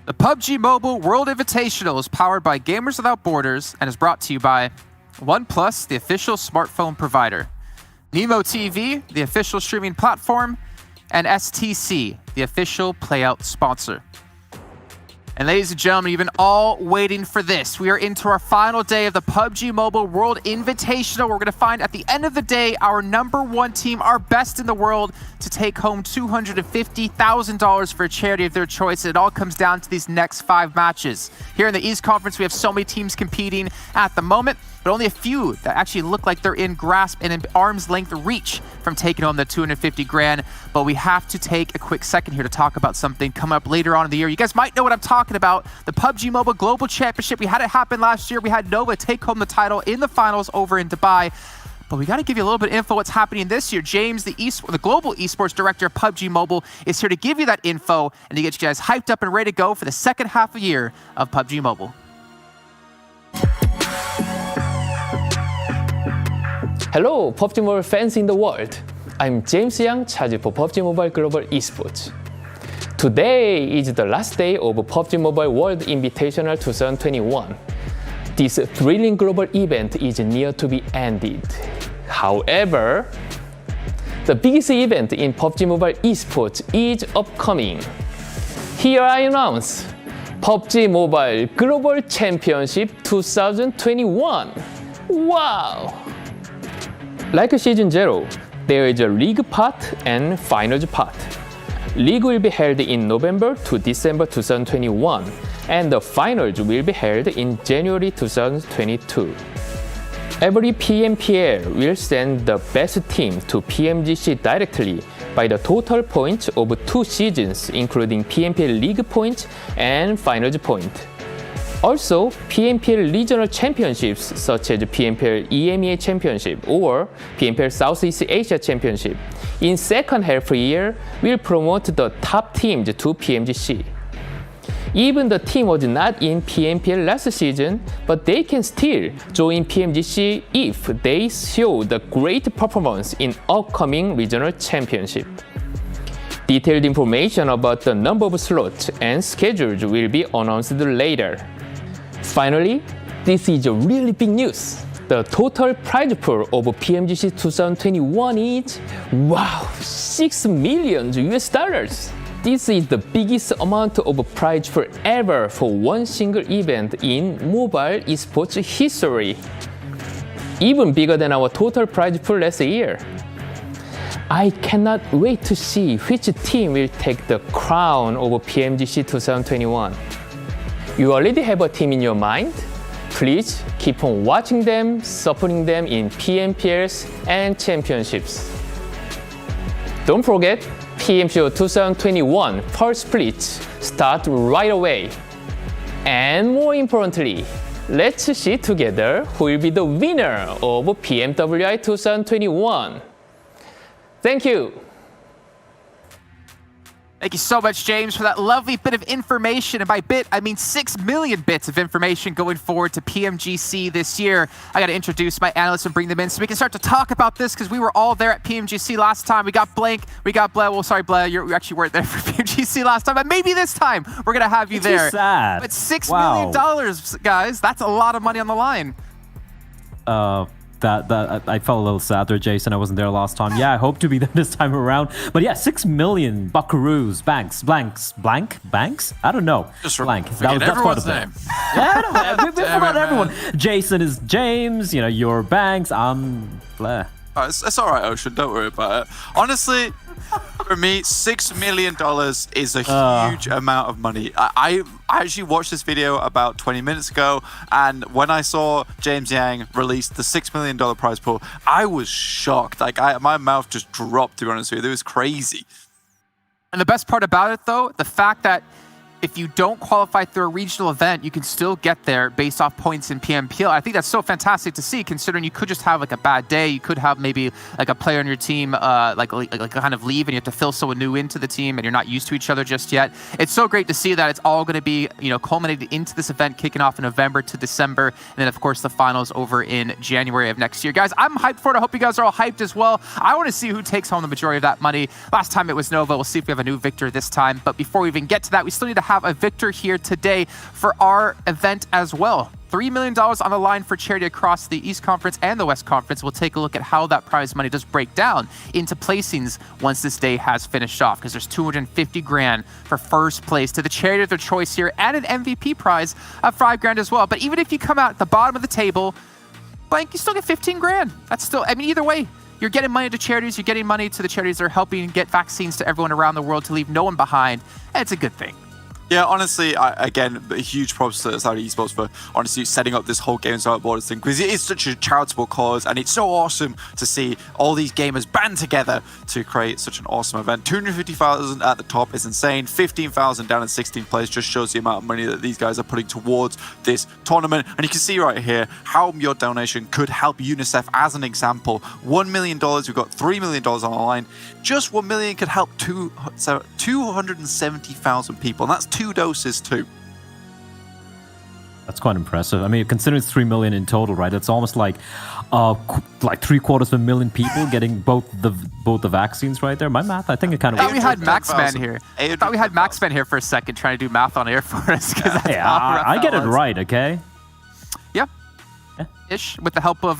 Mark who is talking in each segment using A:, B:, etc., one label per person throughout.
A: The PUBG Mobile World Invitational is powered by Gamers Without Borders and is brought to you by OnePlus, the official smartphone provider, Nemo TV, the official streaming platform, and STC, the official playout sponsor. And ladies and gentlemen, you've been all waiting for this. We are into our final day of the PUBG Mobile World Invitational. We're going to find at the end of the day our #1 team, our best in the world, to take home $250,000 for a charity of their choice. It all comes down to these next 5 matches. Here in the East Conference, we have so many teams competing at the moment, but only a few that actually look like they're in grasp and in arm's length reach from taking home the $250,000. But we have to take a quick second here to talk about something coming up later on in the year. You guys might know what I'm talking about. The PUBG Mobile Global Championship. We had it happen last year. We had Nova take home the title in the finals over in Dubai. But we got to give you a little bit of info what's happening this year. James, the Global Esports Director of PUBG Mobile, is here to give you that info and to get you guys hyped up and ready to go for the second half of the year of PUBG Mobile.
B: Hello, PUBG Mobile fans in the world. I'm James Yang, charged for PUBG Mobile Global Esports. Today is the last day of PUBG Mobile World Invitational 2021. This thrilling global event is near to be ended. However, the biggest event in PUBG Mobile Esports is upcoming. Here I announce PUBG Mobile Global Championship 2021. Wow! Like Season 0, there is a league part and finals part. League will be held in November to December 2021, and the finals will be held in January 2022. Every PMPL will send the best team to PMGC directly by the total points of 2 seasons, including PMPL League points and finals point. Also, PMPL regional championships such as PMPL EMEA Championship or PMPL Southeast Asia Championship in second half year will promote the top teams to PMGC. Even the team was not in PMPL last season, but they can still join PMGC if they show the great performance in upcoming regional championship. Detailed information about the number of slots and schedules will be announced later. Finally, this is a really big news. The The total prize pool of PMGC 2021 is, wow, $6 million US. This is the biggest amount of prize pool ever for one single event in mobile esports history. Even bigger than our total prize pool last year. I cannot wait to see which team will take the crown of PMGC 2021. You already have a team in your mind? Please keep on watching them, supporting them in PMPLs and championships. Don't forget, PMCO 2021 Pulse Splits start right away. And more importantly, let's see together who will be the winner of PMWI 2021. Thank you.
A: Thank you so much, James, for that lovely bit of information. And by bit, I mean 6 million bits of information going forward to PMGC this year. I got to introduce my analysts and bring them in so we can start to talk about this because we were all there at PMGC last time. We got Blank, we got Blair. Well, sorry, Blair, you actually weren't there for PMGC last time, but maybe this time we're going to have you there.
C: Too sad.
A: But $6 million, guys, that's a lot of money on the line.
C: That I felt a little sad there, Jason. I wasn't there last time. Yeah, I hope to be there this time around. But yeah, 6 million buckaroos, banks. I don't know.
A: Just
C: blank.
A: That's quite a bit.
C: Yeah, we've about everyone. Jason is James. You know, you're Banks. I'm Blair.
D: It's all right, Ocean. Don't worry about it. Honestly, for me, $6 million is a huge amount of money. I actually watched this video about 20 minutes ago, and when I saw James Yang release the $6 million prize pool, I was shocked. Like, my mouth just dropped, to be honest with you. It was crazy.
A: And the best part about it, though, the fact that if you don't qualify through a regional event, you can still get there based off points in PMPL. I think that's so fantastic to see, considering you could just have like a bad day. You could have maybe like a player on your team like kind of leave, and you have to fill someone new into the team, and you're not used to each other just yet. It's so great to see that it's all going to be, you know, culminated into this event, kicking off in November to December, and then of course the finals over in January of next year. Guys, I'm hyped for it. I hope you guys are all hyped as well. I want to see who takes home the majority of that money. Last time it was Nova. We'll see if we have a new victor this time. But before we even get to that, we still need to have a victor here today for our event as well. $3 million on the line for charity across the East Conference and the West Conference. We'll take a look at how that prize money does break down into placings once this day has finished off, because there's $250,000 for first place to the charity of their choice here, and an MVP prize of $5,000 as well. But even if you come out at the bottom of the table, Blank, you still get $15,000. That's still, I mean, either way, you're getting money to charities, you're getting money to the charities that are helping get vaccines to everyone around the world to leave no one behind. And it's a good thing.
D: Yeah, honestly, again, huge props to Saudi Esports for honestly setting up this whole Games Without Borders thing, because it is such a charitable cause, and it's so awesome to see all these gamers band together to create such an awesome event. 250,000 at the top is insane. 15,000 down in 16th place just shows the amount of money that these guys are putting towards this tournament. And you can see right here how your donation could help UNICEF as an example. $1 million, we've got $3 million on the line. Just $1 million could help 270,000 people, and that's 2 doses too.
C: That's quite impressive. I mean, considering it's 3 million in total, right? It's almost like 750,000 people getting both the vaccines right there. My math, I think it kind of.
A: I thought we had Maxman here. I thought we had Maxman here for a second, trying to do math on air for us.
C: Yeah, I get it right, okay?
A: Yeah. Ish, with the help of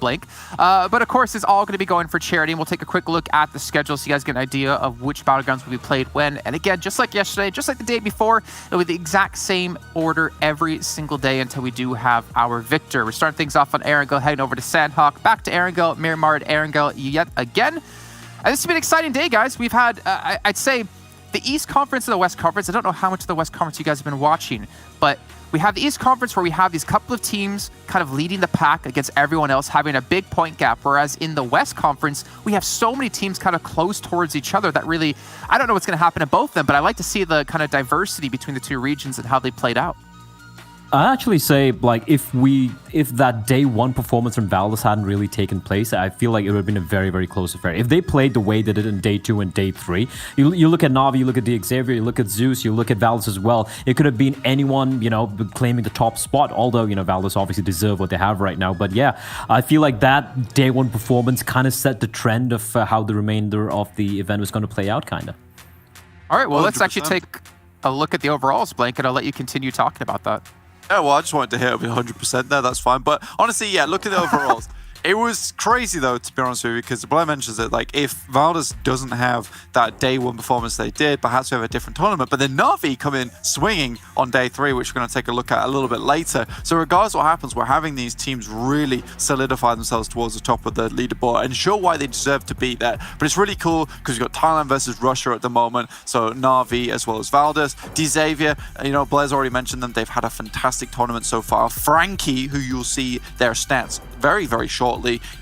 A: Blank. But of course, it's all going to be going for charity, and we'll take a quick look at the schedule so you guys get an idea of which battlegrounds will be played when. And again, just like yesterday, just like the day before, it'll be the exact same order every single day until we do have our victor. We're starting things off on Erangel, heading over to Sandhawk, back to Erangel, Miramar at Erangel yet again. And this has been an exciting day, guys. We've had, I'd say, the East Conference and the West Conference. I don't know how much of the West Conference you guys have been watching, but we have the East Conference where we have these couple of teams kind of leading the pack against everyone else, having a big point gap, whereas in the West Conference, we have so many teams kind of close towards each other that really, I don't know what's going to happen to both of them, but I like to see the kind of diversity between the two regions and how they played out.
C: I actually say, like, if that day one performance from Valdes hadn't really taken place, I feel like it would have been a very, very close affair. If they played the way they did in day 2 and day 3, you look at Navi, you look at the Xavier, you look at Zeus, you look at Valdes as well. It could have been anyone, you know, claiming the top spot, although, you know, Valdes obviously deserve what they have right now. But yeah, I feel like that day one performance kind of set the trend of how the remainder of the event was going to play out, kind of.
A: All right, well,
D: 100%.
A: Let's actually take a look at the overalls, Blank, and I'll let you continue talking about that.
D: Yeah, well, I just wanted to hit up 100% there. That's fine. But honestly, yeah, look at the overalls. It was crazy, though, to be honest with you, because Blair mentions that, like, if Valdez doesn't have that day one performance they did, perhaps we have a different tournament. But then Na'Vi come in swinging on day 3, which we're going to take a look at a little bit later. So regardless of what happens, we're having these teams really solidify themselves towards the top of the leaderboard and show why they deserve to be there. But it's really cool because we've got Thailand versus Russia at the moment. So Na'Vi as well as Valdez. Xavier, you know, Blair's already mentioned them. They've had a fantastic tournament so far. Frankie, who you'll see their stats very, very shortly,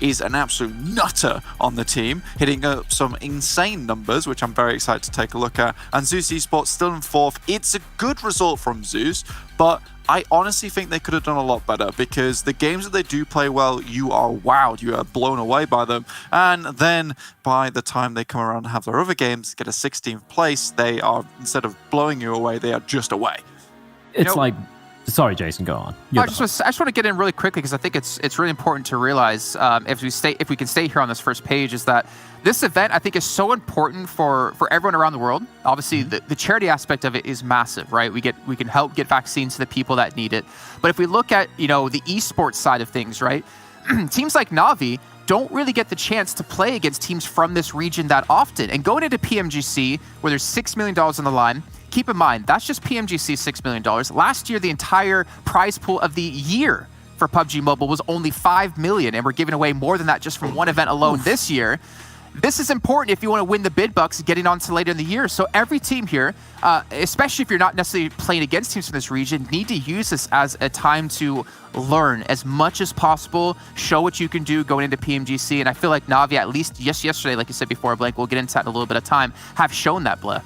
D: is an absolute nutter on the team, hitting up some insane numbers, which I'm very excited to take a look at. And Zeus Esports still in 4th. It's a good result from Zeus, but I honestly think they could have done a lot better, because the games that they do play well, you are wowed, you are blown away by them. And then by the time they come around and have their other games, get a 16th place, they are, instead of blowing you away, they are just away.
C: It's like... Sorry, Jason, go on.
A: I just want to get in really quickly, because I think it's really important to realize, if we can stay here on this first page, is that this event, I think, is so important for everyone around the world. Obviously, the charity aspect of it is massive, right? We can help get vaccines to the people that need it. But if we look at, you know, the esports side of things, right? Teams like Na'Vi don't really get the chance to play against teams from this region that often. And going into PMGC, where there's $6 million on the line, keep in mind, that's just PMGC $6 million. Last year, the entire prize pool of the year for PUBG Mobile was only $5 million, and we're giving away more than that just from one event alone this year. This is important if you want to win the bid bucks getting on to later in the year. So every team here, especially if you're not necessarily playing against teams from this region, need to use this as a time to learn as much as possible, show what you can do going into PMGC. And I feel like Na'Vi, at least yesterday, like you said before, Blake, we'll get into that in a little bit of time, have shown that, Bleh.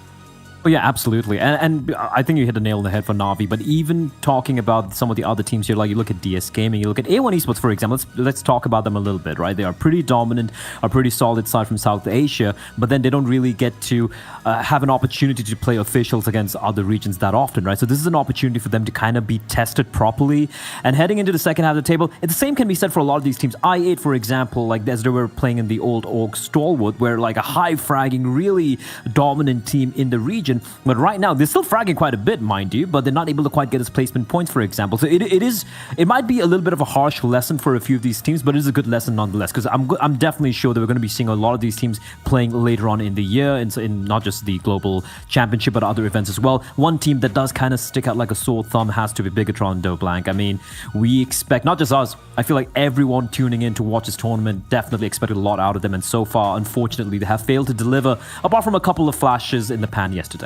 C: Oh, yeah, absolutely. And I think you hit the nail on the head for Na'Vi. But even talking about some of the other teams here, like you look at DS Gaming, you look at A1 Esports, for example, let's talk about them a little bit, right? They are pretty dominant, a pretty solid side from South Asia, but then they don't really get to have an opportunity to play officials against other regions that often, right? So this is an opportunity for them to kind of be tested properly. And heading into the second half of the table, the same can be said for a lot of these teams. I8, for example, like as they were playing in the old Org Stalwart, where like a high-fragging, really dominant team in the region. But right now, they're still fragging quite a bit, mind you, but they're not able to quite get his placement points, for example. So it might be a little bit of a harsh lesson for a few of these teams, but it is a good lesson nonetheless, because I'm definitely sure that we're going to be seeing a lot of these teams playing later on in the year, in not just the Global Championship, but other events as well. One team that does kind of stick out like a sore thumb has to be Bigatron Doblank. I mean, we expect, not just us, I feel like everyone tuning in to watch this tournament definitely expected a lot out of them, and so far, unfortunately, they have failed to deliver, apart from a couple of flashes in the pan yesterday.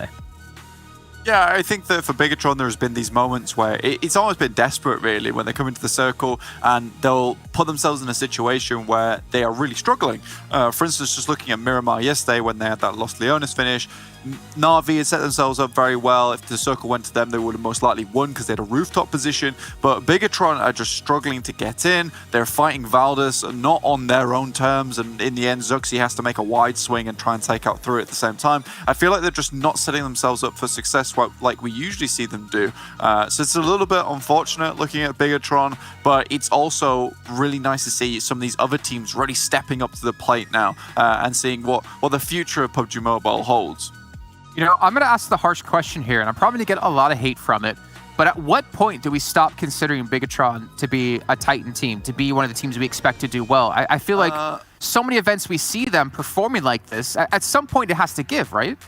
D: Yeah, I think that for Bigatron, there's been these moments where it's almost been desperate, really, when they come into the circle and they'll put themselves in a situation where they are really struggling. For instance, just looking at Miramar yesterday when they had that Los Leones finish, Na'Vi had set themselves up very well. If the circle went to them, they would have most likely won because they had a rooftop position. But Bigatron are just struggling to get in. They're fighting Valdez, not on their own terms. And in the end, Zuxi has to make a wide swing and try and take out through at the same time. I feel like they're just not setting themselves up for success like we usually see them do. So it's a little bit unfortunate looking at Bigatron, but it's also really nice to see some of these other teams really stepping up to the plate now and seeing what the future of PUBG Mobile holds.
A: You know, I'm going to ask the harsh question here, and I'm probably going to get a lot of hate from it. But at what point do we stop considering Bigatron to be a Titan team, to be one of the teams we expect to do well? I feel like so many events we see them performing like this, at some point it has to give, right?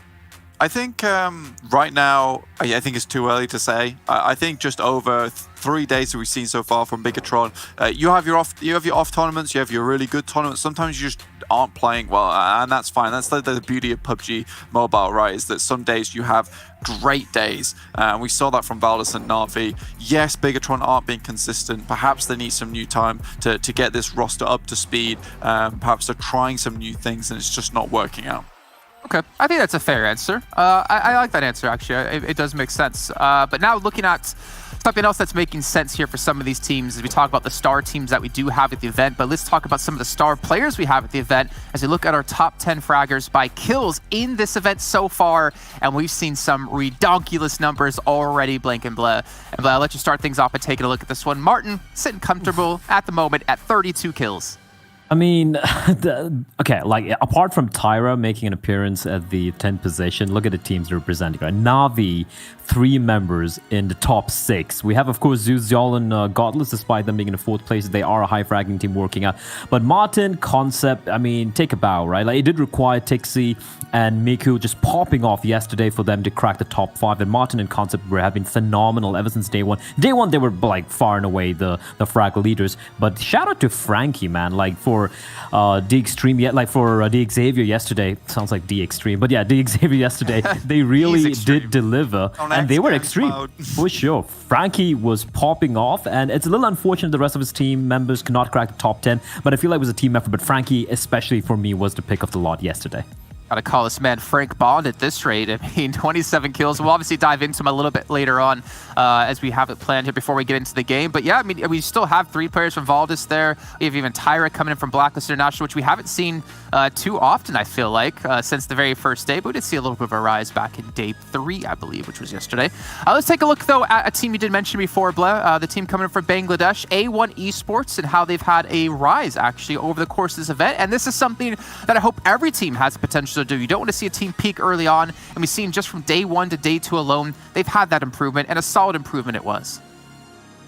D: I think right now, I think it's too early to say. I think just over 3 days that we've seen so far from Bigatron, you have your off tournaments, you have your really good tournaments. Sometimes you just aren't playing well, and that's fine. That's the beauty of PUBG Mobile, right? Is that some days you have great days, and we saw that from Valdez and Na'Vi. Yes, Bigatron aren't being consistent. Perhaps they need some new time to get this roster up to speed. Perhaps they're trying some new things, and it's just not working out.
A: Okay, I think that's a fair answer. I like that answer, actually. It does make sense. But now looking at something else that's making sense here for some of these teams as we talk about the star teams that we do have at the event, but let's talk about some of the star players we have at the event as we look at our top 10 fraggers by kills in this event so far, and we've seen some redonkulous numbers already, Blank and Bleh. And Bleh, I'll let you start things off by taking a look at this one. Martin, sitting comfortable at the moment at 32 kills.
C: I mean, okay, like apart from Tyra making an appearance at the 10th position, look at the teams they're representing, right? Na'Vi, 3 members in the top 6. We have, of course, Zeus, Zol, and Godless, despite them being in the 4th place. They are a high-fragging team working out. But Martin, Concept, I mean, take a bow, right? Like, it did require Tixi and Miku just popping off yesterday for them to crack the top 5. And Martin and Concept have been phenomenal ever since day one. Day one, they were, like, far and away the frag leaders. But shout out to Frankie, man, like, for the Extreme, like for the Xavier yesterday, sounds like the Extreme, but yeah, the Xavier yesterday, they really did deliver, and they were extreme for sure. Frankie was popping off, and it's a little unfortunate the rest of his team members could not crack the top 10, but I feel like it was a team effort. But Frankie, especially for me, was the pick of the lot yesterday.
A: Gotta call this man Frank Bond at this rate. I mean, 27 kills. We'll obviously dive into him a little bit later on as we have it planned here before we get into the game. But yeah, I mean, we still have 3 players from Valdez there. We have even Tyra coming in from Blacklist International, which we haven't seen too often, I feel like, since the very first day. But we did see a little bit of a rise back in day 3, I believe, which was yesterday. Let's take a look, though, at a team you did mention before, Ble, the team coming in from Bangladesh, A1 Esports, and how they've had a rise, actually, over the course of this event. And this is something that I hope every team has the potential to do. You don't want to see a team peak early on, and we've seen just from day 1 to day 2 alone, they've had that improvement, and a solid improvement it was.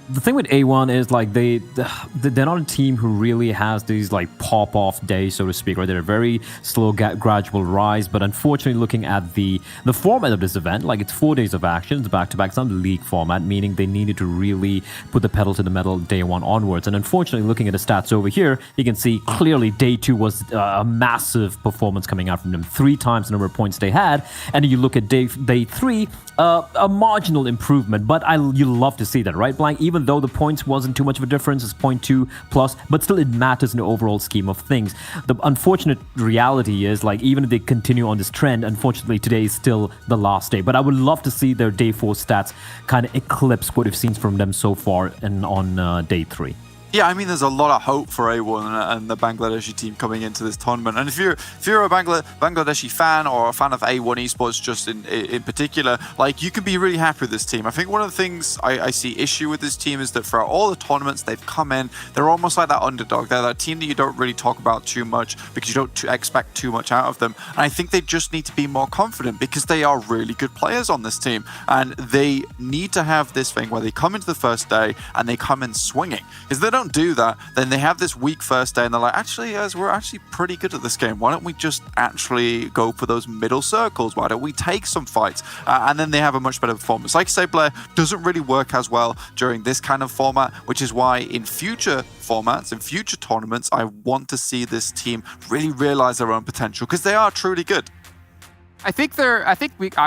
C: The thing with A1 is like they're not a team who really has these like pop-off days, so to speak, right? They're a very slow, gradual rise, but unfortunately looking at the format of this event, like it's 4 days of action, it's back-to-back, it's not the league format, meaning they needed to really put the pedal to the metal day 1 onwards. And unfortunately, looking at the stats over here, you can see clearly day 2 was a massive performance coming out from them, 3 times the number of points they had. And you look at day 3, a marginal improvement, but you love to see that, right, Blank? Even though the points wasn't too much of a difference, it's 0.2 plus, but still it matters in the overall scheme of things. The unfortunate reality is, like, even if they continue on this trend, unfortunately today is still the last day. But I would love to see their day 4 stats kind of eclipse what we've seen from them so far and on day 3.
D: Yeah, I mean, there's a lot of hope for A1 and the Bangladeshi team coming into this tournament. And if you're a Bangladeshi fan or a fan of A1 Esports just in particular, like, you can be really happy with this team. I think one of the things I see issue with this team is that throughout all the tournaments they've come in, they're almost like that underdog. They're that team that you don't really talk about too much because you don't expect too much out of them. And I think they just need to be more confident because they are really good players on this team. And they need to have this thing where they come into the first day and they come in swinging. Because they don't do that, then they have this weak first day and they're like, actually, guys, we're actually pretty good at this game. Why don't we just actually go for those middle circles? Why don't we take some fights? And then they have a much better performance. Like I say, Blair, doesn't really work as well during this kind of format, which is why in future formats, in future tournaments, I want to see this team really realize their own potential because they are truly good. I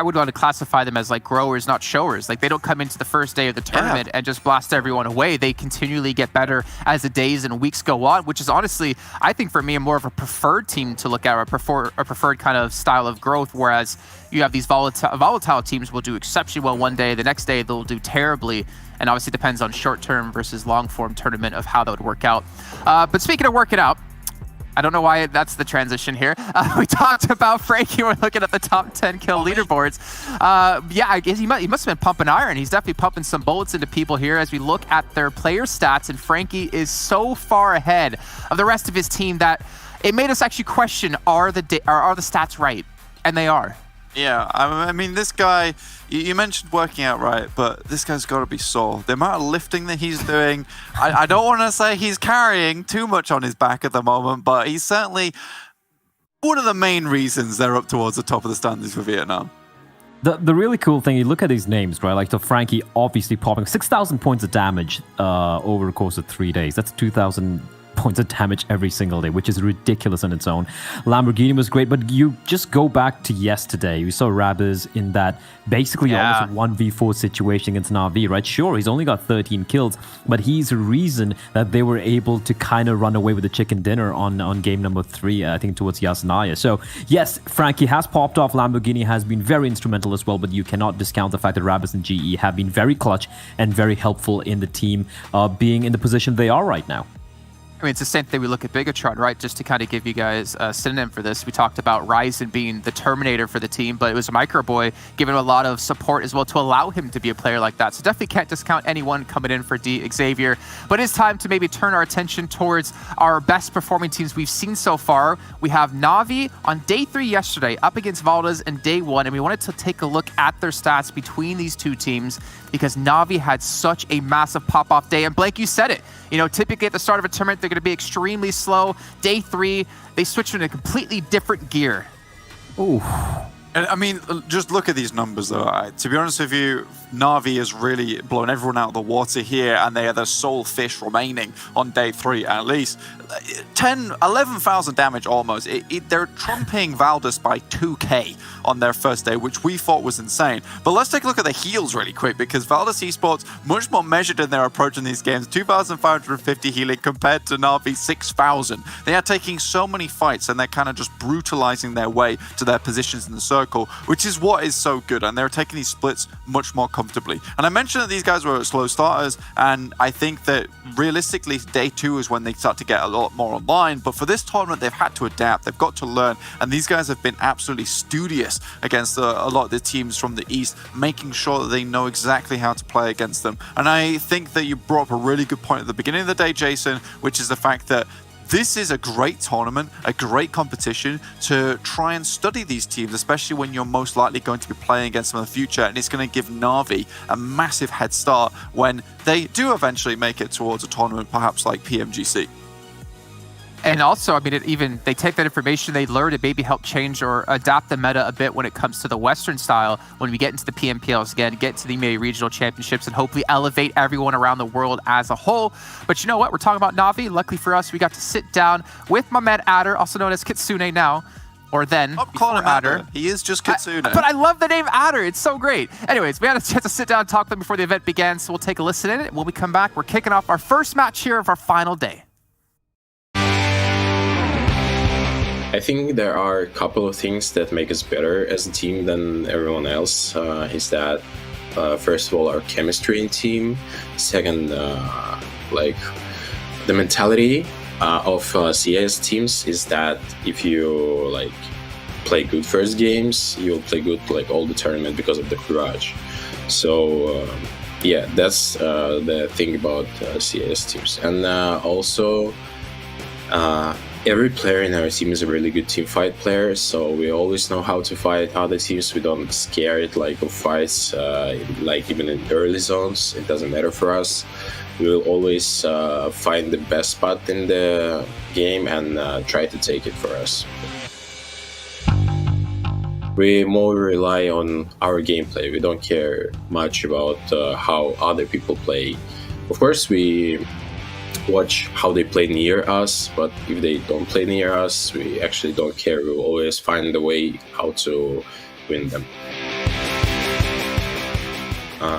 D: would want to classify them as like growers, not showers. Like, they don't come into the first day of the tournament and just blast everyone away. They continually get better as the days and weeks go on, which is honestly, I think for me, more of a preferred team to look at, or a preferred kind of style of growth. Whereas you have these volatile teams will do exceptionally well one day, the next day they'll do terribly. And obviously depends on short-term versus long-form tournament of how that would work out. But speaking of working out, I don't know why that's the transition here. We talked about Frankie. We're looking at the top 10 kill leaderboards. Yeah, I guess he must have been pumping iron. He's definitely pumping some bullets into people here as we look at their player stats. And Frankie is so far ahead of the rest of his team that it made us actually question, are the stats right? And they are. Yeah, I mean, this guy, you mentioned working out right, but this guy's got to be sore. The amount of lifting that he's doing, I don't want to say he's carrying too much on his back at the moment, but he's certainly one of the main reasons they're up towards the top of the standings for Vietnam.
C: The really cool thing, you look at these names, right? Like, the Frankie obviously popping 6,000 points of damage over the course of 3 days. That's 2,000 points of damage every single day, which is ridiculous on its own. Lamborghini was great, but you just go back to yesterday. We saw Rabbiz in that basically almost 1v4 situation against Na'Vi, right? Sure, he's only got 13 kills, but he's the reason that they were able to kind of run away with the chicken dinner on game number 3, I think, towards Yasnaya. So yes, Frankie has popped off. Lamborghini has been very instrumental as well, but you cannot discount the fact that Rabbiz and GE have been very clutch and very helpful in the team being in the position they are right now.
A: I mean, it's the same thing we look at Bigatron, right? Just to kind of give you guys a synonym for this, we talked about Ryzen being the Terminator for the team, but it was Microboy giving him a lot of support as well to allow him to be a player like that. So definitely can't discount anyone coming in for Xavier. But it's time to maybe turn our attention towards our best performing teams we've seen so far. We have Na'Vi on day 3 yesterday up against Valdez in day 1, and we wanted to take a look at their stats between these two teams because Na'Vi had such a massive pop-off day. And Blake, you said it. You know, typically at the start of a tournament, they're going to be extremely slow. Day 3, they switched into a completely different gear.
C: Ooh.
D: And I mean, just look at these numbers, though. To be honest with you, Na'Vi has really blown everyone out of the water here, and they are the sole fish remaining on day 3 at least. 11,000 damage almost. They're trumping Valdez by 2k on their first day, which we thought was insane. But let's take a look at the heals really quick, because Valdez Esports, much more measured in their approach in these games. 2,550 healing compared to Na'Vi 6,000. They are taking so many fights, and they're kind of just brutalizing their way to their positions in the circle, which is what is so good. And they're taking these splits much more comfortably. And I mentioned that these guys were slow starters, and I think that realistically, day 2 is when they start to get a lot more online. But for this tournament, they've had to adapt. They've got to learn. And these guys have been absolutely studious against a lot of the teams from the East, making sure that they know exactly how to play against them. And I think that you brought up a really good point at the beginning of the day, Jason, which is the fact that this is a great tournament, a great competition to try and study these teams, especially when you're most likely going to be playing against them in the future. And it's going to give Na'Vi a massive head start when they do eventually make it towards a tournament, perhaps like PMGC.
A: And also, I mean, they take that information they learned and maybe help change or adapt the meta a bit when it comes to the Western style when we get into the PMPLs again, get to the EMEA regional championships, and hopefully elevate everyone around the world as a whole. But you know what? We're talking about Na'Vi. Luckily for us, we got to sit down with my man Adder, also known as Kitsune now, or then.
D: I'm calling him Adder. He is just Kitsune.
A: But I love the name Adder. It's so great. Anyways, we had a chance to sit down and talk to them before the event began, so we'll take a listen in it. When we come back, we're kicking off our first match here of our final day.
E: I think there are a couple of things that make us better as a team than everyone else. Is that first of all, our chemistry in team. Second, like the mentality of CS teams is that if you like play good first games, you'll play good like all the tournament because of the courage. So yeah, that's the thing about CS teams. And also. Every player in our team is a really good team fight player, so we always know how to fight other teams. We don't scare it like of fights, like even in early zones. It doesn't matter for us. We will always find the best spot in the game and try to take it for us. We more rely on our gameplay. We don't care much about how other people play. Of course, we watch how they play near us, but if they don't play near us, we actually don't care. We will always find a way how to win them.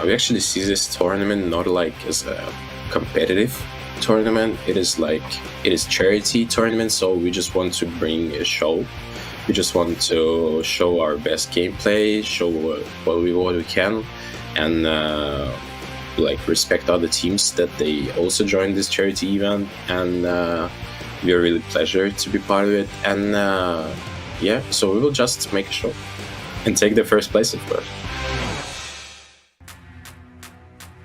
E: We actually see this tournament not like as a competitive tournament. It is charity tournament, so we just want to bring a show. We just want to show our best gameplay, show what we can, and like respect other teams that they also joined this charity event, and we are really pleasure to be part of it. And yeah, so we will just make a show and take the first place, of course.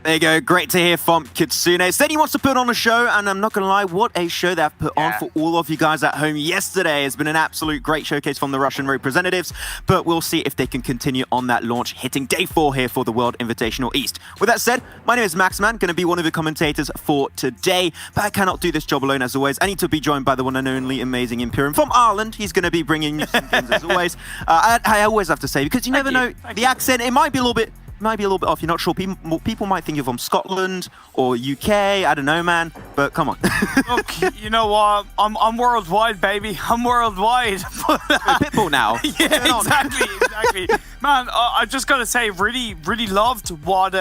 F: There you go. Great to hear from Kitsune. Said he wants to put on a show, and I'm not going to lie, what a show they've put on for all of you guys at home yesterday. Has been an absolute great showcase from the Russian representatives, but we'll see if they can continue on that launch, hitting day 4 here for the World Invitational East. With that said, my name is Maxman, going to be one of the commentators for today, but I cannot do this job alone as always. I need to be joined by the one and only amazing Imperium from Ireland. He's going to be bringing you some things as always. I always have to say, because you never know, the accent, it might be a little bit off. You're not sure. People might think you're from Scotland or UK. I don't know, man. But come on.
G: Look, you know what? I'm worldwide, baby. I'm worldwide.
F: Pitbull now.
G: Yeah, exactly. Man, I just gotta say, really loved what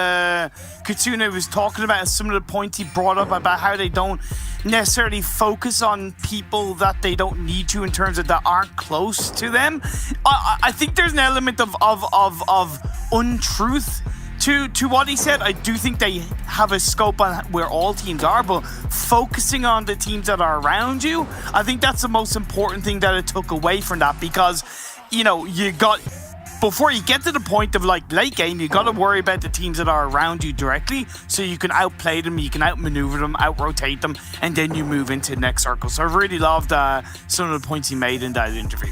G: Kitsune was talking about. Some of the points he brought up about how they don't necessarily focus on people that they don't need to in terms of that aren't close to them. I think there's an element of untruth to what he said, I do think they have a scope on where all teams are, but focusing on the teams that are around you, I think that's the most important thing that it took away from that, because, you know, before you get to the point of like late game, you got to worry about the teams that are around you directly, so you can outplay them, you can outmaneuver them, out-rotate them, and then you move into the next circle. So I really loved some of the points he made in that interview.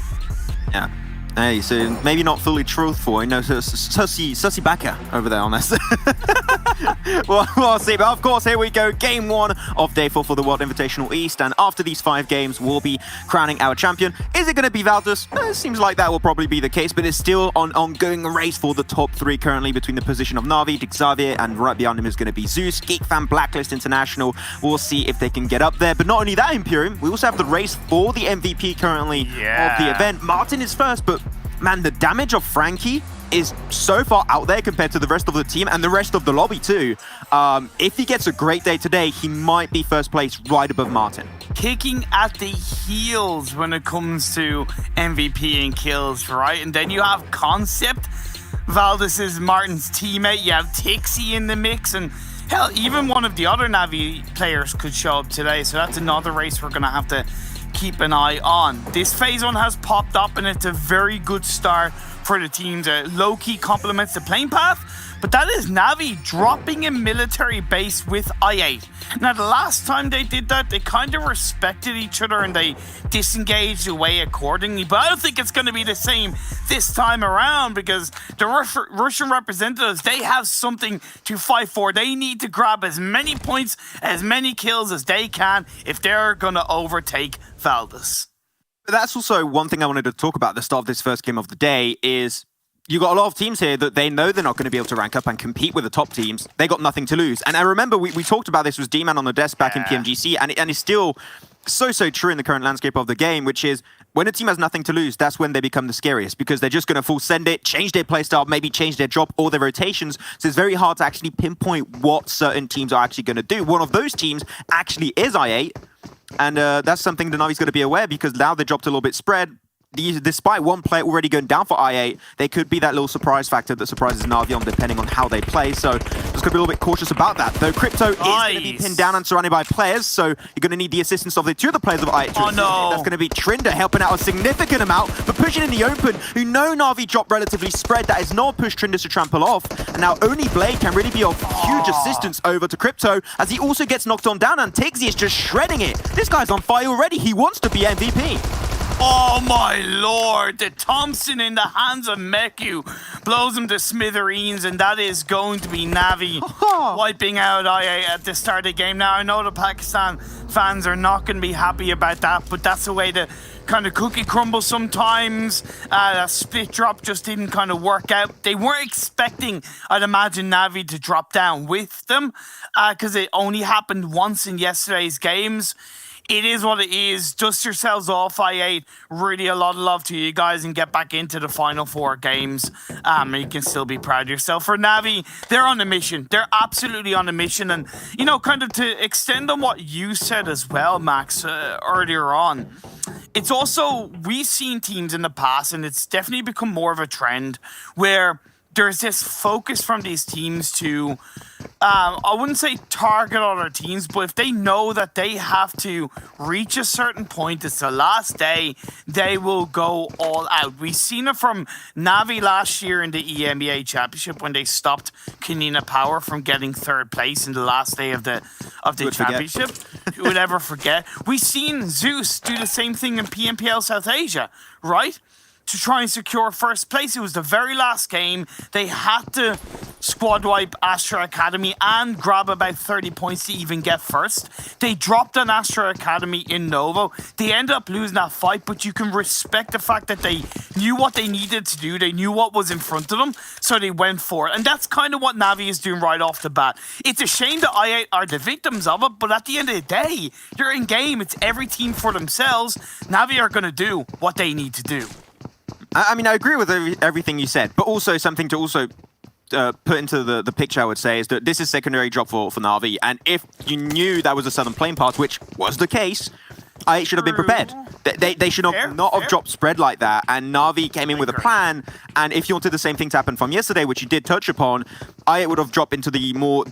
F: Yeah. Hey, so maybe not fully truthful, you know, sussy backer over there on this. well, we'll see, but of course, here we go. Game 1 of Day 4 for the World Invitational East, and after these 5 games, we'll be crowning our champion. Is it going to be Valdus? It seems like that will probably be the case, but it's still an ongoing race for the top 3 currently between the position of Na'Vi, Xavier, and right behind him is going to be Zeus, Geekfam, Blacklist International. We'll see if they can get up there, but not only that, Imperium, we also have the race for the MVP currently of the event. Martin is first, but man, the damage of Frankie is so far out there compared to the rest of the team and the rest of the lobby too. If he gets a great day today, he might be first place right above Martin.
G: Kicking at the heels when it comes to MVP and kills, right? And then you have Concept. Valdus is Martin's teammate. You have Tixie in the mix, and hell, even one of the other Na'Vi players could show up today. So that's another race we're going to have to keep an eye on. This phase 1 has popped up, and it's a very good start for the teams. Low-key complements the playing path, but that is Na'Vi dropping a military base with I8. Now, the last time they did that, they kind of respected each other and they disengaged away accordingly, but I don't think it's going to be the same this time around, because the Russian representatives, they have something to fight for. They need to grab as many points, as many kills as they can if they're going to overtake Valdus.
F: That's also one thing I wanted to talk about at the start of this first game of the day is you got a lot of teams here that they know they're not going to be able to rank up and compete with the top teams. They got nothing to lose. And I remember we talked about this with D-Man on the desk back in PMGC, and it's still so true in the current landscape of the game, which is when a team has nothing to lose, that's when they become the scariest, because they're just going to full send it, change their playstyle, maybe change their drop or their rotations. So it's very hard to actually pinpoint what certain teams are actually going to do. One of those teams actually is I8. And that's something the Navi's got to be aware, because now they dropped a little bit spread. Despite one player already going down for I8, there could be that little surprise factor that surprises Navion depending on how they play. So just got to be a little bit cautious about that. Though Crypto is going to be pinned down and surrounded by players, so you're going to need the assistance of the 2 other players of I8.
G: Oh no!
F: That's going to be Trinder helping out a significant amount, but pushing in the open, who know Na'Vi drop relatively spread. That is not push Trinder to trample off. And now only Blade can really be of huge assistance over to Crypto, as he also gets knocked on down, and Tiggsy is just shredding it. This guy's on fire already. He wants to be MVP.
G: Oh my lord, the Thompson in the hands of Meku blows him to smithereens, and that is going to be Na'Vi wiping out I8 at the start of the game. Now, I know the Pakistan fans are not going to be happy about that, but that's the way the kind of cookie crumbles sometimes. That split drop just didn't kind of work out. They weren't expecting, I'd imagine, Na'Vi to drop down with them, because it only happened once in yesterday's games. It is what it is. Dust yourselves off, I8. Really a lot of love to you guys, and get back into the final 4 games. You can still be proud of yourself. For Na'Vi, they're on a mission. They're absolutely on a mission. And, you know, kind of to extend on what you said as well, Max, earlier on. It's also, we've seen teams in the past, and it's definitely become more of a trend, where there's this focus from these teams to, I wouldn't say target other teams, but if they know that they have to reach a certain point, it's the last day, they will go all out. We've seen it from Na'Vi last year in the EMEA Championship when they stopped Kanina Power from getting 3rd place in the last day of the championship. Who would ever forget? We've seen Zeus do the same thing in PMPL South Asia, right? To try and secure 1st place. It was the very last game. They had to squad wipe Astra Academy and grab about 30 points to even get 1st. They dropped on Astra Academy in Novo. They ended up losing that fight, but you can respect the fact that they knew what they needed to do. They knew what was in front of them, so they went for it. And that's kind of what Na'Vi is doing right off the bat. It's a shame that I8 are the victims of it, but at the end of the day, you're in game. It's every team for themselves. Na'Vi are going to do what they need to do.
F: I mean, I agree with everything you said, but also something to also put into the picture, I would say, is that this is secondary drop for Na'Vi, and if you knew that was a southern plane path, which was the case, I should have been prepared. They should not have dropped spread like that. And Na'Vi came in with a plan. And if you wanted the same thing to happen from yesterday, which you did touch upon, I would have dropped into the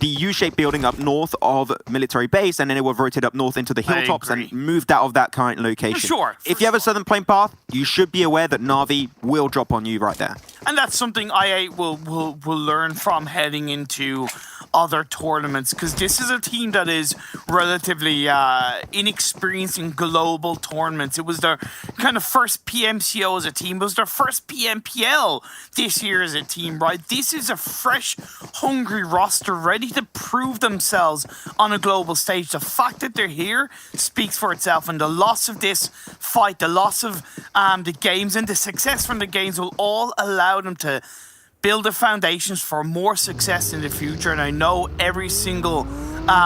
F: U-shaped building up north of military base, and then it would have rotated up north into the hilltops and moved out of that current location.
G: For sure.
F: If you have a southern plane path, you should be aware that Na'Vi will drop on you right there.
G: And that's something IA will learn from heading into other tournaments, because this is a team that is relatively inexperienced in global tournaments. It was their kind of first PMCO as a team. It was their first PMPL this year as a team, right? This is a fresh, hungry roster ready to prove themselves on a global stage. The fact that they're here speaks for itself, and the loss of this fight, the loss of the games and the success from the games will all allow them to build the foundations for more success in the future. And I know every single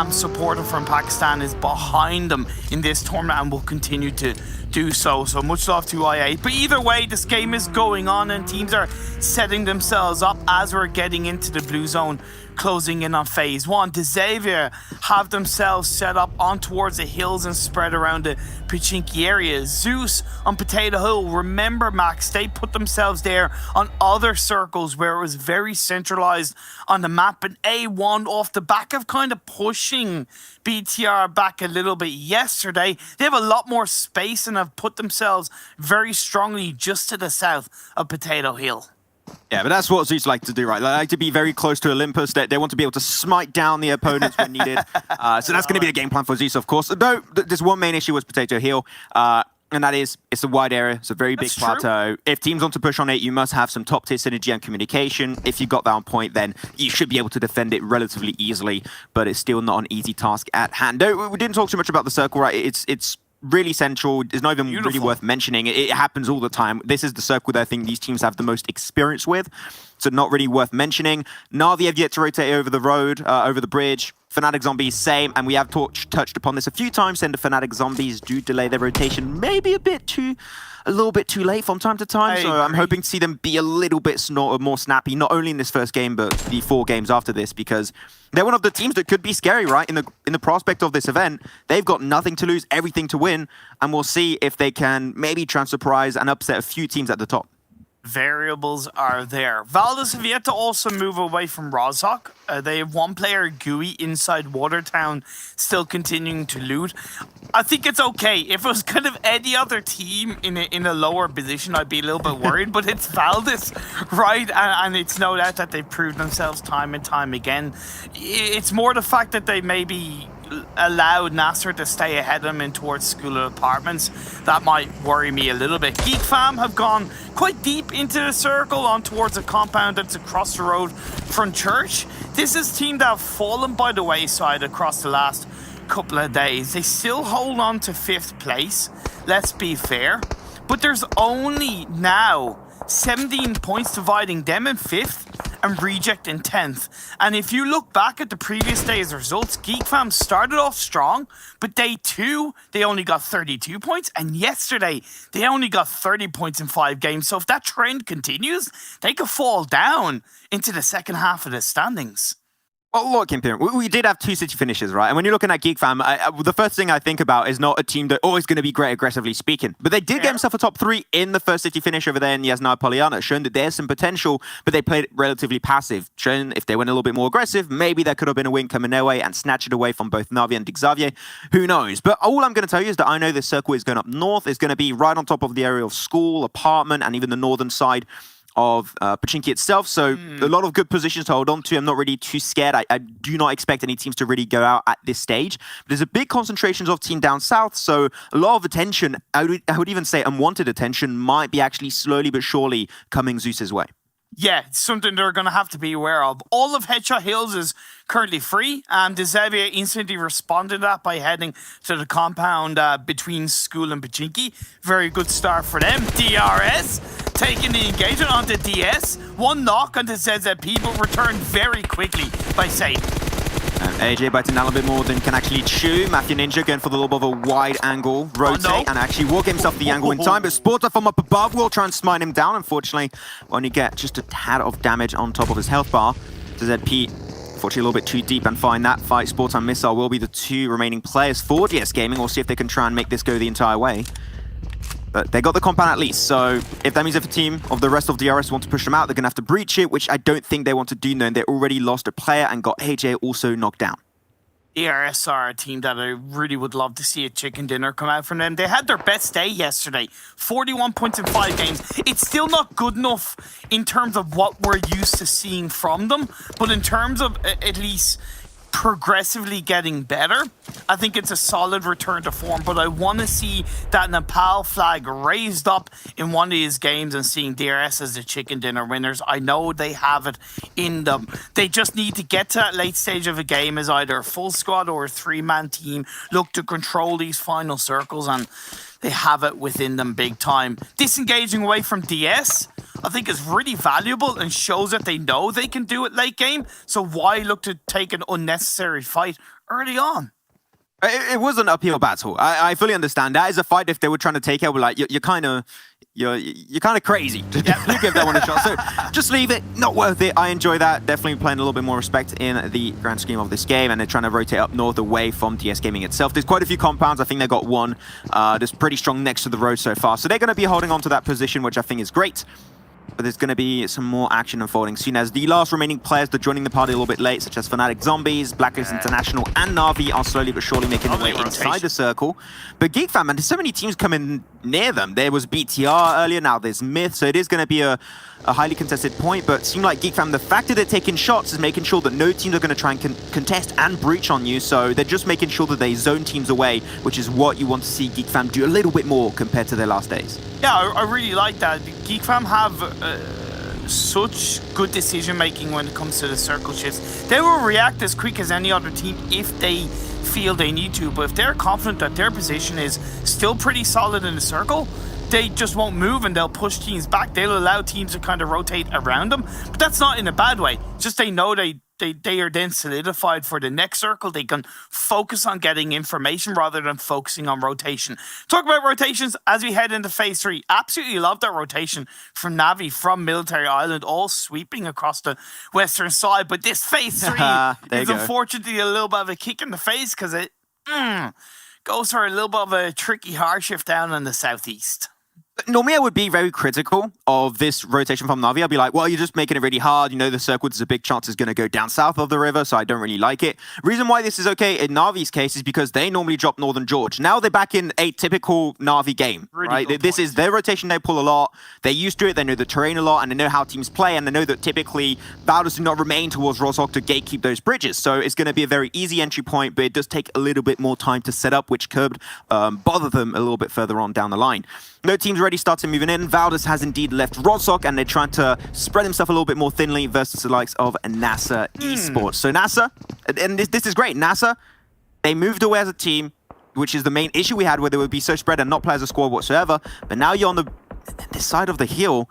G: supporter from Pakistan is behind them in this tournament and will continue to do so. So much love to IA. But either way, this game is going on and teams are setting themselves up as we're getting into the blue zone, closing in on phase one. Xavier have themselves set up on towards the hills and spread around the Pachinki area. Zeus on Potato Hill. Remember, Max, they put themselves there on other circles where it was very centralized on the map. And A1 off the back of kind of pushing BTR back a little bit yesterday. They have a lot more space and have put themselves very strongly just to the south of Potato Hill.
F: Yeah, but that's what Zeus like to do, right? They like to be very close to Olympus. They want to be able to smite down the opponents when needed. So that's going to be the game plan for Zeus, of course. Though, there's one main issue with Potato Hill, and that is it's a wide area. It's a very big plateau. If teams want to push on it, you must have some top-tier synergy and communication. If you got that on point, then you should be able to defend it relatively easily, but it's still not an easy task at hand. We didn't talk too much about the circle, right? It's really central. It's not even really worth mentioning. It happens all the time. This is the circle that I think these teams have the most experience with, so not really worth mentioning. Na'Vi have yet to rotate over the road, over the bridge. Fnatic Zombies, same, and we have touched upon this a few times, and the Fnatic Zombies do delay their rotation maybe a little bit too late from time to time, so I'm hoping to see them be a little bit more snappy, not only in this first game, but the 4 games after this, because they're one of the teams that could be scary, right? In the prospect of this event, they've got nothing to lose, everything to win, and we'll see if they can maybe try and surprise and upset a few teams at the top.
G: Variables are there. Valdez have yet to also move away from Rozhok. They have one player, Gui, inside Watertown, still continuing to loot. I think it's okay. If it was kind of any other team in a lower position, I'd be a little bit worried, but it's Valdez, right? And it's no doubt that they've proved themselves time and time again. It's more the fact that they maybe allowed Nasser to stay ahead of them in towards School of Apartments. That might worry me a little bit. Geek Fam have gone quite deep into the circle on towards a compound that's across the road from church. This is a team that have fallen by the wayside across the last couple of days. They still hold on to 5th place, let's be fair, but there's only now 17 points dividing them in 5th and Reject in 10th. And if you look back at the previous day's results, Geek Fam started off strong, but day 2, they only got 32 points. And yesterday, they only got 30 points in 5 games. So if that trend continues, they could fall down into the second half of the standings.
F: Well, look, Imperium, we did have 2 city finishes, right? And when you're looking at Geek Fam, the first thing I think about is not a team that always going to be great aggressively speaking. But they did get themselves a top 3 in the first city finish over there in Yasna Poliana, showing that there's some potential, but they played it relatively passive, showing if they went a little bit more aggressive, maybe there could have been a win coming their way and snatch it away from both Na'Vi and Xavier. Who knows? But all I'm going to tell you is that I know this circle is going up north. It's going to be right on top of the area of school, apartment, and even the northern side of Pachinki itself, so a lot of good positions to hold on to. I'm not really too scared. I do not expect any teams to really go out at this stage. But there's a big concentration of team down south, so a lot of attention, I would even say unwanted attention, might be actually slowly but surely coming Zeus's way.
G: Yeah, it's something they're going to have to be aware of. All of Headshot Hills is currently free, and Xavier instantly responded to that by heading to the compound between School and Pachinki. Very good start for them. DRS taking the engagement onto DS. One knock onto ZZP, but returned very quickly by Satan.
F: And AJ biting down a bit more than can actually chew. Mafia Ninja going for the little bit of a wide angle rotate and actually will get himself the angle in time. But Sporter from up above will try and smite him down. Unfortunately, will only get just a tad of damage on top of his health bar. ZZP Unfortunately, a little bit too deep and find that fight. Sports and Missile will be the two remaining players for GS Gaming. We'll see if they can try and make this go the entire way. But they got the compound at least, so if that means if a team of the rest of DRS want to push them out, they're going to have to breach it, which I don't think they want to do, knowing they already lost a player and got HA also knocked down.
G: DRS are a team that I really would love to see a chicken dinner come out from them. They had their best day yesterday. 41 points in 5 games. It's still not good enough in terms of what we're used to seeing from them, but in terms of at least progressively getting better, I think it's a solid return to form. But I want to see that Nepal flag raised up in one of these games and seeing DRS as the chicken dinner winners. I know they have it in them. They just need to get to that late stage of a game as either a full squad or a 3-man team, look to control these final circles, and they have it within them big time. Disengaging away from DS, I think, is really valuable and shows that they know they can do it late game. So why look to take an unnecessary fight early on?
F: It was an uphill battle. I fully understand. That is a fight if they were trying to take it. We're like, you're kind of crazy to give that one a shot. So just leave it. Not worth it. I enjoy that. Definitely playing a little bit more respect in the grand scheme of this game. And they're trying to rotate up north away from DS Gaming itself. There's quite a few compounds. I think they got one. That's pretty strong next to the road so far. So they're going to be holding on to that position, which I think is great. But there's going to be some more action unfolding soon as the last remaining players that are joining the party a little bit late, such as Fnatic Zombies, Blacklist International, and Na'Vi, are slowly but surely making their way inside the circle. But GeekFam, man, there's so many teams coming near them. There was BTR earlier, now there's Myth, so it is going to be a highly contested point, but it seems like GeekFam, the fact that they're taking shots is making sure that no teams are going to try and contest and breach on you, so they're just making sure that they zone teams away, which is what you want to see GeekFam do a little bit more compared to their last days.
G: Yeah, I really like that. GeekFam have such good decision making when it comes to the circle shifts. They will react as quick as any other team if they feel they need to, but if they're confident that their position is still pretty solid in the circle, they just won't move and they'll push teams back. They'll allow teams to kind of rotate around them, but that's not in a bad way. Just they know they are then solidified for the next circle. They can focus on getting information rather than focusing on rotation. Talk about rotations as we head into phase 3. Absolutely love that rotation from Na'Vi, from Military Island, all sweeping across the western side. But this phase 3 is unfortunately a little bit of a kick in the face because it goes for a little bit of a tricky hard shift down in the southeast.
F: Normally, I would be very critical of this rotation from Na'Vi. I'd be like, well, you're just making it really hard. You know, the circle, there's a big chance it's going to go down south of the river, so I don't really like it. Reason why this is okay in Na'Vi's case is because they normally drop Northern George. Now they're back in a typical Na'Vi game, right? This is their rotation. They pull a lot. They're used to it. They know the terrain a lot, and they know how teams play, and they know that typically Valdez do not remain towards Rozhok to gatekeep those bridges. So it's going to be a very easy entry point, but it does take a little bit more time to set up, which could bother them a little bit further on down the line. No team's already started moving in. Valdez has indeed left Rozhok, and they're trying to spread himself a little bit more thinly versus the likes of NASA Esports. So NASA, and this is great. NASA, they moved away as a team, which is the main issue we had, where they would be so spread and not play as a squad whatsoever. But now you're on this side of the hill,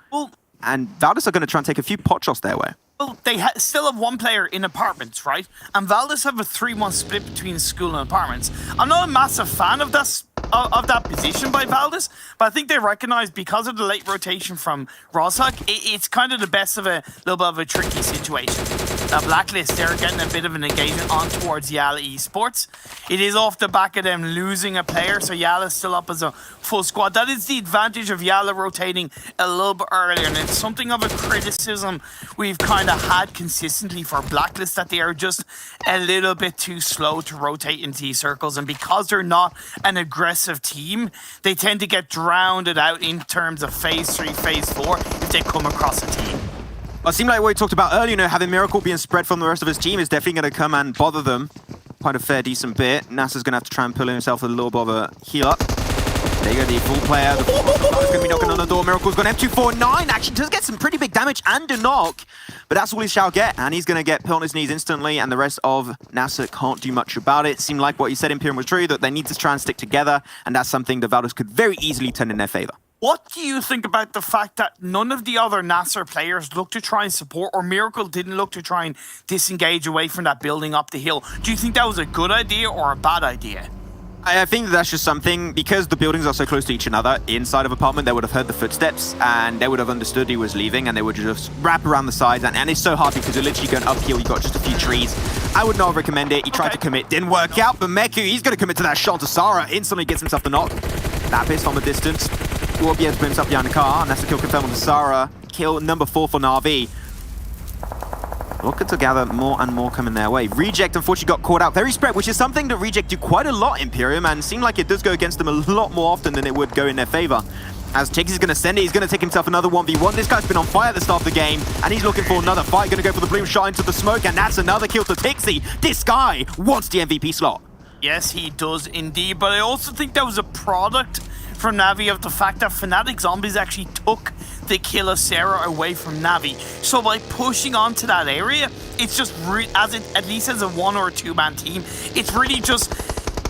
F: and Valdez are going to try and take a few pot shots their way.
G: Well, they still have one player in apartments, right? And Valdez have a 3-1 split between school and apartments. I'm not a massive fan of that position by Valdez, but I think they recognize because of the late rotation from Rozhok, it's kind of the best of a little bit of a tricky situation. Now, Blacklist, they're getting a bit of an engagement on towards Yala Esports. It is off the back of them losing a player, so Yala's still up as a full squad. That is the advantage of Yala rotating a little bit earlier, and it's something of a criticism we've kind of had consistently for Blacklist, that they are just a little bit too slow to rotate into these circles, and because they're not an aggressive team, they tend to get drowned out in terms of phase 3, phase 4 if they come across a team.
F: Well, it seemed like what we talked about earlier, you know, having Miracle being spread from the rest of his team is definitely going to come and bother them quite a fair decent bit. NASA's going to have to try and pull himself a little bit of a heal up. There you go, the full player. The full is going to be knocking on the door. Miracle's got M249. Actually does get some pretty big damage and a knock, but that's all he shall get, and he's going to get put on his knees instantly, and the rest of NASA can't do much about it. It seemed like what you said, Imperium, was true, that they need to try and stick together, and that's something the Valdez could very easily turn in their favor.
G: What do you think about the fact that none of the other Nasser players look to try and support, or Miracle didn't look to try and disengage away from that building up the hill? Do you think that was a good idea or a bad idea?
F: I think that's just something, because the buildings are so close to each other inside of apartment, they would have heard the footsteps and they would have understood he was leaving, and they would just wrap around the sides, and it's so hard because you're literally going uphill, you got just a few trees. I would not recommend it. He tried to commit, didn't work out, but Meku, he's going to commit to that shot to Sara, instantly gets himself the knock. Lapis from a distance will be able to put himself behind the car, and that's the kill confirmed on the Sara. Kill number 4 for Na'Vi. Looking to gather more and more coming their way. Reject unfortunately got caught out very spread, which is something that Reject do quite a lot, Imperium, and seemed like it does go against them a lot more often than it would go in their favor. As Tiggs is going to send it, he's going to take himself another 1v1. This guy's been on fire at the start of the game, and he's looking for another fight. Going to go for the bloom shot into the smoke, and that's another kill to Tixie. This guy wants the MVP slot.
G: Yes, he does indeed, but I also think that was a product from Navi of the fact that Fnatic Zombies actually took the kill of Sarah away from Navi. So by pushing onto that area, it's just, at least as a 1 or 2 man team, it's really just,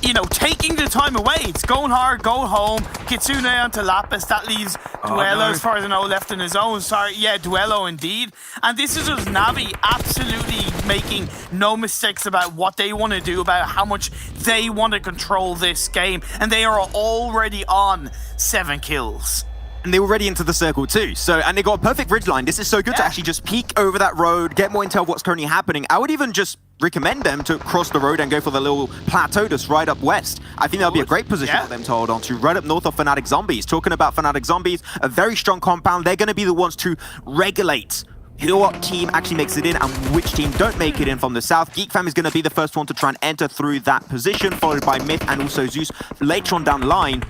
G: you know, taking the time away. It's going hard, go home. Kitsune onto Lapis. That leaves Duello, as far as I know, left in his own. Sorry, yeah, Duello indeed. And this is just Navi absolutely making no mistakes about what they want to do, about how much they want to control this game. And they are already on 7 kills.
F: And they were already into the circle too. So, and they got a perfect ridge line. This is so good to actually just peek over that road, get more intel of what's currently happening. I would even just recommend them to cross the road and go for the little plateau just right up west. I think that'll be a great position for them to hold on to, right up north of Fnatic Zombies. Talking about Fnatic Zombies, a very strong compound. They're going to be the ones to regulate what team actually makes it in and which team don't make it in from the south. Geek Fam is going to be the first one to try and enter through that position, followed by Myth and also Zeus later on down the line.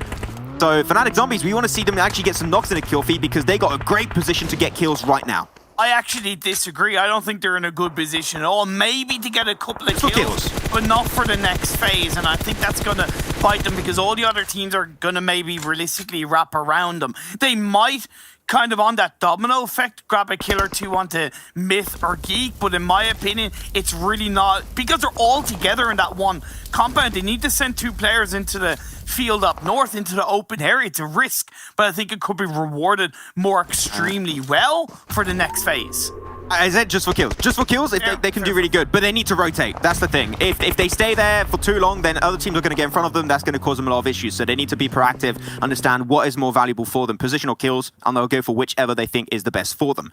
F: So Fnatic Zombies, we want to see them actually get some knocks in a kill feed because they got a great position to get kills right now.
G: I actually disagree. I don't think they're in a good position at all. Maybe to get a couple of kills, but not for the next phase. And I think that's going to bite them because all the other teams are going to maybe realistically wrap around them. They might kind of on that domino effect grab a kill or 2 onto Myth or Geek, but in my opinion, it's really not, because they're all together in that one compound. They need to send 2 players into the field up north, into the open area. It's a risk, but I think it could be rewarded more extremely well for the next phase.
F: I said just for kills. Just for kills, if they can do really good. But they need to rotate. That's the thing. If they stay there for too long, then other teams are going to get in front of them. That's going to cause them a lot of issues. So they need to be proactive, understand what is more valuable for them. Positional kills, and they'll go for whichever they think is the best for them.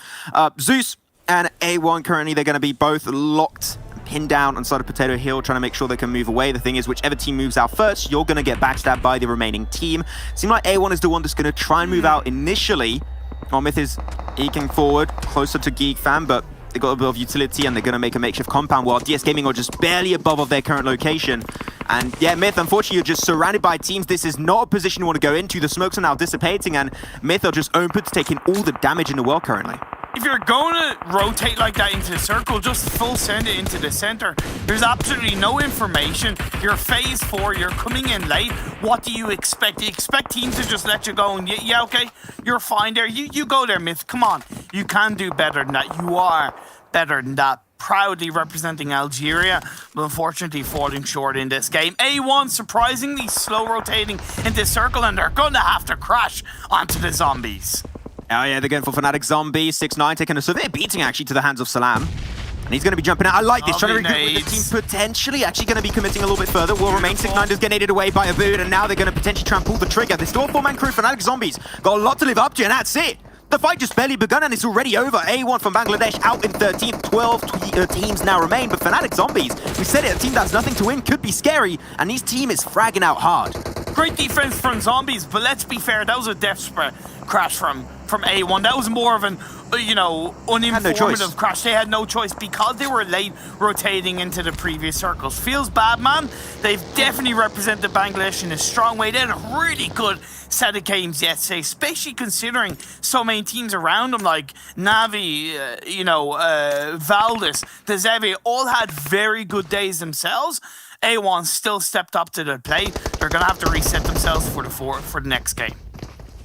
F: Zeus and A1 currently, they're going to be both locked, pinned down on side of Potato Hill, trying to make sure they can move away. The thing is, whichever team moves out first, you're going to get backstabbed by the remaining team. Seems like A1 is the one that's going to try and move out initially. Myth is eking forward, closer to Geek Fam, but they got a bit of utility and they're going to make a makeshift compound while DS Gaming are just barely above of their current location. And yeah, Myth, unfortunately, you're just surrounded by teams. This is not a position you want to go into. The smokes are now dissipating and Myth are just open to taking all the damage in the world currently.
G: If you're going to rotate like that into the circle, just full send it into the center. There's absolutely no information. You're phase 4, you're coming in late. What do you expect? Do you expect teams to just let you go and yeah, okay, you're fine there. You go there, Myth. Come on. You can do better than that. You are better than that. Proudly representing Algeria, but unfortunately falling short in this game. A1 surprisingly slow rotating into circle, and they're going to have to crash onto the zombies.
F: Oh yeah, they're going for Fnatic Zombies. 6-9 taking a severe beating actually to the hands of Salam. And he's going to be jumping out. I like this. Trying to regroup with the team, potentially actually going to be committing a little bit further. Will remain. 6-9 does get aided away by a boot, and now they're going to potentially try and pull the trigger. This still a 4-man crew. Fnatic Zombies got a lot to live up to, and that's it. The fight just barely begun and it's already over. A1 from Bangladesh out in 13th. 12 teams now remain, but Fnatic Zombies, we said it, a team that has nothing to win, could be scary, and this team is fragging out hard.
G: Great defense from Zombies, but let's be fair, that was a death spread crash from A1. That was more of an, uninformative crash. They had no choice because they were late rotating into the previous circles. Feels bad, man. They've definitely represented Bangladesh in a strong way. They had a really good set of games yesterday, especially considering so many teams around them like Navi, Valdez, Dezevi, all had very good days themselves. A1 still stepped up to the plate. They're going to have to reset themselves for the next game.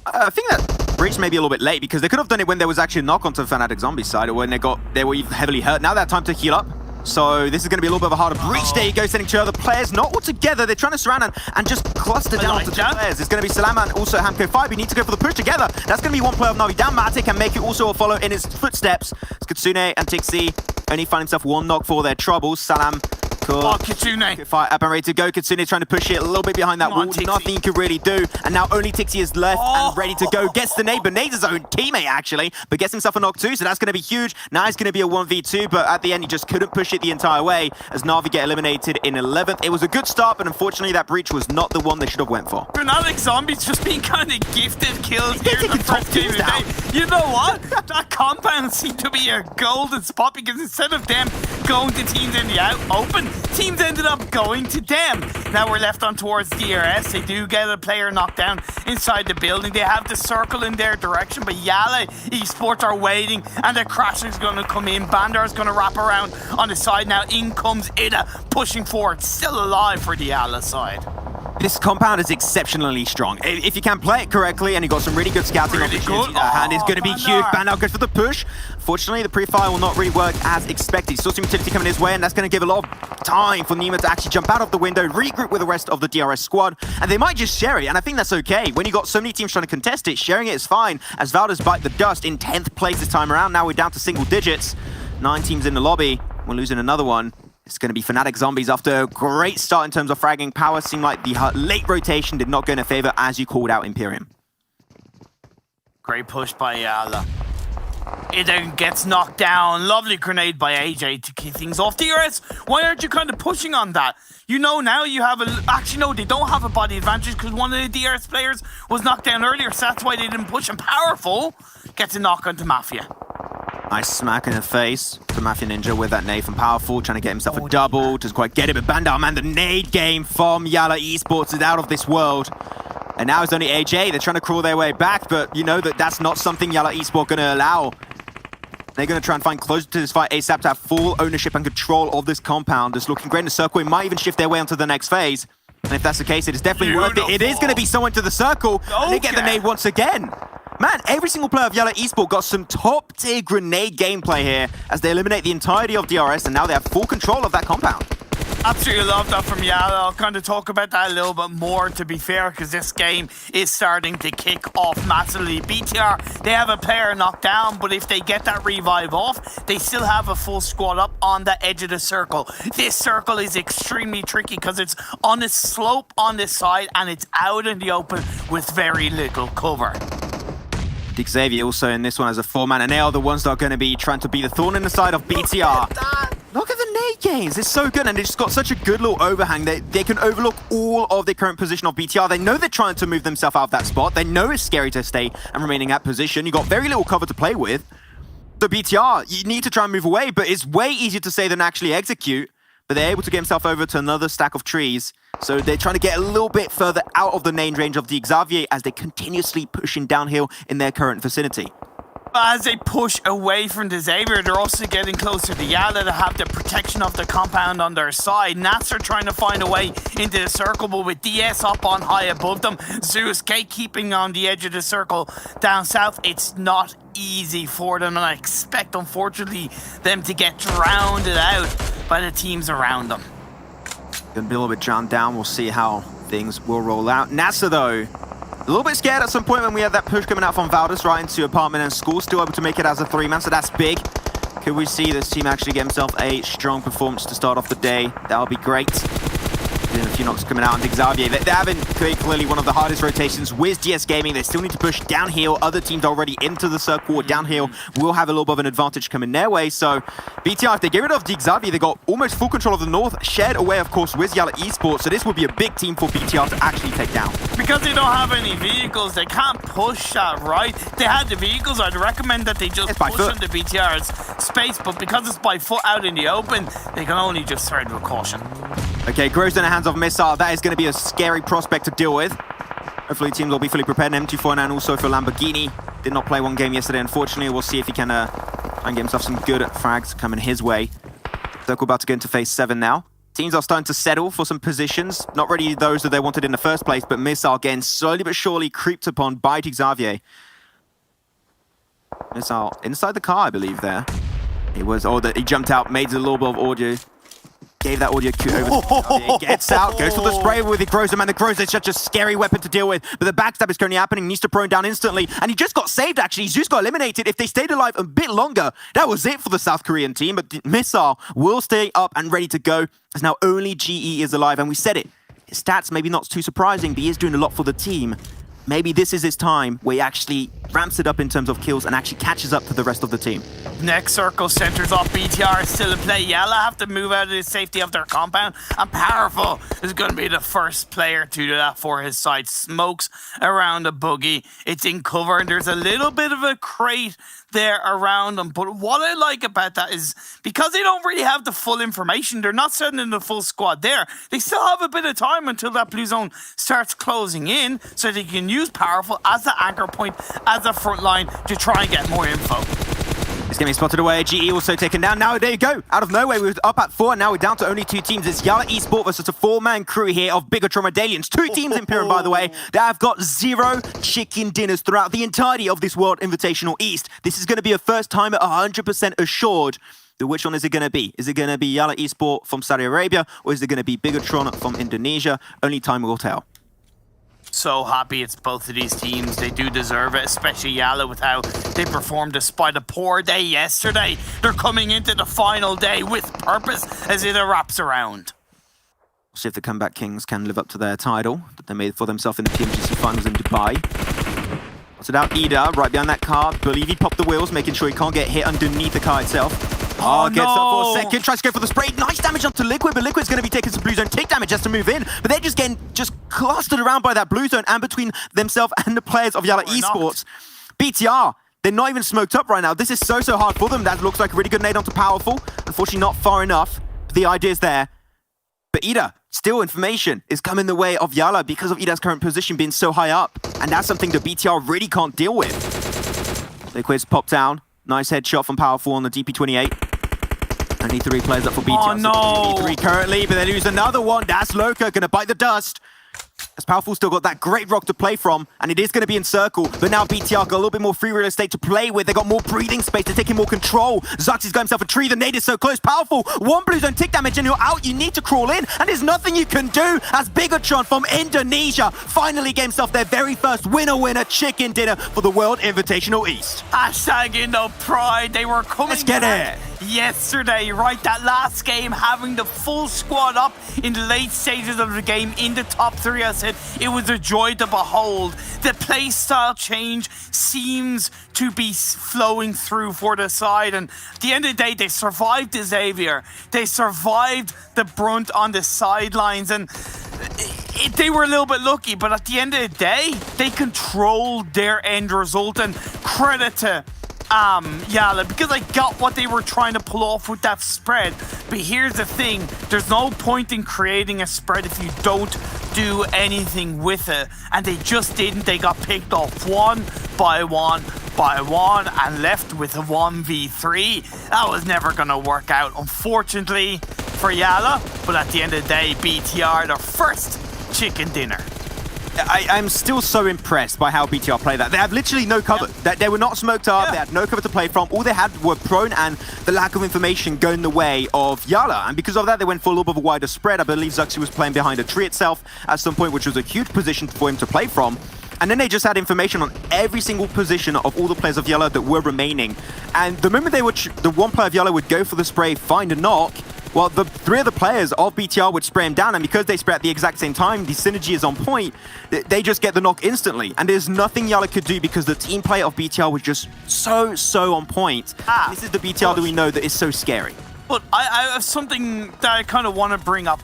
F: I think that breach may be a little bit late because they could have done it when there was actually a knock onto the Fnatic Zombie side or when they were heavily hurt. Now they have time to heal up. So this is going to be a little bit of a harder breach. There you go, sending 2 other players, not all together. They're trying to surround and just cluster down to 2 players. It's going to be Salam and also Hamco 5. We need to go for the push together. That's going to be 1 player of Navi down. Matic and Meku also will follow in his footsteps. It's Kitsune and Tixie only find himself 1 knock for their troubles. Salam Caught.
G: Kitsune.
F: Good fight up and ready to go. Kitsune trying to push it a little bit behind that
G: Come on,
F: wall.
G: Tixie.
F: Nothing he could really do. And now only Tixie is left and ready to go. Gets the nade, but nade's his own teammate actually, but gets himself a knock too, so that's going to be huge. Now it's going to be a 1v2, but at the end he just couldn't push it the entire way as Na'Vi get eliminated in 11th. It was a good start, but unfortunately that breach was not the one they should have went for.
G: Fnatic Zombies just being kind of gifted kills here in the
F: taking top
G: first game of the
F: teams
G: day. You know what? That compound seemed to be a golden spot because instead of them going to teams in the open, teams ended up going to them. Now we're left on towards DRS. They do get a player knocked down inside the building. They have the circle in their direction, but Yala Esports are waiting and the Crasher's going to come in. Bandar's going to wrap around on the side now. In comes Ida pushing forward. Still alive for the Yala side.
F: This compound is exceptionally strong. If you can play it correctly and you got some really good scouting opportunities at hand, it's going to be huge. Bandar goes for the push. Fortunately, the pre-fire will not really work as expected. Still some utility coming his way, and that's going to give a lot of time for Nemo to actually jump out of the window, regroup with the rest of the DRS squad, and they might just share it, and I think that's okay. When you got so many teams trying to contest it, sharing it is fine, as Valdez bite the dust in 10th place this time around. Now we're down to single digits. 9 teams in the lobby. We're losing another one. It's going to be Fnatic Zombies after a great start in terms of fragging power. Seemed like the late rotation did not go in their favor as you called out Imperium.
G: Great push by Yala. It then gets knocked down. Lovely grenade by AJ to kick things off. DRS, why aren't you kind of pushing on that? You know now you have a... Actually, no, they don't have a body advantage because one of the DRS players was knocked down earlier, so that's why they didn't push him. Powerful gets a knock onto Mafia.
F: Nice smack in the face to Mafia Ninja with that nade from Powerful, trying to get himself a double. Doesn't quite get it, but Bandar, man, the nade game from Yala Esports is out of this world. And now it's only AJ. They're trying to crawl their way back, but you know that that's not something Yala Esports going to allow. They're going to try and find closer to this fight ASAP to have full ownership and control of this compound. It's looking great in the circle. It might even shift their way onto the next phase. And if that's the case, it is definitely worth it. It is going to be someone to the circle. And they get the nade once again. Man, every single player of Yala Esports got some top-tier grenade gameplay here as they eliminate the entirety of DRS, and now they have full control of that compound.
G: Absolutely love that from Yala. I'll kind of talk about that a little bit more, to be fair, because this game is starting to kick off massively. BTR, they have a player knocked down, but if they get that revive off, they still have a full squad up on the edge of the circle. This circle is extremely tricky because it's on a slope on this side, and it's out in the open with very little cover.
F: Xavier also in this one as a 4-man, and they are the ones that are going to be trying to be the thorn in the side of BTR. Look at the nade games. It's so good, and they just got such a good little overhang. They can overlook all of the current position of BTR. They know they're trying to move themselves out of that spot. They know it's scary to stay and remain in that position. You got very little cover to play with. So BTR, you need to try and move away, but it's way easier to say than actually execute. But they're able to get himself over to another stack of trees. So they're trying to get a little bit further out of the nade range of the Xavier as they continuously pushing downhill in their current vicinity.
G: As they push away from the Xavier, they're also getting closer to Yala to have the protection of the compound on their side. Nats are trying to find a way into the circle, but with DS up on high above them, Zeus keeping on the edge of the circle down south, it's not easy for them, and I expect, unfortunately, them to get drowned out by the teams around them.
F: Gonna be a little bit drowned down. We'll see how things will roll out. NASA, though, a little bit scared at some point when we had that push coming out from Valdez right into apartment and school. Still able to make it as a 3-man, so that's big. Could we see this team actually get himself a strong performance to start off the day? That'll be great. A few knocks coming out on Xavier. They're having clearly one of the hardest rotations with DS Gaming. They still need to push downhill. Other teams already into the circle or downhill will have a little bit of an advantage coming their way. So BTR, if they get rid of Xavier, they got almost full control of the north, shared away, of course, with Yala Esports. So this would be a big team for BTR to actually take down.
G: Because they don't have any vehicles, they can't push that right. If they had the vehicles, I'd recommend that they just push on the BTR's space, but because it's by foot out in the open, they can only just tread with caution.
F: Okay, Grows in the hands of Missile. That is going to be a scary prospect to deal with. Hopefully teams will be fully prepared. M24 and also for Lamborghini. Did not play one game yesterday, unfortunately. We'll see if he can try and get himself some good frags coming his way. Circle about to get into phase 7 now. Teams are starting to settle for some positions. Not really those that they wanted in the first place, but Missile getting slowly but surely creeped upon by Xavier. Missile inside the car, I believe, there. He was, he jumped out, made a little bit of audio. gave that audio cue over to gets out, goes for the spray with the Groza, man. The Groza is such a scary weapon to deal with, but the backstab is currently happening. Needs to prone down instantly, and he just got saved, actually. He's just got eliminated. If they stayed alive a bit longer, that was it for the South Korean team, but the Missile will stay up and ready to go, as now only GE is alive, and we said it. His stats maybe not too surprising, but he is doing a lot for the team. Maybe this is his time where he actually ramps it up in terms of kills and actually catches up to the rest of the team.
G: Next circle centers off BTR is still in play. Yalla have to move out of the safety of their compound, and Powerful is going to be the first player to do that for his side. Smokes around the buggy. It's in cover, and there's a little bit of a crate there around them. But what I like about that is because they don't really have the full information, they're not sending the full squad there. They still have a bit of time until that blue zone starts closing in, so they can use Powerful as the anchor point, as a front line to try and get more info.
F: It's getting spotted away. GE also taken down. Now there you go. Out of nowhere, we were up at 4, and now we're down to only 2 teams. It's Yalla Esport versus a 4-man crew here of Bigatron Medallions. 2 teams in Pyramid, by the way, that have got 0 chicken dinners throughout the entirety of this World Invitational East. This is going to be a first time at 100% assured. But which one is it going to be? Is it going to be Yalla Esport from Saudi Arabia, or is it going to be Bigatron from Indonesia? Only time will tell.
G: So happy it's both of these teams. They do deserve it, especially Yalla with how they performed despite a poor day yesterday. They're coming into the final day with purpose as it wraps around.
F: We'll see if the Comeback Kings can live up to their title that they made for themselves in the PMGC finals in Dubai. What's it out? Ida right behind that car. Believe he popped the wheels, making sure he can't get hit underneath the car itself. Oh, gets up for a second, tries to go for the spray. Nice damage onto Liquid, but Liquid's going to be taking some blue zone take damage just to move in. But they're just getting clustered around by that blue zone and between themselves and the players of Yalla Esports. BTR, they're not even smoked up right now. This is so hard for them. That looks like a really good nade onto Powerful. Unfortunately, not far enough. But the idea is there. But Ida, still information is coming the way of Yalla because of Ida's current position being so high up. And that's something that BTR really can't deal with. Liquid's popped down. Nice headshot from Powerful on the DP28. Only 3 players up for BTR.
G: Oh, no.
F: 3 currently, but they lose another one. That's Loka, gonna bite the dust. As Powerful still got that great rock to play from, and it is going to be in circle, but now BTR got a little bit more free real estate to play with. They got more breathing space, they're taking more control. Zuxi's got himself a tree, the nade is so close. Powerful, 1 blue zone tick damage and you're out. You need to crawl in, and there's nothing you can do as Bigatron from Indonesia finally gave himself their very first winner chicken dinner for the World Invitational East.
G: Hashtag Indo Pride, they were coming
F: Let's get
G: back
F: it.
G: yesterday, right? That last game, having the full squad up in the late stages of the game in the top 3, I said it was a joy to behold. The play style change seems to be flowing through for the side, and at the end of the day, they survived the Xavier. They survived the brunt on the sidelines, and they were a little bit lucky, but at the end of the day, they controlled their end result, and credit to Yalla, because I got what they were trying to pull off with that spread. But here's the thing, there's no point in creating a spread if you don't do anything with it, and they just didn't. They got picked off one by one and left with a 1v3. That was never gonna work out, unfortunately for Yalla, but at the end of the day, BTR, their first chicken dinner.
F: I'm still so impressed by how BTR play that. They have literally no cover. They were not smoked up. They had no cover to play from. All they had were prone and the lack of information going the way of Yalla. And because of that, they went for a little bit of a wider spread. I believe Zuxi was playing behind a tree itself at some point, which was a huge position for him to play from. And then they just had information on every single position of all the players of Yalla that were remaining. And the moment they would, the one player of Yalla would go for the spray, find a knock, well, the 3 other players of BTR would spray him down, and because they spray at the exact same time, the synergy is on point, they just get the knock instantly. And there's nothing Yalla could do because the team play of BTR was just so on point. This is the BTR that we know that is so scary.
G: But I have something that I kind of want to bring up.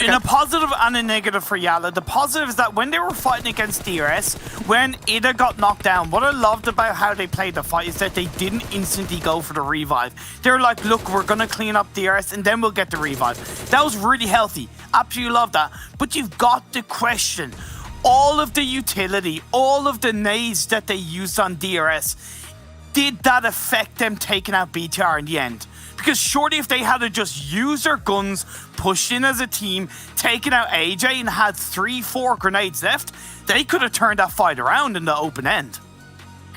G: In a positive and a negative for Yalla. The positive is that when they were fighting against DRS, when Ida got knocked down, what I loved about how they played the fight is that they didn't instantly go for the revive. They were like, look, we're going to clean up DRS and then we'll get the revive. That was really healthy. Absolutely love that. But you've got to question all of the utility, all of the nades that they used on DRS. Did that affect them taking out BTR in the end? Because surely if they had to just use their guns, pushed in as a team, taken out AJ and had 3-4 grenades left, they could have turned that fight around in the open end.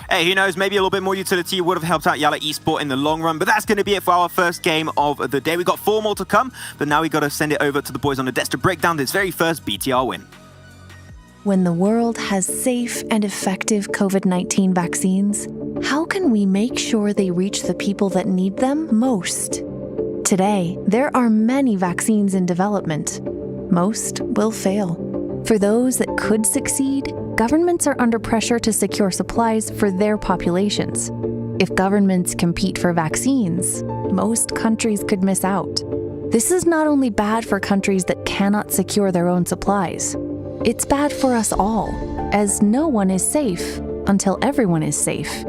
F: hey, who knows, maybe a little bit more utility would have helped out Yalla Esport in the long run. But that's going to be it for our first game of the day. We got 4 more to come, but now we got to send it over to the boys on the desk to break down this very first BTR win.
H: When the world has safe and effective COVID-19 vaccines, how can we make sure they reach the people that need them most? Today, there are many vaccines in development. Most will fail. For those that could succeed, governments are under pressure to secure supplies for their populations. If governments compete for vaccines, most countries could miss out. This is not only bad for countries that cannot secure their own supplies. It's bad for us all, as no one is safe until everyone is safe.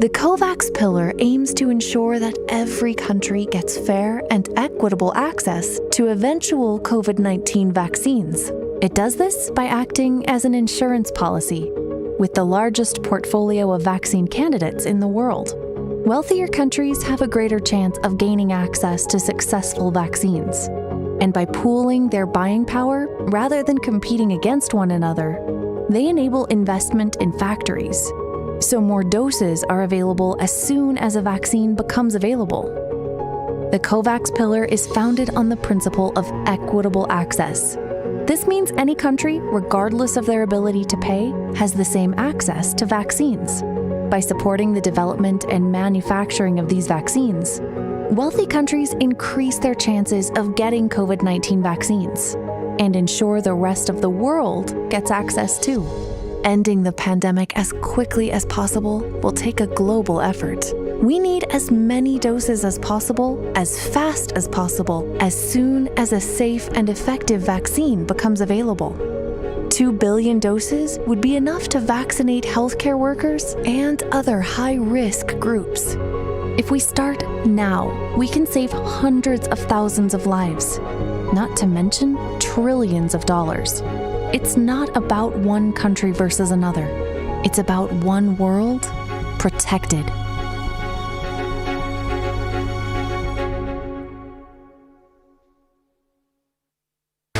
H: The COVAX pillar aims to ensure that every country gets fair and equitable access to eventual COVID-19 vaccines. It does this by acting as an insurance policy, with the largest portfolio of vaccine candidates in the world. Wealthier countries have a greater chance of gaining access to successful vaccines. And by pooling their buying power rather than competing against one another, they enable investment in factories. So more doses are available as soon as a vaccine becomes available. The COVAX pillar is founded on the principle of equitable access. This means any country, regardless of their ability to pay, has the same access to vaccines. By supporting the development and manufacturing of these vaccines, wealthy countries increase their chances of getting COVID-19 vaccines and ensure the rest of the world gets access too. Ending the pandemic as quickly as possible will take a global effort. We need as many doses as possible, as fast as possible, as soon as a safe and effective vaccine becomes available. 2 billion doses would be enough to vaccinate healthcare workers and other high-risk groups. If we start now, we can save hundreds of thousands of lives, not to mention trillions of dollars. It's not about one country versus another. It's about one world protected.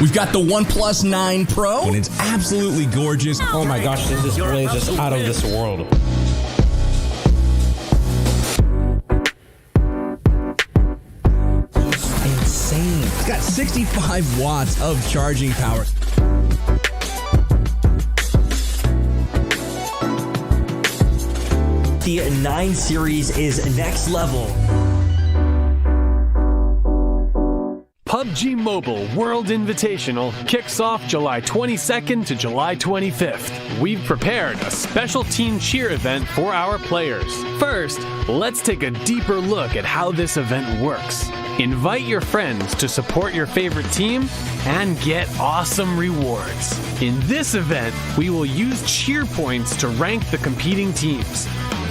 I: We've got the OnePlus 9 Pro, and it's absolutely gorgeous.
J: Oh my gosh, this display is just out of this world.
I: Insane. It's got 65 watts of charging power.
J: The 9 series is next level.
K: PUBG Mobile World Invitational kicks off July 22nd to July 25th. We've prepared a special team cheer event for our players. First, let's take a deeper look at how this event works. Invite your friends to support your favorite team and get awesome rewards. In this event, we will use cheer points to rank the competing teams.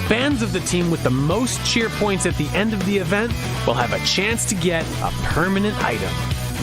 K: Fans of the team with the most cheer points at the end of the event will have a chance to get a permanent item.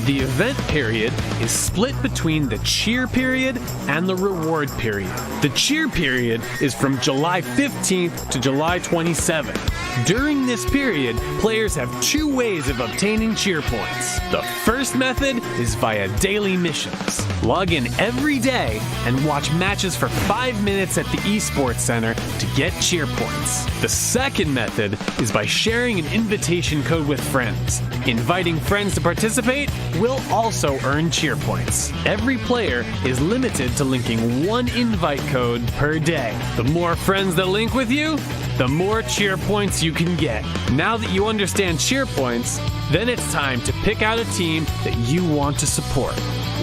K: The event period is split between the cheer period and the reward period. The cheer period is from July 15th to July 27th. During this period, players have 2 ways of obtaining cheer points. The first method is via daily missions. Log in every day and watch matches for 5 minutes at the Esports Center to get cheer points. The second method is by sharing an invitation code with friends. Inviting friends to participate will also earn cheer points. Every player is limited to linking 1 invite code per day. The more friends that link with you, the more cheer points you can get. Now that you understand cheer points, then it's time to pick out a team that you want to support.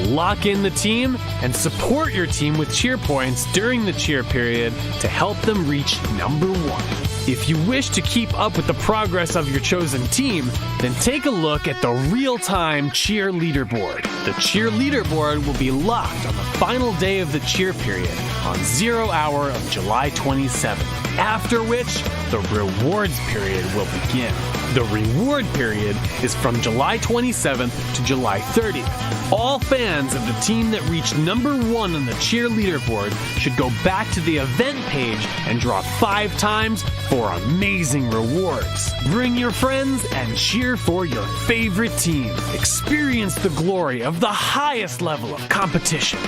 K: Lock in the team and support your team with cheer points during the cheer period to help them reach number 1. If you wish to keep up with the progress of your chosen team, then take a look at the real-time cheer leaderboard. The cheer leaderboard will be locked on the final day of the cheer period on 0 hour of July 27th, after which the rewards period will begin. The reward period is from July 27th to July 30th. All fans of the team that reached number 1 on the cheer leaderboard should go back to the event page and draw 5 times for amazing rewards. Bring your friends and cheer for your favorite team. Experience the glory of the highest level of competition.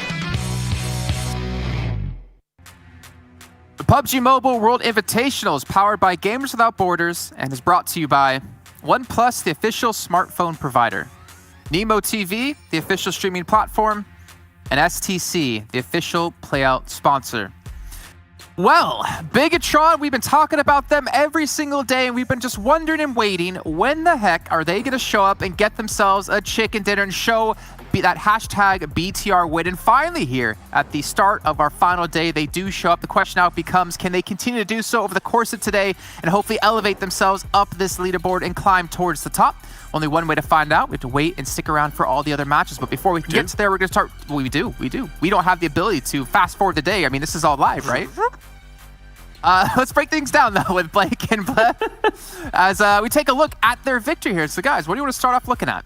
A: The PUBG Mobile World Invitational is powered by Gamers Without Borders and is brought to you by OnePlus, the official smartphone provider, Nemo TV, the official streaming platform, and STC, the official playout sponsor. Well, Bigatron, we've been talking about them every single day, and we've been just wondering and waiting, when the heck are they going to show up and get themselves a chicken dinner and show that hashtag BTR win? And finally here, at the start of our final day, they do show up. The question now becomes, can they continue to do so over the course of today and hopefully elevate themselves up this leaderboard and climb towards the top? Only one way to find out. We have to wait and stick around for all the other matches. But before we can get to there, we're going to start. Well, we do. We don't have the ability to fast forward the day. I mean, this is all live, right? Let's break things down, though, with Blake and Bled as we take a look at their victory here. So, guys, what do you want to start off looking at?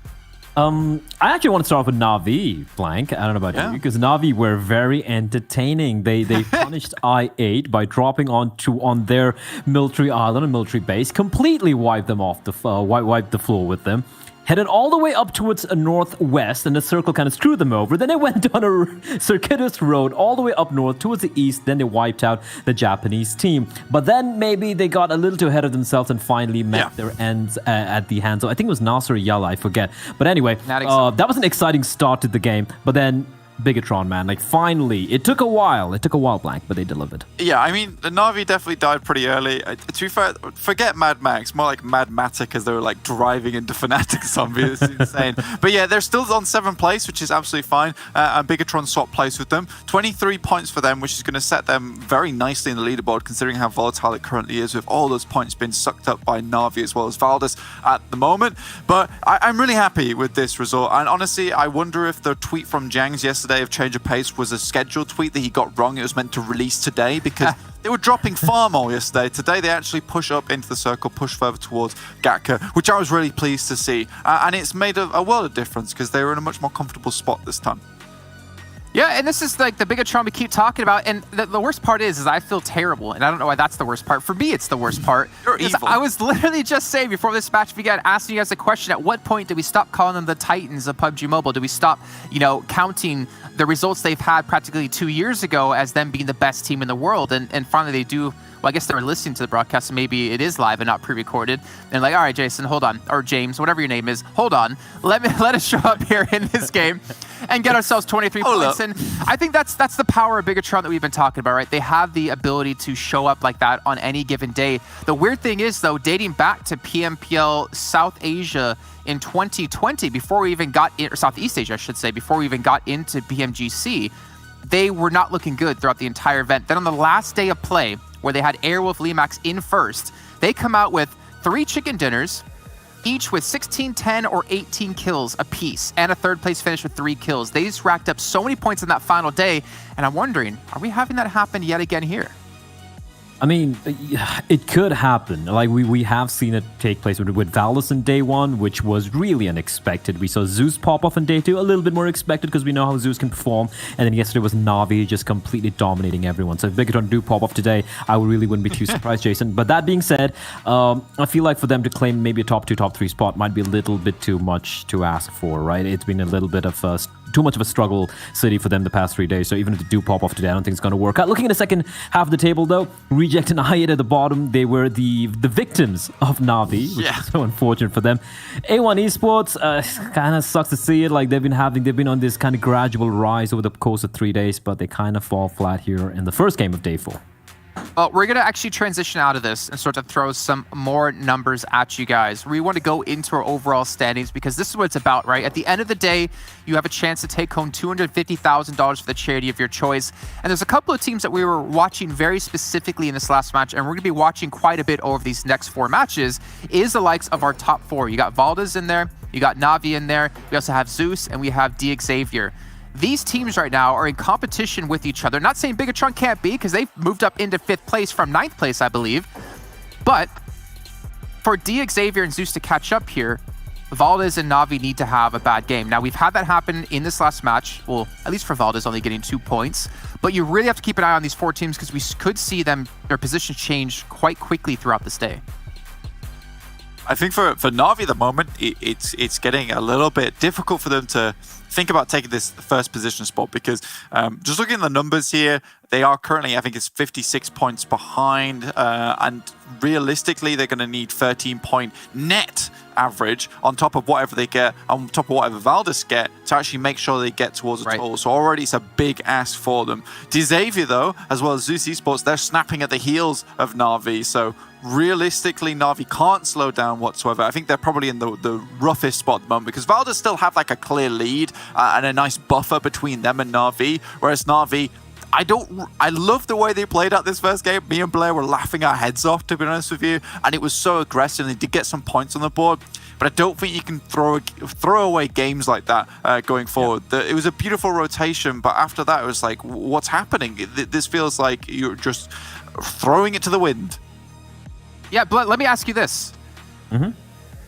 C: I actually want to start off with Na'Vi, Blank. I don't know about you, because Na'Vi were very entertaining. They punished I-8 by dropping on their military island and military base, completely wiped them off wiped the floor with them. Headed all the way up towards northwest, and the circle kind of screwed them over. Then they went on a circuitous road all the way up north towards the east. Then they wiped out the Japanese team. But then maybe they got a little too ahead of themselves and finally met their ends at the hands of, I think it was Nasser Yalla, I forget. But anyway, that was an exciting start to the game. But then Bigatron, man, like finally, it took a while, Blank, but they delivered.
D: Yeah, I mean, the Na'Vi definitely died pretty early. To be fair, forget Mad Max, more like Mad Matic, as they were like driving into Fnatic zombies. It's insane. But yeah, they're still on 7th place, which is absolutely fine. And Bigatron swapped place with them. 23 points for them, which is going to set them very nicely in the leaderboard, considering how volatile it currently is, with all those points being sucked up by Na'Vi as well as Valdez at the moment. But I'm really happy with this result. And honestly, I wonder if the tweet from Jangs yesterday of change of pace was a scheduled tweet that he got wrong. It was meant to release today because they were dropping far more yesterday. Today they actually push up into the circle, push further towards Gatka, which I was really pleased to see. And it's made a world of difference because they were in a much more comfortable spot this time.
A: Yeah, and this is like the Bigatron we keep talking about, and the worst part is I feel terrible, and I don't know why that's the worst part. For me, it's the worst part.
D: You're evil.
A: I was literally just saying before this match began, asking you guys a question: at what point do we stop calling them the Titans of PUBG Mobile? Do we stop, counting the results they've had practically 2 years ago as them being the best team in the world? And finally, they do. Well, I guess they were listening to the broadcast, so maybe it is live and not pre-recorded. And like, all right, Jason, hold on, or James, whatever your name is, hold on. Let us show up here in this game and get ourselves 23 points. And I think that's the power of Bigatron that we've been talking about, right? They have the ability to show up like that on any given day. The weird thing is, though, dating back to PMPL South Asia in 2020, before we even got in, or Southeast Asia, I should say, before we even got into PMGC, they were not looking good throughout the entire event. Then on the last day of play, where they had Airwolf Limax in first, they come out with 3 chicken dinners, each with 16, 10, or 18 kills apiece, and a third place finish with 3 kills. They just racked up so many points in that final day, and I'm wondering, are we having that happen yet again here?
C: I mean, it could happen. Like, we have seen it take place with Valdez in day 1, which was really unexpected. We saw Zeus pop off in day 2, a little bit more expected because we know how Zeus can perform. And then yesterday was Na'Vi just completely dominating everyone. So if Bigatron do pop off today, I really wouldn't be too surprised, Jason. But that being said, I feel like for them to claim maybe a top 2, top 3 spot might be a little bit too much to ask for, right? It's been a little bit of too much of a struggle city for them the past 3 days. So even if they do pop off today, I don't think it's going to work out. Looking at the second half of the table, though, Reject and I8 at the bottom, they were the victims of Na'Vi, which is so unfortunate for them. A1 Esports, kind of sucks to see it. Like, they've been on this kind of gradual rise over the course of 3 days, but they kind of fall flat here in the first game of day 4.
A: Well, we're going to actually transition out of this and sort of throw some more numbers at you guys. We want to go into our overall standings because this is what it's about, right? At the end of the day, you have a chance to take home $250,000 for the charity of your choice. And there's a couple of teams that we were watching very specifically in this last match, and we're going to be watching quite a bit over these next 4 matches, is the likes of our top 4. You got Valdez in there, you got Na'Vi in there, we also have Zeus, and we have DXavier. These teams right now are in competition with each other. Not saying Bigatron can't be, because they've moved up into 5th place from 9th place, I believe. But for Xavier and Zeus to catch up here, Valdez and Na'Vi need to have a bad game. Now, we've had that happen in this last match. Well, at least for Valdez, only getting 2 points. But you really have to keep an eye on these 4 teams because we could see their positions change quite quickly throughout this day.
D: I think for Na'Vi at the moment, it's getting a little bit difficult for them to think about taking this first position spot because just looking at the numbers here, they are currently, I think it's 56 points behind, and realistically, they're going to need 13-point net average on top of whatever they get, on top of whatever Valdez get, to actually make sure they get towards a total. So already it's a big ask for them. Xavier, though, as well as Zeus Esports, they're snapping at the heels of Na'Vi. So realistically, Na'Vi can't slow down whatsoever. I think they're probably in the roughest spot at the moment because Valdez still have like a clear lead and a nice buffer between them and Na'Vi, whereas Na'Vi, I love the way they played out this first game. Me and Blair were laughing our heads off, to be honest with you, and it was so aggressive. They did get some points on the board, but I don't think you can throw away games like that going forward. It was a beautiful rotation, but after that, it was like, what's happening? This feels like you're just throwing it to the wind.
A: Yeah, but let me ask you this.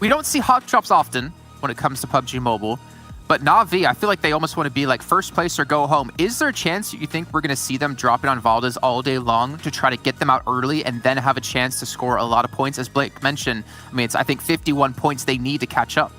A: We don't see hot drops often when it comes to PUBG Mobile. But Na'Vi, I feel like they almost want to be like first place or go home. Is there a chance you think we're going to see them drop it on Valdez all day long to try to get them out early and then have a chance to score a lot of points? As Blake mentioned, I mean, it's, I think, 51 points they need to catch up.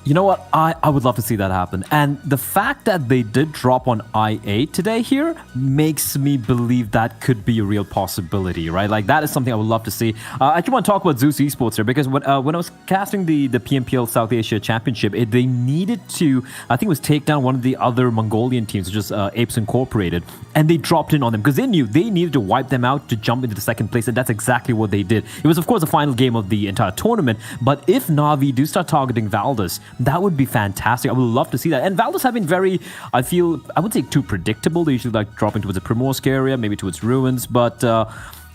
C: You know what? I would love to see that happen. And the fact that they did drop on I8 today here makes me believe that could be a real possibility, right? Like, that is something I would love to see. I actually want to talk about Zeus Esports here because when I was casting the PMPL South Asia Championship, they needed to, I think it was take down one of the other Mongolian teams, which is Apes Incorporated, and they dropped in on them because they knew they needed to wipe them out to jump into the second place, and that's exactly what they did. It was, of course, the final game of the entire tournament, but if Na'Vi do start targeting Valdez, that would be fantastic. I would love to see that. And Valdez have been very, I wouldn't say too predictable. They usually like dropping towards the Primorsk area, maybe towards Ruins. But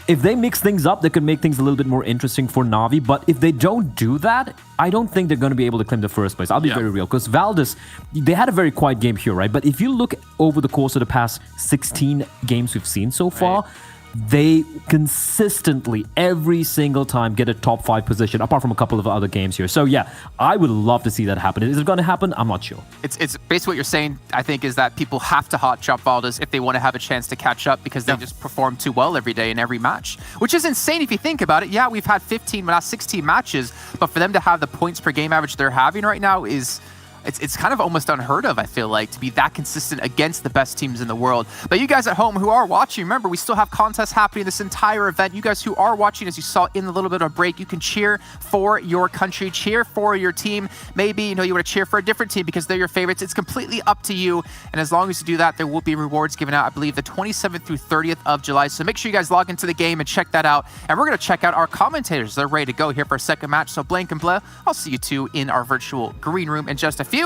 C: if they mix things up, they could make things a little bit more interesting for Na'Vi. But if they don't do that, I don't think they're going to be able to claim the first place. I'll be very real. Because Valdez, they had a very quiet game here, right? But if you look over the course of the past 16 games we've seen so far, they consistently, every single time, get a top 5 position, apart from a couple of other games here. So yeah, I would love to see that happen. Is it going to happen? I'm not sure.
A: It's basically what you're saying, I think, is that people have to hot drop Valdez if they want to have a chance to catch up because they just perform too well every day in every match, which is insane if you think about it. Yeah, we've had 15, but not 16 matches, but for them to have the points per game average they're having right now is... It's kind of almost unheard of, I feel like, to be that consistent against the best teams in the world. But you guys at home who are watching, remember, we still have contests happening this entire event. You guys who are watching, as you saw in the little bit of a break, you can cheer for your country, cheer for your team. Maybe, you want to cheer for a different team because they're your favorites. It's completely up to you. And as long as you do that, there will be rewards given out, I believe, the 27th through 30th of July. So make sure you guys log into the game and check that out. And we're going to check out our commentators. They're ready to go here for a second match. So Blank and Blair, I'll see you two in our virtual green room in just a few.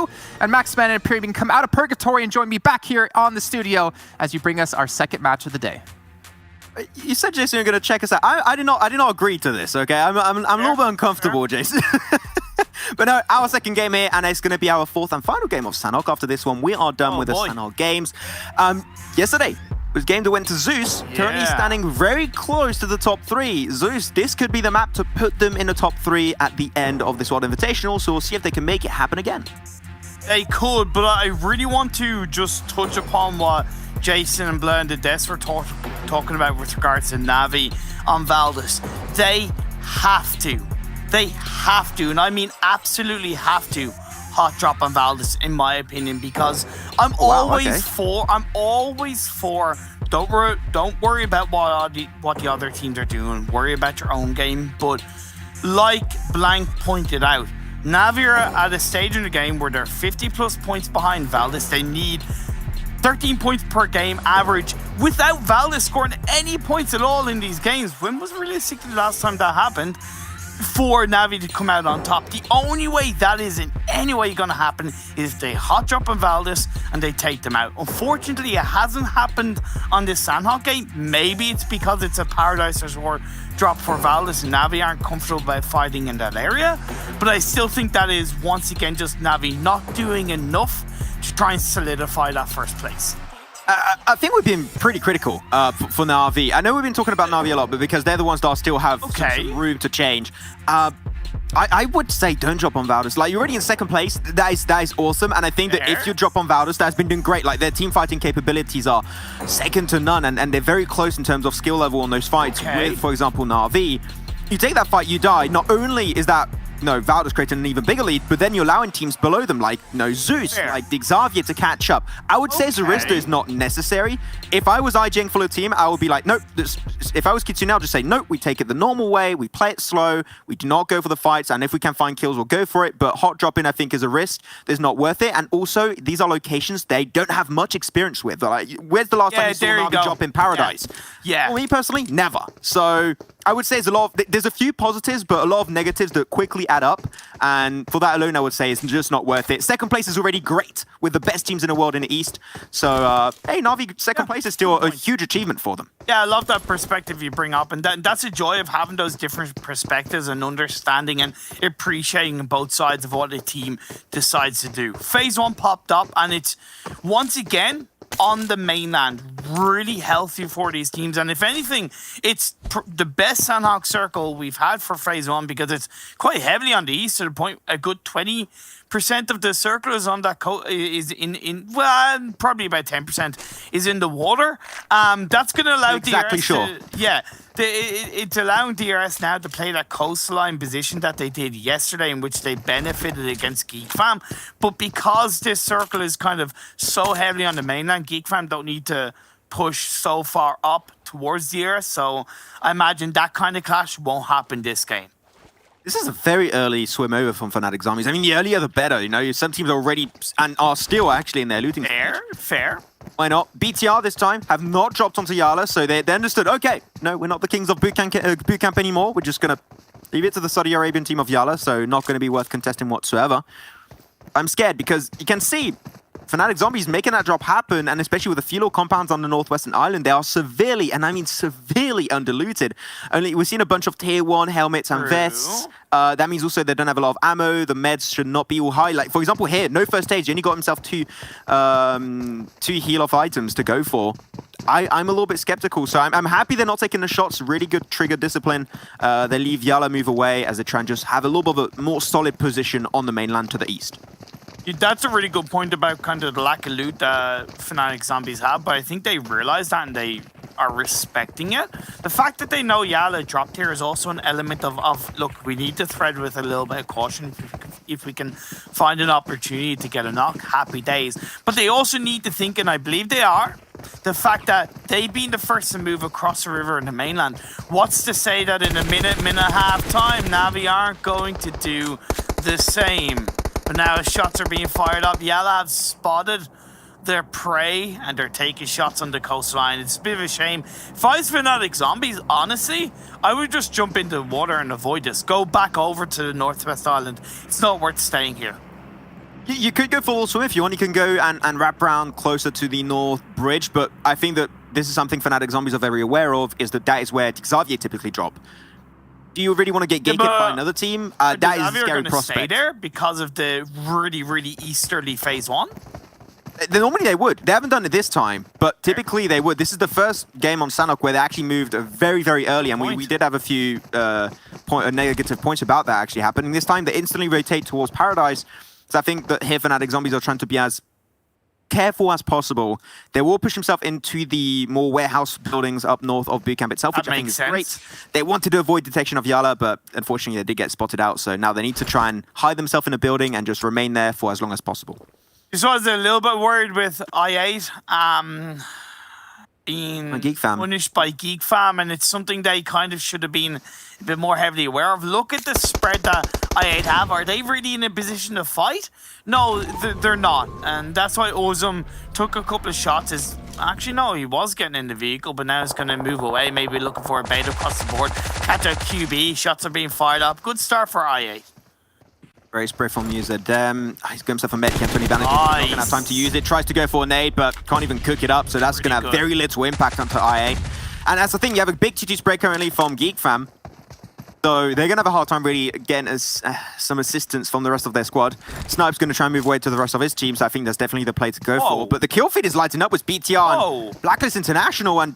A: And Max Man and Pyramid, come out of purgatory and join me back here on the studio as you bring us our second match of the day.
F: You said, Jason, you're going to check us out. I did not agree to this, okay? I'm a little bit uncomfortable, Jason. But no, our second game here, and it's going to be our fourth and final game of Sanhok. After this one, we are done with the Sanhok games. Yesterday was a game that went to Zeus, currently standing very close to the top 3. Zeus, this could be the map to put them in the top 3 at the end of this World Invitational, so we'll see if they can make it happen again.
G: They could, but I really want to just touch upon what Jason and Blair and the Des were talking about with regards to Na'Vi on Valdez. They have to, and I mean absolutely have to, hot drop on Valdez, in my opinion, because I'm always for, don't worry about what the other teams are doing, worry about your own game, but like Blank pointed out, Na'Vi are at a stage in the game where they're 50 plus points behind Valdez. They need 13 points per game average without Valdez scoring any points at all in these games. When was realistically the last time that happened for Na'Vi to come out on top? The only way that is in any way going to happen is if they hot drop on Valdez and they take them out. Unfortunately, it hasn't happened on this Sanhok game. Maybe it's because it's a Paradise Resort drop for Valdez and Na'Vi aren't comfortable about fighting in that area. But I still think that is, once again, just Na'Vi not doing enough to try and solidify that first place.
F: I think we've been pretty critical for Na'Vi. I know we've been talking about Na'Vi a lot, but because they're the ones that still have some room to change. I would say don't drop on Valdus. Like, you're already in second place. That is awesome. And I think that if you drop on Valdus, that's been doing great. Like, their team fighting capabilities are second to none, and they're very close in terms of skill level on those fights with, for example, Na'Vi. You take that fight, you die. Not only is that, Valdus creating an even bigger lead, but then you're allowing teams below them, like, Zeus, like the Xavier, to catch up. I would say Zarista is not necessary. If I was IGing full of team, I would be like, nope. If I was Kitsune, I'll just say, nope, we take it the normal way, we play it slow, we do not go for the fights, and if we can find kills, we'll go for it. But hot dropping, I think, is a risk. It's not worth it. And also, these are locations they don't have much experience with. Like, where's the last time you saw Na'Vi drop in Paradise?
G: Yeah.
F: For me personally, never. So I would say there's a few positives, but a lot of negatives that quickly add up. And for that alone, I would say it's just not worth it. Second place is already great with the best teams in the world in the East. So, hey, Na'Vi second place is still a huge achievement for them.
G: Yeah, I love that perspective you bring up. And that's the joy of having those different perspectives and understanding and appreciating both sides of what a team decides to do. Phase 1 popped up, and it's once again on the mainland, really healthy for these teams. And if anything, it's the best Sandhawk circle we've had for phase 1 because it's quite heavily on the east, to the point a good 20% of the circle is on that is well, probably about 10% is in the water. That's going to allow DRS it's allowing DRS now to play that coastline position that they did yesterday, in which they benefited against GeekFam. But because this circle is kind of so heavily on the mainland, GeekFam don't need to push so far up towards DRS. So I imagine that kind of clash won't happen this game.
F: This is a very early swim over from Fnatic Zombies. I mean, the earlier the better, Some teams are already and are still actually in their looting.
G: Fair.
F: Why not? BTR this time have not dropped onto Yala, so they understood, okay, no, we're not the kings of bootcamp anymore. We're just going to leave it to the Saudi Arabian team of Yala, so not going to be worth contesting whatsoever. I'm scared because you can see Fnatic Zombies making that drop happen, and especially with the Philo compounds on the Northwestern Island, they are severely, and I mean severely, underlooted. We've seen a bunch of tier 1 helmets and vests. That means also they don't have a lot of ammo. The meds should not be all high. Like, for example, here, no first aid. He only got himself two heal-off items to go for. I'm a little bit skeptical, so I'm happy they're not taking the shots. Really good trigger discipline. They leave Yala move away as they try and just have a little bit of a more solid position on the mainland to the east.
G: That's a really good point about kind of the lack of loot that Fnatic Zombies have, but I think they realize that and they are respecting it. The fact that they know Yala dropped here is also an element of look, we need to thread with a little bit of caution. If we can find an opportunity to get a knock, happy days. But they also need to think, and I believe they are, the fact that they've been the first to move across the river in the mainland. What's to say that in a minute and a half time, Na'Vi aren't going to do the same? But now as shots are being fired up, Yala have spotted their prey and they're taking shots on the coastline. It's a bit of a shame. If I was Fnatic Zombies, honestly, I would just jump into the water and avoid this. Go back over to the Northwest Island. It's not worth staying here.
F: You could go full swim if you want. You can go and wrap around closer to the North Bridge, but I think that this is something Fnatic Zombies are very aware of, is that is where Xavier typically drop. Do you really want to get ganked by another team? That is a scary prospect.
G: Stay there because of the really, really easterly phase 1?
F: Normally they would. They haven't done it this time, but typically they would. This is the first game on Sanhok where they actually moved very, very early, and we did have a few negative points about that actually happening. This time they instantly rotate towards Paradise, so I think that here Fnatic Zombies are trying to be as careful as possible. They will push themselves into the more warehouse buildings up north of bootcamp itself, which I think is great. They wanted to avoid detection of Yala, but unfortunately they did get spotted out, so now they need to try and hide themselves in a building and just remain there for as long as possible.
G: Just was a little bit worried with I8 being punished by GeekFam, and it's something they kind of should have been a bit more heavily aware of. Look at the spread that I8 have. Are they really in a position to fight? No, they're not. And that's why Ozum took a couple of shots. Actually, no, he was getting in the vehicle, but now he's going to move away, maybe looking for a bait across the board. Catch a QB. Shots are being fired up. Good start for I8.
F: Great spray from user. He's got himself a medkit, 20 bandage. He's not going to have time to use it. Tries to go for a nade, but can't even cook it up. So that's going to have very little impact onto IA. And that's the thing, you have a big T2 spray currently from GeekFam. So they're going to have a hard time really getting some assistance from the rest of their squad. Snipe's going to try and move away to the rest of his team, so I think that's definitely the play to go for. But the kill feed is lighting up with BTR and Blacklist International, and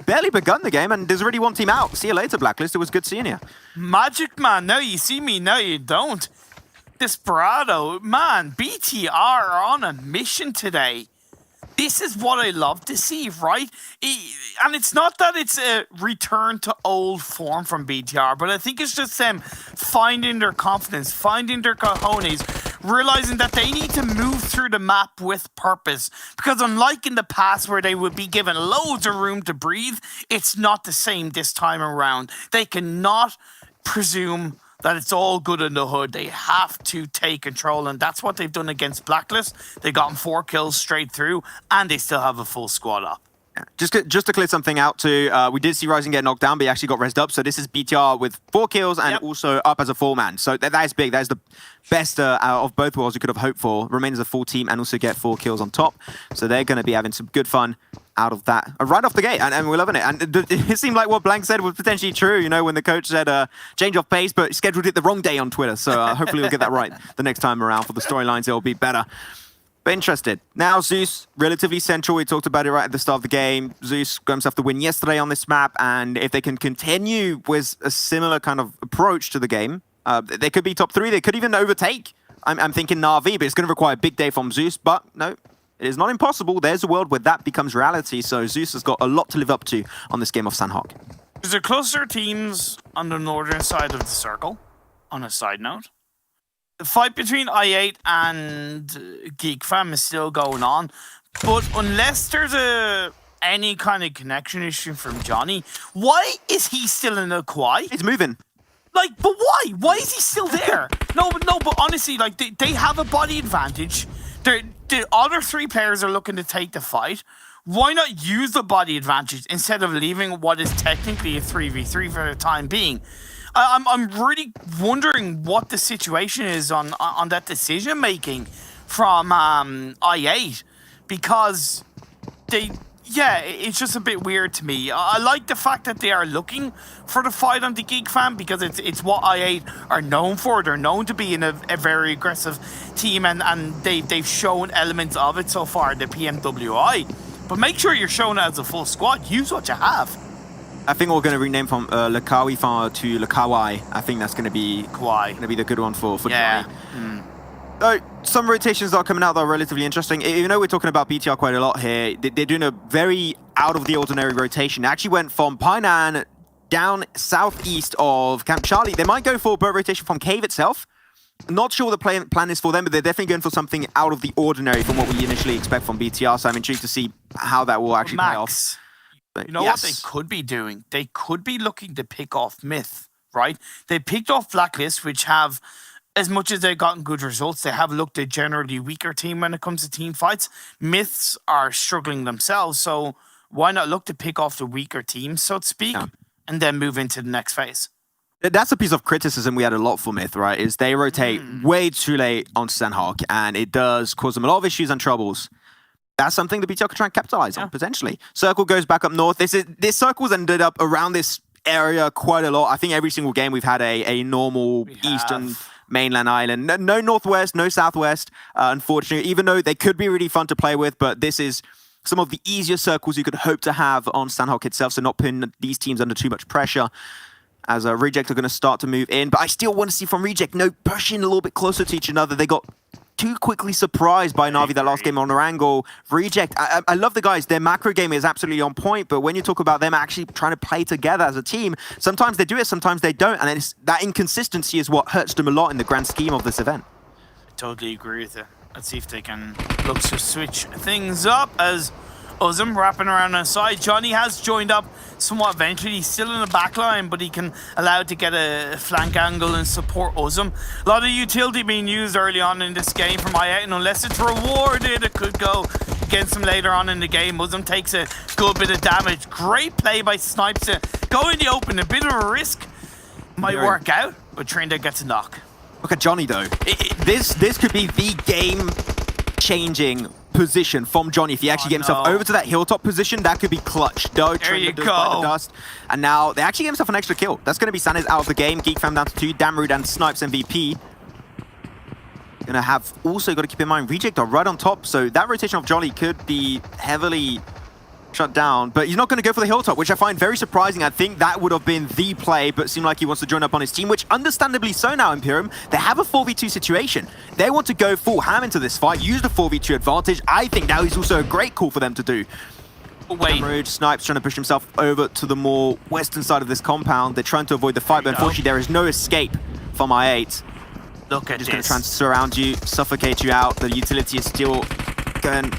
F: barely begun the game, and there's already one team out. See you later, Blacklist. It was good seeing you.
G: Magic Man, now you see me, now you don't. Desperado, man, BTR are on a mission today. This is what I love to see, right? And it's not that it's a return to old form from BTR, but I think it's just them finding their confidence, finding their cojones, realizing that they need to move through the map with purpose. Because unlike in the past where they would be given loads of room to breathe, it's not the same this time around. They cannot presume that it's all good in the hood. They have to take control, and that's what they've done against Blacklist. They got 4 kills straight through, and they still have a full squad up.
F: Just to clear something out too, we did see Rising get knocked down, but he actually got rezzed up. So this is BTR with 4 kills and also up as a 4-man. So that is big. That is the best out of both worlds we could have hoped for. Remain as a full team and also get 4 kills on top. So they're going to be having some good fun out of that right off the gate, and we're loving it. And it seemed like what Blank said was potentially true, you know, when the coach said change of pace, but scheduled it the wrong day on Twitter. So hopefully we'll get that right the next time around. For the storylines, it'll be better. But interested. Now Zeus, relatively central. We talked about it right at the start of the game. Zeus going to have to win yesterday on this map, and if they can continue with a similar kind of approach to the game, they could be top 3. They could even overtake. I'm thinking Na'Vi, but it's going to require a big day from Zeus. But no, it is not impossible. There's a world where that becomes reality. So Zeus has got a lot to live up to on this game of Sanhok.
G: There's a cluster teams on the northern side of the circle, on a side note. The fight between i8 and GeekFam is still going on, but unless there's any kind of connection issue from Johnny, why is he still in the Quai?
F: He's moving.
G: Like, but why? Why is he still there? But honestly, like, they have a body advantage. The other 3 players are looking to take the fight. Why not use the body advantage instead of leaving what is technically a 3v3 for the time being? I'm really wondering what the situation is on that decision making from i8, because it's just a bit weird to me. I like the fact that they are looking for the fight on the GeekFam, because it's what i8 are known for. They're known to be in a very aggressive team, and they've shown elements of it so far, the PMWI. But make sure you're showing it as a full squad. Use what you have.
F: I think we're going to rename from Lakawi to Lakawai. I think that's going to be the good one for Johnny. So some rotations that are coming out that are relatively interesting. You know, we're talking about BTR quite a lot here. They're doing a very out of the ordinary rotation. They actually went from Painan down southeast of Camp Charlie. They might go for a boat rotation from Cave itself. Not sure what the plan is for them, but they're definitely going for something out of the ordinary from what we initially expect from BTR. So I'm intrigued to see how that will actually pay off.
G: You know what they could be doing? They could be looking to pick off Myth, right? They picked off Blacklist, which have, as much as they've gotten good results, they have looked a generally weaker team when it comes to team fights. Myths are struggling themselves, so why not look to pick off the weaker team, so to speak, and then move into the next phase?
F: That's a piece of criticism we had a lot for Myth, right? Is they rotate way too late on Sanhok, and it does cause them a lot of issues and troubles. That's something the BTR could try and capitalize on, potentially. Circle goes back up north. This circle's ended up around this area quite a lot. I think every single game we've had a normal eastern mainland island. No northwest, no southwest, unfortunately, even though they could be really fun to play with, but this is some of the easier circles you could hope to have on Sanhok itself, so not putting these teams under too much pressure. As Reject are going to start to move in, but I still want to see from Reject, pushing a little bit closer to each another. They got too quickly surprised by Na'Vi that last game on their angle. Reject, I love the guys. Their macro game is absolutely on point, but when you talk about them actually trying to play together as a team, sometimes they do it, sometimes they don't, and that inconsistency is what hurts them a lot in the grand scheme of this event.
G: I totally agree with you. Let's see if they can look to switch things up as Uzum wrapping around on the side. Johnny has joined up somewhat eventually. He's still in the back line, but he can allow to get a flank angle and support Uzum. A lot of utility being used early on in this game from i8, and unless it's rewarded, it could go against him later on in the game. Uzum takes a good bit of damage. Great play by Snipes to go in the open. A bit of a risk. Might work out, but Trinder gets a knock.
F: Look at Johnny, though. This could be the game-changing position from Johnny. If he actually gets himself over to that hilltop position, that could be clutch. Though,
G: there you go.
F: The dust. And now they actually get himself an extra kill. That's going to be Sanes out of the game. Geek Fam down to 2. Damrude and Snipes MVP. Gonna have also got to keep in mind Reject are right on top, so that rotation of Jolly could be heavily shut down, but he's not going to go for the hilltop, which I find very surprising. I think that would have been the play, but it seemed like he wants to join up on his team, which understandably so now, Imperium. They have a 4v2 situation. They want to go full ham into this fight, use the 4v2 advantage. I think that is also a great call for them to do.
G: Wait.
F: Snipes trying to push himself over to the more western side of this compound. They're trying to avoid the fight, but unfortunately there is no escape from I8.
G: Look at
F: just
G: this.
F: going to try and surround you, suffocate you out. The utility is still going...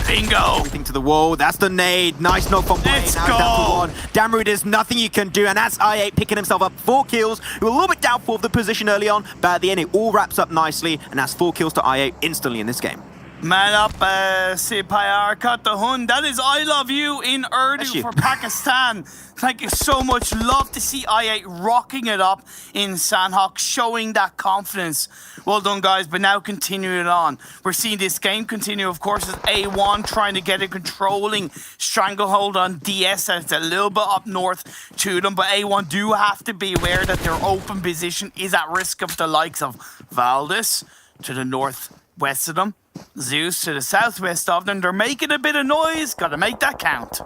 G: Bingo!
F: Everything to the wall. That's the nade. Nice knock from Wayne.
G: Let's
F: now
G: go!
F: Down to 1. Damrude, there's nothing you can do, and that's I8 picking himself up 4 kills. We were a little bit doubtful of the position early on, but at the end it all wraps up nicely, and that's 4 kills to I8 instantly in this game.
G: Man up, Sipayar Katahun. That is I love you in Urdu for Pakistan. Thank you so much. Love to see I8 rocking it up in Sandhawk, showing that confidence. Well done, guys, but now continuing on. We're seeing this game continue, of course, as A1 trying to get a controlling stranglehold on DS. That's a little bit up north to them, but A1 do have to be aware that their open position is at risk of the likes of Valdez to the northwest of them. Zeus to the southwest of them. They're making a bit of noise. Got to make that count.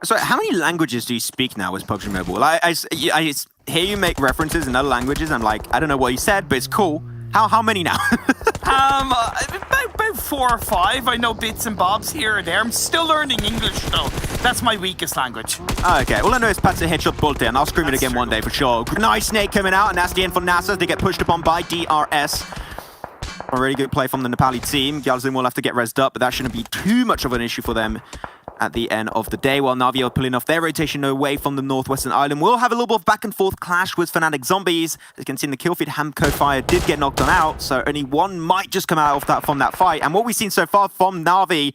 F: So how many languages do you speak now with PUBG Mobile? I hear you make references in other languages. I'm like, I don't know what you said, but it's cool. How many now?
G: About 4 or 5. I know bits and bobs here or there. I'm still learning English though. That's my weakest language.
F: Okay, all I know is Pat's a headshot Bolte, and I'll scream it again one day for sure. Nice snake coming out, and that's the end for NASA. They get pushed upon by DRS. A really good play from the Nepali team. Gyalzin will have to get rezzed up, but that shouldn't be too much of an issue for them at the end of the day. While Na'Vi are pulling off their rotation away from the northwestern island, we'll have a little bit of back and forth clash with Fnatic Zombies. As you can see in the kill feed, Hamco Fire did get knocked on out, so only one might just come out of that from that fight. And what we've seen so far from Na'Vi,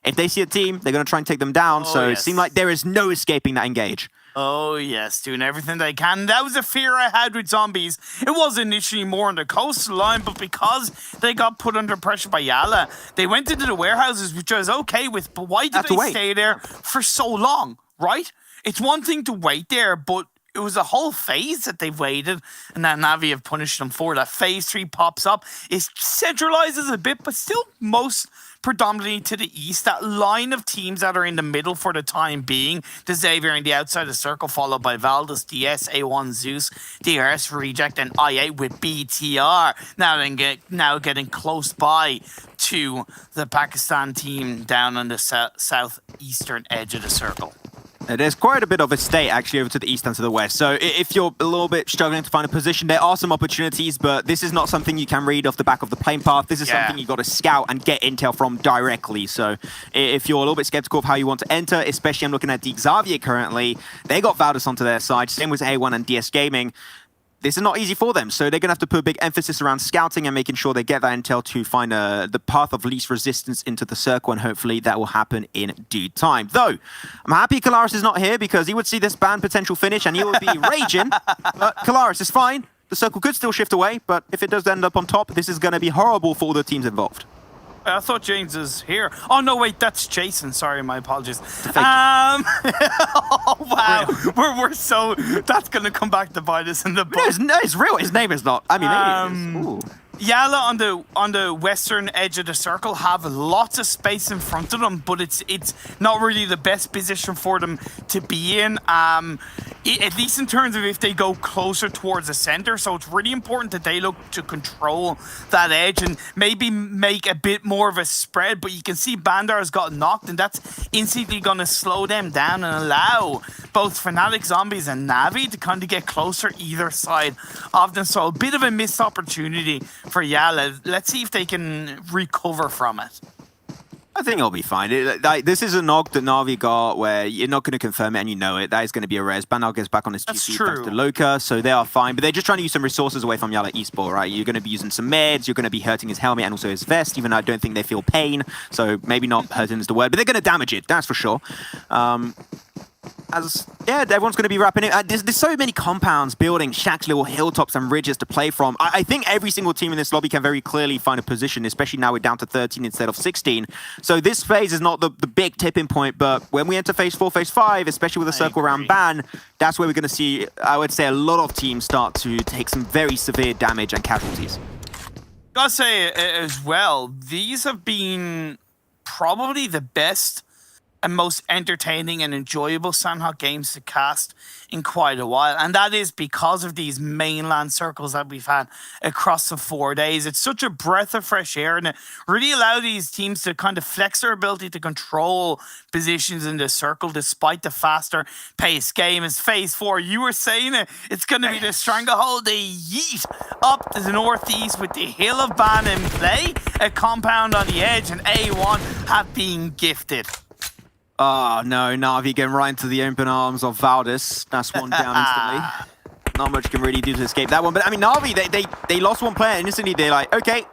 F: if they see a team, they're going to try and take them down. It seemed like there is no escaping that engage.
G: Oh, yes, doing everything they can. That was a fear I had with Zombies. It was initially more on the coastal line, but because they got put under pressure by Yala, they went into the warehouses, which I was okay with. But why did they stay there for so long, right? It's one thing to wait there, but it was a whole phase that they've waited, and that Na'Vi have punished them for. That phase 3 pops up. It centralizes a bit, but still most predominantly to the east. That line of teams that are in the middle for the time being, the Xavier on the outside of the circle, followed by Valdez, DS, A1, Zeus, DRS, Reject, and I8 with BTR. Now getting close by to the Pakistan team down on the southeastern edge of the circle.
F: There's quite a bit of a state actually over to the east and to the west. So if you're a little bit struggling to find a position, there are some opportunities, but this is not something you can read off the back of the plane path. This is something you got to scout and get intel from directly. So if you're a little bit skeptical of how you want to enter, especially I'm looking at the Xavier currently, they got Valdez onto their side, same with A1 and DS Gaming. This is not easy for them, so they're going to have to put a big emphasis around scouting and making sure they get that intel to find the path of least resistance into the circle, and hopefully that will happen in due time. Though, I'm happy Kalaris is not here because he would see this ban potential finish and he would be raging, but Kalaris is fine. The circle could still shift away, but if it does end up on top, this is going to be horrible for all the teams involved.
G: I thought James is here. Oh, no, wait, that's Jason. Sorry, my apologies. Oh, wow. We're so... That's going to come back to bite us in the butt.
F: No, it's real. His name is not. I mean, it is. Ooh.
G: Yala on the western edge of the circle have lots of space in front of them, but it's not really the best position for them to be in, at least in terms of if they go closer towards the center. So it's really important that they look to control that edge and maybe make a bit more of a spread. But you can see Bandar has got knocked, and that's instantly going to slow them down and allow both Fnatic Zombies and Na'Vi to kind of get closer either side of them. So a bit of a missed opportunity for Yala. Let's see if they can recover from it.
F: I think it'll be fine. This is a knock that Na'Vi got where you're not going to confirm it and you know it. That is going to be a res. Bandar gets back on his GP thanks to Loka, so they are fine. But they're just trying to use some resources away from Yala Esport, right? You're going to be using some meds, you're going to be hurting his helmet and also his vest, even though I don't think they feel pain. So maybe not hurting is the word, but they're going to damage it, that's for sure. as everyone's going to be wrapping it. There's so many compounds building shacks, little hilltops and ridges to play from. I think every single team in this lobby can very clearly find a position, especially now we're down to 13 instead of 16. So this phase is not the big tipping point, but when we enter phase 4, phase 5, especially with the circle round ban, that's where we're going to see, I would say, a lot of teams start to take some very severe damage and casualties.
G: Gotta say as well, these have been probably the best and most entertaining and enjoyable Sanhok games to cast in quite a while. And that is because of these mainland circles that we've had across the 4 days. It's such a breath of fresh air, and it really allowed these teams to kind of flex their ability to control positions in the circle despite the faster paced game. As phase 4, you were saying it's going to be the stranglehold they yeet up to the northeast with the Hill of Ban in play, a compound on the edge, and A1 have been gifted.
F: Oh no, Na'Vi getting right into the open arms of Valdis. That's one down instantly. Not much can really do to escape that one. But I mean, Na'Vi, they lost one player and instantly they're like, okay,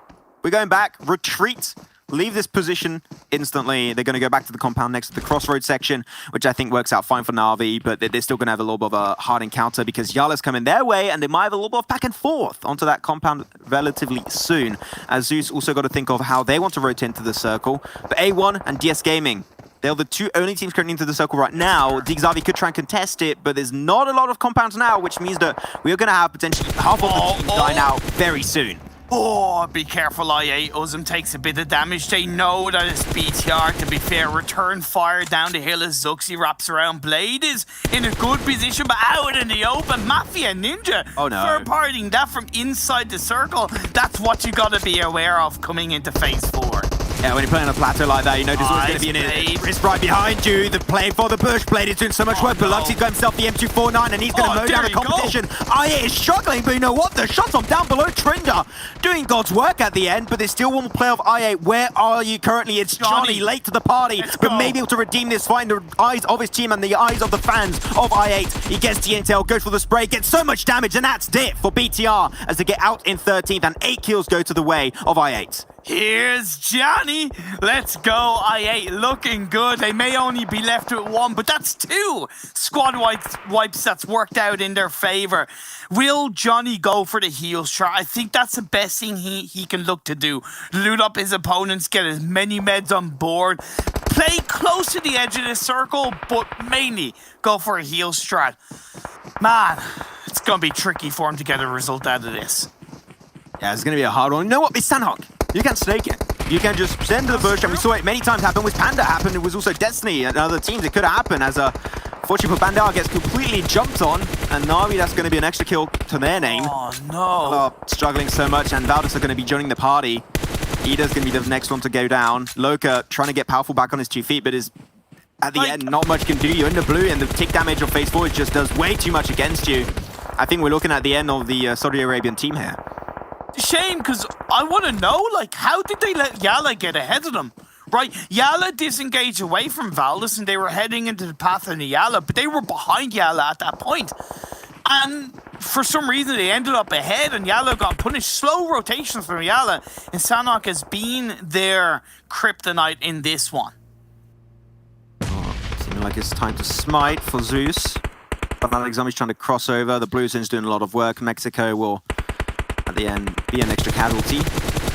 F: we're going back, retreat, leave this position instantly. They're going to go back to the compound next to the crossroad section, which I think works out fine for Na'Vi, but they're still going to have a little bit of a hard encounter because Yala's coming their way and they might have a little bit of back and forth onto that compound relatively soon. As Zeus also got to think of how they want to rotate into the circle. But A1 and DS Gaming, they're the two only teams currently into the circle right now. Xavi could try and contest it, but there's not a lot of compounds now, which means that we're going to have potentially half of the teams dying out very soon.
G: Oh, be careful, IA. Uzum takes a bit of damage. They know that it's BTR. To be fair, return fire down the hill as Zuxi wraps around. Blade is in a good position, but out in the open. Mafia Ninja.
F: Oh, no.
G: Third-partying that from inside the circle. That's what you got to be aware of coming into phase 4.
F: Yeah, when you're playing on a plateau like that, you know there's always going to be an wrist right behind you. The play for the bush. Blade is doing so much work. Biloxi's got himself the M249 and he's going to mow down the competition. IA is struggling, but you know what? The shots from down below. Trinder doing God's work at the end, but there's still one play of IA. Where are you currently? It's Johnny late to the party, but maybe able to redeem this fight in the eyes of his team and the eyes of the fans of I8. He gets the intel, goes for the spray, gets so much damage, and that's it for BTR as they get out in 13th, and 8 kills go to the way of I8.
G: Here's Johnny. Let's go, IA. Looking good. They may only be left with 1, but that's 2 squad wipes that's worked out in their favor. Will Johnny go for the heal shot? I think that's the best thing he can look to do. Loot up his opponents, get as many meds on board, play close to the edge of the circle, but mainly go for a heal strat. Man, it's going to be tricky for him to get a result out of this.
F: Yeah, it's going to be a hard one. You know what? It's Sanhok. You can snake it. You can just send to the bush, and we saw it many times happen. With Panda happened, it was also Destiny and other teams. It could happen as fortunately for Bandar gets completely jumped on, and Na'Vi, that's going to be an extra kill to their name.
G: Oh no!
F: Struggling so much, and Valdis are going to be joining the party. Ida's going to be the next one to go down. Loka trying to get Powerful back on his 2 feet, but is at the end not much can do. You're in the blue, and the tick damage of phase 4 just does way too much against you. I think we're looking at the end of the Saudi Arabian team here.
G: Shame, because I want to know, like, how did they let Yala get ahead of them? Right, Yala disengaged away from Valdis and they were heading into the path of Yala, but they were behind Yala at that point. And for some reason, they ended up ahead and Yala got punished. Slow rotations from Yala, and Sanhok has been their kryptonite in this one.
F: Seeming like it's time to smite for Zeus. But Alexander's trying to cross over. The Blue Zone's doing a lot of work. Mexico will, at the end, be an extra casualty.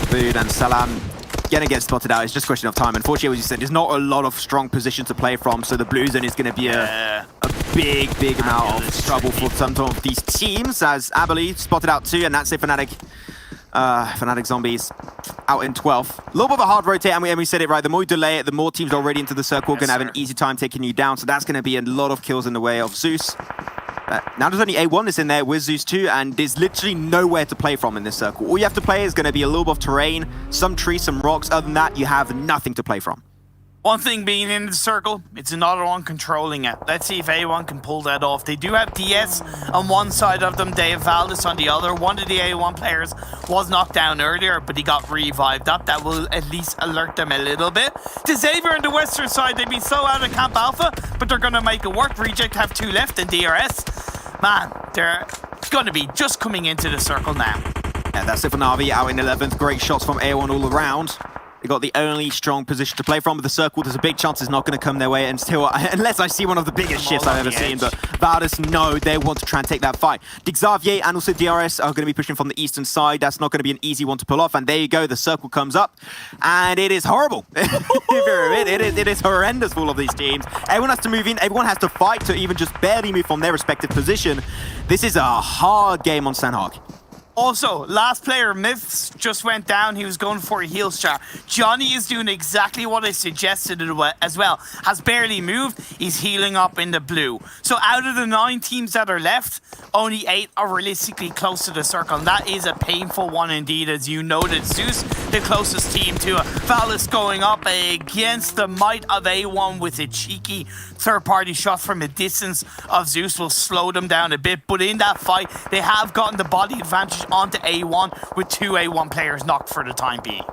F: Bood and Salam gonna get spotted out. It's just a question of time. Unfortunately, as you said, there's not a lot of strong positions to play from, so the Blue Zone is going to be a big amount of trouble for some of these teams, as Abilene spotted out too, and that's it. Fnatic Zombies out in 12th. A little bit of a hard rotate, and we said it right. The more you delay it, the more teams already into the circle are going to have an easy time taking you down, so that's going to be a lot of kills in the way of Zeus. Now there's only A1 that's in there with Zeus 2, and there's literally nowhere to play from in this circle. All you have to play is going to be a little bit of terrain, some trees, some rocks. Other than that, you have nothing to play from.
G: One thing being in the circle, it's another one controlling it. Let's see if A1 can pull that off. They do have DS on one side of them. They have Valdis on the other. One of the A1 players was knocked down earlier, but he got revived up. That will at least alert them a little bit. To Xavier on the western side, they've been so out of Camp Alpha, but they're going to make it work. Reject have 2 left in DRS. Man, they're going to be just coming into the circle now.
F: Yeah, that's it for Na'Vi out in 11th. Great shots from A1 all around. They got the only strong position to play from, but the circle, there's a big chance it's not going to come their way until, unless I see one of the biggest shifts I've ever seen. But Valdez, no, they want to try and take that fight. Xavier and also DRS are going to be pushing from the eastern side. That's not going to be an easy one to pull off. And there you go, the circle comes up, and it is horrible. it is horrendous for all of these teams. Everyone has to move in. Everyone has to fight to even just barely move from their respective position. This is a hard game on Sandhawk.
G: Also, last player, Myths, just went down. He was going for a heal star. Johnny is doing exactly what I suggested as well. Has barely moved. He's healing up in the blue. So out of the 9 teams that are left, only 8 are realistically close to the circle. And that is a painful one indeed, as you noted. Zeus, the closest team to Valis, going up against the might of A1 with a cheeky third-party shot from a distance of Zeus will slow them down a bit. But in that fight, they have gotten the body advantage onto A1 with 2 A1 players knocked for the time being.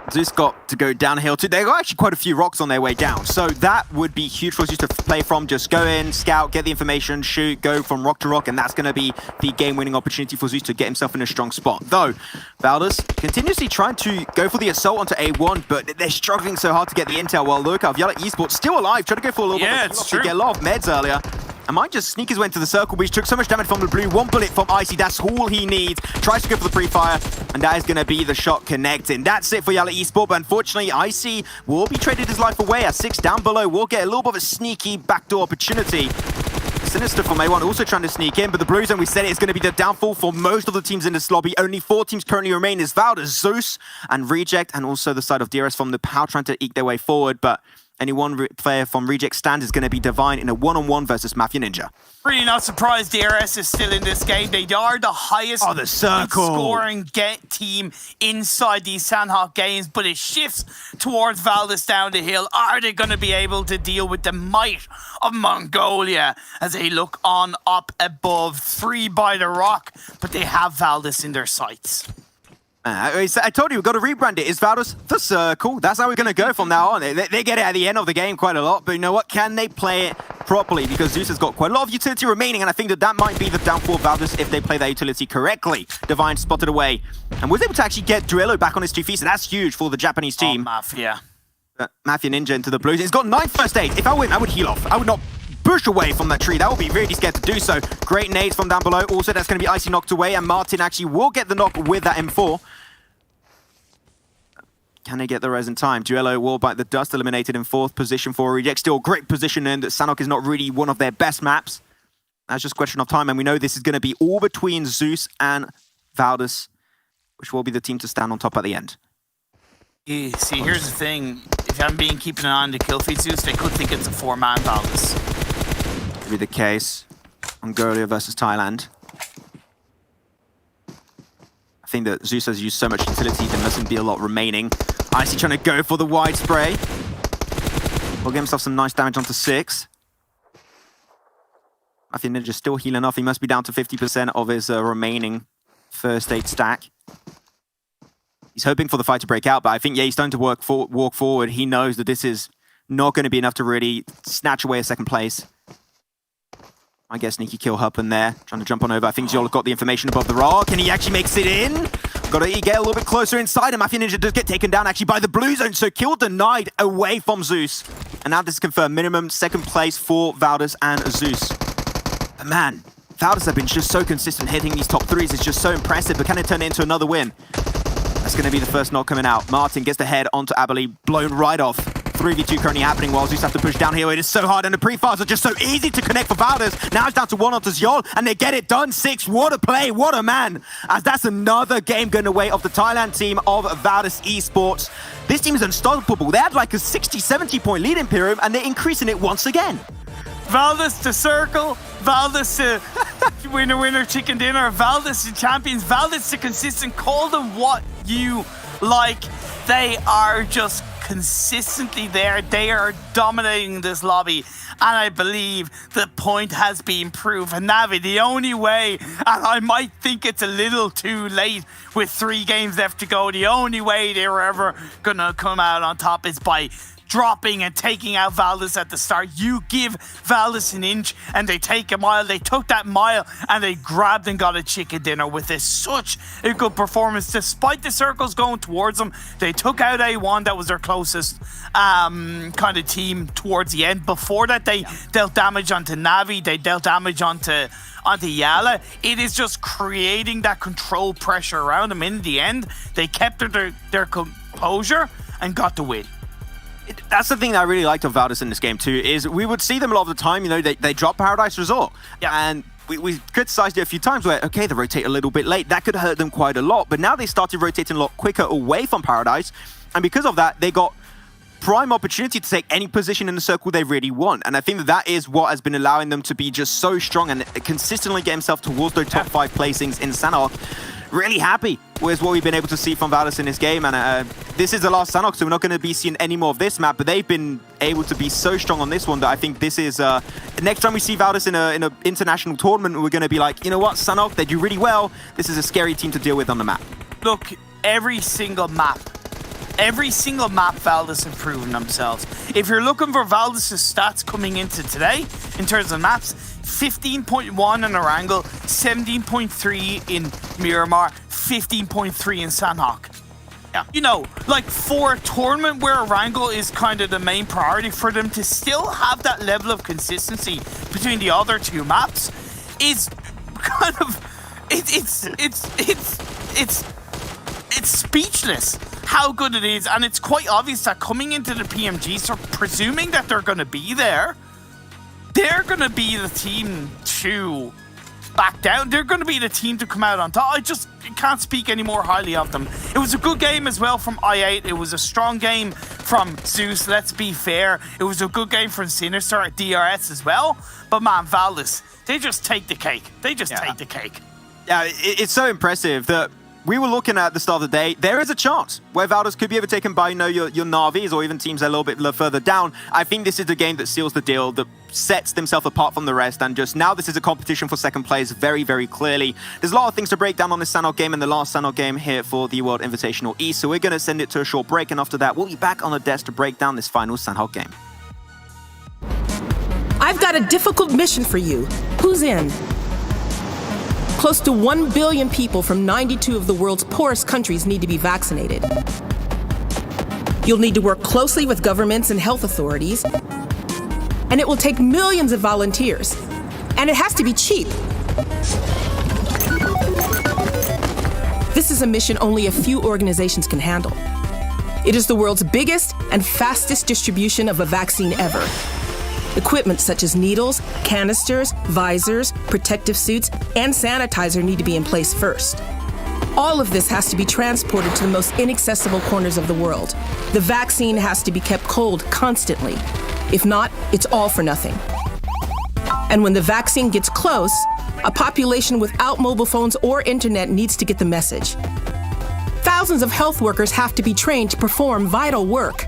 F: Zeus got to go downhill too. They got actually quite a few rocks on their way down, so that would be huge for Zeus to play from. Just go in, scout, get the information, shoot, go from rock to rock, and that's going to be the game-winning opportunity for Zeus to get himself in a strong spot. Though, Valdez continuously trying to go for the assault onto A1, but they're struggling so hard to get the intel. Well, look, Yellow Esports still alive, trying to go for a little bit to get a lot of meds earlier. And might just sneak his way into the circle, but he took so much damage from the blue. 1 bullet from Icy, that's all he needs. Tries to go for the pre-fire, and that is going to be the shot connecting. That's it for Yala Esport, but unfortunately, Icy will be traded his life away. At 6 down below, will get a little bit of a sneaky backdoor opportunity. Sinister from A1 also trying to sneak in, but the blue zone, we said it, is going to be the downfall for most of the teams in this lobby. Only 4 teams currently remain is Valdez, Zeus, and Reject, and also the side of DRS from the POW trying to eke their way forward, but any one player from Reject stand is going to be Divine in a one-on-one versus Mafia Ninja.
G: Really not surprised DRS is still in this game. They are the highest scoring team inside these Sandhawk games, but it shifts towards Valdez down the hill. Are they going to be able to deal with the might of Mongolia as they look on up above? 3 by the rock, but they have Valdez in their sights.
F: I told you, we've got to rebrand it. Is Valdez the circle? That's how we're going to go from now on. They get it at the end of the game quite a lot, but you know what? Can they play it properly? Because Zeus has got quite a lot of utility remaining, and I think that might be the downfall of Valdez if they play that utility correctly. Divine spotted away and was able to actually get Duello back on his 2 feet, so that's huge for the Japanese team.
G: Mafia.
F: Mafia Ninja into the blues. He's got 9 first aid. If I win, I would heal off. I would not push away from that tree. That would be really scared to do so. Great nades from down below. Also, that's going to be Icy knocked away, and Martin actually will get the knock with that M4. Can they get the res in time? Duello will bite the dust, eliminated in 4th position for Reject. Still great position in that Sandhawk is not really one of their best maps. That's just a question of time, and we know this is going to be all between Zeus and Valdez, which will be the team to stand on top at the end.
G: Yeah, see, here's the thing. If you haven't been keeping an eye on the kill feed, Zeus, they could think it's a 4-man Valdez.
F: Could be the case. Mongolia versus Thailand. I think that Zeus has used so much utility, there mustn't be a lot remaining. Icy trying to go for the wide spray. Will get himself some nice damage onto 6. I think Ninja's still healing off. He must be down to 50% of his remaining first aid stack. He's hoping for the fight to break out, but I think, yeah, he's starting to walk forward. He knows that this is not going to be enough to really snatch away a 2nd place. I guess sneaky kill Huppen there, trying to jump on over. I think Ziola got the information above the rock, and he actually makes it in. Got to get a little bit closer inside, and Mafia Ninja does get taken down actually by the blue zone, so kill denied away from Zeus. And now this is confirmed, minimum 2nd place for Valdez and Zeus. But man, Valdez have been just so consistent hitting these top 3s. It's just so impressive, but can it turn it into another win? That's going to be the first knock coming out. Martin gets the head onto Abilene, blown right off. 3v2 currently happening while Zeus have to push down here. It is so hard, and the pre-fires are just so easy to connect for Valdez. Now it's down to 1 onto Ziol, and they get it done. 6, what a play, what a man. As that's another game going away of the Thailand team of Valdez Esports. This team is unstoppable. They had like a 60-70 point lead in Imperium, and they're increasing it once again.
G: Valdez to circle, Valdez to winner, chicken dinner, Valdez to champions, Valdez to consistent. Call them what you like. They are just consistently there. They are dominating this lobby, and I believe the point has been proven. Navi, the only way, and I might think it's a little too late with 3 games left to go, the only way they were ever gonna come out on top is by dropping and taking out Valdez at the start. You give Valdez an inch and they take a mile. They took that mile and they grabbed and got a chicken dinner with it. Such a good performance. Despite the circles going towards them, they took out A1. That was their closest kind of team towards the end. Before that, they dealt damage onto Navi. They dealt damage onto Yala. It is just creating that control pressure around them. In the end, they kept their composure and got the win.
F: That's the thing that I really liked of Valdez in this game too, is we would see them a lot of the time, you know, they drop Paradise Resort. Yeah. And we criticized it a few times where, okay, they rotate a little bit late. That could hurt them quite a lot. But now they started rotating a lot quicker away from Paradise. And because of that, they got prime opportunity to take any position in the circle they really want. And I think that is what has been allowing them to be just so strong and consistently get himself towards those top 5 placings in Sanhok. Really happy with what we've been able to see from Valdez in this game. And this is the last Sanhok, so we're not going to be seeing any more of this map. But they've been able to be so strong on this one that I think this is... next time we see Valdez in an international tournament, we're going to be like, you know what, Sanhok, they do really well. This is a scary team to deal with on the map.
G: Look, every single map Valdez have proven themselves. If you're looking for Valdez's stats coming into today, in terms of maps, 15.1 in Erangel, 17.3 in Miramar, 15.3 in Sanhok. Yeah. You know, like for a tournament where Erangel is kind of the main priority, for them to still have that level of consistency between the other two maps is kind of it's speechless how good it is. And it's quite obvious that coming into the PMG, so presuming that they're going to be there, they're going to be the team to back down. They're going to be the team to come out on top. I just can't speak any more highly of them. It was a good game as well from I8. It was a strong game from Zeus, let's be fair. It was a good game from Sinister at DRS as well. But man, Valdez, they just take the cake. They just take the cake.
F: Yeah, it's so impressive that we were looking at the start of the day. There is a chance where Valdez could be overtaken by, you know, your Navis or even teams a little bit further down. I think this is the game that seals the deal, that sets themselves apart from the rest, and just now this is a competition for second place very, very clearly. There's a lot of things to break down on this Sanhok game and the last Sanhok game here for the World Invitational East, so we're going to send it to a short break, and after that, we'll be back on the desk to break down this final Sanhok game.
L: I've got a difficult mission for you. Who's in? Close to 1 billion people from 92 of the world's poorest countries need to be vaccinated. You'll need to work closely with governments and health authorities, and it will take millions of volunteers. And it has to be cheap. This is a mission only a few organizations can handle. It is the world's biggest and fastest distribution of a vaccine ever. Equipment such as needles, canisters, visors, protective suits, and sanitizer need to be in place first. All of this has to be transported to the most inaccessible corners of the world. The vaccine has to be kept cold constantly. If not, it's all for nothing. And when the vaccine gets close, a population without mobile phones or internet needs to get the message. Thousands of health workers have to be trained to perform vital work.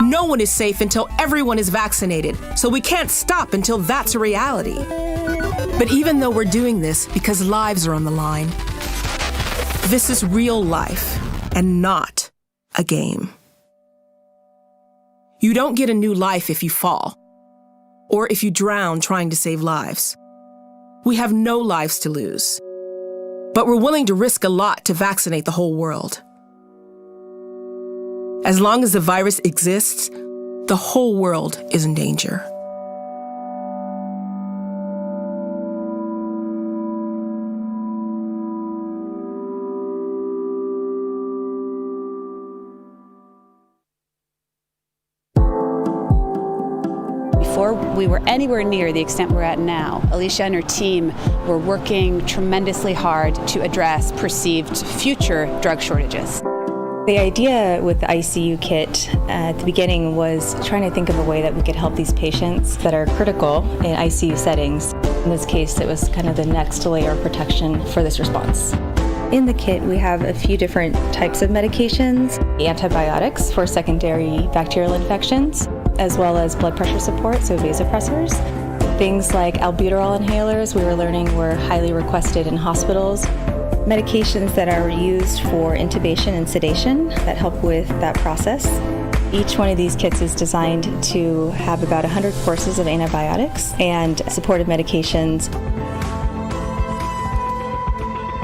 L: No one is safe until everyone is vaccinated, so we can't stop until that's a reality. But even though we're doing this because lives are on the line, this is real life and not a game. You don't get a new life if you fall, or if you drown trying to save lives. We have no lives to lose, but we're willing to risk a lot to vaccinate the whole world. As long as the virus exists, the whole world is in danger.
M: Before we were anywhere near the extent we're at now, Alicia and her team were working tremendously hard to address perceived future drug shortages.
N: The idea with the ICU kit at the beginning was trying to think of a way that we could help these patients that are critical in ICU settings. In this case, it was kind of the next layer of protection for this response. In the kit, we have a few different types of medications, antibiotics for secondary bacterial infections, as well as blood pressure support, so vasopressors. Things like albuterol inhalers, we were learning were highly requested in hospitals. Medications that are used for intubation and sedation that help with that process. Each one of these kits is designed to have about 100 courses of antibiotics and supportive medications.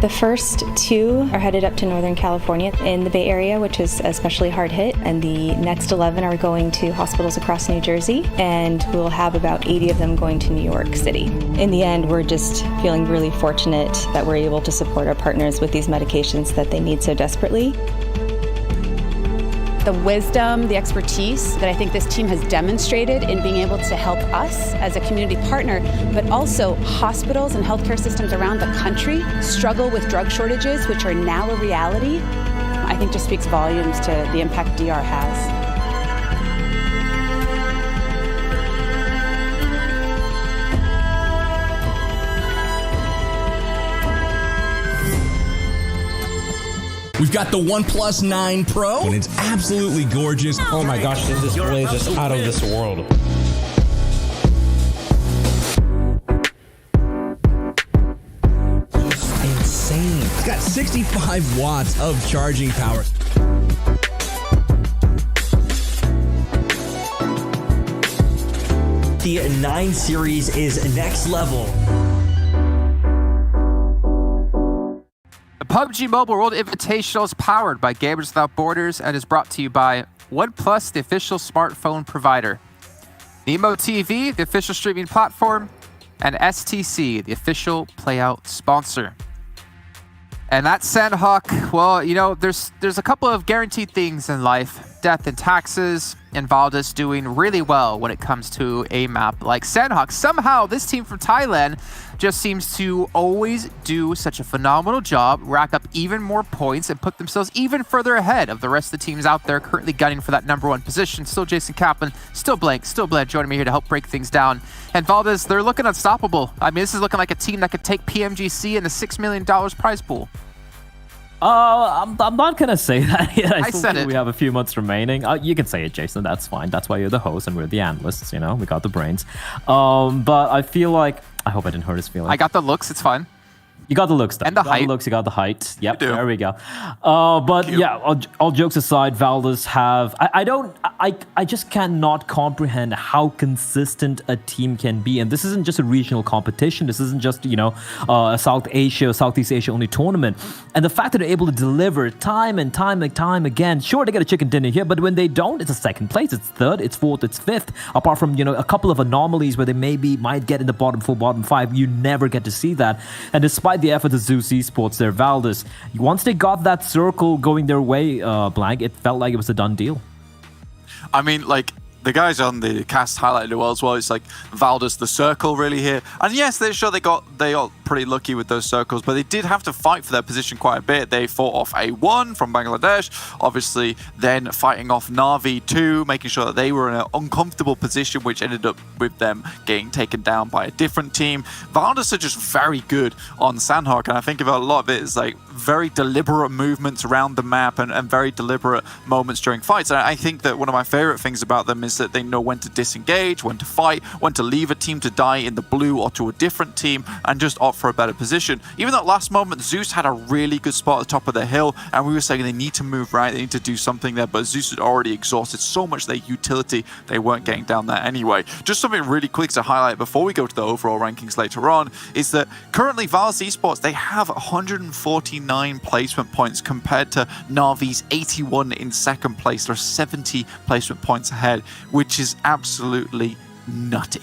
N: The first 2 are headed up to Northern California in the Bay Area, which is especially hard hit, and the next 11 are going to hospitals across New Jersey, and we'll have about 80 of them going to New York City. In the end, we're just feeling really fortunate that we're able to support our partners with these medications that they need so desperately.
M: The wisdom, the expertise that I think this team has demonstrated in being able to help us as a community partner, but also hospitals and healthcare systems around the country struggle with drug shortages, which are now a reality, I think just speaks volumes to the impact DR has.
I: We've got the OnePlus 9 Pro, and it's absolutely gorgeous.
J: Oh my gosh, this display is just out of this world.
I: Just insane. It's got 65 watts of charging power.
J: The 9 series is next level.
A: PUBG Mobile World Invitational is powered by Gamers Without Borders and is brought to you by OnePlus, the official smartphone provider, Nemo TV, the official streaming platform, and STC, the official playout sponsor. And that Sandhawk, well, you know, there's a couple of guaranteed things in life. Death and taxes, and Valdez doing really well when it comes to a map like Sandhawk. Somehow, this team from Thailand just seems to always do such a phenomenal job, rack up even more points, and put themselves even further ahead of the rest of the teams out there currently gunning for that number 1 position. Still Jason Kaplan, still Blank, still Bled joining me here to help break things down. And Valdez, they're looking unstoppable. I mean, this is looking like a team that could take PMGC and the $6 million prize pool.
C: I'm not gonna say that yet.
A: I said it.
C: We have a few months remaining. You can say it, Jason. That's fine. That's why you're the host and we're the analysts. You know, we got the brains. But I feel like I hope I didn't hurt his feelings.
A: I got the looks. It's fine.
C: You got the looks, though.
A: And the
C: you got
A: height.
C: The looks, you got the height. Yep, there we go. But yeah, all jokes aside, Valdez have... I just cannot comprehend how consistent a team can be. And this isn't just a regional competition. This isn't just, you know, a South Asia, Southeast Asia only tournament. And the fact that they're able to deliver time and time again. Sure, they get a chicken dinner here, but when they don't, it's a second place, it's third, it's fourth, it's fifth. Apart from, you know, a couple of anomalies where they might get in the bottom 4, bottom 5, you never get to see that. And despite the efforts of Zeus Esports there, Valdez, once they got that circle going their way, Blank, it felt like it was a done deal.
D: I mean, like, the guys on the cast highlighted it well as well. It's like Valdez, the circle really here. And yes, they're sure they got pretty lucky with those circles, but they did have to fight for their position quite a bit. They fought off A1 from Bangladesh, obviously then fighting off Na'Vi 2, making sure that they were in an uncomfortable position, which ended up with them getting taken down by a different team. Valdez are just very good on Sandhawk, and I think about a lot of it is like very deliberate movements around the map and very deliberate moments during fights. And I think that one of my favorite things about them is that they know when to disengage, when to fight, when to leave a team to die in the blue or to a different team and just opt for a better position. Even that last moment, Zeus had a really good spot at the top of the hill, and we were saying they need to move right, they need to do something there, but Zeus had already exhausted so much of their utility, they weren't getting down there anyway. Just something really quick to highlight before we go to the overall rankings later on is that currently Valdez Esports, they have 149 placement points compared to Na'Vi's 81 in second place. They're 70 placement points ahead, which is absolutely nutty.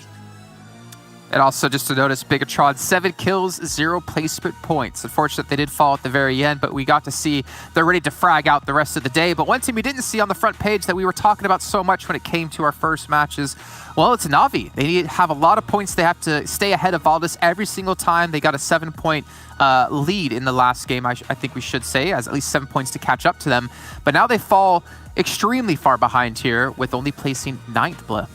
A: And also, just to notice, Bigatron, 7 kills, 0 placement points. Unfortunately, they did fall at the very end, but we got to see they're ready to frag out the rest of the day. But one team we didn't see on the front page that we were talking about so much when it came to our first matches, well, it's Na'Vi. They need to have a lot of points. They have to stay ahead of Valdez every single time. They got a 7-point lead in the last game, I think we should say, as at least 7 points to catch up to them. But now they fall extremely far behind here with only placing 9th, Blah.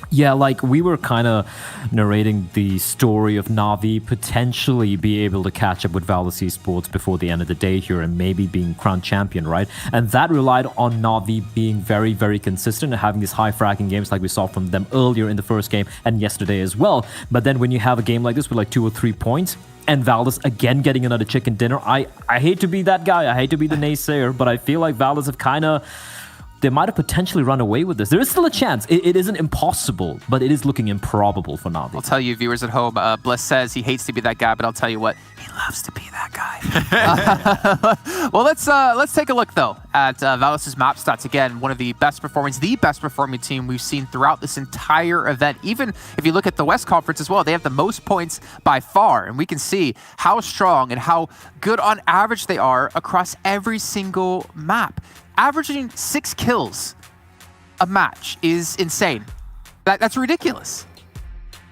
C: Yeah, like we were kind of narrating the story of Na'Vi potentially be able to catch up with Valdez Esports before the end of the day here and maybe being crowned champion, right? And that relied on Na'Vi being very, very consistent and having these high fragging games like we saw from them earlier in the first game and yesterday as well. But then when you have a game like this with like 2 or 3 points, and Valdez again getting another chicken dinner, I hate to be that guy, I hate to be the naysayer, but I feel like Valdez have kind of they might have potentially run away with this. There is still a chance. It isn't impossible, but it is looking improbable for Na'Vi.
A: I'll tell you, viewers at home, Bliss says he hates to be that guy, but I'll tell you what, he loves to be that guy. Well, let's take a look, though, at Valdes' map stats. Again, one of the best performing team we've seen throughout this entire event. Even if you look at the West Conference as well, they have the most points by far, and we can see how strong and how good on average they are across every single map. Averaging 6 kills a match is insane. That's ridiculous.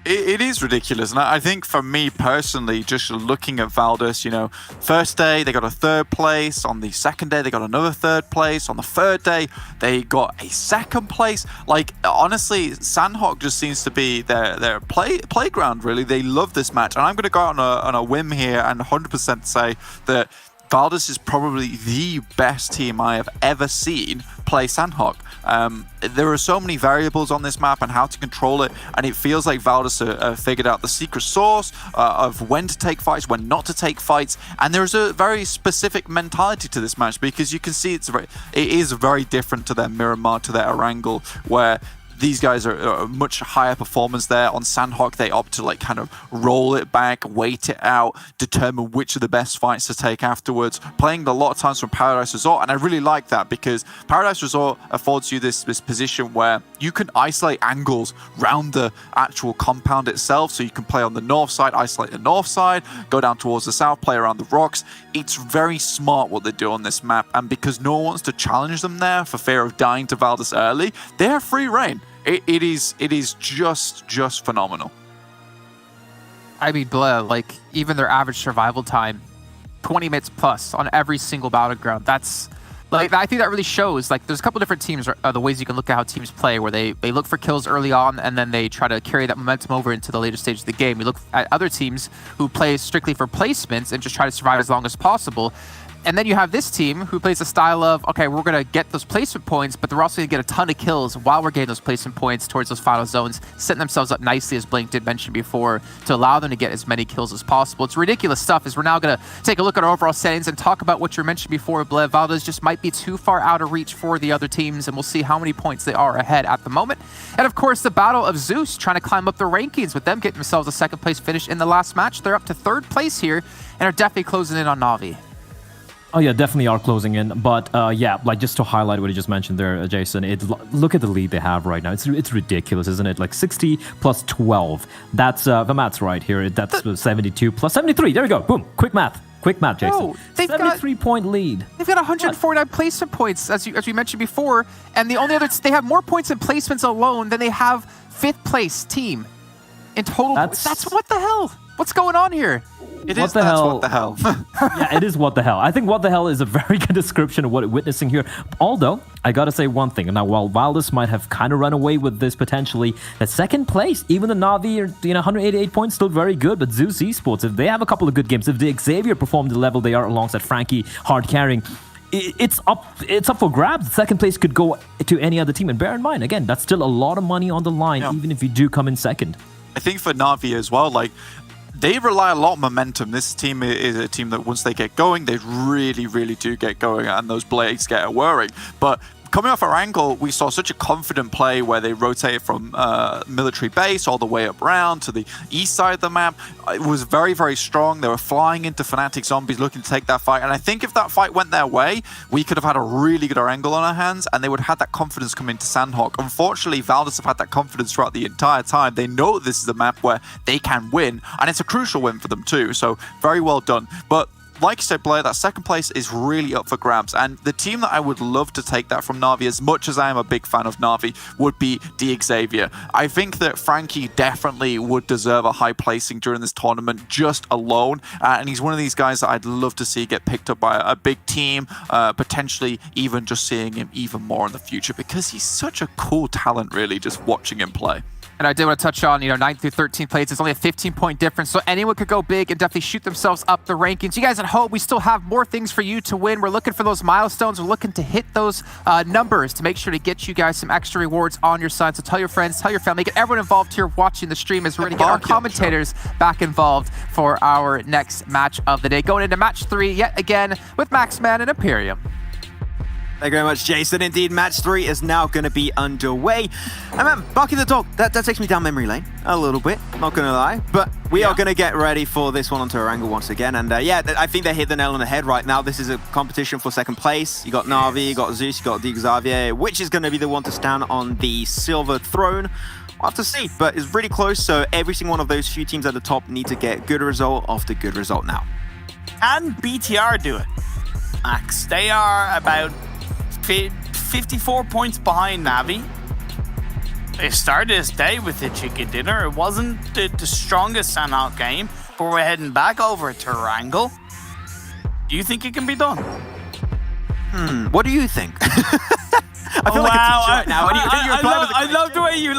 D: It is ridiculous. And I think for me personally, just looking at Valdes, you know, first day they got a 3rd place. On the 2nd day, they got another 3rd place. On the 3rd day, they got a 2nd place. Like, honestly, Sandhawk just seems to be their playground, really. They love this match. And I'm going to go out on a whim here and 100% say that Valdes is probably the best team I have ever seen play Sandhawk. There are so many variables on this map and how to control it, and it feels like Valdes figured out the secret sauce of when to take fights, when not to take fights, and there's a very specific mentality to this match, because you can see it is very different to their Miramar, to their Erangel, where these guys are much higher performance there. On Sandhawk, they opt to like kind of roll it back, wait it out, determine which are the best fights to take afterwards. Playing a lot of times from Paradise Resort, and I really like that because Paradise Resort affords you this position where you can isolate angles round the actual compound itself. So you can play on the north side, isolate the north side, go down towards the south, play around the rocks. It's very smart what they do on this map, and because no one wants to challenge them there for fear of dying to Valdes early, they have free reign. It is just phenomenal.
A: I mean, like, even their average survival time, 20 minutes plus on every single battleground. That's, like, I think that really shows, like, there's a couple different teams, the ways you can look at how teams play, where they look for kills early on, and then they try to carry that momentum over into the later stage of the game. We look at other teams who play strictly for placements and just try to survive as long as possible. And then you have this team who plays a style of, okay, we're going to get those placement points, but they're also going to get a ton of kills while we're getting those placement points towards those final zones, setting themselves up nicely, as Blink did mention before, to allow them to get as many kills as possible. It's ridiculous stuff, as we're now going to take a look at our overall settings and talk about what you mentioned before, Blev. Valdes just might be too far out of reach for the other teams, and we'll see how many points they are ahead at the moment. And of course, the battle of Zeus trying to climb up the rankings, with them getting themselves a 2nd place finish in the last match. They're up to 3rd place here and are definitely closing in on Na'Vi.
C: Oh yeah, definitely are closing in. But yeah, like just to highlight what you just mentioned there, Jason, look at the lead they have right now. It's ridiculous, isn't it? Like 60 plus 12. That's the math's right here. That's 72 plus 73. There we go. Boom. Quick math, Jason.
A: No,
C: 73-point lead.
A: They've got 149 placement points, as we mentioned before, and the only other, they have more points in placements alone than they have 5th place team in total. That's what the hell? What's going on here?
D: What the hell?
C: Yeah, it is what the hell. I think what the hell is a very good description of what we're witnessing here. Although, I gotta say one thing. Now, while Valdes might have kind of run away with this potentially, at 2nd place, even the Na'Vi are 188 points, still very good. But Zeus Esports, if they have a couple of good games, if the Xavier perform the level they are alongside Frankie hard carrying, it's up for grabs. 2nd place could go to any other team. And bear in mind, again, that's still a lot of money on the line, even if you do come in 2nd.
D: I think for Na'Vi as well, like, they rely a lot on momentum. This team is a team that once they get going, they really do get going, and those blades get whirring. But coming off our angle, we saw such a confident play where they rotated from military base all the way up around to the east side of the map. It was very strong. They were flying into Fnatic zombies looking to take that fight. And I think if that fight went their way, we could have had a really good angle on our hands, and they would have had that confidence come into Sandhawk. Unfortunately, Valdes have had that confidence throughout the entire time. They know this is a map where they can win, and it's a crucial win for them too. So very well done. But like you said, Blair, that 2nd place is really up for grabs. And the team that I would love to take that from Na'Vi, as much as I am a big fan of Na'Vi, would be the Xavier. I think that Frankie definitely would deserve a high placing during this tournament just alone. And he's one of these guys that I'd love to see get picked up by a big team, potentially even just seeing him even more in the future, because he's such a cool talent, really, just watching him play.
A: And I did want to touch on, 9th through 13th place. It's only a 15-point difference, so anyone could go big and definitely shoot themselves up the rankings. You guys at home, we still have more things for you to win. We're looking for those milestones. We're looking to hit those numbers to make sure to get you guys some extra rewards on your side. So tell your friends, tell your family, get everyone involved here watching the stream, as we're going to get our commentators back involved for our next match of the day. Going into match 3 yet again with Maxman and Imperium.
F: Thank you very much, Jason. Indeed, match 3 is now going to be underway. And man, Barky the Dog, that takes me down memory lane a little bit, not going to lie. But we are going to get ready for this one on Tarango once again. And yeah, I think they hit the nail on the head right now. This is a competition for second place. You got Na'Vi, you got Zeus, you got the Xavier. Which is going to be the one to stand on the silver throne? We'll have to see, but it's really close. So every single one of those few teams at the top need to get good result after good result now.
G: Can BTR do it? Max, they are about 54 points behind Na'Vi. They started this day with a chicken dinner. It wasn't the strongest standout game, but we're heading back over to Wrangle. Do you think it can be done?
F: What do you think? I feel like a teacher right now.
G: I love the way you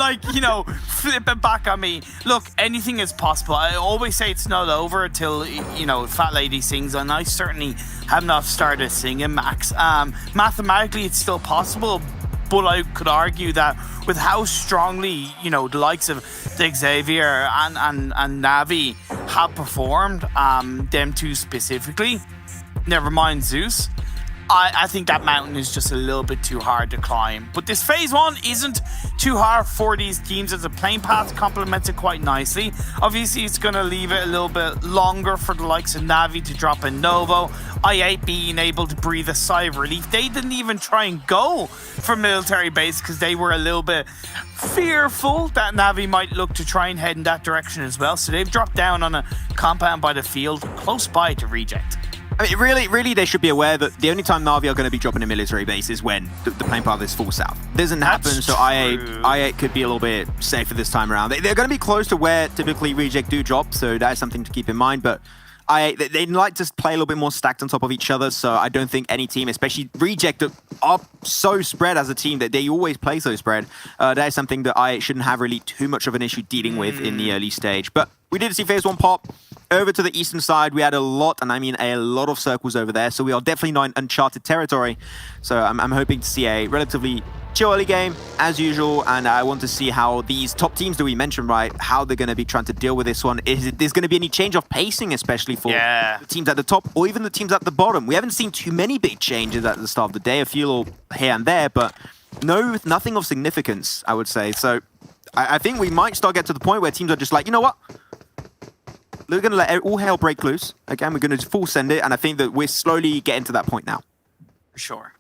G: flip it back on me. Look, anything is possible. I always say it's not over until Fat Lady sings, and I certainly have not started singing, Max. Mathematically, it's still possible, but I could argue that with how strongly the likes of the Xavier and Na'Vi have performed, them two specifically, never mind Zeus, I think that mountain is just a little bit too hard to climb. But this phase 1 isn't too hard for these teams, as the playing path complements it quite nicely. Obviously, it's going to leave it a little bit longer for the likes of Na'Vi to drop in Novo. I8 being able to breathe a sigh of relief. They didn't even try and go for military base because they were a little bit fearful that Na'Vi might look to try and head in that direction as well. So they've dropped down on a compound by the field close by to reject.
F: I mean, really, they should be aware that the only time Na'Vi are going to be dropping a military base is when the playing path is full south. Doesn't happen, so I8 could be a little bit safer this time around. They're going to be close to where typically Reject do drop, so that is something to keep in mind. But they like to play a little bit more stacked on top of each other, so I don't think any team, especially Reject, are so spread as a team that they always play so spread. That is something that I shouldn't have really too much of an issue dealing with in the early stage. But we did see phase 1 pop. Over to the eastern side, we had a lot, and I mean a lot of circles over there, so we are definitely not in uncharted territory. So I'm hoping to see a relatively chill early game, as usual, and I want to see how these top teams that we mentioned, right, how they're going to be trying to deal with this one. Is there's going to be any change of pacing, especially for the teams at the top, or even the teams at the bottom? We haven't seen too many big changes at the start of the day, a few little here and there, but nothing of significance, I would say. So I think we might start get to the point where teams are just like, you know what? We're going to let all hell break loose. Again, we're going to full send it, and I think that we're slowly getting to that point now.
G: For sure.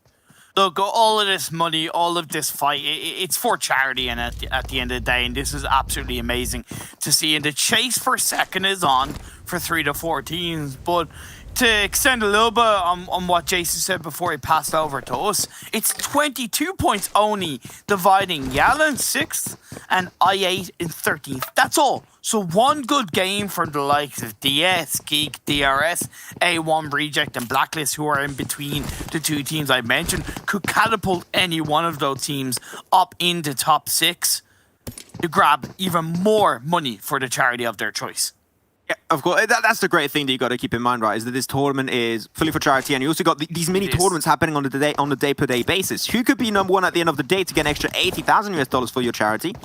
G: Look, all of this money, all of this fight, it's for charity, and at the end of the day, and this is absolutely amazing to see. And the chase for second is on for 3 to 4 teams, but to extend a little bit on what Jason said before he passed over to us, it's 22 points only dividing Yala in 6th and I8 in 13th. That's all. So one good game for the likes of DS, Geek, DRS, A1, Reject, and Blacklist, who are in between the two teams I mentioned, could catapult any one of those teams up into top 6 to grab even more money for the charity of their choice.
F: Yeah, of course. That's the great thing that you got to keep in mind, right? Is that this tournament is fully for charity, and you also got these mini tournaments happening on the day-per-day basis. Who could be number 1 at the end of the day to get an extra $80,000 for your charity?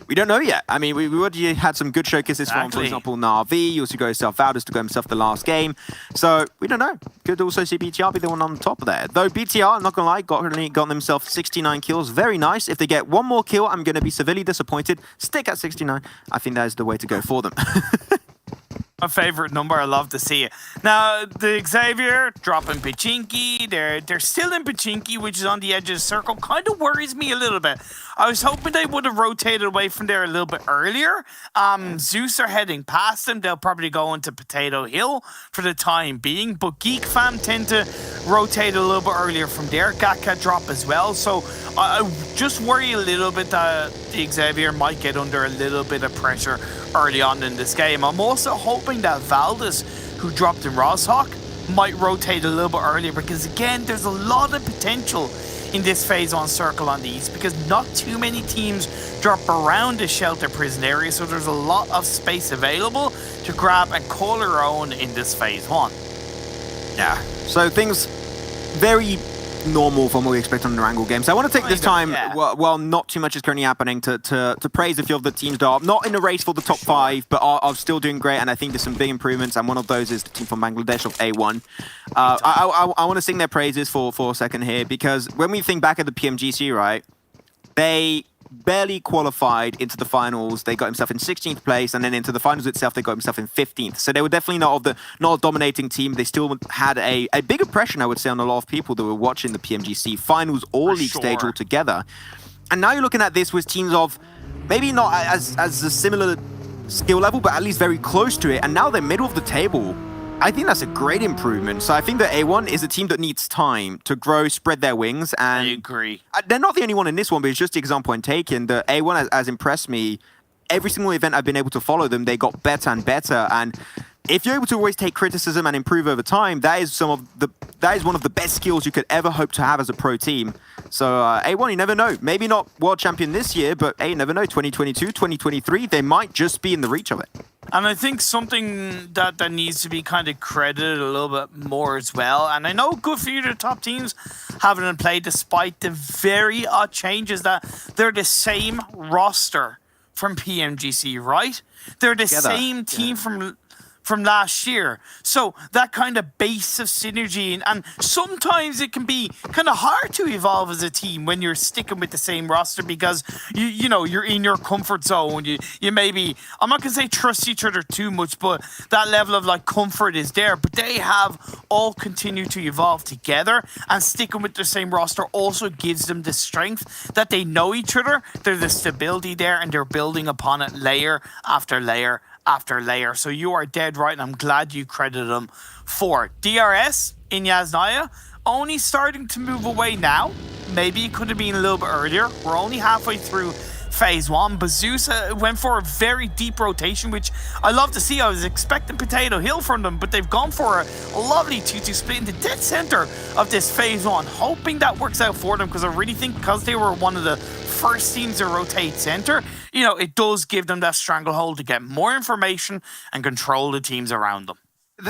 F: We don't know yet. I mean, we already had some good showcases from, for example, Na'Vi. You also got yourself Valdez to go himself the last game. So we don't know. Could also see BTR be the one on the top of there. Though BTR, I'm not gonna lie, got themselves 69 kills. Very nice. If they get one more kill, I'm gonna be severely disappointed. Stick at 69. I think that is the way to go for them.
G: My favorite number. I love to see it. Now, the Xavier dropping Pachinki. They're still in Pachinki, which is on the edge of the circle. Kind of worries me a little bit. I was hoping they would have rotated away from there a little bit earlier. Zeus are heading past them. They'll probably go into Potato Hill for the time being. But Geek Fam tend to rotate a little bit earlier from there. Gatka drop as well. So I just worry a little bit that the Xavier might get under a little bit of pressure early on in this game. I'm also hoping that Valdez, who dropped in Rosshawk, might rotate a little bit earlier, because again, there's a lot of potential in this phase 1 circle on the east, because not too many teams drop around the shelter prison area, so there's a lot of space available to grab and call your own in this phase 1.
F: Yeah, so things very normal from what we expect on an Erangel game. So I want to take this time, while not too much is currently happening, to praise a few of the teams that are not in the race for the top 5, but are still doing great. And I think there's some big improvements. And one of those is the team from Bangladesh of A1. I want to sing their praises for a second here, because when we think back at the PMGC, right, they barely qualified into the finals. They got himself in 16th place, and then into the finals itself, they got himself in 15th. So they were definitely not a dominating team. They still had a big impression, I would say, on a lot of people that were watching the PMGC finals or league stage altogether. And now you're looking at this with teams of maybe not as a similar skill level, but at least very close to it. And now they're middle of the table. I think that's a great improvement. So I think that A1 is a team that needs time to grow, spread their wings. And
G: I agree.
F: They're not the only one in this one, but it's just the example I'm taking. The A1 has impressed me. Every single event I've been able to follow them, they got better and better. And if you're able to always take criticism and improve over time, that is one of the best skills you could ever hope to have as a pro team. So A1, you never know. Maybe not world champion this year, but hey, you never know. 2022, 2023, they might just be in the reach of it.
G: And I think something that needs to be kind of credited a little bit more as well. And I know good for you, the top teams having them play, despite the very odd changes, that they're the same roster from PMGC, right? They're the same team from last year. So that kind of base of synergy, and sometimes it can be kind of hard to evolve as a team when you're sticking with the same roster, because you know you're in your comfort zone. You maybe, I'm not gonna say trust each other too much, but that level of like comfort is there. But they have all continued to evolve together, and sticking with the same roster also gives them the strength that they know each other. There's the stability there, and they're building upon it layer after layer after layer. So you are dead right, and I'm glad you credited them for it. DRS in Yasnaya only starting to move away now. Maybe it could have been a little bit earlier. We're only halfway through phase 1. But Zeus went for a very deep rotation, which I love to see. I was expecting Potato Hill from them, but they've gone for a lovely 2-2 split in the dead center of this phase 1, hoping that works out for them, because I really think because they were one of the first teams to rotate center, you know, it does give them that stranglehold to get more information and control the teams around them.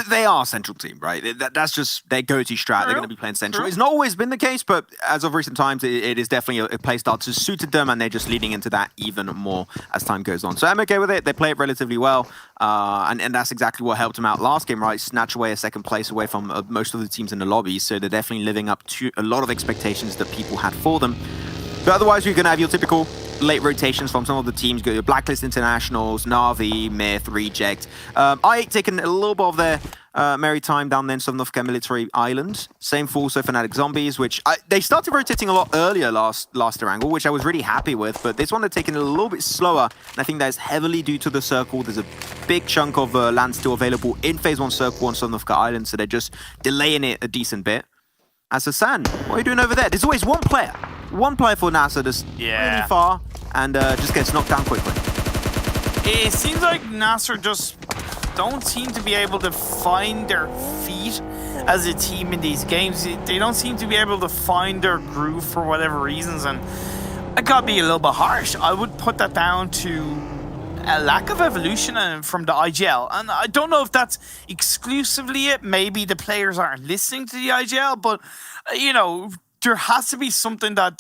F: They are a central team, right? That's just their go-to strat. They're going to be playing central. It's not always been the case, but as of recent times, it is definitely a play style to suited them, and they're just leading into that even more as time goes on. So I'm okay with it. They play it relatively well, and that's exactly what helped them out last game, right? Snatch away a second place away from most of the teams in the lobby, so they're definitely living up to a lot of expectations that people had for them. But otherwise, you're going to have your typical late rotations from some of the teams. Go your Blacklist Internationals, Na'Vi, Myth, Reject. I8 taking a little bit of their merry time down there in Southern Africa Military Island. Same for also Fnatic Zombies, which they started rotating a lot earlier last Erangel, which I was really happy with. But this one they're taking it a little bit slower, and I think that is heavily due to the circle. There's a big chunk of land still available in Phase 1 circle on Southern Africa Island, so they're just delaying it a decent bit. As Hassan, what are you doing over there? There's always one player for NASA that's really far and just gets knocked down quickly.
G: It seems like Nasser just don't seem to be able to find their feet as a team in these games. They don't seem to be able to find their groove for whatever reasons, and I gotta be a little bit harsh. I would put that down to a lack of evolution from the IGL, and I don't know if that's exclusively it. Maybe the players aren't listening to the IGL, but you know, there has to be something that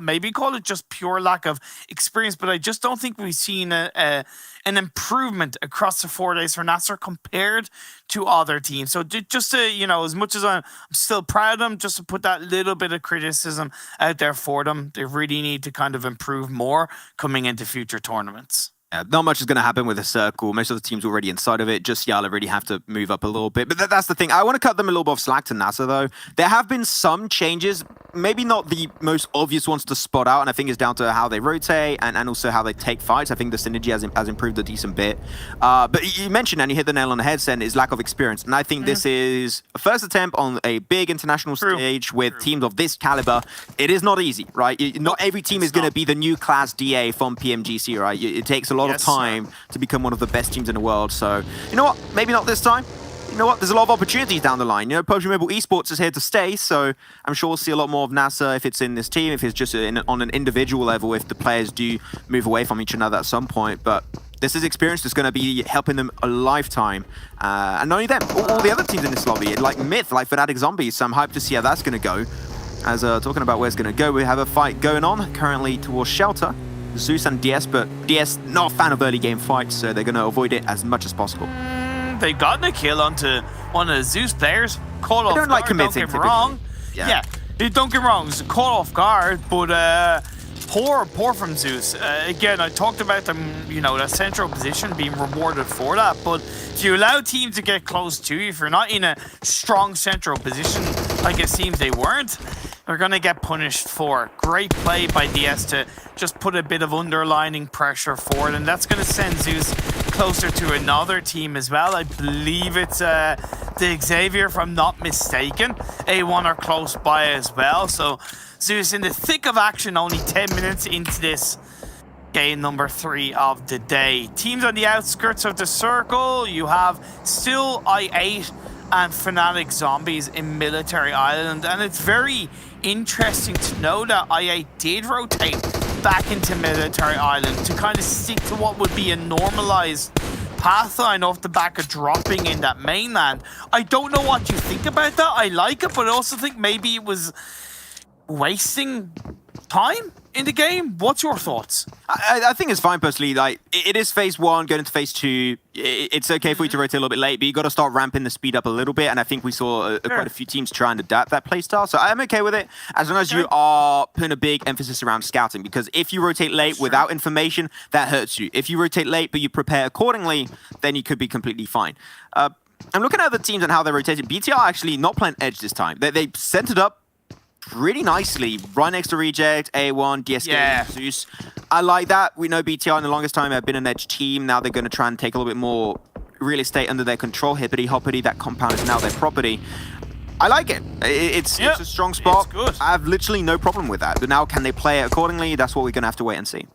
G: maybe call it just pure lack of experience. But I just don't think we've seen an improvement across the 4 days for Nasser compared to other teams. So just to, you know, as much as I'm still proud of them, just to put that little bit of criticism out there for them, they really need to kind of improve more coming into future tournaments.
F: Yeah, not much is going to happen with the circle. Most of the teams already inside of it. Just Yala really have to move up a little bit. But that's the thing. I want to cut them a little bit of slack to NASA, though. There have been some changes, maybe not the most obvious ones to spot out, and I think it's down to how they rotate and also how they take fights. I think the synergy has improved a decent bit. But you mentioned, and you hit the nail on the head, Sen, is lack of experience. And I think this is a first attempt on a big international stage with teams of this caliber. It is not easy, right? Not every team is going to be the new class DA from PMGC, right? It takes a lot of time to become one of the best teams in the world. So, you know what? Maybe not this time. You know what? There's a lot of opportunities down the line. You know, PUBG Mobile Esports is here to stay, so I'm sure we'll see a lot more of NASA if it's in this team, if it's just on an individual level, if the players do move away from each another at some point. But this is experience that's going to be helping them a lifetime. And not only them, all the other teams in this lobby, like Myth, like Fnatic Zombies, so I'm hyped to see how that's going to go. As talking about where it's going to go, we have a fight going on currently towards Shelter. Zeus and DS, but DS not a fan of early game fights, so they're going to avoid it as much as possible.
G: They've gotten a kill onto one of the Zeus players. Caught off guard,
F: like committing,
G: don't get me wrong. Yeah, don't get me wrong, it's caught off guard, but poor from Zeus. Again, I talked about them, you know, that central position being rewarded for that, but if you allow teams to get close to you, if you're not in a strong central position, like it seems they weren't, they're going to get punished for. Great play by DS to just put a bit of underlining pressure forward, and that's going to send Zeus closer to another team as well. I believe it's the Xavier, if I'm not mistaken. A1 are close by as well, so Zeus in the thick of action, only 10 minutes into this game number 3 of the day. Teams on the outskirts of the circle, you have still I8 and Fnatic Zombies in Military Island, and it's very interesting to know that I8 did rotate back into Military Island to kind of stick to what would be a normalized pathline off the back of dropping in that mainland. I don't know what you think about that. I like it, but I also think maybe it was wasting time in the game. What's your thoughts?
F: I think it's fine personally. Like, it is phase 1 going into phase 2. It's okay for you to rotate a little bit late, but you got to start ramping the speed up a little bit, and I think we saw quite a few teams try and adapt that playstyle, so I'm okay with it as long as you are putting a big emphasis around scouting, because if you rotate late without information, that hurts you. If you rotate late but you prepare accordingly, then you could be completely fine. I'm looking at the teams and how they're rotating. BTR actually not playing Edge this time. They centered up really nicely, right next to Reject, A1, DSK, Zeus. I like that. We know BTR in the longest time have been an Edge team. Now they're going to try and take a little bit more real estate under their control. Hippity hoppity, that compound is now their property. I like it. It's a strong spot.
G: It's good.
F: I have literally no problem with that. But now can they play it accordingly? That's what we're going to have to wait and see.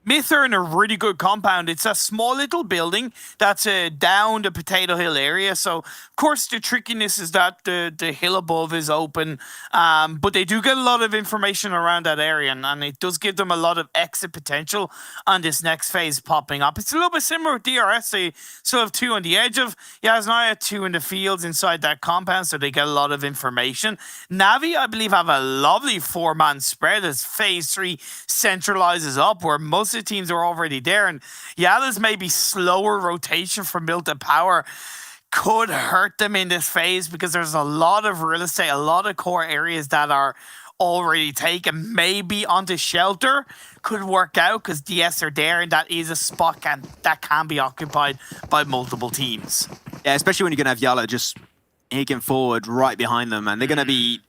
G: Myth are in a really good compound. It's a small little building that's down the Potato Hill area. So, of course, the trickiness is that the hill above is open. But they do get a lot of information around that area, and it does give them a lot of exit potential on this next phase popping up. It's a little bit similar with DRS. They still have 2 on the edge of Yasnaya, 2 in the fields inside that compound, so they get a lot of information. Navi, I believe, have a lovely 4-man spread as phase 3 centralizes up, where most of the teams are already there, and Yala's maybe slower rotation from Milton Power could hurt them in this phase because there's a lot of real estate, a lot of core areas that are already taken. Maybe onto Shelter could work out because DS are there, and that is a spot that can be occupied by multiple teams.
F: Yeah, especially when you're gonna have Yala just higging forward right behind them, and they're gonna be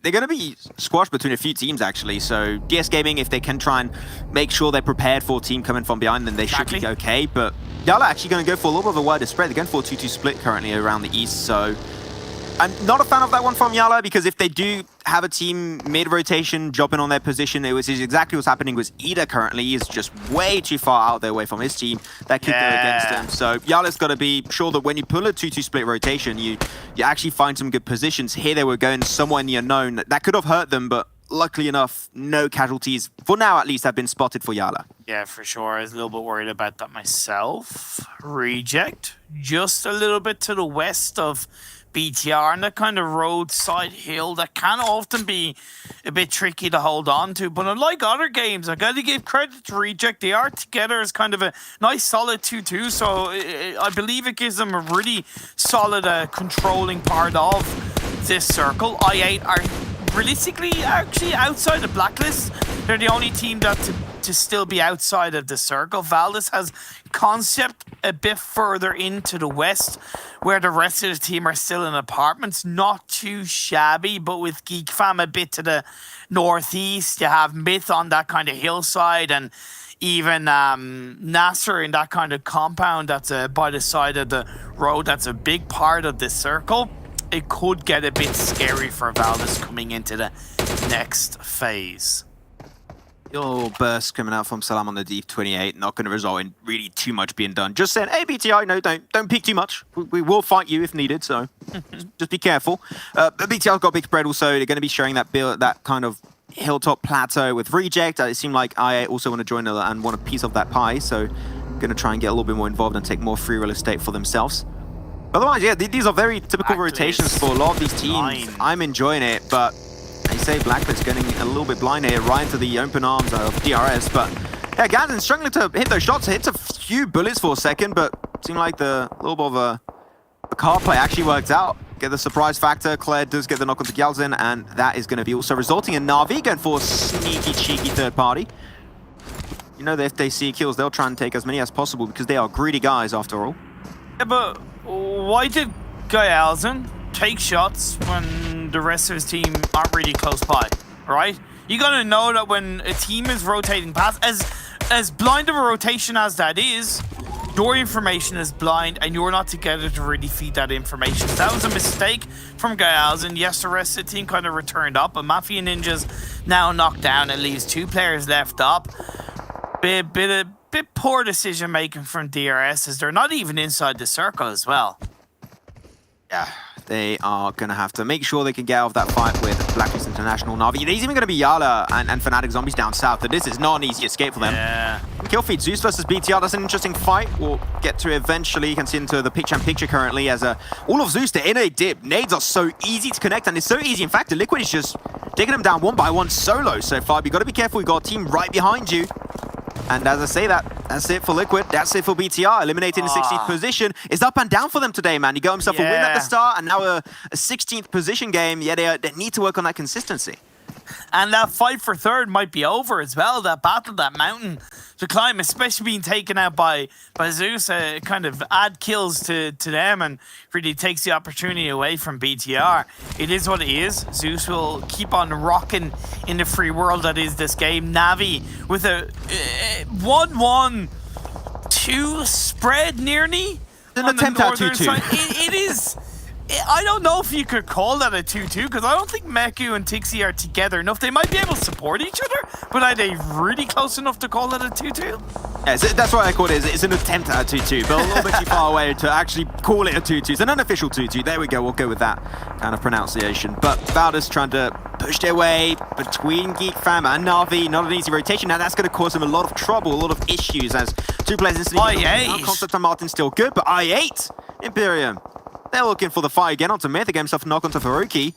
F: squashed between a few teams actually. So DS Gaming, if they can try and make sure they're prepared for a team coming from behind, then they should be okay. But Yala actually going to go for a little bit of a wider spread. They're going for a 2-2 split currently around the east. So I'm not a fan of that one from Yala, because if they do have a team mid-rotation dropping on their position, it was exactly what's happening with Ida currently. He's just way too far out their way from his team. That could go against them. So Yala's got to be sure that when you pull a 2-2 split rotation, you actually find some good positions. Here they were going somewhere in the unknown. That could have hurt them, but luckily enough, no casualties, for now at least, have been spotted for Yala.
G: Yeah, for sure. I was a little bit worried about that myself. Reject, just a little bit to the west of BTR, and that kind of roadside hill that can often be a bit tricky to hold on to. But unlike other games, I got to give credit to Reject. They are together as kind of a nice solid 2-2, so I believe it gives them a really solid controlling part of this circle. I8 are realistically actually outside the blacklist. They're the only team that to still be outside of the circle. Valdez has concept a bit further into the west, where the rest of the team are still in apartments. Not too shabby, but with Geek Fam a bit to the northeast, you have Myth on that kind of hillside, and even Nasser in that kind of compound that's by the side of the road. That's a big part of this circle. It could get a bit scary for Valdez coming into the next phase.
F: Little burst coming out from Salam on the Deep 28, not going to result in really too much being done. Just saying, hey BTI, no, don't peek too much. We will fight you if needed, so just be careful. BTI's got a big spread also. They're going to be sharing that kind of hilltop plateau with Reject. It seemed like I also want to join and want a piece of that pie, so going to try and get a little bit more involved and take more free real estate for themselves. Otherwise, yeah, these are very typical rotations for a lot of these teams. I'm enjoying it, but say, Blacklist getting a little bit blind here, right into the open arms of DRS. But yeah, Gazin struggling to hit those shots. Hits a few bullets for a second, but seemed like the little bit of a card play actually worked out. Get the surprise factor. Claire does get the knock onto Galzin, and that is going to be also resulting in Na'Vi going for a sneaky, cheeky third party. You know that if they see kills, they'll try and take as many as possible because they are greedy guys after all.
G: Yeah, but why did Galzin take shots when the rest of his team aren't really close by, right? You gotta know that when a team is rotating past, as blind of a rotation as that is, your information is blind and you're not together to really feed that information. So that was a mistake from Galzin. Yes, the rest of the team kind of returned up, but Mafia Ninja's now knocked down. It leaves 2 players left up. Bit poor decision making from DRS as they're not even inside the circle as well.
F: Yeah, they are going to have to make sure they can get out of that fight with Blacklist International Na'Vi. There's even going to be Yala and Fnatic Zombies down south, but this is not an easy escape for them.
G: Yeah.
F: Kill feed Zeus versus BTR, that's an interesting fight. We'll get to eventually. You can see into the picture currently as all of Zeus, they're in a dip. Nades are so easy to connect, and it's so easy. In fact, the Liquid is just taking them down one by one solo so far. But you got to be careful, you got a team right behind you. And as I say that's it for Liquid. That's it for BTR. Eliminating the 16th position. It's up and down for them today, man. He got himself a win at the start, and now a 16th position game. Yeah, they need to work on that consistency.
G: And that fight for third might be over as well. That battle, that mountain to climb, especially being taken out by Zeus, kind of add kills to them and really takes the opportunity away from BTR. It is what it is. Zeus will keep on rocking in the free world that is this game. Na'Vi with a 1-1-2 spread nearly.
F: An attempt at 2-2.
G: It is. I don't know if you could call that a 2-2 because I don't think Meku and Tixi are together enough. They might be able to support each other, but are they really close enough to call that a 2-2?
F: Yeah, that's what I call it. It's an attempt at a 2-2, but a little bit too far away to actually call it a 2-2. It's an unofficial 2-2. There we go. We'll go with that kind of pronunciation. But Valdes trying to push their way between Geek Fam and Na'Vi. Not an easy rotation. Now that's going to cause them a lot of trouble, a lot of issues as 2 players instantly.
G: I8.
F: Concept and Martin's still good, but I8 Imperium. They're looking for the fight again onto Myth. They get himself a knock onto Faruqi.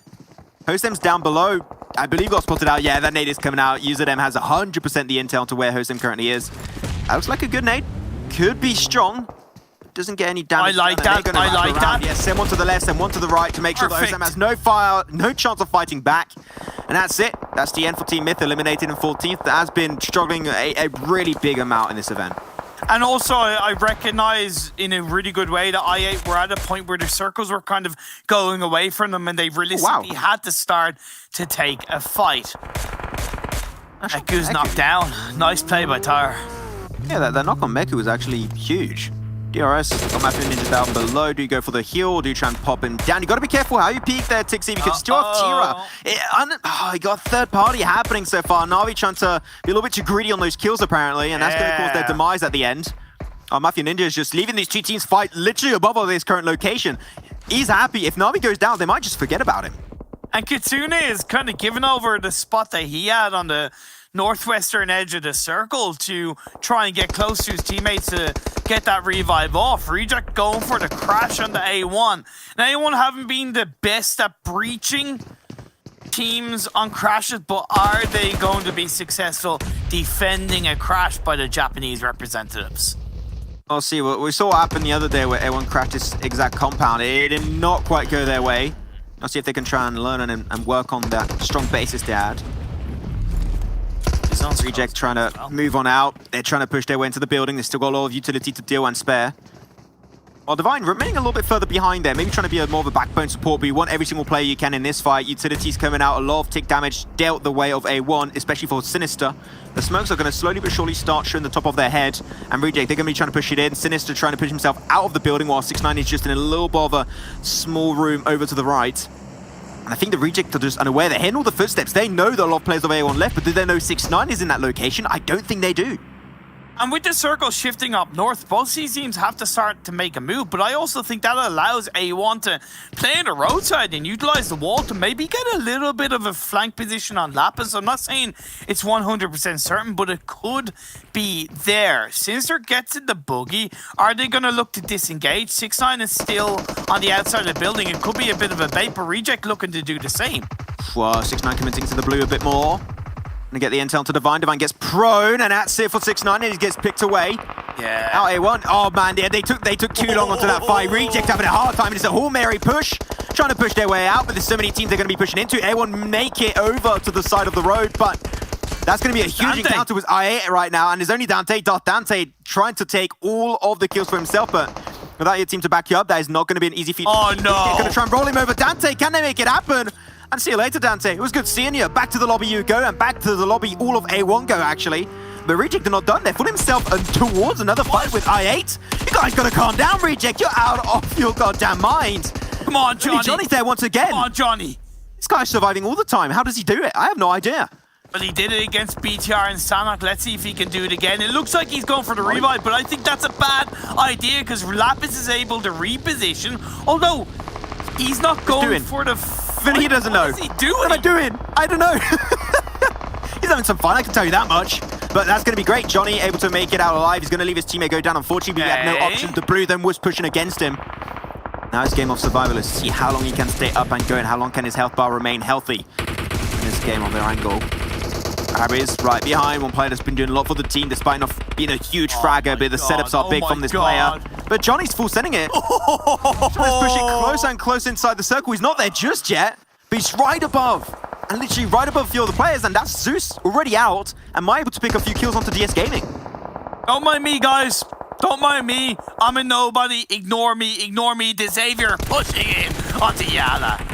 F: Hostem's down below. I believe got spotted out. Yeah, that nade is coming out. UserDem has 100% the intel to where Hostem currently is. That looks like a good nade. Could be strong. Doesn't get any damage.
G: I like that.
F: Yeah, send one to the left, send one to the right to make sure that Hostem has no fire, no chance of fighting back. And that's it. That's the end for Team Myth, eliminated in 14th. That has been struggling a really big amount in this event.
G: And also, I recognize in a really good way that I8 were at a point where the circles were kind of going away from them and they realistically had to start to take a fight. Meku's knocked down. Nice play by Tyre.
F: Yeah, that knock on Meku was actually huge. DRS got Mafia Ninja down below. Do you go for the heal or do you try and pop him down? You got to be careful how you peek there, Tixi, because you still have Tira. You got a third party happening so far. Na'Vi trying to be a little bit too greedy on those kills apparently, and that's going to cause their demise at the end. Mafia Ninja is just leaving these 2 teams fight literally above all this current location. He's happy. If Na'Vi goes down, they might just forget about him.
G: And Kitsune is kind of giving over the spot that he had on the northwestern edge of the circle to try and get close to his teammates to get that revive off. Reject going for the crash on the A1. Now, A1 haven't been the best at breaching teams on crashes, but are they going to be successful defending a crash by the Japanese representatives?
F: I'll see. We saw what happened the other day where A1 crashed this exact compound. It did not quite go their way. I'll see if they can try and learn and work on that strong basis they had. Reject trying to move on out. They're trying to push their way into the building. They've still got a lot of utility to deal and spare. While Divine remaining a little bit further behind there, maybe trying to be more of a backbone support, but you want every single player you can in this fight. Utilities coming out, a lot of tick damage dealt the way of A1, especially for Sinister. The smokes are going to slowly but surely start showing the top of their head, and Reject, they're going to be trying to push it in. Sinister trying to push himself out of the building, while 6ix9ine is just in a little bit of a small room over to the right. And I think the Reject are just unaware. They're hearing all the footsteps. They know that a lot of players of A1 left, but do they know 6ix9ine is in that location? I don't think they do.
G: And with the circle shifting up north, both these teams have to start to make a move, but I also think that allows A1 to play on the roadside and utilize the wall to maybe get a little bit of a flank position on Lapis. I'm not saying it's 100% certain, but it could be there. Sinister gets in the buggy. Are they going to look to disengage? 6ix9ine is still on the outside of the building. It could be a bit of a bait, but Reject looking to do the same.
F: 6ix9ine committing to the blue a bit more. Gonna get the intel to Divine. Divine gets prone, and that's it for 6ix9ine, and he gets picked away.
G: Yeah.
F: Out A1. Oh man, they took too long onto that fight. Reject having a hard time. It's a Hail Mary push, trying to push their way out, but there's so many teams they're going to be pushing into. A1 make it over to the side of the road, but that's going to be a huge encounter with I8 right now, and there's only Dante. Dante trying to take all of the kills for himself, but without your team to back you up, that is not going to be an easy feat.
G: Oh no!
F: Going to try and roll him over. Dante, can they make it happen? And see you later, Dante. It was good seeing you. Back to the lobby you go, and back to the lobby all of A1 go, actually. But Reject are not done. They're putting himself towards another fight with I8. You guys gotta calm down, Reject. You're out of your goddamn mind.
G: Come on, Johnny.
F: Johnny's there once again.
G: Come on, Johnny.
F: This guy's surviving all the time. How does he do it? I have no idea.
G: Well, he did it against BTR and Sanok. Let's see if he can do it again. It looks like he's going for the revive, but I think that's a bad idea because Lapis is able to reposition. Although, he's not going for the...
F: But he doesn't know.
G: What is he doing?
F: What am I doing? I don't know. He's having some fun, I can tell you that much. But that's going to be great. Johnny able to make it out alive. He's going to leave his teammate go down. Unfortunately, we had no option. The blue then was pushing against him. Now it's game of survival. Let's see how long he can stay up and go and how long can his health bar remain healthy in this game on their angle. Harry's right behind. One player that's been doing a lot for the team despite not being a huge fragger, but the setups are big from this player. But Johnny's full sending it. Johnny's pushing closer and closer inside the circle. He's not there just yet, but he's right above. And literally right above a few of the players, and that's Zeus already out and might able to pick a few kills onto DS Gaming.
G: Don't mind me, guys. Don't mind me. I'm a nobody. Ignore me. Ignore me. The Xavier pushing in onto Yala.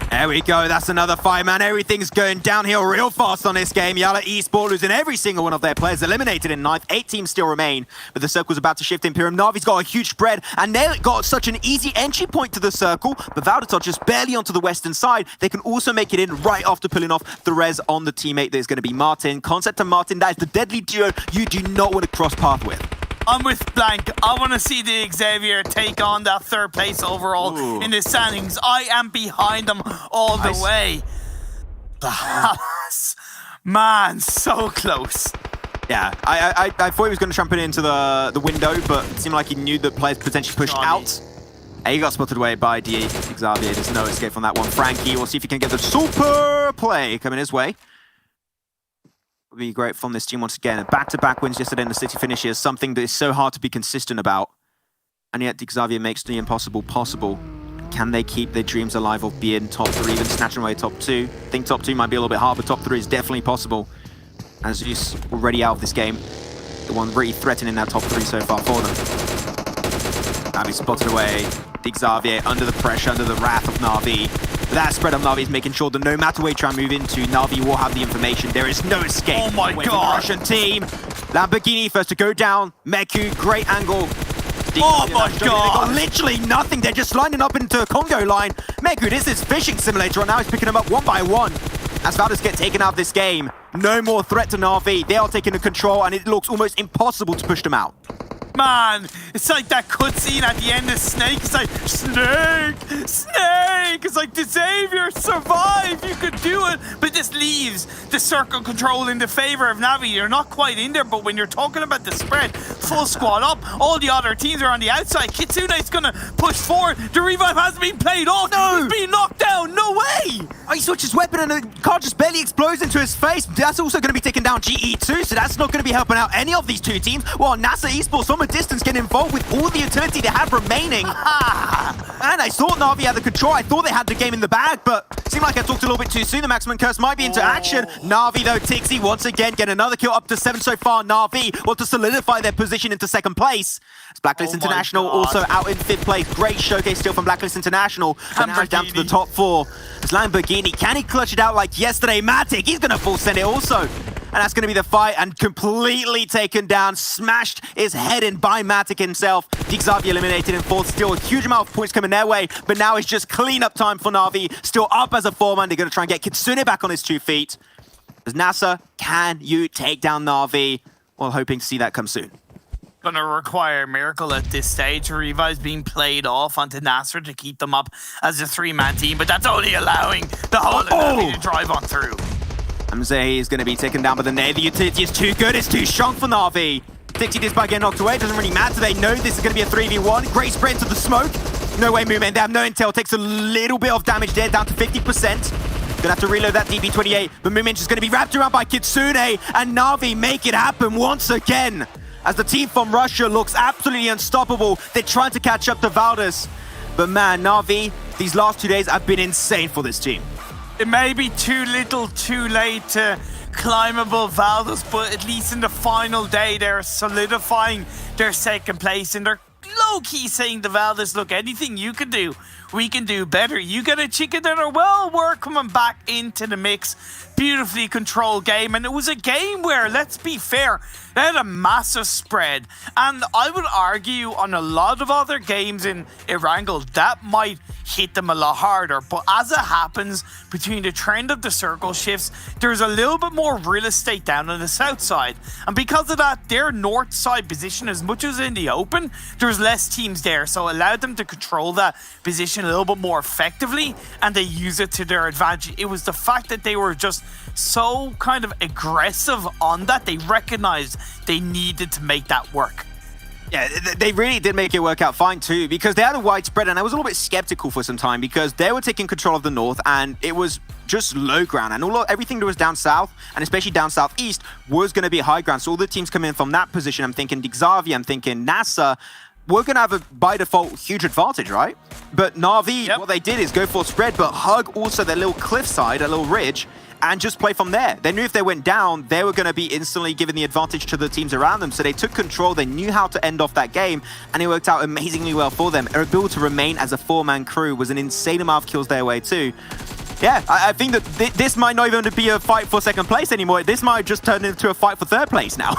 F: There we go. That's another fight, man. Everything's going downhill real fast on this game. Yala Esport losing every single one of their players. Eliminated in 9th. 8 teams still remain. But the circle's about to shift. Imperium Navi's got a huge spread. And they got such an easy entry point to the circle. But Valdatar just barely onto the western side. They can also make it in right after pulling off the res on the teammate. There's going to be Martin. Concept and Martin. That is the deadly duo you do not want to cross path with.
G: I'm with Blank. I want to see the Xavier take on that 3rd place overall in the standings. I am behind them all the way. Man, so close.
F: Yeah, I thought he was going to tramp it into the window, but it seemed like he knew the players potentially pushed out. And he got spotted away by DA Xavier. There's no escape from that one. Frankie, we'll see if he can get the super play coming his way. Would be great from this team once again. Back-to-back wins yesterday in the city finishes, something that is so hard to be consistent about. And yet Xavier makes the impossible possible. Can they keep their dreams alive of being top 3, even snatching away top 2? I think top 2 might be a little bit hard, but top 3 is definitely possible. And Zeus already out of this game. The one really threatening that top 3 so far for them. Navi spotted away. Xavier under the pressure, under the wrath of Na'Vi. That spread of Na'Vi is making sure that no matter where you try and move into, Na'Vi will have the information. There is no escape.
G: Oh my god!
F: Russian team. Lamborghini first to go down. Meku, great angle.
G: Oh my god!
F: They got literally nothing. They're just lining up into a Congo line. Meku, this is fishing simulator, and now he's picking them up one by one. As Valdez get taken out of this game, no more threat to Na'Vi. They are taking the control, and it looks almost impossible to push them out.
G: Man, it's like that cutscene at the end of Snake. It's like, Snake! Snake! It's like, the Xavier, survive! You could do it! But this leaves the circle control in the favor of Navi. You're not quite in there, but when you're talking about the spread, full squad up, all the other teams are on the outside. Kitsune's gonna push forward. The revive hasn't been played off. No! He's being knocked down. No way!
F: Oh, he switches weapon and the car just barely explodes into his face. That's also going to be taking down GE2, so that's not going to be helping out any of these two teams. While NASA Esports from a distance getting involved with all the eternity they have remaining. And I thought Na'Vi had the control. I thought they had the game in the bag, but it seemed like I talked a little bit too soon. The Maximum Curse might be into action. Na'Vi though, Tixie once again get another kill up to 7 so far. Na'Vi want to solidify their position into 2nd place. It's Blacklist International also out in 5th place. Great showcase still from Blacklist International. And now down to the top 4. It's Lamborghini. Can he clutch it out like yesterday? Matic, he's going to full send it also. And that's going to be the fight, and completely taken down, smashed his head in by Matic himself. Xavier eliminated in 4th, still a huge amount of points coming their way, but now it's just clean-up time for Na'Vi. Still up as a 4-man, they're going to try and get Kitsune back on his 2 feet. As NASA, can you take down Na'Vi? Well, hoping to see that come soon.
G: Gonna require a miracle at this stage. Revive's being played off onto Nasser to keep them up as a 3-man team, but that's only allowing the whole Na'Vi to drive on through.
F: Hamza is going to be taken down, but the Navy utility is too good. It's too strong for Na'Vi. Dixie this by getting knocked away. Doesn't really matter. They know this is going to be a 3v1. Great sprint into the smoke. No way movement. They have no intel. Takes a little bit of damage there, down to 50%. Gonna have to reload that DB28, but Moominch is gonna be wrapped around by Kitsune, and Na'Vi make it happen once again. As the team from Russia looks absolutely unstoppable, they're trying to catch up to Valdez. But man, Na'Vi, these last 2 days have been insane for this team.
G: It may be too little, too late to climb above Valdez, but at least in the final day, they're solidifying their second place, and they're low-key saying to Valdez, look, anything you can do, we can do better. You get a chicken dinner, well, we're coming back into the mix. Beautifully controlled game, and it was a game where, let's be fair, they had a massive spread, and I would argue on a lot of other games in Erangel that might hit them a lot harder, but as it happens, between the trend of the circle shifts, there's a little bit more real estate down on the south side, and because of that, their north side position, as much as in the open, there's less teams there, so it allowed them to control that position a little bit more effectively, and they use it to their advantage. It was the fact that they were just so kind of aggressive on that, they recognized they needed to make that work.
F: Yeah, they really did make it work out fine too, because they had a wide spread, and I was a little bit skeptical for some time because they were taking control of the north and it was just low ground, and everything that was down south, and especially down southeast, was going to be high ground. So all the teams coming in from that position, I'm thinking Xavi, I'm thinking NASA, we're going to have a, by default, huge advantage, right? But Na'Vi, what they did is go for spread, but hug also their little cliffside, a little ridge, and just play from there. They knew if they went down, they were going to be instantly given the advantage to the teams around them. So they took control, they knew how to end off that game, and it worked out amazingly well for them. Their ability to remain as a four-man crew was an insane amount of kills their way too. Yeah, I think that this might not even be a fight for second place anymore. This might just turn into a fight for third place now.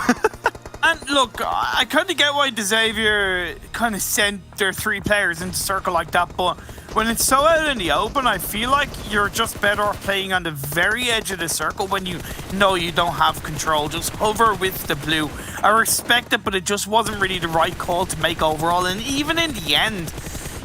G: And look, I kind of get why Xavier kind of sent their three players into circle like that, but when it's so out in the open, I feel like you're just better off playing on the very edge of the circle when you know you don't have control. Just hover with the blue. I respect it, but it just wasn't really the right call to make overall. And even in the end,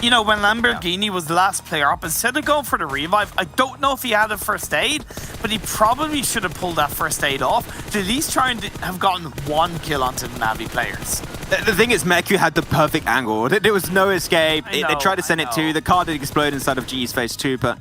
G: you know, when Lamborghini was the last player up, instead of going for the revive, I don't know if he had a first aid, but he probably should have pulled that first aid off to at least try and have gotten one kill onto the Navi players.
F: The thing is, Meku had the perfect angle. There was no escape. They tried to send it too. The car did explode inside of GE's face too, but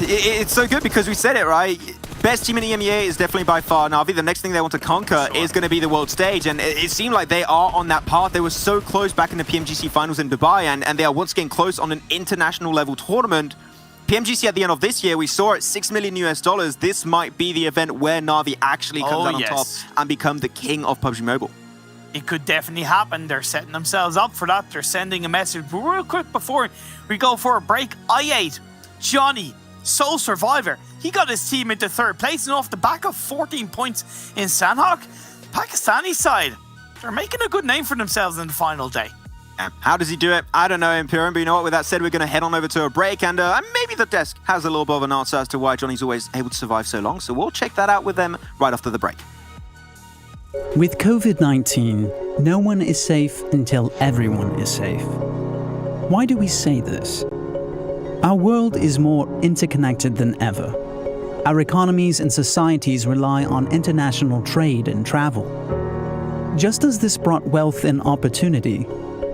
F: it's so good because we said it, right? Best team in the EMEA is definitely by far Na'Vi. The next thing they want to conquer is going to be the world stage, and it seemed like they are on that path. They were so close back in the PMGC finals in Dubai, and they are once again close on an international level tournament. PMGC at the end of this year, we saw it, $6 million US. This might be the event where Na'Vi actually comes out on top and become the king of PUBG Mobile.
G: It could definitely happen. They're setting themselves up for that. They're sending a message. But real quick before we go for a break, I8, Johnny, Soul Survivor, he got his team into third place, and off the back of 14 points in Sandhawk, Pakistani side, they're making a good name for themselves in the final day.
F: How does he do it? I don't know, Imperium, but you know what? With that said, we're going to head on over to a break, and maybe the desk has a little bit of an answer as to why Johnny's always able to survive so long, so we'll check that out with them right after the break.
O: With COVID-19, no one is safe until everyone is safe. Why do we say this? Our world is more interconnected than ever. Our economies and societies rely on international trade and travel. Just as this brought wealth and opportunity,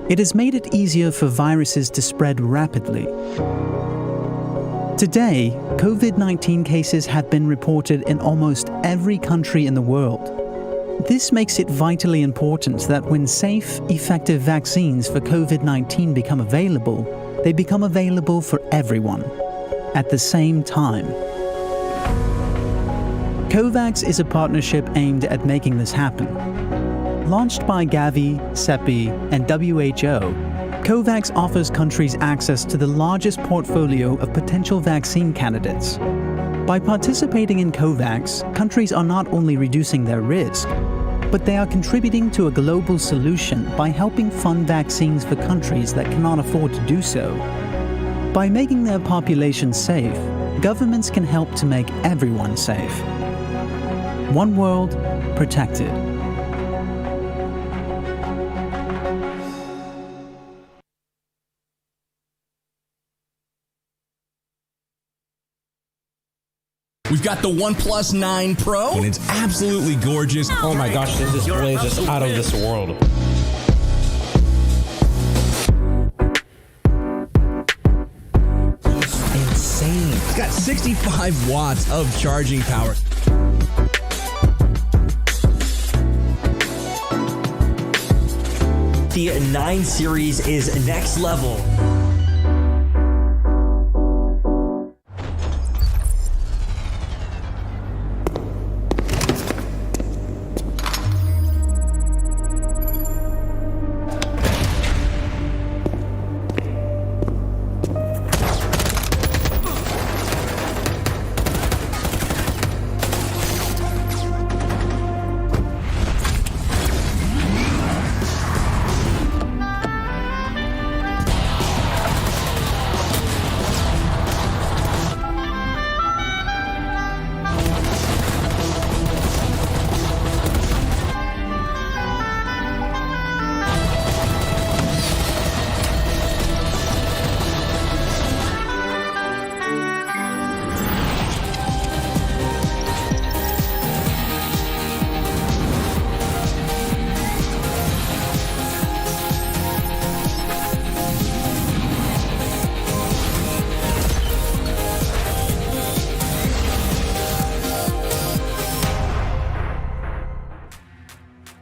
O: it has made it easier for viruses to spread rapidly. Today, COVID-19 cases have been reported in almost every country in the world. This makes it vitally important that when safe, effective vaccines for COVID-19 become available, they become available for everyone at the same time. COVAX is a partnership aimed at making this happen. Launched by Gavi, CEPI, and WHO, COVAX offers countries access to the largest portfolio of potential vaccine candidates. By participating in COVAX, countries are not only reducing their risk, but they are contributing to a global solution by helping fund vaccines for countries that cannot afford to do so. By making their population safe, governments can help to make everyone safe. One world, protected.
I: We've got the OnePlus 9 Pro, and it's absolutely gorgeous.
J: Oh my gosh, this display is just out of this world.
I: Insane. It's got 65 watts of charging power.
P: The 9 series is next level.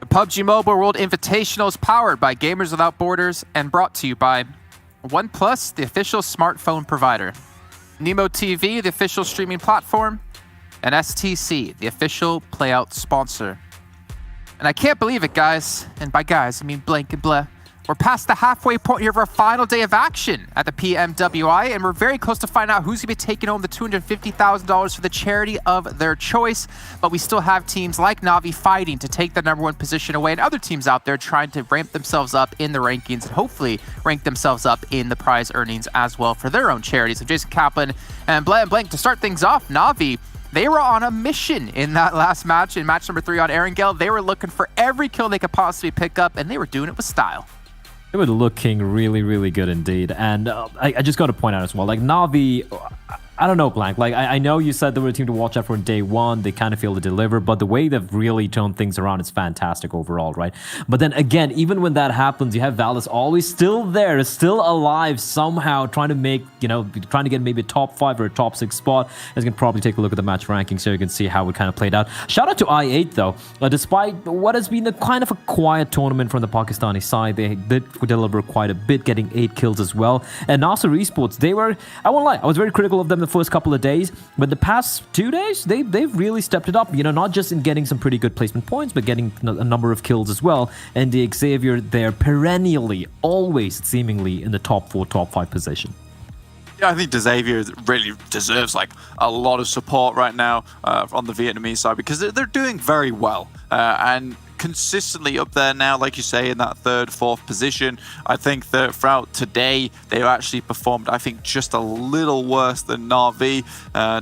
A: PUBG Mobile World Invitational is powered by Gamers Without Borders and brought to you by OnePlus, the official smartphone provider, Nemo TV, the official streaming platform, and STC, the official playout sponsor. And I can't believe it, guys. And by guys, I mean blank and blah. We're past the halfway point here of our final day of action at the PMWI, and we're very close to find out who's going to be taking home the $250,000 for the charity of their choice. But we still have teams like Na'Vi fighting to take the #1 position away, and other teams out there trying to ramp themselves up in the rankings and hopefully rank themselves up in the prize earnings as well for their own charities. So Jason Kaplan and Blank to start things off, Na'Vi, they were on a mission in that last match, in match number 3 on Erangel. They were looking for every kill they could possibly pick up, and they were doing it with style.
C: They were looking really, really good indeed. And I just got to point out as well, like Na'Vi, I don't know, Blank. Like, I know you said they were a team to watch out for in day one. They kind of failed to deliver, but the way they've really turned things around is fantastic overall, right? But then again, even when that happens, you have Valdez always still there, still alive somehow, trying to make, trying to get maybe a top 5 or a top 6 spot. As you can probably take a look at the match rankings so you can see how it kind of played out. Shout out to I8 though. Despite what has been a kind of a quiet tournament from the Pakistani side, they did deliver quite a bit, getting 8 kills as well. And Nasser Esports, they were, I won't lie, I was very critical of them the first couple of days, but the past 2 days, they've really stepped it up, not just in getting some pretty good placement points, but getting a number of kills as well. And the Xavier, they're perennially, always seemingly in the top 4, top 5 position.
D: Yeah, I think Xavier really deserves like a lot of support right now on the Vietnamese side, because they're doing very well and consistently up there now, like you say, in that 3rd, 4th position. I think that throughout today, they've actually performed, I think, just a little worse than Na'Vi,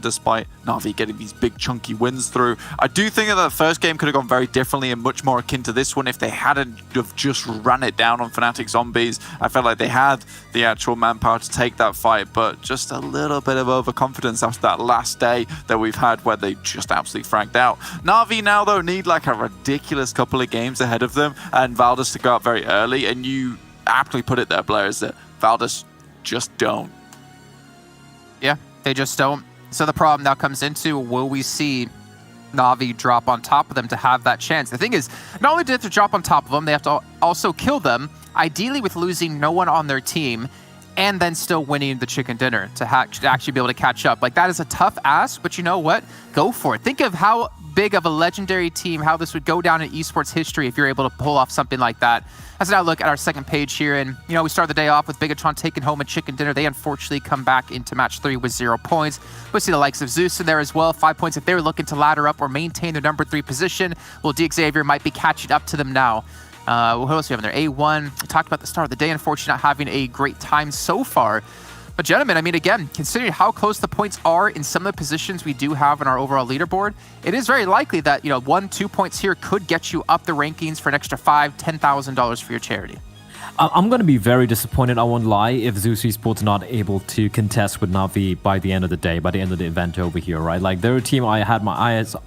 D: despite Na'Vi getting these big chunky wins through. I do think that the first game could have gone very differently and much more akin to this one if they hadn't have just ran it down on Fnatic Zombies. I felt like they had the actual manpower to take that fight, but just a little bit of overconfidence after that last day that we've had where they just absolutely franked out. Na'Vi now, though, need like a ridiculous couple of games ahead of them and Valdez to go out very early, and you aptly put it there, Blair, is that Valdez just don't.
A: Yeah, they just don't. So the problem now comes into, will we see Na'Vi drop on top of them to have that chance? The thing is, not only do they have to drop on top of them, they have to also kill them, ideally with losing no one on their team, and then still winning the chicken dinner to actually be able to catch up. Like, that is a tough ask, but you know what? Go for it. Think of how big of a legendary team, how this would go down in esports history if you're able to pull off something like that. Let's now look at our second page here, and we start the day off with Bigatron taking home a chicken dinner. They unfortunately come back into match 3 with 0 points. We see the likes of Zeus in there as well, 5 points. If they were looking to ladder up or maintain their number 3 position, well, Xavier might be catching up to them now. Who else do we have in there? A1, we talked about the start of the day, unfortunately not having a great time so far. But gentlemen, I mean, again, considering how close the points are in some of the positions we do have on our overall leaderboard, it is very likely that, 1-2 points here could get you up the rankings for an extra $5,000, $10,000 for your charity.
C: I'm going to be very disappointed, I won't lie, if Zeus Esports not able to contest with Na'Vi by the end of the day, by the end of the event over here, right? Like, they're a team I had my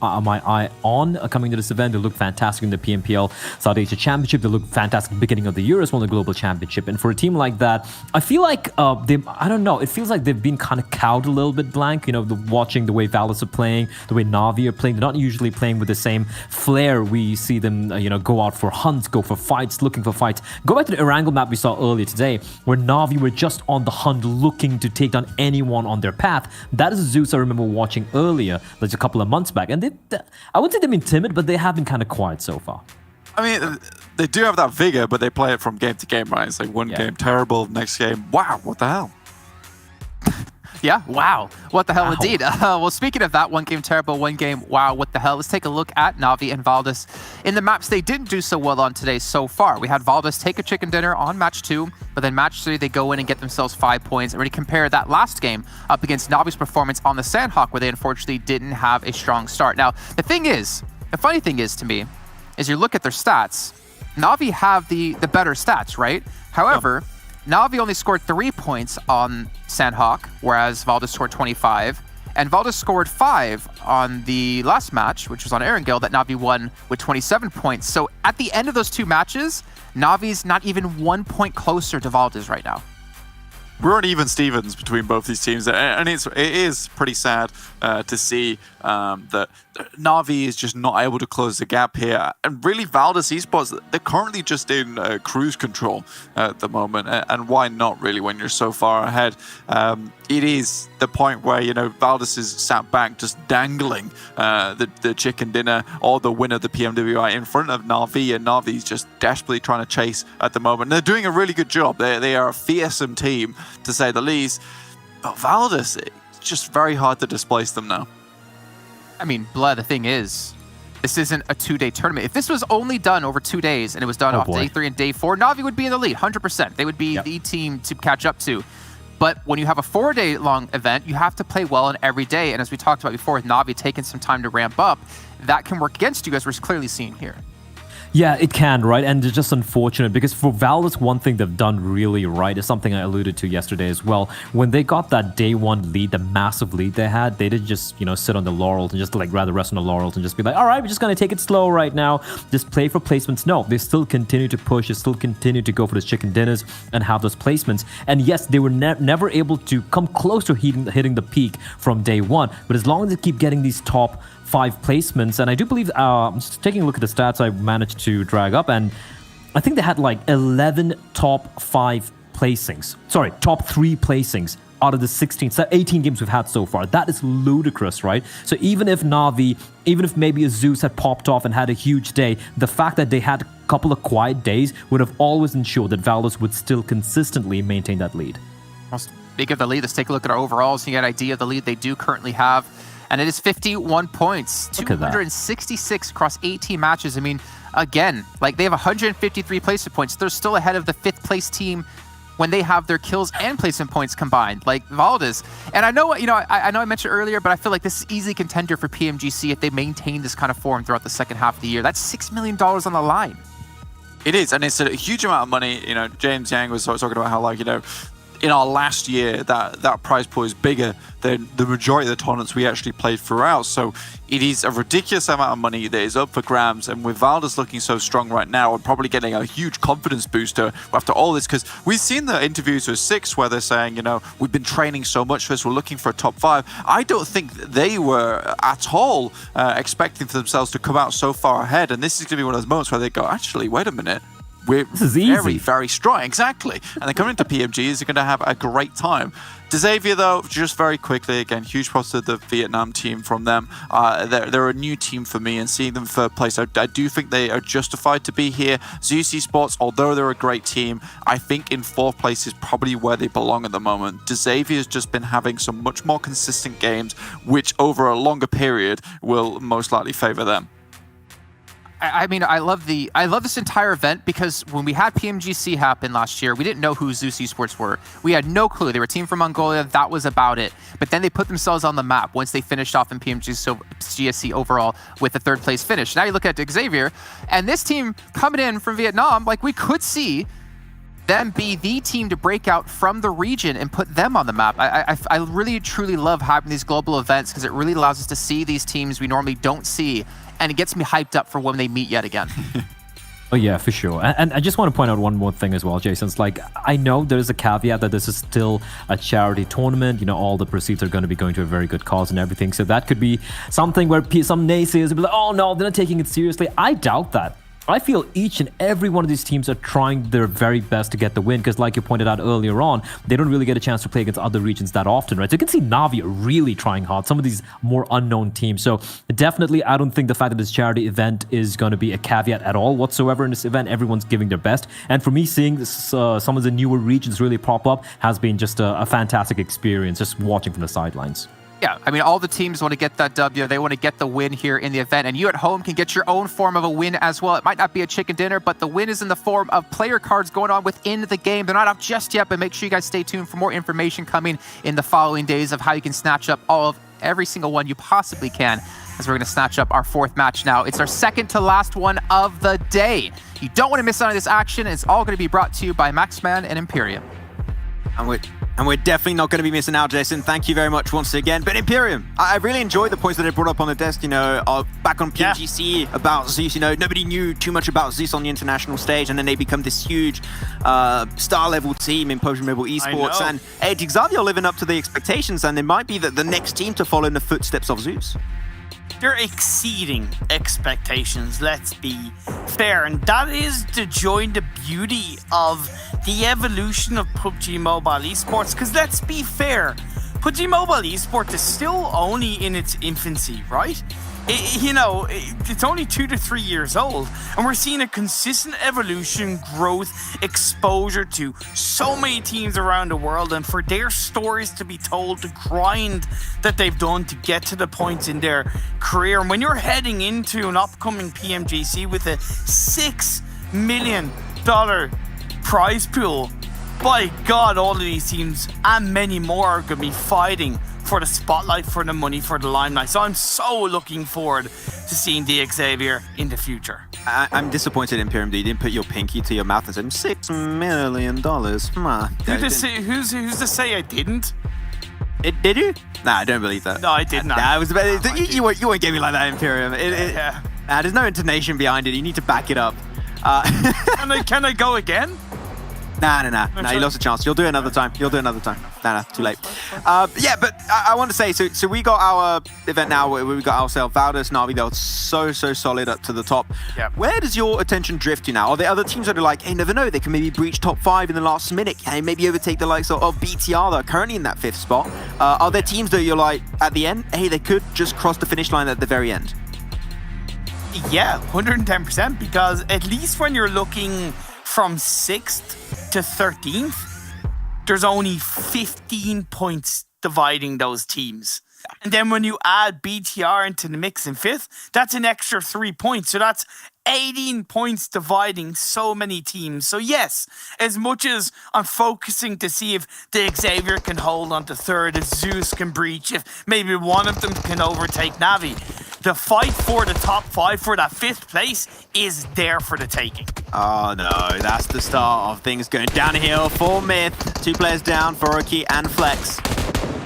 C: eye on coming to this event. They look fantastic in the PMPL South Asia Championship. They look fantastic at the beginning of the year as well in the Global Championship. And for a team like that, I feel like I don't know, it feels like they've been kind of cowed a little bit, Blank. You know, watching the way Valus are playing, the way Na'Vi are playing. They're not usually playing with the same flair. We see them, go out for hunts, go for fights, looking for fights. Go back to the Erangel map we saw earlier today, where Na'Vi were just on the hunt, looking to take down anyone on their path. That is Zeus I remember watching earlier, like a couple of months back. And I wouldn't say they've been timid, but they have been kind of quiet so far.
D: I mean, they do have that vigor, but they play it from game to game, right? It's like one game terrible, next game, wow, what the hell?
A: Yeah, wow. What the hell indeed. Well, speaking of that, one game terrible, one game wow, what the hell. Let's take a look at Na'Vi and Valdez in the maps they didn't do so well on today so far. We had Valdez take a chicken dinner on match 2, but then match 3, they go in and get themselves 5 points. And when you compare that last game up against Na'Vi's performance on the Sandhawk, where they unfortunately didn't have a strong start. Now, the funny thing is to me, is you look at their stats, Na'Vi have the better stats, right? However, Na'Vi only scored 3 points on Sandhawk, whereas Valdez scored 25. And Valdez scored 5 on the last match, which was on Erangel, that Na'Vi won with 27 points. So at the end of those 2 matches, Na'Vi's not even 1 point closer to Valdez right now.
D: We're on even Stevens between both these teams, and it is pretty sad to see that Na'Vi is just not able to close the gap here. And really, Valdez Esports, they're currently just in cruise control at the moment, and why not really when you're so far ahead? It is the point where, Valdez is sat back just dangling the chicken dinner or the win of the PMWI in front of Na'Vi, and Na'Vi's just desperately trying to chase at the moment. And they're doing a really good job. They are a fearsome team, to say the least. But Valdez, it's just very hard to displace them now.
A: I mean, Blood, the thing is, this isn't a 2-day tournament. If this was only done over 2 days and it was done off day 3 and day 4, Na'Vi would be in the lead, 100%. They would be the team to catch up to. But when you have a 4-day long event, you have to play well on every day. And as we talked about before, with Na'Vi taking some time to ramp up, that can work against you, as we're clearly seeing here.
C: Yeah, it can, right? And it's just unfortunate because for Valdez, one thing they've done really right is something I alluded to yesterday as well. When they got that day 1 lead, the massive lead they had, they didn't just, sit on the laurels and just rather rest on the laurels and just be like, all right, we're just going to take it slow right now. Just play for placements. No, they still continue to push. They still continue to go for those chicken dinners and have those placements. And yes, they were never able to come close to hitting the peak from day 1. But as long as they keep getting these top 5 placements, and I do believe, just taking a look at the stats I managed to drag up, and I think they had 11 top 5 placings. Sorry, top 3 placings out of the 18 games we've had so far. That is ludicrous, right? So even if Na'Vi, even if maybe a Zeus had popped off and had a huge day, the fact that they had a couple of quiet days would have always ensured that Valdez would still consistently maintain that lead.
A: Speaking of the lead, let's take a look at our overalls. You get an idea of the lead they do currently have. And it is 51 points, 266 across 18 matches. I mean, again, they have 153 placement points. They're still ahead of the 5th place team when they have their kills and placement points combined, like Valdez. And I know, I know I mentioned earlier, but I feel like this is easy contender for PMGC if they maintain this kind of form throughout the second half of the year. That's $6 million on the line.
D: It is, and it's a huge amount of money. James Yang was talking about how, in our last year, that prize pool is bigger than the majority of the tournaments we actually played throughout. So it is a ridiculous amount of money that is up for grabs. And with Valdez looking so strong right now and probably getting a huge confidence booster after all this, because we've seen the interviews with Six where they're saying, we've been training so much for this, we're looking for a top 5. I don't think they were at all expecting for themselves to come out so far ahead. And this is going to be one of those moments where they go, actually, wait a minute. We're very, very strong. Exactly. And they're coming into PMGs, they're going to have a great time. Xavier, though, just very quickly, again, huge props to the Vietnam team from them. They're a new team for me, and seeing them third place, I do think they are justified to be here. Zeus Esports, although they're a great team, I think in 4th place is probably where they belong at the moment. Xavier's just been having some much more consistent games, which over a longer period will most likely favor them.
A: I mean, I love this entire event because when we had PMGC happen last year, we didn't know who Zeus Esports were. We had no clue. They were a team from Mongolia. That was about it. But then they put themselves on the map once they finished off in PMGC overall with a 3rd place finish. Now you look at Xavier, and this team coming in from Vietnam, we could see them be the team to break out from the region and put them on the map. I really, truly love having these global events because it really allows us to see these teams we normally don't see, and it gets me hyped up for when they meet yet again.
C: Oh yeah, for sure. And I just want to point out one more thing as well, Jason. It's like, I know there's a caveat that this is still a charity tournament. You know, all the proceeds are going to be going to a very good cause and everything. So that could be something where some naysayers will be like, oh no, they're not taking it seriously. I doubt that. I feel each and every one of these teams are trying their very best to get the win because, like you pointed out earlier on, they don't really get a chance to play against other regions that often, right? So you can see Na'Vi really trying hard, some of these more unknown teams. So definitely, I don't think the fact that this charity event is going to be a caveat at all whatsoever in this event. Everyone's giving their best. And for me, seeing this, some of the newer regions really pop up has been just a fantastic experience, just watching from the sidelines.
A: Yeah, I mean, all the teams want to get that W. They want to get the win here in the event. And you at home can get your own form of a win as well. It might not be a chicken dinner, but the win is in the form of player cards going on within the game. They're not out just yet, but make sure you guys stay tuned for more information coming in the following days of how you can snatch up every single one you possibly can, as we're going to snatch up our fourth match now. It's our second to last one of the day. You don't want to miss out on this action. It's all going to be brought to you by Maxman and Imperium.
F: And we're definitely not going to be missing out, Jason. Thank you very much once again. But Imperium, I really enjoyed the points that they brought up on the desk, you know, back on PGC about Zeus. You know, nobody knew too much about Zeus on the international stage, and then they become this huge star-level team in PUBG Mobile Esports. And hey, Xavier living up to the expectations, and they might be the next team to follow in the footsteps of Zeus.
G: They're exceeding expectations, let's be fair. And that is the joy and the beauty of the evolution of PUBG Mobile Esports. Because let's be fair, PUBG Mobile Esports is still only in its infancy, right? It's only 2 to 3 years old, and we're seeing a consistent evolution, growth, exposure to so many teams around the world, and for their stories to be told, the grind that they've done to get to the points in their career. And when you're heading into an upcoming PMGC with a $6 million prize pool, by God, all of these teams and many more are going to be fighting for the spotlight, for the money, for the limelight. So I'm so looking forward to seeing the Xavier in the future.
F: I'm disappointed in Imperium that you didn't put your pinky to your mouth and said $6 million.
G: Who's to say I didn't?
F: Did you? Nah, I don't believe that.
G: No, I did not.
F: Nah, you won't give me like that, Imperium. Nah, there's no intonation behind it. You need to back it up.
G: Can I go again?
F: Nah, you lost a chance. You'll do it another time. Nah, too late. But I want to say, so we got our event now where we got ourselves Valdez, Na'Vi. They're so solid up to the top.
G: Yeah.
F: Where does your attention drift to now? Are there other teams that are like, hey, never know, they can maybe breach top 5 in the last minute, hey, maybe overtake the likes of BTR that are currently in that 5th spot? Are there teams that you're like, at the end, hey, they could just cross the finish line at the very end?
G: Yeah, 110%, because at least when you're looking from 6th to 13th, there's only 15 points dividing those teams. And then when you add BTR into the mix in 5th, that's an extra 3 points. So that's 18 points dividing so many teams. So yes, as much as I'm focusing to see if the Xavier can hold on to 3rd, if Zeus can breach, if maybe one of them can overtake Na'Vi, the fight for the top 5 for that 5th place is there for the taking.
F: Oh no, that's the start of things going downhill for Myth. 2 players down, Foroki and Flex.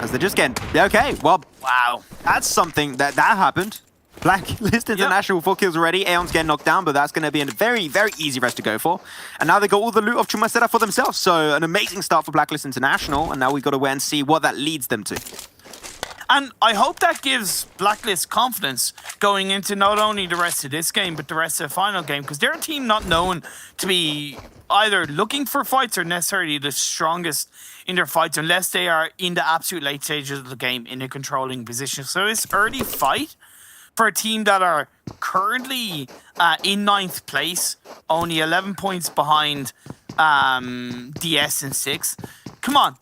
F: As they're just getting, okay, well,
G: wow.
F: That's something that happened. Blacklist International, 4 kills already. Aeon's getting knocked down, but that's going to be a very, very easy rest to go for. And now they got all the loot of Chuma set up for themselves. So an amazing start for Blacklist International. And now we've got to wait and see what that leads them to.
G: And I hope that gives Blacklist confidence going into not only the rest of this game, but the rest of the final game. Because they're a team not known to be either looking for fights or necessarily the strongest in their fights, unless they are in the absolute late stages of the game in a controlling position. So this early fight for a team that are currently in 9th place, only 11 points behind DS in 6th. Come on,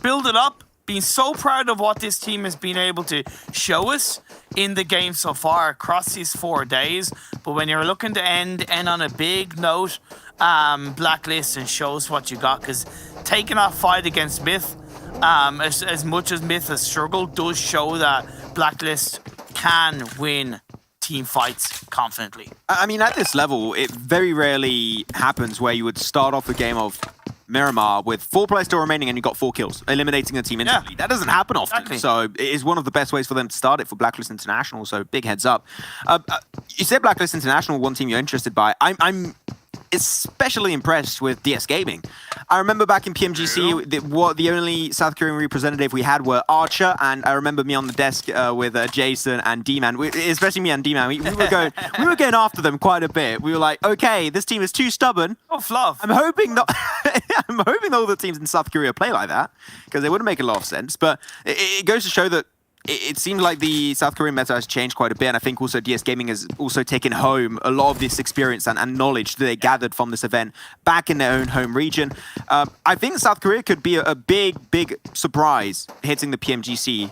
G: build it up. Being so proud of what this team has been able to show us in the game so far across these 4 days. But when you're looking to end on a big note, Blacklist, and shows what you got, because taking that fight against Myth, as much as Myth has struggled, does show that Blacklist can win team fights confidently.
F: I mean, at this level, it very rarely happens where you would start off a game of Miramar with 4 players still remaining and you got 4 kills, eliminating a team instantly. That doesn't happen often. Exactly. So it is one of the best ways for them to start it for Blacklist International, so big heads up. You said Blacklist International, one team you're interested by. I'm especially impressed with DS Gaming. I remember back in PMGC, the only South Korean representative we had were Archer, and I remember me on the desk with Jason and D-Man, especially me and D-Man. We were going after them quite a bit. We were like, okay, this team is too stubborn.
G: Oh, fluff.
F: I'm hoping not. I'm hoping all the teams in South Korea play like that, because it wouldn't make a lot of sense. But it goes to show that it seems like the South Korean meta has changed quite a bit, and I think also DS Gaming has also taken home a lot of this experience and knowledge that they gathered from this event back in their own home region. I think South Korea could be a big surprise hitting the PMGC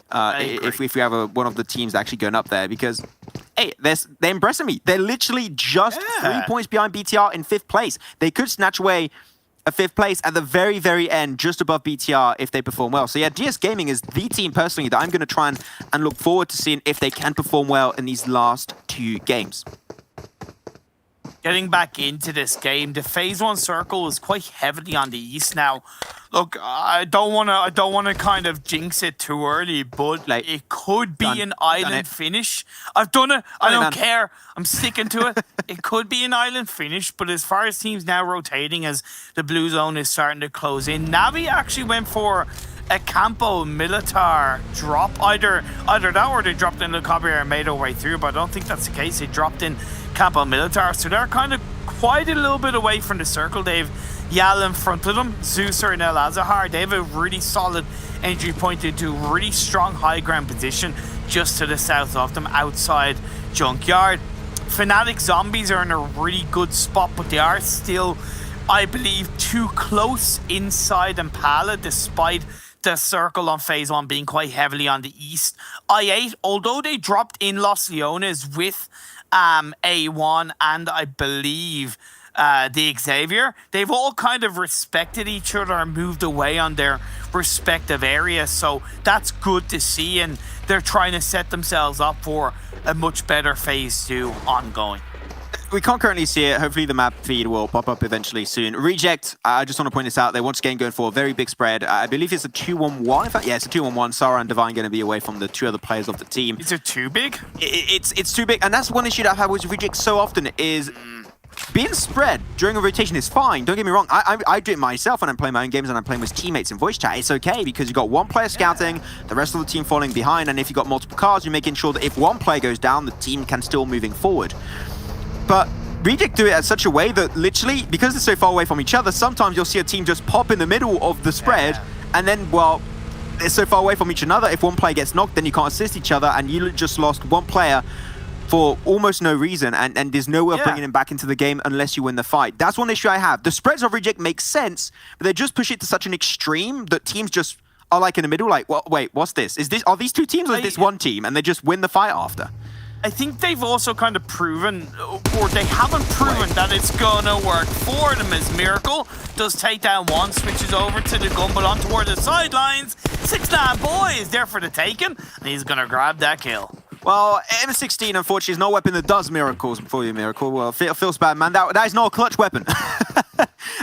F: if we have one of the teams actually going up there, because hey, they're impressing me. They're literally just 3 points behind BTR in 5th place. They could snatch away a 5th place at the very, very end, just above BTR if they perform well. So yeah, DS Gaming is the team personally that I'm going to try and look forward to seeing if they can perform well in these last 2 games.
G: Getting back into this game, the Phase 1 circle is quite heavily on the east now. Look, I don't wanna kind of jinx it too early, but it could be an island finish. I've done it. I don't care. I'm sticking to it. It could be an island finish, but as far as teams now rotating as the blue zone is starting to close in, Navi actually went for a Campo Militar drop. Either that or they dropped in the copy and made their way through, but I don't think that's the case. They dropped in Campo Militar, so they're kind of quite a little bit away from the circle. They've Yal in front of them, Zeusser and El Azahar. They have a really solid entry point into a really strong high ground position just to the south of them, outside Junkyard. Fnatic Zombies are in a really good spot, but they are still, I believe, too close inside Impala, despite the circle on Phase 1 being quite heavily on the east. I8, although they dropped in Los Leones with A1 and I believe the Xavier, they've all kind of respected each other and moved away on their respective areas, so that's good to see, and they're trying to set themselves up for a much better Phase 2 ongoing.
F: We can't currently see it. Hopefully the map feed will pop up eventually soon. Reject, I just want to point this out. They're once again going for a very big spread. I believe it's a 2-1-1. In fact, yeah, it's a 2-1-1. Sarah and Divine going to be away from the 2 other players of the team.
G: Is it too big?
F: It's too big. And that's one issue that I've had with Reject so often is being spread during a rotation is fine. Don't get me wrong. I do it myself when I'm playing my own games and I'm playing with teammates in voice chat. It's okay because you've got one player scouting, the rest of the team falling behind. And if you've got multiple cars, you're making sure that if one player goes down, the team can still moving forward. But Reject do it in such a way that literally, because they're so far away from each other, sometimes you'll see a team just pop in the middle of the spread, and then, well, they're so far away from each other, if one player gets knocked, then you can't assist each other, and you just lost one player for almost no reason, and there's no way of bringing him back into the game unless you win the fight. That's one issue I have. The spreads of Reject make sense, but they just push it to such an extreme that teams just are like in the middle, like, well, wait, what's this? Are these 2 teams or is this one team? And they just win the fight after.
G: I think they've also kind of proven, or they haven't proven that it's gonna work for them, as Miracle does take down one, switches over to the Gumball toward the sidelines. 6ix9ine Boy is there for the taking, and he's gonna grab that kill.
F: Well, M16, unfortunately, is no weapon that does miracles for you, Miracle. Well, feels bad, man. That is not a clutch weapon.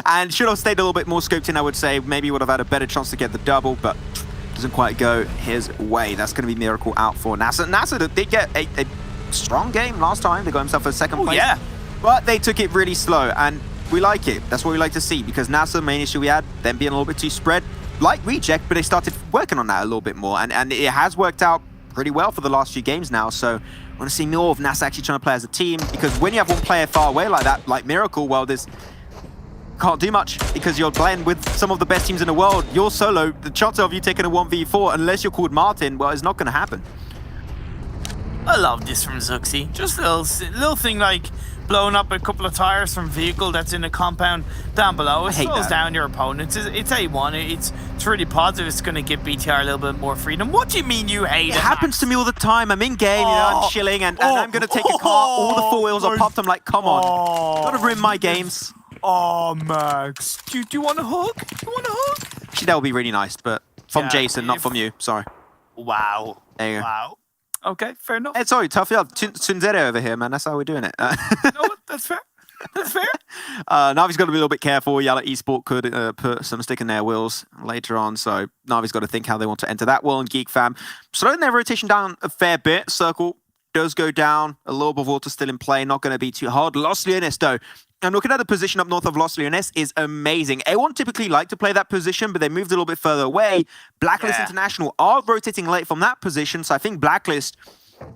F: And should have stayed a little bit more scoped in, I would say. Maybe would have had a better chance to get the double, but doesn't quite go his way. That's going to be Miracle out for NASA. NASA did get a strong game last time. They got himself a 2nd place.
G: Yeah.
F: But they took it really slow, and we like it. That's what we like to see, because NASA, the main issue we had, them being a little bit too spread, like Reject, but they started working on that a little bit more, and it has worked out pretty well for the last few games now, so I want to see more of NASA actually trying to play as a team, because when you have one player far away like that, like Miracle, well, there's can't do much, because you're playing with some of the best teams in the world. You're solo, the chance of you taking a 1v4, unless you're called Martin, well, it's not going to happen.
G: I love this from Zuxi. Just a little thing like blowing up a couple of tires from vehicle that's in a compound down below. It slows down your opponents. It's A1. It's really positive. It's going to give BTR a little bit more freedom. What do you mean you hate it?
F: It happens to me all the time. I'm in game, you know, I'm chilling, and I'm going to take a car. All the 4 wheels are popped. I'm like, come on. Gotta ruin my games.
G: Oh, Max. Do you want a hug? Do you want a hug?
F: Actually, that would be really nice, but from Jason, not from you. Sorry.
G: Wow.
F: There you go.
G: Wow. Okay, fair enough.
F: Hey, sorry, tough up. Tsundere over here, man. That's how we're doing it.
G: No, that's fair. That's fair.
F: Navi's got to be a little bit careful. Yalla Esport could put some stick in their wheels later on, so Navi's got to think how they want to enter that wall. And Geek Fam slowing their rotation down a fair bit. Circle does go down. A little bit of water still in play. Not going to be too hard. Los Leones, though. And looking at the position up north of Los Leones is amazing. A1 typically like to play that position, but they moved a little bit further away. Blacklist International are rotating late from that position, so I think Blacklist,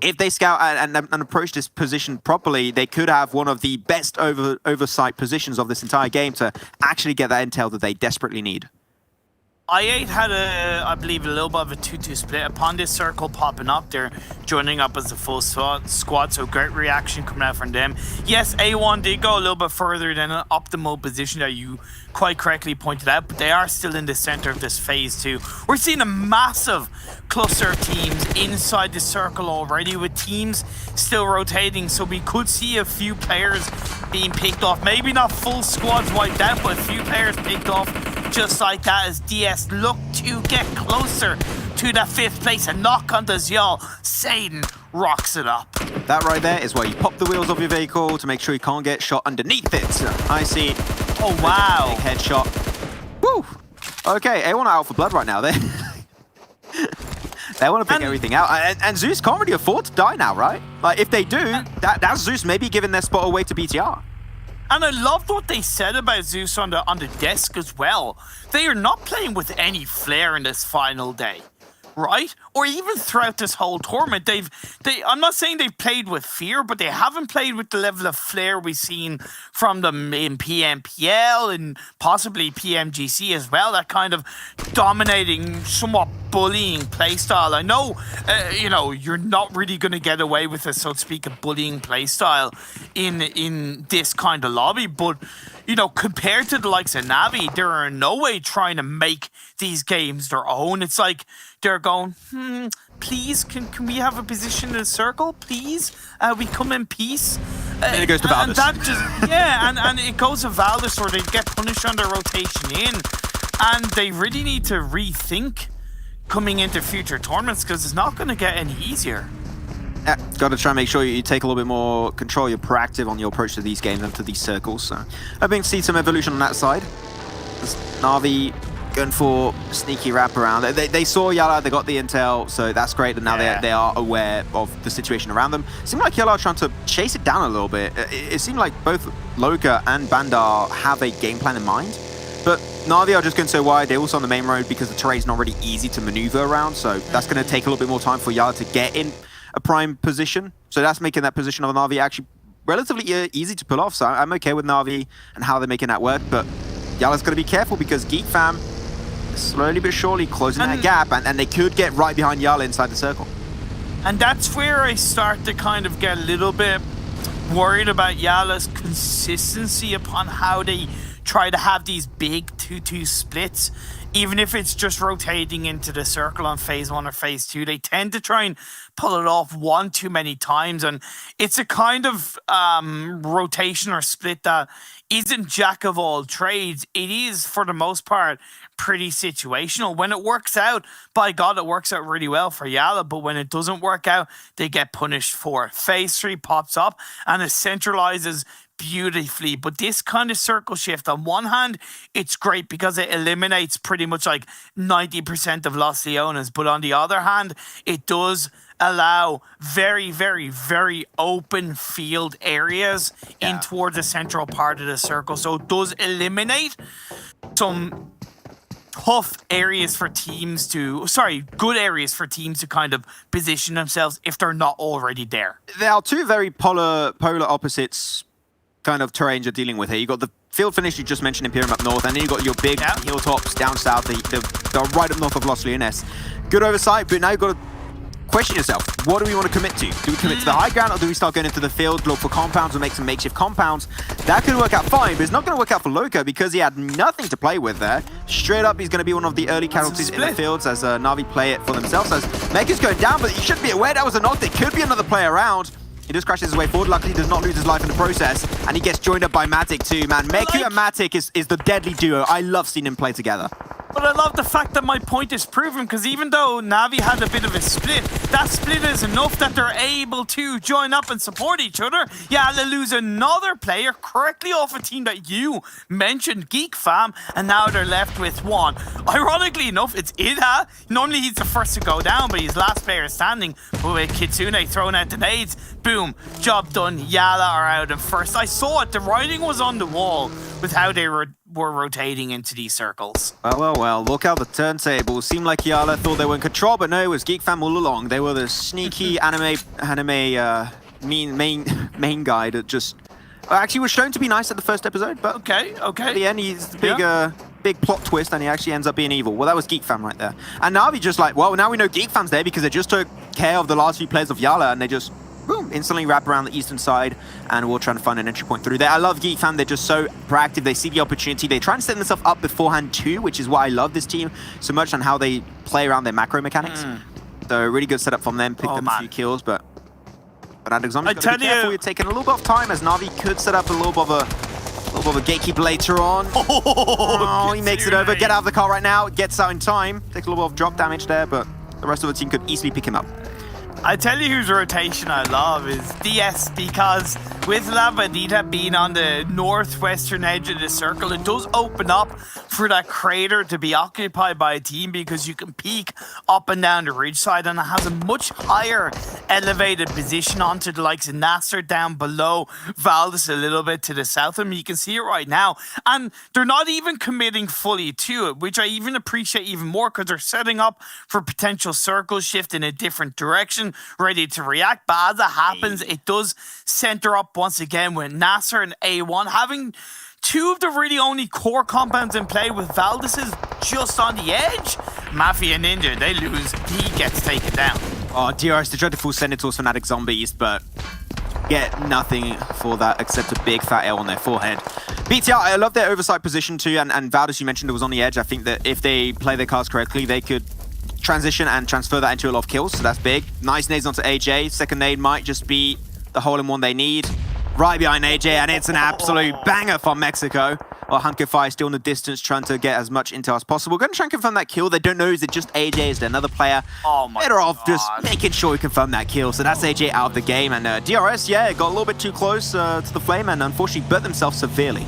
F: if they scout and approach this position properly, they could have one of the best oversight positions of this entire game to actually get that intel that they desperately need.
G: I8 had I believe, a little bit of a 2-2 split. Upon this circle popping up, they're joining up as a full squad, so great reaction coming out from them. Yes, A1 did go a little bit further than an optimal position that you quite correctly pointed out, but they are still in the center of this phase 2. We're seeing a massive cluster of teams inside the circle already, with teams still rotating, so we could see a few players being picked off. Maybe not full squads wiped out, but a few players picked off just like that as DS look to get closer to that 5th place. And knock on the Zyal. Satan rocks it up.
F: That right there is where you pop the wheels of your vehicle to make sure you can't get shot underneath it. I see.
G: Oh, wow.
F: Big headshot. Woo! Okay, A1 are out for blood right now. They want to pick everything out. And Zeus can't really afford to die now, right? Like, if they do, that's Zeus maybe giving their spot away to BTR.
G: And I loved what they said about Zeus on the desk as well. They are not playing with any flair in this final day, right? Or even throughout this whole tournament. I'm not saying they've played with fear, but they haven't played with the level of flair we've seen from them in PMPL and possibly PMGC as well. That kind of dominating, somewhat bullying playstyle. I know, you're not really going to get away with it, so to speak, a bullying playstyle in this kind of lobby. But, compared to the likes of Navi, they're in no way trying to make these games their own. It's like they're going, please, can we have a position in the circle, please? We come in peace.
F: And it goes to Valdis.
G: And it goes to Valdis, or they get punished on their rotation in. And they really need to rethink coming into future tournaments, because it's not going to get any easier.
F: Yeah, got to try and make sure you take a little bit more control. You're proactive on your approach to these games and to these circles. So hoping to see some evolution on that side. Na'Vi going for sneaky wraparound. They saw Yalla, they got the intel, so that's great. And now they are aware of the situation around them. It seemed like Yalla are trying to chase it down a little bit. It seemed like both Loka and Bandar have a game plan in mind. But Na'Vi are just going so wide. They're also on the main road because the terrain's not really easy to maneuver around. So that's going to take a little bit more time for Yalla to get in a prime position. So that's making that position of Na'Vi actually relatively easy to pull off. So I'm okay with Na'Vi and how they're making that work. But Yalla's got to be careful because Geek Fam is slowly but surely closing that gap. And they could get right behind Yalla inside the circle.
G: And that's where I start to kind of get a little bit worried about Yalla's consistency upon how they try to have these big 2-2 splits. Even if it's just rotating into the circle on phase 1 or phase 2, they tend to try and pull it off one too many times. And it's a kind of rotation or split that isn't jack of all trades. It is, for the most part, pretty situational. When it works out, by God, it works out really well for Yalla. But when it doesn't work out, they get punished for it. Phase 3 pops up and it centralizes beautifully. But this kind of circle shift, on one hand, it's great because it eliminates pretty much like 90% of Los Leones. But on the other hand, it does allow very, very, very open field areas in towards the central part of the circle. So it does eliminate some tough areas for teams to, good areas for teams to kind of position themselves if they're not already there.
F: There are two very polar opposites kind of terrains you're dealing with here. You got the field finish you just mentioned, Imperium up north, and then you got your big hilltops down south. They're right up north of Los Leones. Good oversight, but now you've got to question yourself. What do we want to commit to? Do we commit to the high ground, or do we start going into the field, look for compounds, or make some makeshift compounds? That could work out fine, but it's not going to work out for Loka because he had nothing to play with there. Straight up, he's going to be one of the early casualties in the fields as Na'Vi play it for themselves. As Mega's going down, but you should be aware that was a knock. There could be another player around. He just crashes his way forward. Luckily, he does not lose his life in the process. And he gets joined up by Matic too, man. Meku and Matic is the deadly duo. I love seeing him play together.
G: But I love the fact that my point is proven, because even though Navi had a bit of a split, that split is enough that they're able to join up and support each other. Yeah, they lose another player correctly off a team that you mentioned, Geek Fam, and now they're left with one. Ironically enough, it's Ida. Normally he's the first to go down, but he's last player standing. But with Kitsune throwing out the nades, boom, job done. Yala are out in first. I saw it. The writing was on the wall with how they were rotating into these circles.
F: Well, look out the turntables. Seemed like Yala thought they were in control, but no, it was Geek Fam all along. They were the sneaky main guy that just actually was shown to be nice at the first episode, but
G: okay.
F: At the end, he's the big plot twist, and he actually ends up being evil. Well, that was Geek Fam right there. And Navi just like, well, now we know Geek Fam's there because they just took care of the last few players of Yala, and they just boom, instantly wrap around the eastern side, and we're trying to find an entry point through there. I love Geek Fam. They're just so proactive. They see the opportunity. They try and set themselves up beforehand too, which is why I love this team so much on how they play around their macro mechanics. So really good setup from them. Picked up a few kills, but Alex Zombie's got to be careful. You're taking a little bit of time as Navi could set up a little bit of a gatekeeper later on. Oh, he makes it over. Get out of the car right now. Gets out in time. Takes a little bit of drop damage there, but the rest of the team could easily pick him up.
G: I tell you whose rotation I love is DS, because with Lavadita being on the northwestern edge of the circle, it does open up for that crater to be occupied by a team, because you can peek up and down the ridge side, and it has a much higher elevated position onto the likes of Nasser down below, Valdez a little bit to the south of them. You can see it right now, and they're not even committing fully to it, which I even appreciate even more, because they're setting up for potential circle shift in a different direction, ready to react. But as it happens, it does center up once again with Nasser and A1 having two of the really only core compounds in play, with Valdez is just on the edge. Mafia Ninja, they lose. He gets taken down.
F: Oh, DRS, they tried to full Senators Fanatic Zombies, but get nothing for that except a big fat L on their forehead. BTR, I love their oversight position too, and Valdez, you mentioned, it was on the edge. I think that if they play their cards correctly, they could transition and transfer that into a lot of kills, so that's big. Nice nades onto AJ. Second nade might just be the hole-in-one they need. Right behind AJ, and it's an absolute banger from Mexico. Well, Hanko still in the distance, trying to get as much intel as possible. Going to try and confirm that kill. They don't know, is it just AJ? Is there another player?
G: Oh my
F: Better off just making sure we confirm that kill. So that's AJ out of the game. And DRS, yeah, got a little bit too close to the flame and unfortunately burnt themselves severely.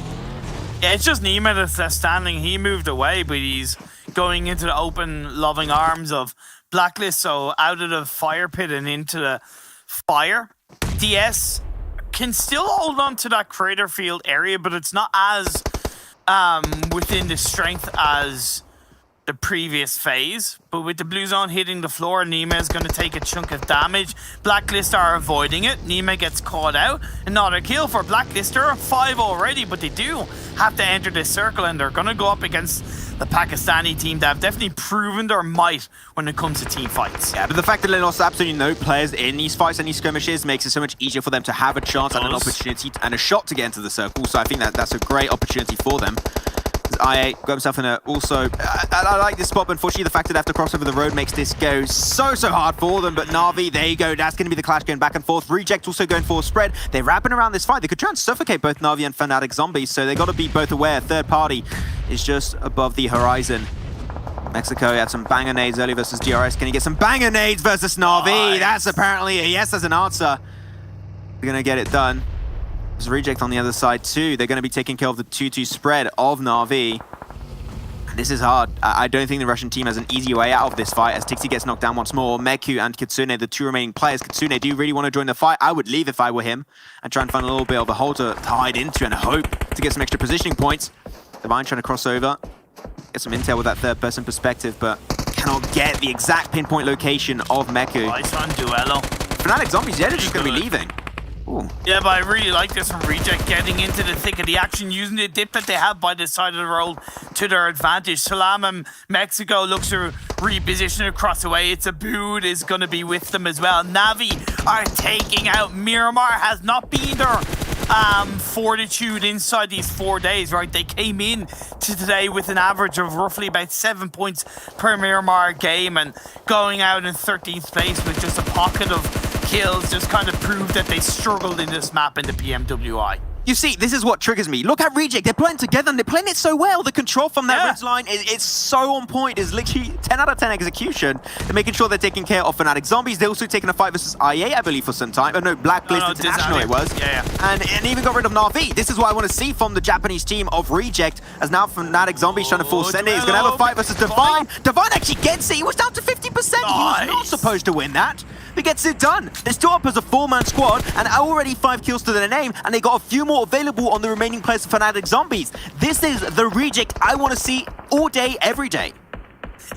G: Yeah, it's just Nima that's standing. He moved away, but he's going into the open, loving arms of Blacklist. So out of the fire pit and into the fire. DS can still hold on to that crater field area, but it's not as within the strength as the previous phase. But with the blue zone hitting the floor, Nima is going to take a chunk of damage. Blacklist are avoiding it. Nima gets caught out. Another kill for Blacklist. There are 5 already, but they do have to enter this circle, and they're going to go up against the Pakistani team that have definitely proven their might when it comes to team fights.
F: Yeah, but the fact that they lost absolutely no players in these fights and these skirmishes makes it so much easier for them to have a chance and an opportunity and a shot to get into the circle. So I think that that's a great opportunity for them. IA got himself in a also... I like this spot, but unfortunately the fact that they have to cross over the road makes this go so hard for them. But Na'Vi, there you go. That's going to be the clash going back and forth. Reject also going for a spread. They're wrapping around this fight. They could try and suffocate both Na'Vi and Fnatic Zombies, so they got to be both aware. Third party is just above the horizon. Mexico had some banger nades early versus DRS. Can he get some banger nades versus Na'Vi? Nice. That's apparently a yes as an answer. They're going to get it done. There's Reject on the other side too. They're going to be taking care of the 2-2 spread of Na'Vi. This is hard. I don't think the Russian team has an easy way out of this fight as Tixi gets knocked down once more. Meku and Kitsune, the two remaining players. Kitsune, do you really want to join the fight? I would leave if I were him and try and find a little bit of a hole to hide into and hope to get some extra positioning points. Divine trying to cross over. Get some intel with that third-person perspective, but cannot get the exact pinpoint location of Meku.
G: Nice on Duello.
F: Fnatic Zombies, yeah, they're just going to be leaving. Ooh.
G: Yeah, but I really like this from Reject, getting into the thick of the action, using the dip that they have by the side of the road to their advantage. Salam and Mexico looks to reposition across the way. It's a boot is going to be with them as well. Navi are taking out Miramar. Has not been their fortitude inside these 4 days, right? They came in to today with an average of roughly about 7 points per Miramar game, and going out in 13th place with just a pocket of kills just kind of proved that they struggled in this map in the PMWI.
F: You see, this is what triggers me. Look at Reject. They're playing together and they're playing it so well. The control from that red line is so on point. It's literally 10 out of 10 execution. They're making sure they're taking care of Fnatic Zombies. They're also taking a fight versus IA, I believe, for some time. Oh, no, Blacklist International it was. And even got rid of Na'Vi. This is what I want to see from the Japanese team of Reject, as now Fnatic Zombies trying to force Sende. He's going to have a fight versus Divine. Divine actually gets it. He was down to 50%. Nice. He was not supposed to win that. He gets it done. They're still up as a 4-man squad and already 5 kills to their name, and they got a few more available on the remaining players of Fnatic Zombies. This is the Reject I want to see all day, every day.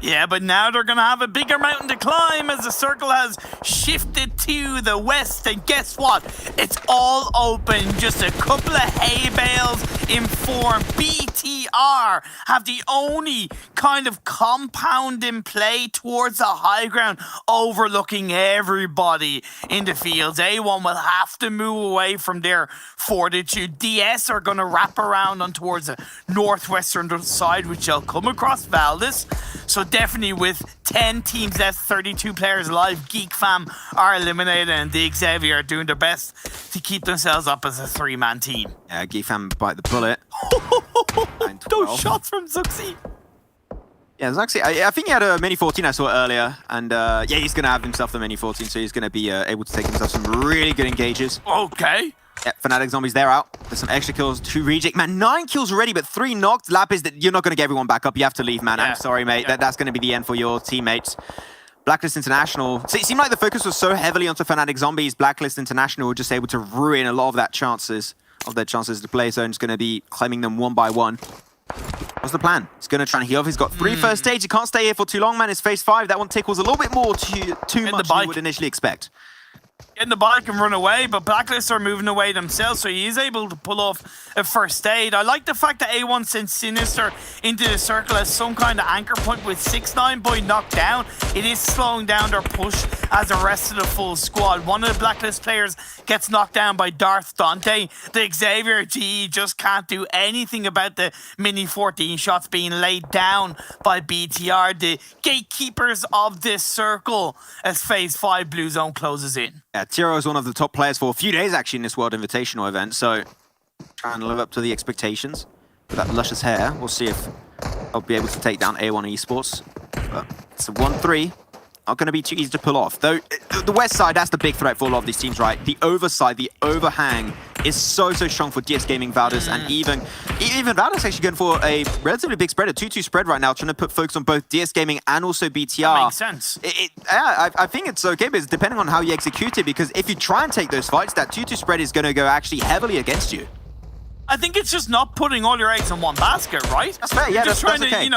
G: Yeah, but now they're going to have a bigger mountain to climb as the circle has shifted to the west. And guess what? It's all open. Just a couple of hay bales in form. BTR have the only kind of compound in play towards the high ground, overlooking everybody in the fields. A1 will have to move away from their fortitude. DS are going to wrap around on towards the northwestern side, which they'll come across Valdez. So definitely with 10 teams left, 32 players alive, Geek Fam are eliminated and the Xavier are doing their best to keep themselves up as a 3-man team.
F: Yeah, Geek Fam bite the bullet.
G: Those shots from Zuxi.
F: Yeah, Zuxi, I think he had a Mini 14 I saw earlier, and yeah, he's going to have himself the Mini 14, so he's going to be able to take himself some really good engages.
G: Okay.
F: Yeah, Fnatic Zombies, they're out. There's some extra kills to Reject. Man, 9 kills already, but 3 knocked. Lapis, you're not going to get everyone back up. You have to leave, man. I'm sorry, mate. That's going to be the end for your teammates. Blacklist International. So it seemed like the focus was so heavily onto Fnatic Zombies. Blacklist International were just able to ruin a lot of their chances to play. So it's going to be claiming them one by one. What's the plan? He's going to try and heal. He's got 3 first stage. He can't stay here for too long, man. It's phase 5. That one tickles a little bit more too much than you would initially expect.
G: Get in the bike and run away, but Blacklist are moving away themselves, so he is able to pull off a first aid. I like the fact that A1 sent Sinister into the circle as some kind of anchor point with 6ix9ine boy knocked down. It is slowing down their push as the rest of the full squad. One of the Blacklist players gets knocked down by Darth Dante. The Xavier GE just can't do anything about the Mini 14 shots being laid down by BTR, the gatekeepers of this circle, as phase 5 Blue Zone closes in.
F: Yeah, Tiro is one of the top players for a few days, actually, in this World Invitational event, so trying to live up to the expectations. With that luscious hair, we'll see if I'll be able to take down A1 Esports. But it's a 1-3. Not going to be too easy to pull off. Though, the west side, that's the big threat for a lot of these teams, right? The overside, the overhang is so strong for DS Gaming, Valdez, and even Valdez actually going for a relatively big spread, a 2-2 spread right now, trying to put focus on both DS Gaming and also BTR.
G: That makes sense.
F: I think it's okay, but it's depending on how you execute it, because if you try and take those fights, that 2-2 spread is going to go actually heavily against you.
G: I think it's just not putting all your eggs in one basket, right?
F: That's fair, yeah, that's okay.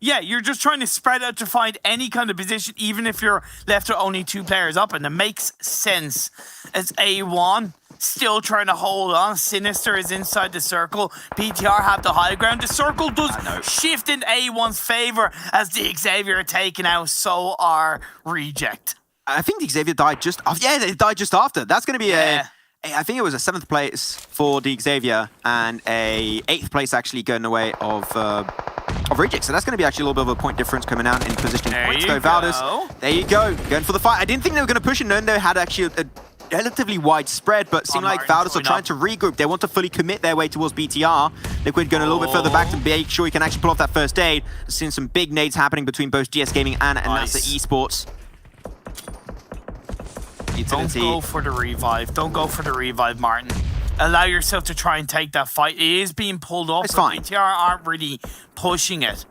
G: Yeah, you're just trying to spread out to find any kind of position, even if you're left with only 2 players up, and it makes sense. As A1 still trying to hold on, Sinister is inside the circle, BTR have the high ground. The circle does shift in A1's favor as the Xavier are taken out, so are Reject.
F: I think the Xavier died just after. Yeah, they died just after. That's going to be I think it was a 7th place for the Xavier and a 8th place actually going away of Reject. So that's going to be actually a little bit of a point difference coming out in positioning points. Go Valdez. There you go. Going for the fight. I didn't think they were going to push it. Nondo had actually a relatively wide spread, but it seemed like Valdez are trying to regroup. They want to fully commit their way towards BTR. Liquid going a little bit further back to make sure he can actually pull off that first aid. Seeing some big nades happening between both DS Gaming and NASA Esports.
G: Utility. Don't go for the revive. Don't go for the revive, Martin. Allow yourself to try and take that fight. It is being pulled off.
F: It's fine.
G: BTR aren't really pushing it.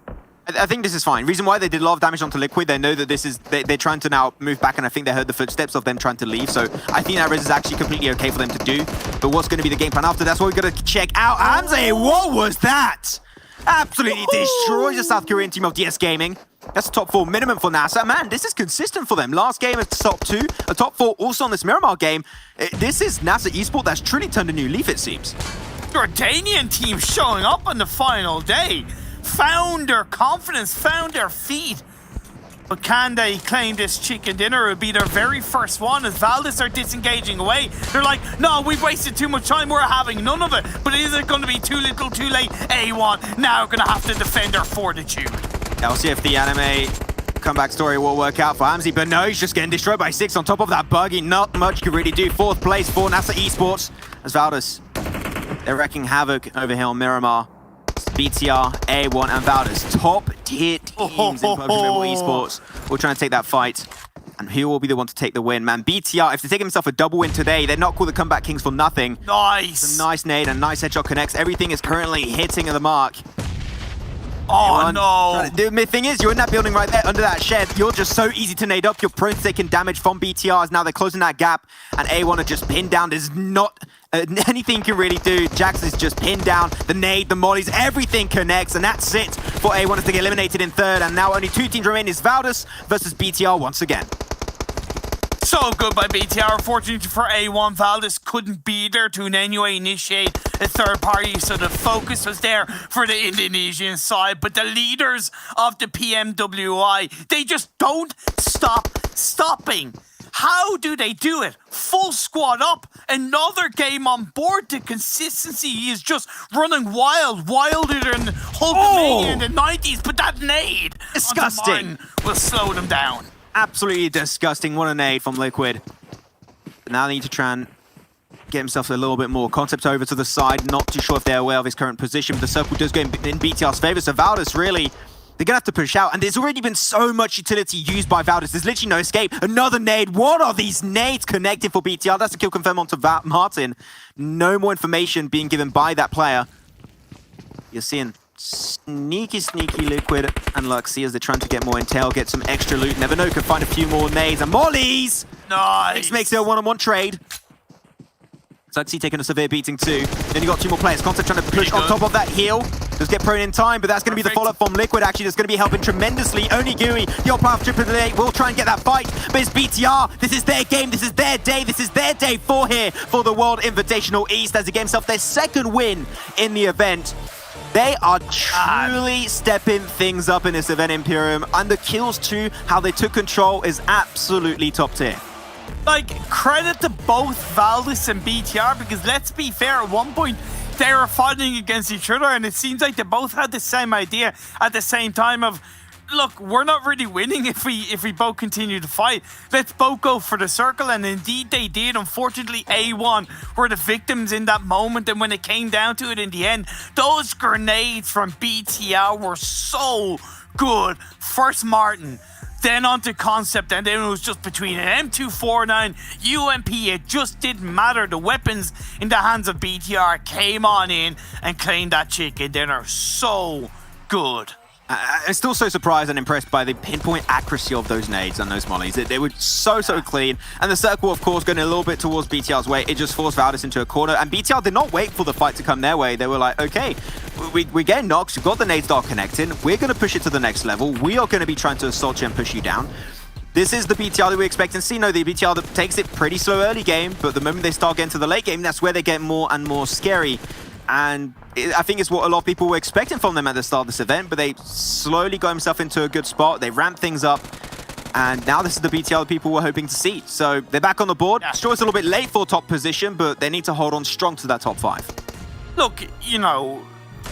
F: I think this is fine. Reason why they did a lot of damage onto Liquid, they know that this is they're trying to now move back, and I think they heard the footsteps of them trying to leave. So I think that res is actually completely okay for them to do. But what's going to be the game plan after? That's what we've got to check out. Hamza, what was that? Absolutely destroys the South Korean team of DS Gaming. That's a top 4 minimum for NASA. Man, this is consistent for them. Last game is top 2, a top 4 also on this Miramar game. This is NASA Esports that's truly turned a new leaf, it seems.
G: Jordanian team showing up on the final day. Found their confidence, found their feet. But can they claim this chicken dinner? It would be their very first one as Valdez are disengaging away. They're like, no, we've wasted too much time. We're having none of it. But is it going to be too little, too late? A1 now going to have to defend their fortitude.
F: I'll see if the anime comeback story will work out for Hamzy, but no, he's just getting destroyed by 6 on top of that buggy. Not much could really do. 4th place for NASA Esports as Valdez They're wrecking havoc over here on Miramar. BTR, A1, and Valdez. Top tier teams in PUBG Mobile Esports. We're trying to take that fight. And who will be the one to take the win? Man, BTR, if they take himself a double win today, they're not called the Comeback Kings for nothing.
G: Nice.
F: It's a nice nade, a nice headshot connects. Everything is currently hitting the mark.
G: Oh, no.
F: The thing is, you're in that building right there under that shed. You're just so easy to nade up. You're prone to taking damage from BTRs. Now they're closing that gap. And A1 are just pinned down. There's not anything you can really do. Jax is just pinned down. The nade, the mollies, everything connects. And that's it for A1 as they get eliminated in third. And now only 2 teams remain. It's Valdez versus BTR once again.
G: So good by BTR. Unfortunately for A1, Valdez couldn't be there to in any way initiate a third party, so the focus was there for the Indonesian side. But the leaders of the PMWI, they just don't stop stopping. How do they do it? Full squad up, another game on board. The consistency is just running wild, wilder than Hulkamania in the 90s. But that nade
F: disgusting
G: will slow them down.
F: Absolutely disgusting. What a nade from Liquid. But now they need to try and get himself a little bit more. Concept over to the side. Not too sure if they're aware of his current position, but the circle does go in BTR's favor. So Valdez really, they're going to have to push out. And there's already been so much utility used by Valdez. There's literally no escape. Another nade. What are these nades connecting for BTR? That's a kill confirm onto Martin. No more information being given by that player. You're seeing sneaky Liquid and Luxy as they're trying to get more intel, get some extra loot. Never know, could find a few more nades and mollies.
G: Nice.
F: This makes it a one-on-one trade. Luxy taking a severe beating too. Then you got 2 more players. Concept trying to push on top of that heal. Does get prone in time, but that's going to be the follow-up from Liquid. Actually, that's going to be helping tremendously. Only Gooey, your path triple delay will try and get that fight, but it's BTR. This is their game. This is their day. This is their day 4 here for the World Invitational East as they get themselves their 2nd win in the event. They are truly stepping things up in this event, Imperium. And the kills too, how they took control is absolutely top tier.
G: Like, credit to both Valdez and BTR, because let's be fair, at one point they were fighting against each other and it seems like they both had the same idea at the same time of, look, we're not really winning if we both continue to fight. Let's both go for the circle, and indeed they did. Unfortunately, A1 were the victims in that moment, and when it came down to it in the end, those grenades from BTR were so good. First Martin, then onto Concept, and then it was just between an M249, UMP. It just didn't matter. The weapons in the hands of BTR came on in and claimed that chicken. They are so good.
F: I'm still so surprised and impressed by the pinpoint accuracy of those nades and those mollies. They were so clean. And the circle, of course, going a little bit towards BTR's way. It just forced Valdez into a corner. And BTR did not wait for the fight to come their way. They were like, okay, we're getting knocks. We've got the nades start connecting. We're going to push it to the next level. We are going to be trying to assault you and push you down. This is the BTR that we expect and see. No, the BTR that takes it pretty slow early game. But the moment they start getting to the late game, that's where they get more and more scary. And I think it's what a lot of people were expecting from them at the start of this event, but they slowly got himself into a good spot. They ramped things up, and now this is the BTR that people were hoping to see. So they're back on the board. Yeah. Sure, it's a little bit late for top position, but they need to hold on strong to that top 5.
G: Look, you know,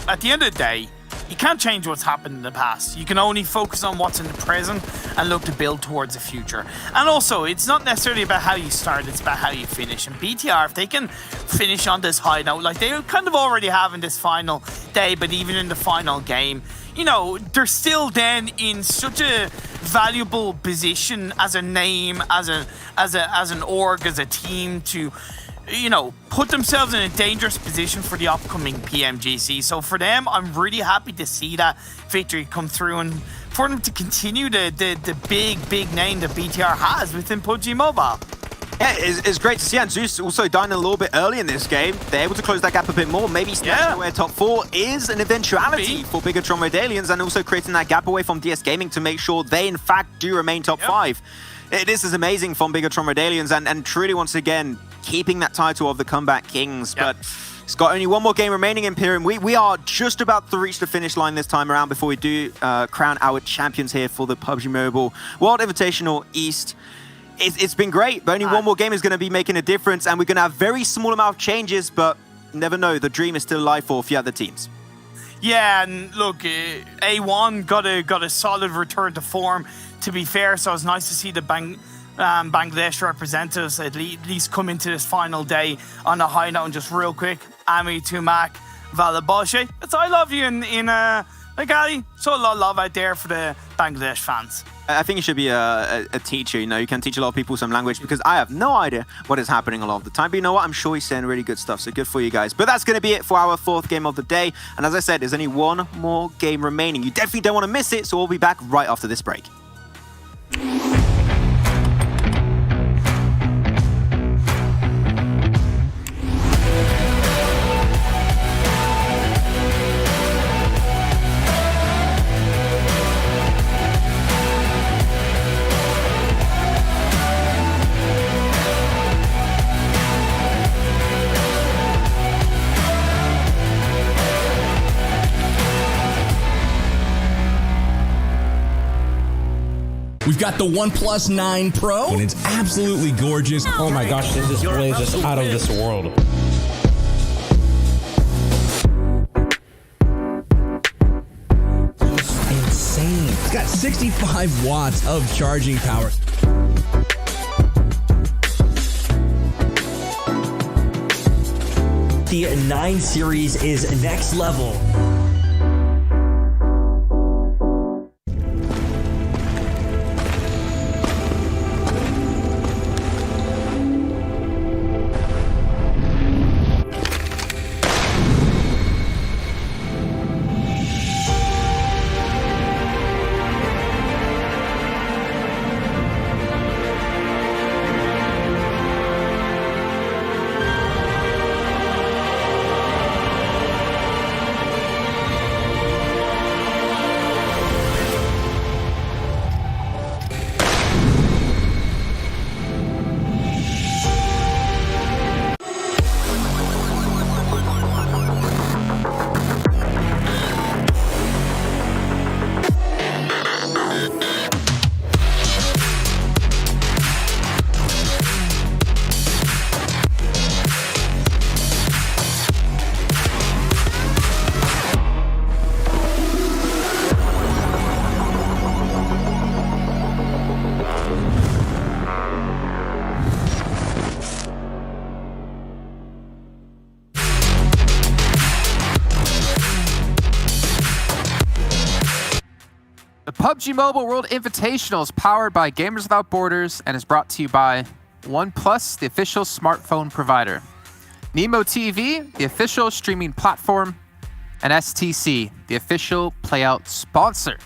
G: at the end of the day, you can't change what's happened in the past. You can only focus on what's in the present and look to build towards the future. And also, it's not necessarily about how you start, it's about how you finish. And BTR, if they can finish on this high note, like they kind of already have in this final day, but even in the final game, you know, they're still then in such a valuable position as a name, as an org, as a team to, you know, put themselves in a dangerous position for the upcoming PMGC. So for them, I'm really happy to see that victory come through and for them to continue the big name that BTR has within PUBG Mobile.
F: Yeah, it's great to see. And Zeus also dying a little bit early in this game. They're able to close that gap a bit more. Maybe snatching away top 4 is an eventuality for Bigatron Redalians, and also creating that gap away from DS Gaming to make sure they, in fact, do remain top 5. This is amazing from Bigatron Redalians, and truly, once again, keeping that title of the Comeback Kings. But it's got only one more game remaining, Imperium. We are just about to reach the finish line this time around before we do crown our champions here for the PUBG Mobile World Invitational East. It's been great, but only one more game is going to be making a difference, and we're going to have very small amount of changes, but never know. The dream is still alive for a few other teams.
G: Yeah, and look, A1 got a solid return to form, to be fair, so it's nice to see the Bangladesh representatives at least come into this final day on a high note. And just real quick, Ami Tumak Valaboshe. It's I love you in like Ali. So a lot of love out there for the Bangladesh fans.
F: I think you should be a teacher. You know, you can teach a lot of people some language, because I have no idea what is happening a lot of the time. But you know what? I'm sure he's saying really good stuff. So good for you guys. But that's going to be it for our 4th game of the day. And as I said, there's only one more game remaining. You definitely don't want to miss it. So we'll be back right after this break.
I: We've got the OnePlus 9 Pro, and it's absolutely gorgeous.
J: Oh my gosh, this display is just out of this world.
I: Just insane. It's got 65 watts of charging power.
P: The 9 series is next level.
A: PUBG Mobile World Invitational is powered by Gamers Without Borders and is brought to you by OnePlus, the official smartphone provider, Nemo TV, the official streaming platform, and STC, the official playout sponsor.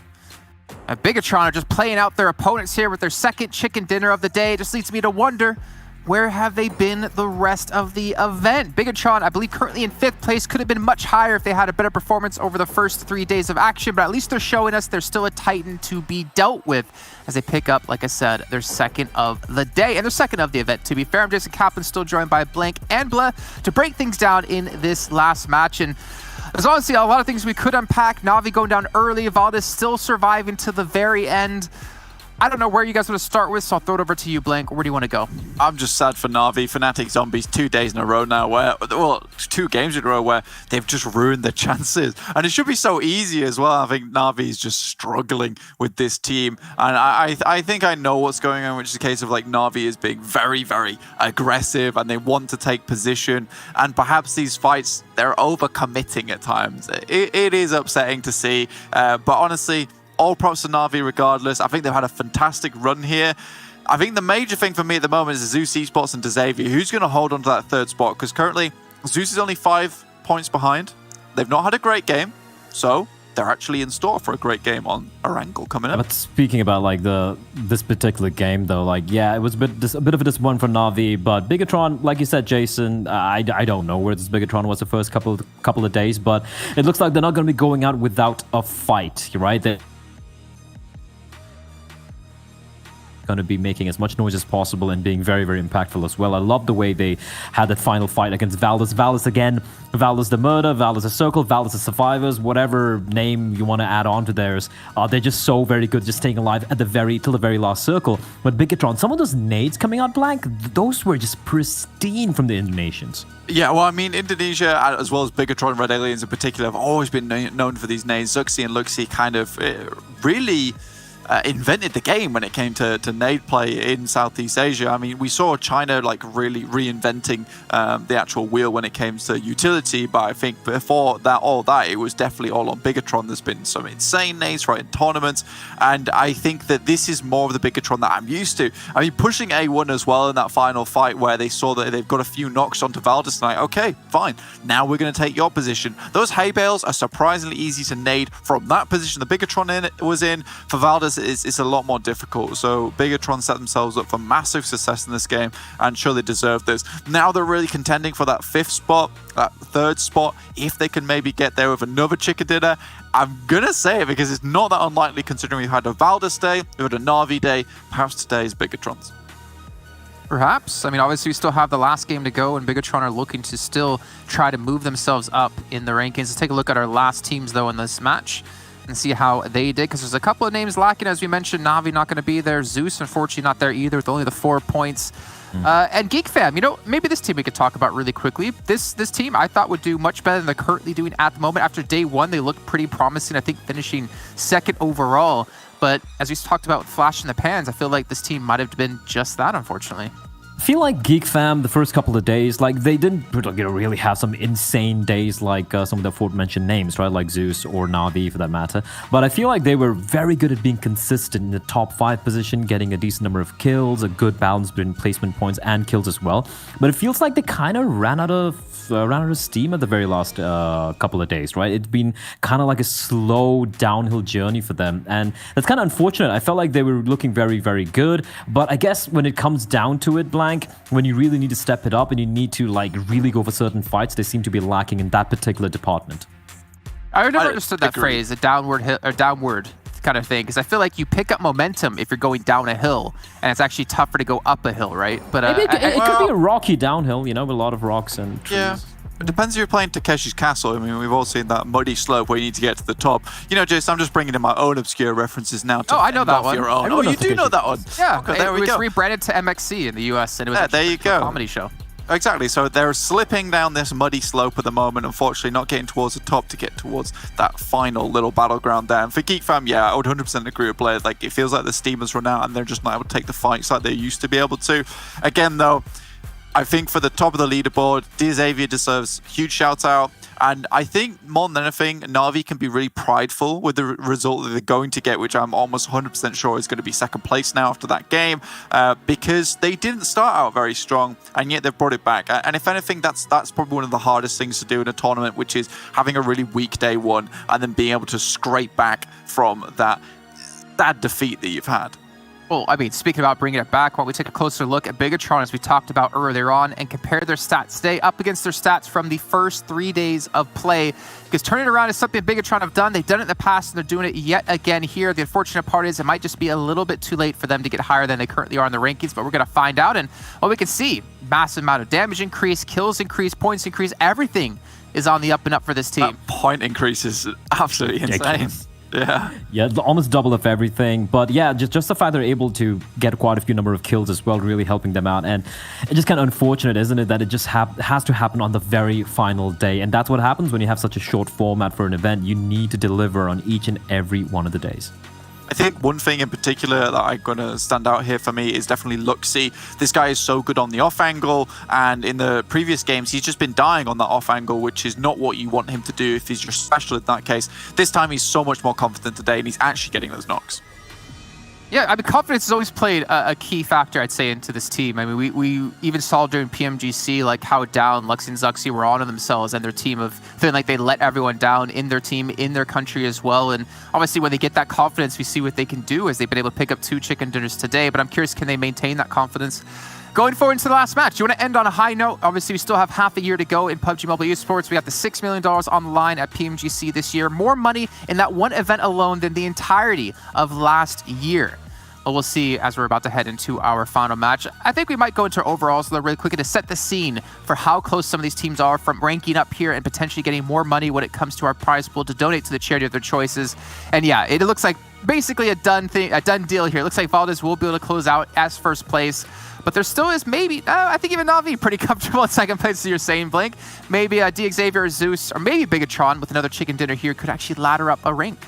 A: And Bigatron are just playing out their opponents here with their second chicken dinner of the day. It just leads me to wonder, where have they been the rest of the event? Bigatron, I believe, currently in 5th place. Could have been much higher if they had a better performance over the first 3 days of action, but at least they're showing us they're still a Titan to be dealt with as they pick up, like I said, their second of the day and their second of the event. To be fair, I'm Jason Kaplan, still joined by Blank and Blah to break things down in this last match. And there's honestly a lot of things we could unpack. Na'Vi going down early, Valdez still surviving to the very end. I don't know where you guys want to start with, so I'll throw it over to you, Blank. Where do you want to go?
D: I'm just sad for Na'Vi. Fnatic Zombies 2 days in a row now where, well, 2 games in a row where they've just ruined their chances. And it should be so easy as well. I think Na'Vi is just struggling with this team. And I think I know what's going on, which is a case of like Na'Vi is being very, very aggressive and they want to take position. And perhaps these fights, they're overcommitting at times. It is upsetting to see. But honestly, all props to Na'Vi regardless. I think they've had a fantastic run here. I think the major thing for me at the moment is Zeus Esports and Xavier. Who's going to hold on to that 3rd spot? Because currently, Zeus is only 5 points behind. They've not had a great game. So they're actually in store for a great game on Erangel coming up.
C: But speaking about like this particular game though, like yeah, it was a bit of a disappointment for Na'Vi, but Bigatron, like you said, Jason, I don't know where this Bigatron was the first couple of days, but it looks like they're not going to be going out without a fight, right? They're going to be making as much noise as possible and being very, very impactful as well. I love the way they had that final fight against Valdez. Valdez again, Valdez the Murder, Valdez the Circle, Valdez the Survivors, whatever name you want to add on to theirs. They're just so very good, just staying alive at till the very last circle. But Bigatron, some of those nades coming out blank, those were just pristine from the Indonesians.
D: Yeah, well, I mean, Indonesia, as well as Bigatron and Red Aliens in particular, have always been known for these nades. Zuxi and Luxi kind of really invented the game when it came to nade play in Southeast Asia. I mean, we saw China like really reinventing the actual wheel when it came to utility, but I think before that, it was definitely all on Bigatron. There's been some insane nades right in tournaments, and I think that this is more of the Bigatron that I'm used to. I mean, pushing A1 as well in that final fight where they saw that they've got a few knocks onto Valdez, like, okay, fine, now we're going to take your position. Those hay bales are surprisingly easy to nade from that position the Bigatron was in. For Valdez, it's a lot more difficult. So Bigatron set themselves up for massive success in this game, and sure, they deserve this. Now they're really contending for that 5th spot, that 3rd spot. If they can maybe get there with another chicken dinner, I'm gonna say it because it's not that unlikely considering we've had a Valdez day, we've had a Na'Vi day. Perhaps today is Bigatron's.
A: Perhaps. I mean, obviously we still have the last game to go, and Bigatron are looking to still try to move themselves up in the rankings. Let's take a look at our last teams though in this match and see how they did, because there's a couple of names lacking, as we mentioned. Na'Vi not going to be there. Zeus, unfortunately, not there either, with only the 4 points. And Geek Fam, you know, maybe this team we could talk about really quickly. This team I thought would do much better than they're currently doing at the moment. After day 1, they looked pretty promising, I think finishing 2nd overall. But as we talked about with Flash in the Pans, I feel like this team might have been just that, unfortunately.
C: I feel like Geek Fam, the first couple of days, like they didn't really have some insane days like some of the aforementioned names, right? Like Zeus or Na'Vi for that matter. But I feel like they were very good at being consistent in the top 5 position, getting a decent number of kills, a good balance between placement points and kills as well. But it feels like they kind of ran out of steam at the very last couple of days, right? It's been kind of like a slow downhill journey for them, and that's kind of unfortunate. I felt like they were looking very, very good, but I guess when it comes down to it, Blank, when you really need to step it up and you need to like really go for certain fights, they seem to be lacking in that particular department.
A: I never understood that phrase, a downward kind of thing, because I feel like you pick up momentum if you're going down a hill, and it's actually tougher to go up a hill, right? But
C: it could be a rocky downhill, you know, with a lot of rocks and trees.
D: Yeah. It depends if you're playing Takeshi's Castle. I mean, we've all seen that muddy slope where you need to get to the top. You know, Jason, I'm just bringing in my own obscure references now to
A: I know that one.
D: Your own. Oh, you do know that one?
A: Yeah,
D: okay, there
A: it was rebranded to MXC in the US, and it was
D: there you go.
A: A comedy show.
D: Exactly, so they're slipping down this muddy slope at the moment, unfortunately not getting towards the top to get towards that final little battleground there. And for Geek Fam, yeah, I would 100% agree with Blair. Like, it feels like the steam has run out and they're just not able to take the fights like they used to be able to. Again, though, I think for the top of the leaderboard, Dear Xavier deserves a huge shout out. And I think more than anything, Na'Vi can be really prideful with the result that they're going to get, which I'm almost 100% sure is going to be 2nd place now after that game, because they didn't start out very strong, and yet they've brought it back. And if anything, that's probably one of the hardest things to do in a tournament, which is having a really weak day 1 and then being able to scrape back from that defeat that you've had.
A: Well, I mean, speaking about bringing it back, why don't we take a closer look at Bigatron, as we talked about earlier on, and compare their stats today up against their stats from the first 3 days of play. Because turning around is something Bigatron have done. They've done it in the past, and they're doing it yet again here. The unfortunate part is it might just be a little bit too late for them to get higher than they currently are in the rankings, but we're going to find out. And what we can see, massive amount of damage increase, kills increase, points increase, everything is on the up and up for this team.
D: That point increase is absolutely insane. Yeah,
C: almost double of everything. But yeah, just the fact they're able to get quite a few number of kills as well, really helping them out. And it's just kind of unfortunate, isn't it, that it just has to happen on the very final day. And that's what happens when you have such a short format for an event. You need to deliver on each and every one of the days.
D: I think one thing in particular that I'm going to stand out here for me is definitely Luxy. This guy is so good on the off angle, and in the previous games, he's just been dying on that off angle, which is not what you want him to do if he's your special in that case. This time, he's so much more confident today, and he's actually getting those knocks.
A: Yeah, I mean, confidence has always played a key factor, I'd say, into this team. I mean, we even saw during PMGC, like, how down Luxy and Zuxi were on themselves and their team, of feeling like they let everyone down in their team, in their country as well. And obviously, when they get that confidence, we see what they can do, as they've been able to pick up 2 chicken dinners today. But I'm curious, can they maintain that confidence going forward into the last match? You want to end on a high note? Obviously, we still have half a year to go in PUBG Mobile Esports. We got the $6 million on the line at PMGC this year. More money in that one event alone than the entirety of last year. But we'll see as we're about to head into our final match. I think we might go into overalls really quickly to set the scene for how close some of these teams are from ranking up here and potentially getting more money when it comes to our prize pool to donate to the charity of their choices. And yeah, it looks like basically a done deal here. It looks like Valdez will be able to close out as 1st place. But there still is maybe, I think even Na'Vi pretty comfortable in 2nd place, as you're saying, Blink. Maybe D Xavier or Zeus, or maybe Bigatron with another chicken dinner here could actually ladder up a rank.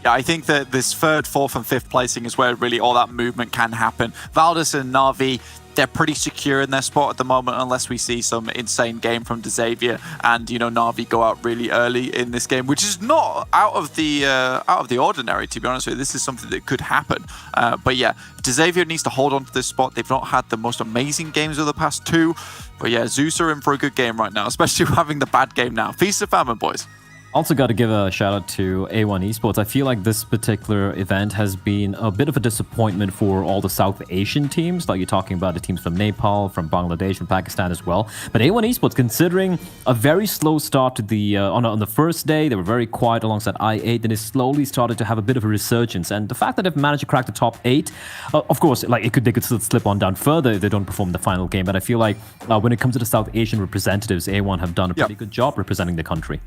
D: Yeah, I think that this 3rd, 4th, and 5th placing is where really all that movement can happen. Valdez and Na'Vi, they're pretty secure in their spot at the moment, unless we see some insane game from Xavier and, you know, Na'Vi go out really early in this game, which is not out of the ordinary, to be honest with you. This is something that could happen. But yeah, Xavier needs to hold on to this spot. They've not had the most amazing games of the past 2. But yeah, Zeus are in for a good game right now, especially having the bad game now. Feast of famine, boys.
C: Also got to give a shout out to A1 Esports. I feel like this particular event has been a bit of a disappointment for all the South Asian teams. Like you're talking about the teams from Nepal, from Bangladesh, from Pakistan as well. But A1 Esports, considering a very slow start to the on the first day, they were very quiet alongside I8. Then it slowly started to have a bit of a resurgence. And the fact that they've managed to crack the top 8, of course, like they could still slip on down further if they don't perform in the final game. But I feel like when it comes to the South Asian representatives, A1 have done a pretty good job representing the country.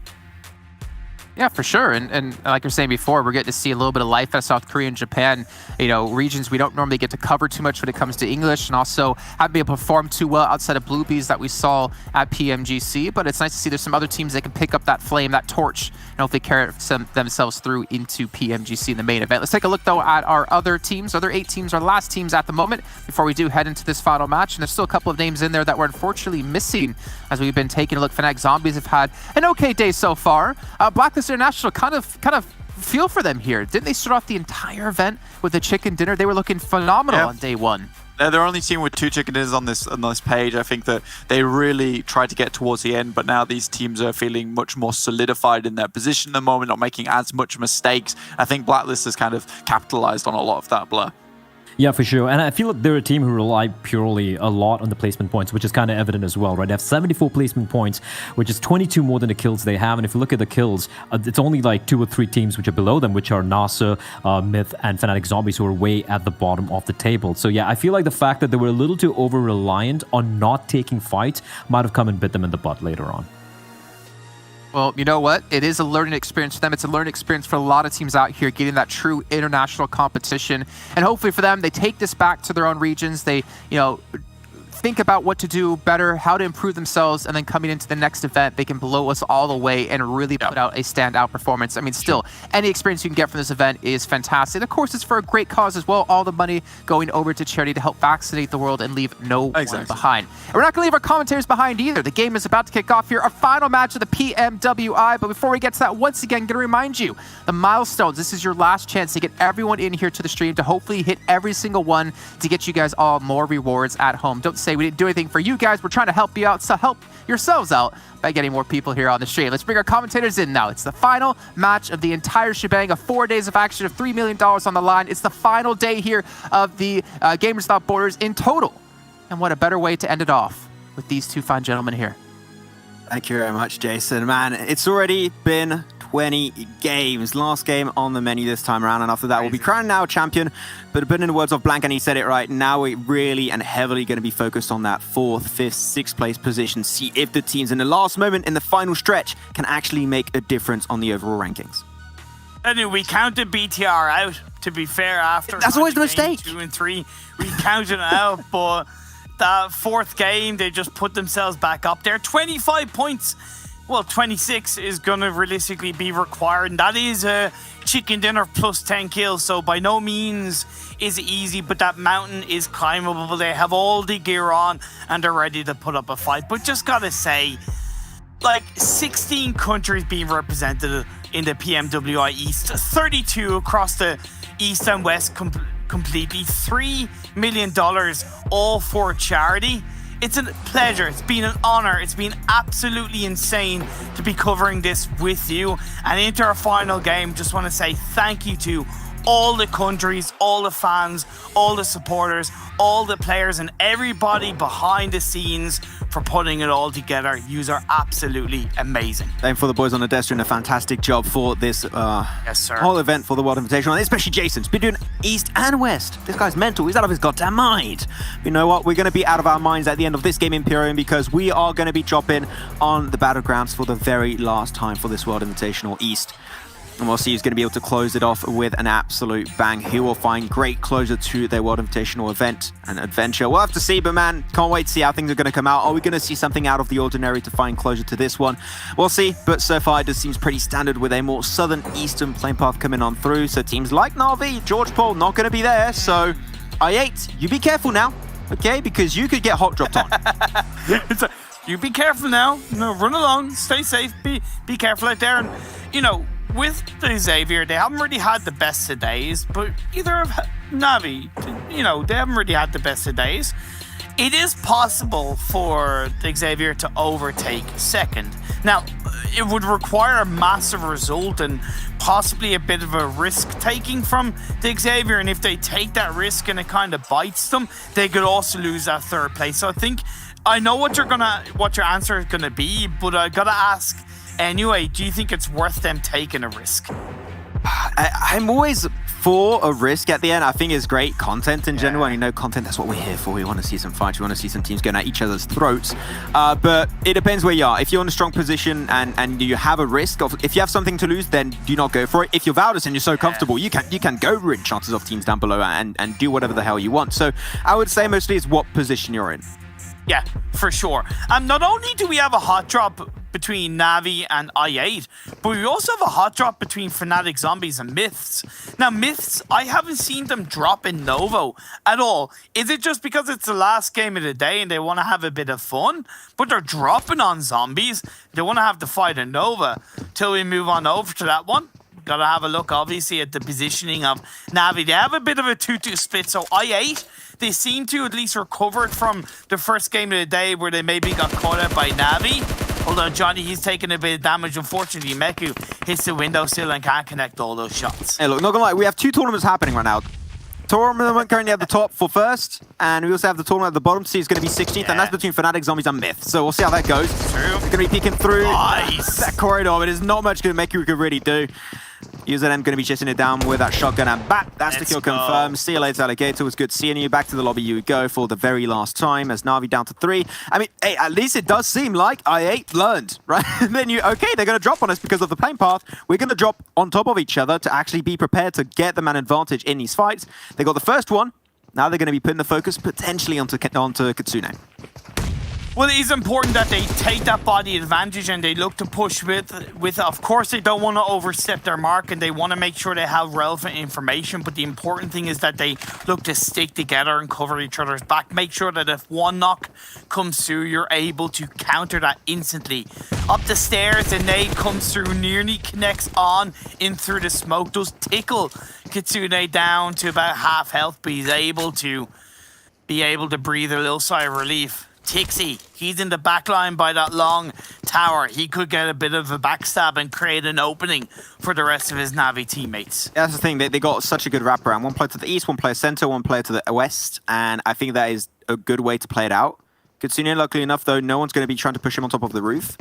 A: Yeah, for sure. And like you're saying before, we're getting to see a little bit of life at South Korea and Japan, you know, regions we don't normally get to cover too much when it comes to English, and also haven't been able to perform too well outside of Bluebees that we saw at PMGC. But it's nice to see there's some other teams that can pick up that flame, that torch, and hopefully carry themselves through into PMGC in the main event. Let's take a look, though, at our other teams, other 8 teams, our last teams at the moment, before we do head into this final match. And there's still a couple of names in there that we're unfortunately missing as we've been taking a look. Fnatic Zombies have had an okay day so far. Blacklist International kind of feel for them here. Didn't they start off the entire event with a chicken dinner? They were looking phenomenal on day 1.
D: They're the only team with 2 chicken dinners on this page. I think that they really tried to get towards the end, but now these teams are feeling much more solidified in their position at the moment, not making as much mistakes. I think Blacklist has kind of capitalized on a lot of that, Blur.
C: Yeah, for sure. And I feel like they're a team who rely purely a lot on the placement points, which is kind of evident as well, right? They have 74 placement points, which is 22 more than the kills they have. And if you look at the kills, it's only like 2 or 3 teams which are below them, which are NASA, Myth, and Fnatic Zombies, who are way at the bottom of the table. So yeah, I feel like the fact that they were a little too over-reliant on not taking fights might have come and bit them in the butt later on.
A: Well, you know what? It is a learning experience for them. It's a learning experience for a lot of teams out here, getting that true international competition. And hopefully for them, they take this back to their own regions. They, you know, think about what to do better, how to improve themselves, and then coming into the next event, they can blow us all away and really put out a standout performance. I mean, still, any experience you can get from this event is fantastic. Of course, it's for a great cause as well. All the money going over to charity to help vaccinate the world and leave no one behind. And we're not going to leave our commentators behind either. The game is about to kick off here, our final match of the PMWI. But before we get to that, once again, going to remind you, the milestones. This is your last chance to get everyone in here to the stream to hopefully hit every single one to get you guys all more rewards at home. Don't say we didn't do anything for you guys. We're trying to help you out, so help yourselves out by getting more people here on the stream. Let's bring our commentators in now. It's the final match of the entire shebang of 4 days of action of $3 million on the line. It's the final day here of the Gamers Without Borders in total. And what a better way to end it off with these 2 fine gentlemen here.
F: Thank you very much, Jason. Man, it's already been 20 games. Last game on the menu this time around, and after that we'll be crowning our champion. But in the words of Blank, and he said it right, now we're really and heavily going to be focused on that 4th, 5th, 6th place position. See if the teams in the last moment, in the final stretch, can actually make a difference on the overall rankings.
G: Anyway, we counted BTR out, to be fair, after
F: that's always the mistake.
G: 2 and 3. We counted it out, but that 4th game, they just put themselves back up there. 25 points. Well, 26 is going to realistically be required, and that is a chicken dinner plus 10 kills, so by no means is it easy, but that mountain is climbable. They have all the gear on, and they're ready to put up a fight. But just gotta say, like, 16 countries being represented in the PMWI East, 32 across the East and West completely, $3 million all for charity. It's a pleasure. It's been an honor. It's been absolutely insane to be covering this with you. And into our final game, just want to say thank you to all the countries, all the fans, all the supporters, all the players, and everybody behind the scenes for putting it all together. Yous are absolutely amazing.
F: Same for the boys on the desk doing a fantastic job for this whole event for the World Invitational, especially Jason. He's been doing East and West. This guy's mental. He's out of his goddamn mind. You know what? We're going to be out of our minds at the end of this game, Imperium, because we are going to be dropping on the battlegrounds for the very last time for this World Invitational East. And we'll see who's going to be able to close it off with an absolute bang. Who will find great closure to their World Invitational event and adventure. We'll have to see, but man, can't wait to see how things are going to come out. Are we going to see something out of the ordinary to find closure to this one? We'll see, but so far it just seems pretty standard with a more southern eastern playing path coming on through. So teams like Na'Vi, George Paul, not going to be there. So I8, you be careful now, okay? Because you could get hot dropped on.
G: You be careful now. No, run along, stay safe, be careful out there. And, you know, with the Xavier, they haven't really had the best of days, but either of Na'Vi, you know, they haven't really had the best of days. It is possible for the Xavier to overtake second. Now, it would require a massive result and possibly a bit of a risk-taking from the Xavier, and if they take that risk and it kind of bites them, they could also lose that third place. So I think I know what your answer is gonna be, but I gotta ask anyway, do you think it's worth them taking a risk?
F: I'm always for a risk at the end. I think it's great content in general, and you know, content, that's what we're here for. We want to see some fights, we want to see some teams going at each other's throats, but it depends where you are. If you're in a strong position and you have a risk of, if you have something to lose, then do not go for it. If you're Valdez and you're so comfortable, you can go ruin chances of teams down below and do whatever the hell you want. So I would say mostly it's what position you're in.
G: Yeah, for sure. Not only do we have a hot drop between Na'Vi and I8, but we also have a hot drop between Fnatic Zombies and Myths. Now, Myths, I haven't seen them drop in Novo at all. Is it just because it's the last game of the day and they want to have a bit of fun? But they're dropping on Zombies. They want to have the fight in Nova. Till we move on over to that one, gotta have a look, obviously, at the positioning of Na'Vi. They have a bit of a 2-2 split, so I8, they seem to at least recovered from the first game of the day where they maybe got caught out by Na'Vi. Hold on, Johnny, he's taking a bit of damage. Unfortunately, Meku hits the window still and can't connect all those shots.
F: Hey, look, not gonna lie, we have two tournaments happening right now. Tournament currently at the top for first, and we also have the tournament at the bottom. See, it's going to be 16th, and that's between Fnatic, Zombies, and Myth. So we'll see how that goes.
G: True.
F: They're going to be peeking through that corridor, but there's not much Meku could really do. UZM going to be chasing it down with that shotgun and back. That's the kill confirmed. See you later, Alligator. It was good seeing you. Back to the lobby you go for the very last time as Na'Vi down to 3. I mean, hey, at least it does seem like I8 learned, right? And then okay, they're going to drop on us because of the playing path. We're going to drop on top of each other to actually be prepared to get the man advantage in these fights. They got the first one. Now they're going to be putting the focus potentially onto Kitsune.
G: Well, it is important that they take that body advantage and they look to push with. Of course, they don't want to overstep their mark and they want to make sure they have relevant information. But the important thing is that they look to stick together and cover each other's back. Make sure that if one knock comes through, you're able to counter that instantly. Up the stairs, the nade comes through, nearly connects on in through the smoke. Does tickle Kitsune down to about half health, but he's able to breathe a little sigh of relief. Tixie, he's in the back line by that long tower. He could get a bit of a backstab and create an opening for the rest of his Na'Vi teammates.
F: That's the thing, they got such a good wraparound. One player to the east, one player center, one player to the west, and I think that is a good way to play it out. Kitsune, luckily enough, though, no one's going to be trying to push him on top of the roof.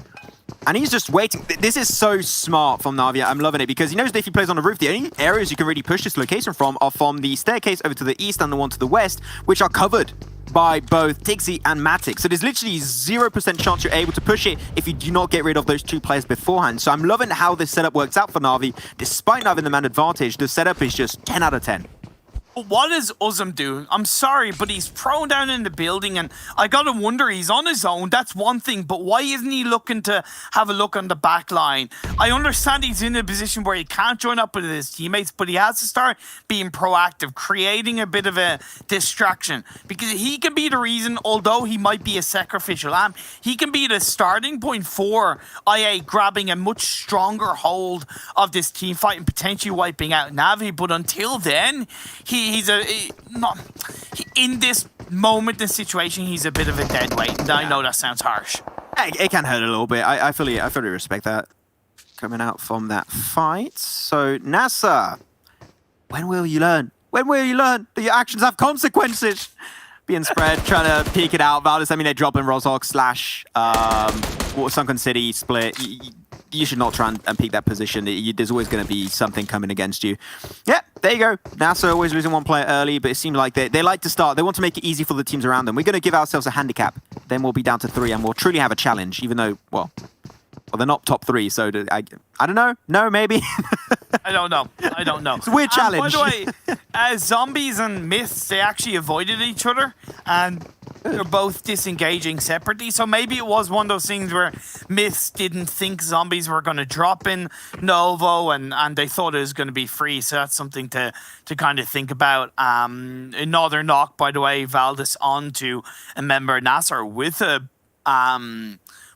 F: And he's just waiting. This is so smart from Na'Vi. I'm loving it because he knows that if he plays on the roof, the only areas you can really push this location from are from the staircase over to the east and the one to the west, which are covered by both Tixie and Matic. So there's literally 0% chance you're able to push it if you do not get rid of those two players beforehand. So I'm loving how this setup works out for Na'Vi. Despite not having the man advantage, the setup is just 10 out of 10.
G: What is Uzum doing? I'm sorry, but he's prone down in the building, and I gotta wonder, he's on his own, that's one thing, but why isn't he looking to have a look on the back line? I understand he's in a position where he can't join up with his teammates, but he has to start being proactive, creating a bit of a distraction, because he can be the reason, although he might be a sacrificial lamb, he can be the starting point for IA grabbing a much stronger hold of this team fight and potentially wiping out Na'Vi, but until then, in this moment, this situation, he's a bit of a dead weight. And I know that sounds harsh.
F: It can hurt a little bit. I fully respect that coming out from that fight. So NASA, when will you learn? When will you learn that your actions have consequences? Being spread, trying to peek it out. Valdez, I mean, they're dropping Rozhok / Sunken City split. You should not try and peek that position. There's always going to be something coming against you. Yeah, there you go. NASA always losing one player early, but it seemed like they like to start. They want to make it easy for the teams around them. We're going to give ourselves a handicap. Then we'll be down to 3, and we'll truly have a challenge, even though, well, Well, they're not top 3, so I don't know. No, maybe.
G: I don't know.
F: It's a weird challenge.
G: By the way, zombies and myths, they actually avoided each other, and they're both disengaging separately. So maybe it was one of those things where myths didn't think zombies were going to drop in Novo, and they thought it was going to be free. So that's something to kind of think about. Another knock, by the way, Valdez onto a member Nasser with a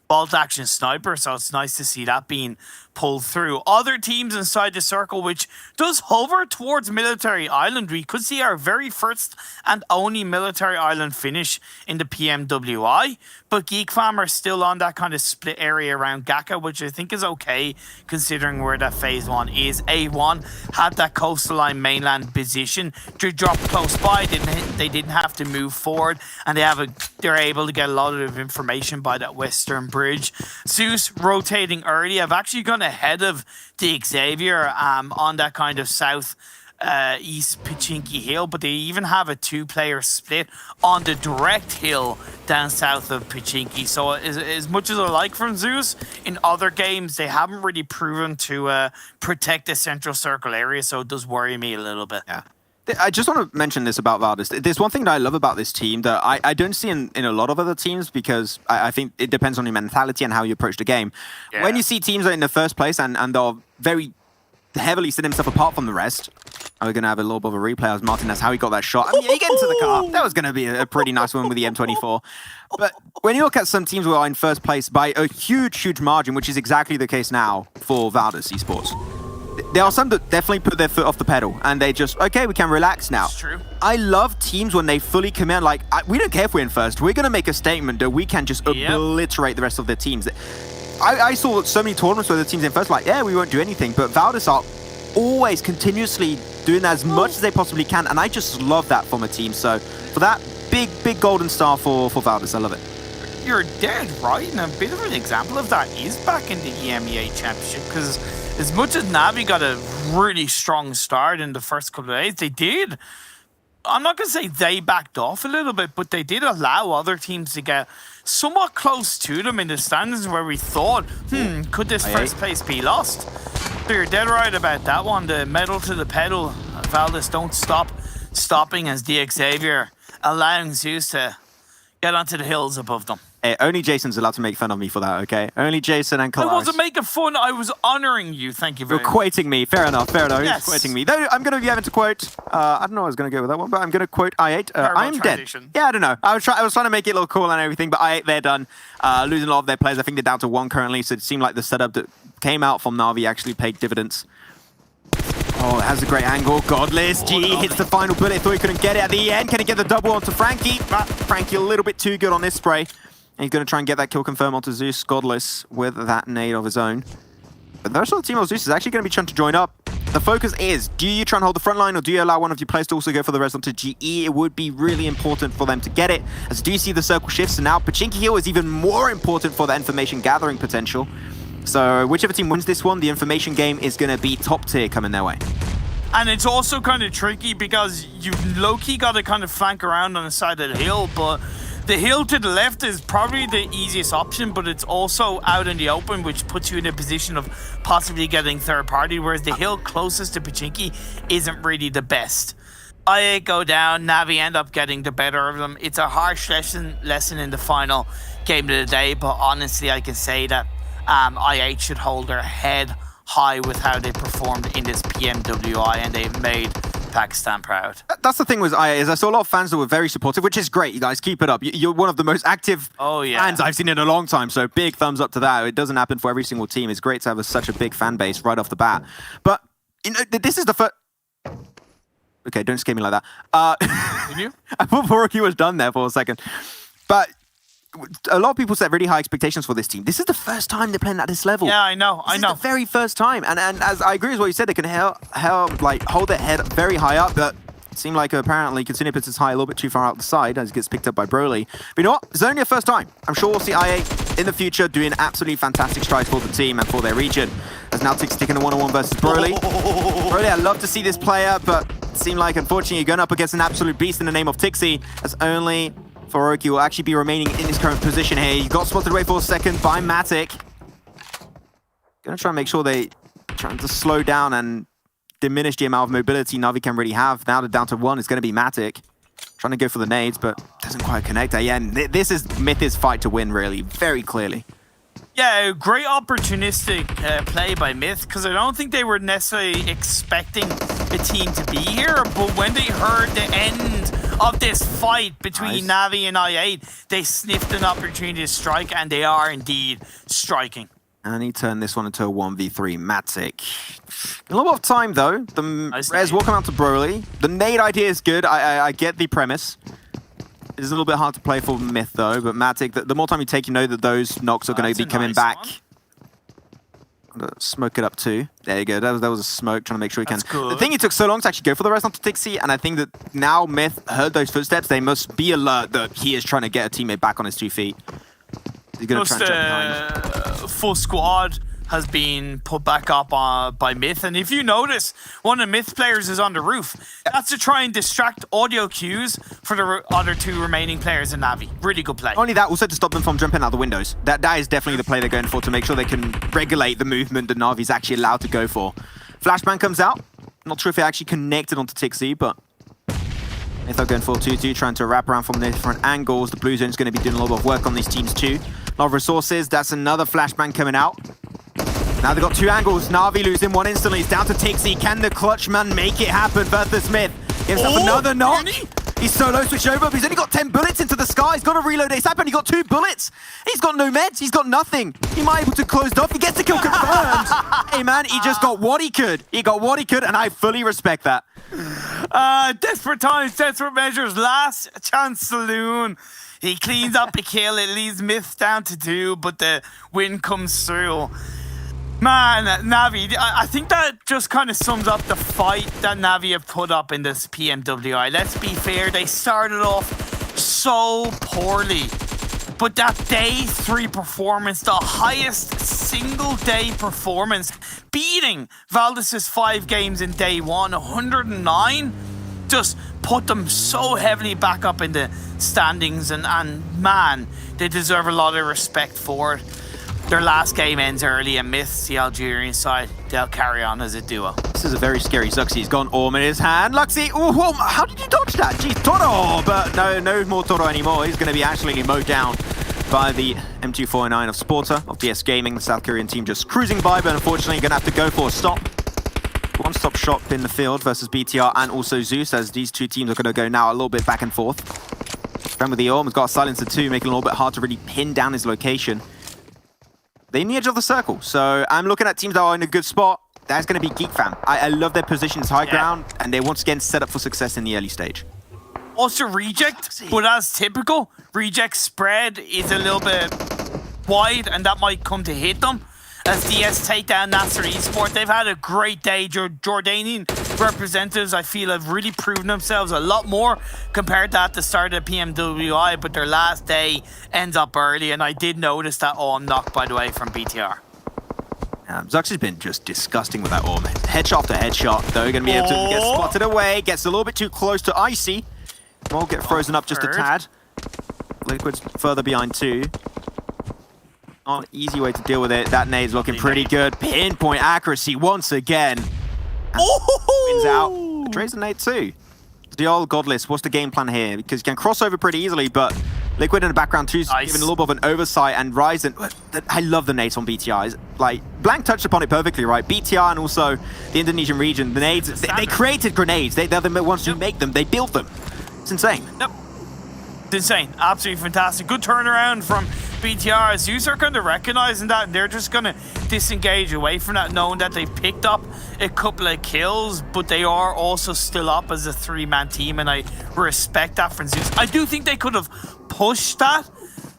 G: bolt action sniper, so it's nice to see that being pulled through. Other teams inside the circle, which does hover towards Military Island. We could see our very first and only Military Island finish in the PMWI, but Geek Fam are still on that kind of split area around Gaka, which I think is okay considering where that phase 1 is. A1 had that coastline mainland position to drop close by. They didn't have to move forward, and they're able to get a lot of information by that western bridge. Zeus rotating early. I've actually gone ahead of the Xavier on that kind of south east Pachinki Hill, but they even have a 2-player split on the direct hill down south of Pachinki. So as much as I like from Zeus, in other games they haven't really proven to protect the central circle area, so it does worry me a little bit.
F: Yeah. I just want to mention this about Valdez. There's one thing that I love about this team that I don't see in a lot of other teams, because I think it depends on your mentality and how you approach the game. Yeah. When you see teams that are in the first place and they're very heavily set themselves apart from the rest. We're going to have a little bit of a replay as Martinez, how he got that shot. I mean, he get into the car. That was going to be a pretty nice one with the M24. But when you look at some teams who are in first place by a huge margin, which is exactly the case now for Valdez Esports, there are some that definitely put their foot off the pedal and they just, okay, we can relax now.
G: That's true.
F: I love teams when they fully commit, like, we don't care if we're in first. We're going to make a statement that we can just obliterate the rest of their teams. I saw so many tournaments where the teams in first, like, yeah, we won't do anything. But Valdez are always continuously doing as much as they possibly can. And I just love that from a team. So for that, big golden star for Valdez. I love it.
G: You're dead right, and a bit of an example of that is back in the EMEA Championship, because as much as Navi got a really strong start in the first couple of days, they did. I'm not going to say they backed off a little bit, but they did allow other teams to get somewhat close to them in the standings where we thought, could this first place be lost? So you're dead right about that one. The medal to the pedal. Valdez don't stop stopping as the Xavier, allowing Zeus to get onto the hills above them.
F: Hey, only Jason's allowed to make fun of me for that, okay? Only Jason and Kalaris.
G: I wasn't making fun, I was honoring you. Thank you very much.
F: You're quoting me. Fair enough.
G: Yes.
F: He's quoting me. Though I'm going to be having to quote, I don't know I was going to go with that one, but I'm going to quote I8. I'm dead. Yeah, I don't know. I was trying to make it a little cool and everything, but I8, they're done. Losing a lot of their players. I think they're down to 1 currently, so it seemed like the setup that came out from Na'Vi actually paid dividends. Oh, it has a great angle. Godless. G hits the final bullet. Thought he couldn't get it at the end. Can he get the double onto Frankie? Frankie a little bit too good on this spray. And he's going to try and get that kill confirm onto Zeus. Godless with that nade of his own. But the rest of the team of Zeus is actually going to be trying to join up. The focus is, do you try and hold the front line, or do you allow one of your players to also go for the res onto GE? It would be really important for them to get it. As do you see the circle shifts, and now Pachinki Hill is even more important for the information gathering potential. So whichever team wins this one, the information game is going to be top tier coming their way.
G: And it's also kind of tricky because you low-key got to kind of flank around on the side of the hill, but the hill to the left is probably the easiest option, but it's also out in the open, which puts you in a position of possibly getting third party, whereas the hill closest to Pachinki isn't really the best. I8 go down, Navi end up getting the better of them. It's a harsh lesson in the final game of the day, but honestly, I can say that I8 should hold their head high with how they performed in this PMWI, and they've made Pakistan proud.
F: That's the thing with IA, is I saw a lot of fans that were very supportive, which is great. You guys keep it up. You're one of the most active fans I've seen in a long time, so big thumbs up to that. It doesn't happen for every single team. It's great to have such a big fan base right off the bat. But you know, this is the first... Okay, don't scare me like that.
G: Did you?
F: I thought Boroki was done there for a second. But a lot of people set really high expectations for this team. This is the first time they're playing at this level.
G: Yeah, I know.
F: This is the very first time. And as I agree with what you said, they can hold their head very high up, but it seemed like apparently Kitsune puts his high a little bit too far out the side as it gets picked up by Broly. But you know what? It's only a first time. I'm sure we'll see IA in the future doing absolutely fantastic strides for the team and for their region. As now Tixi taking a one-on-one versus Broly. Broly, I'd love to see this player, but it seemed like, unfortunately, you're going up against an absolute beast in the name of Tixi. As only Foroki will actually be remaining in his current position here. He got spotted away for a second by Matic. Gonna try and make sure they trying to slow down and diminish the amount of mobility Na'Vi can really have. Now they're down to 1. It's going to be Matic. Trying to go for the nades, but doesn't quite connect. Yeah, and this is Myth's fight to win, really, very clearly.
G: Yeah, great opportunistic play by Myth, because I don't think they were necessarily expecting the team to be here, but when they heard the end of this fight between Na'Vi and I8, they sniffed an opportunity to strike, and they are indeed striking.
F: And he turned this one into a 1v3. Matic. A lot of time, though. The Res will come out to Broly. The nade idea is good. I get the premise. It's a little bit hard to play for Myth, though. But Matic, the more time you take, you know that those knocks are going to be coming back. I'm gonna smoke it up, too. There you go. That was a smoke, trying to make sure he can. The thing, it took so long to actually go for the Res onto Tixi, and I think that now Myth heard those footsteps. They must be alert that he is trying to get a teammate back on his 2 feet. He's going to try and jump behind.
G: Full squad has been put back up by Myth, and if you notice, one of the Myth players is on the roof. That's to try and distract audio cues for the other 2 remaining players in Na'Vi. Really good play.
F: Not only that, also to stop them from jumping out the windows. That is definitely the play they're going for, to make sure they can regulate the movement that Na'Vi's actually allowed to go for. Flashbang comes out. Not sure if it actually connected onto Tixi, but Myth are going for 2-2, trying to wrap around from different angles. The blue zone's going to be doing a lot of work on these teams too. A lot of resources. That's another flashbang coming out. Now they've got 2 angles. Na'Vi losing 1 instantly. It's down to Tixi. Can the clutch man make it happen versus Myth? Gives up another knock. He's solo switched over, but he's only got 10 bullets into the sky. He's got to reload ASAP, and he got 2 bullets. He's got no meds. He's got nothing. He might be able to close it off. He gets the kill confirmed. Hey, man, he just got what he could. He got what he could, and I fully respect that.
G: Desperate times, desperate measures. Last chance saloon. He cleans up the kill. It leaves Myth down to 2, but the win comes through. Man, Na'Vi, I think that just kind of sums up the fight that Na'Vi have put up in this PMWI. Let's be fair, they started off so poorly. But that day 3 performance, the highest single day performance, beating Valdez's 5 games in day 1, 109, just put them so heavily back up in the standings. And man, they deserve a lot of respect for it. Their last game ends early, and Myth, the Algerian side, they'll carry on as a duo.
F: This is a very scary Zuxi. He's got an Orm in his hand. Luxy, oh, how did you dodge that? Jeez, Toro! But no more Toro anymore. He's going to be absolutely mowed down by the M249 of Sporter, of DS Gaming. The South Korean team just cruising by, but unfortunately you're going to have to go for a stop. One-stop shop in the field versus BTR and also Zeus, as these 2 teams are going to go now a little bit back and forth. Friend with the Orm has got a silencer too, making it a little bit hard to really pin down his location. They're in the edge of the circle, so I'm looking at teams that are in a good spot. That's going to be Geek Fam. I love their positions high ground, and they once again set up for success in the early stage.
G: Also Reject, but as typical, Reject spread is a little bit wide, and that might come to hit them. As DS take down Nasser Esport, they've had a great day. Jordanian representatives, I feel, have really proven themselves a lot more compared to at the start of PMWI, but their last day ends up early, and I did notice that Orm knock, by the way, from BTR.
F: Zux has been just disgusting with that Orm. Headshot after headshot, though, going to be able to get spotted away. Gets a little bit too close to Icy. Will get frozen up just a tad. Liquid's further behind too. Not an easy way to deal with it. That nade's looking pretty good. Pinpoint accuracy once again. Wins out. Betrays the nade too. The old Godless, what's the game plan here? Because you can cross over pretty easily, but Liquid in the background too is giving a little bit of an oversight, and Ryzen, I love the nades on BTR. Like, Blank touched upon it perfectly, right? BTR and also the Indonesian region, the nades, they created grenades. They're the ones who make them. They build them. It's insane.
G: Yep. It's insane. Absolutely fantastic. Good turnaround from BTR. Zeus are kind of recognizing that, and they're just going to disengage away from that, knowing that they've picked up a couple of kills, but they are also still up as a 3-man team, and I respect that from Zeus. I do think they could have pushed that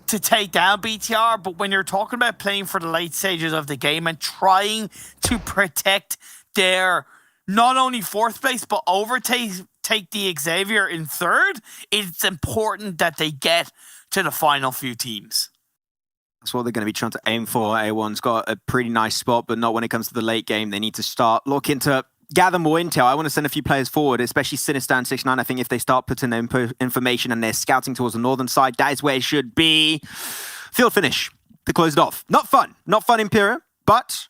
G: to take down BTR, but when you're talking about playing for the late stages of the game and trying to protect their not only 4th place, but overtake the Xavier in 3rd, it's important that they get to the final few teams.
F: That's what they're going to be trying to aim for. A1's got a pretty nice spot, but not when it comes to the late game. They need to start looking to gather more intel. I want to send a few players forward, especially Sinister and 6ix9ine. I think if they start putting their information and they're scouting towards the northern side, that is where it should be. Field finish to close it off. Not fun. Not fun, Imperium, but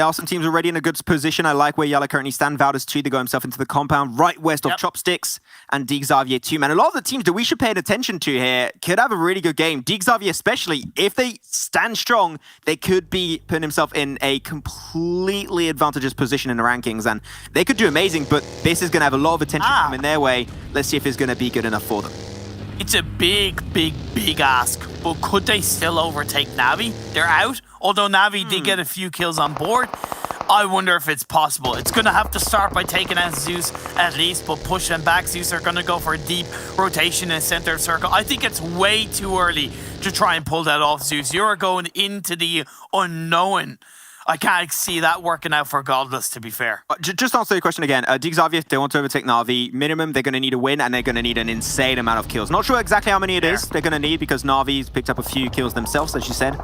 F: There are some teams already in a good position. I like where Yala currently stand. Valdez 2, they got himself into the compound right west of Chopsticks, and D Xavier 2, man. A lot of the teams that we should pay attention to here could have a really good game. D Xavier especially, if they stand strong, they could be putting himself in a completely advantageous position in the rankings, and they could do amazing, but this is going to have a lot of attention coming their way. Let's see if it's going to be good enough for them.
G: It's a big ask, but could they still overtake Navi? They're out, although Navi did get a few kills on board. I wonder if it's possible. It's going to have to start by taking out Zeus at least, but push them back. Zeus are going to go for a deep rotation in center circle. I think it's way too early to try and pull that off, Zeus. You're going into the unknown. I can't see that working out for Godless, to be fair.
F: Just answer your question again. D Xavier, if they want to overtake Na'Vi, minimum, they're going to need a win, and they're going to need an insane amount of kills. Not sure exactly how many it is they're going to need, because Na'Vi's picked up a few kills themselves, as you said,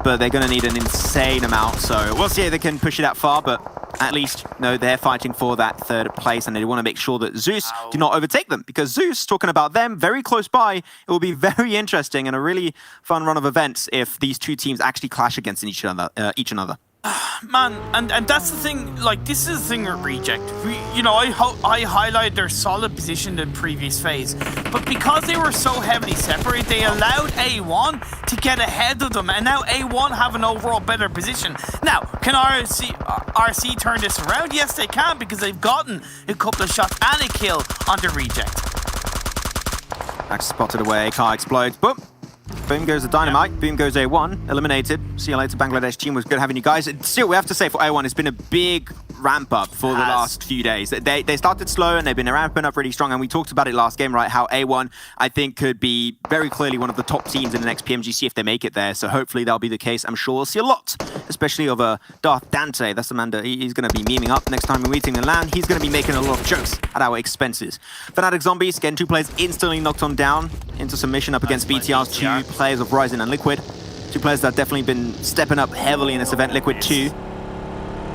F: but they're going to need an insane amount. So we'll see if they can push it that far, but at least, no, they're fighting for that third place, and they want to make sure that Zeus do not overtake them, because Zeus, talking about them, very close by, it will be very interesting and a really fun run of events if these two teams actually clash against each another.
G: Man, and that's the thing, like, this is the thing with Reject. I highlight their solid position in the previous phase, but because they were so heavily separated, they allowed A1 to get ahead of them, and now A1 have an overall better position. Now, can RC turn this around? Yes, they can, because they've gotten a couple of shots and a kill on the Reject.
F: Max spotted away, car explodes, boom. Boom goes the dynamite, boom goes A1, eliminated. See you later, Bangladesh team. Was good having you guys. Still, we have to say for A1, it's been a big ramp up for the last few days. They started slow and they've been ramping up really strong, and we talked about it last game, right? How A1, I think, could be very clearly one of the top teams in the next PMGC if they make it there. So hopefully that'll be the case. I'm sure we'll see a lot, especially of Darth Dante. That's the man that he's going to be memeing up next time we're meeting in LAN. He's going to be making a lot of jokes at our expenses. Fnatic Zombies, getting 2 players instantly knocked on down into submission up against BTR's 2 players of Ryzen and Liquid. 2 players that have definitely been stepping up heavily in this event. Liquid 2.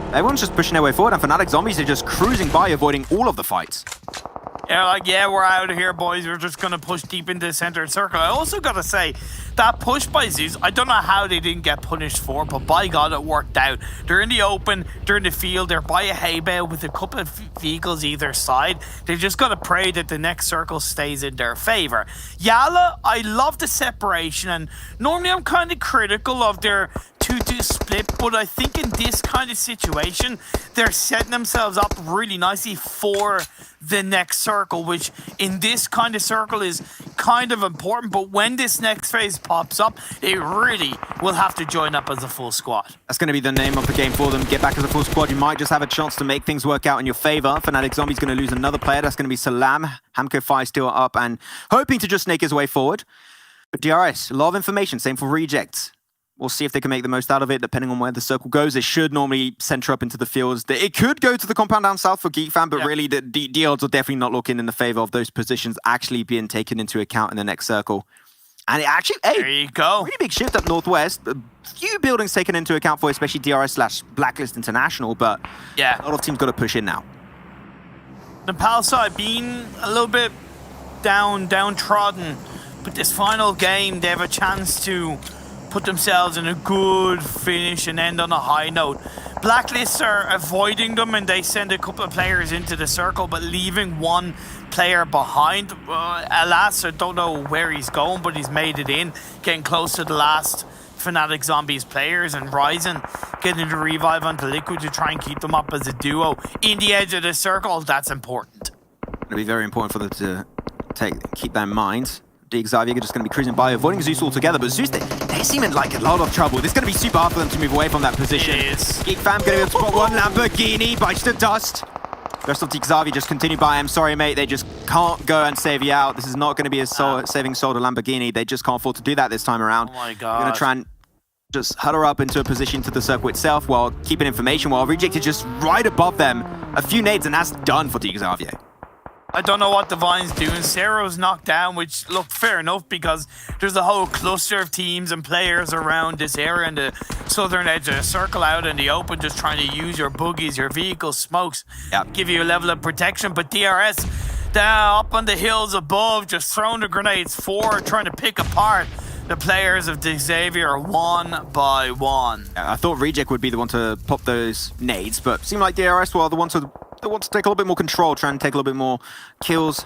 F: Everyone's just pushing their way forward, and Fnatic Zombies are just cruising by, avoiding all of the fights.
G: Yeah, we're out of here, boys. We're just going to push deep into the center circle. I also got to say, that push by Zeus, I don't know how they didn't get punished for, but by God, it worked out. They're in the open, they're in the field, they're by a hay bale with a couple of vehicles either side. They just got to pray that the next circle stays in their favor. Yala, I love the separation, and normally I'm kind of critical of their 2-2 split, but I think in this kind of situation, they're setting themselves up really nicely for the next circle, which in this kind of circle is kind of important, but when this next phase pops up, they really will have to join up as a full squad.
F: That's going to be the name of the game for them. Get back as a full squad. You might just have a chance to make things work out in your favor. Fnatic Zombies going to lose another player. That's going to be Salam. Hamco Fi still up and hoping to just snake his way forward. But DRS, a lot of information. Same for Rejects. We'll see if they can make the most out of it, depending on where the circle goes. It should normally center up into the fields. It could go to the compound down south for GeekFam, but really the odds are definitely not looking in the favor of those positions actually being taken into account in the next circle. And it actually,
G: there you go.
F: Really big shift up northwest. A few buildings taken into account for, especially DRS/Blacklist International, but a lot of teams got to push in now.
G: Nepal side being a little bit downtrodden, but this final game, they have a chance to put themselves in a good finish and end on a high note. Blacklists are avoiding them, and they send a couple of players into the circle, but leaving one player behind. Alas, I don't know where he's going, but he's made it in, getting close to the last Fnatic Zombies players, and Ryzen getting the revive onto Liquid to try and keep them up as a duo in the edge of the circle. That's important.
F: It'll be very important for them to keep that in mind. D Xavier just going to be cruising by, avoiding Zeus altogether, but Zeus, they seem in like a lot of trouble. This is going to be super hard for them to move away from that position.
G: It is.
F: GeekFam going to be able to spot one. Lamborghini bites the dust. The rest of D Xavier just continue by. I'm sorry, mate. They just can't go and save you out. This is not going to be a saving soul to Lamborghini. They just can't afford to do that this time around.
G: Oh my God.
F: They're going to try and just huddle up into a position to the circle itself while keeping information, while Reject is just right above them. A few nades, and that's done for D Xavier.
G: I don't know what Divine's doing. Cero's knocked down, which, look, fair enough, because there's a whole cluster of teams and players around this area in the southern edge of the circle, out in the open, just trying to use your boogies, your vehicle smokes, give you a level of protection. But DRS, down up on the hills above, just throwing the grenades forward, trying to pick apart the players of Xavier one by one.
F: I thought Reject would be the one to pop those nades, but seemed like DRS were the ones to take a little bit more control, trying to take a little bit more kills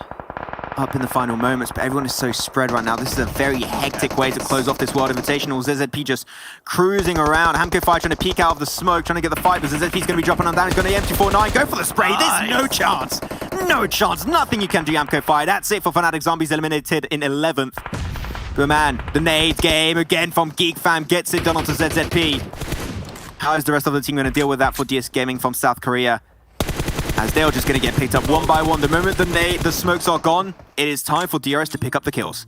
F: up in the final moments, but everyone is so spread right now. This is a very hectic way to close off this World Invitational. ZZP just cruising around. Hamco Fire trying to peek out of the smoke, trying to get the fight, but ZZP's going to be dropping on down. He's going to M249, go for the spray. There's no chance. No chance. Nothing you can do, Hamco Fire. That's it for Fnatic Zombies, eliminated in 11th. But man, the nade game again from Geek Fam gets it done onto ZZP. How is the rest of the team going to deal with that for DS Gaming from South Korea? As they're just going to get picked up one by one. The moment the smokes are gone, it is time for DRS to pick up the kills.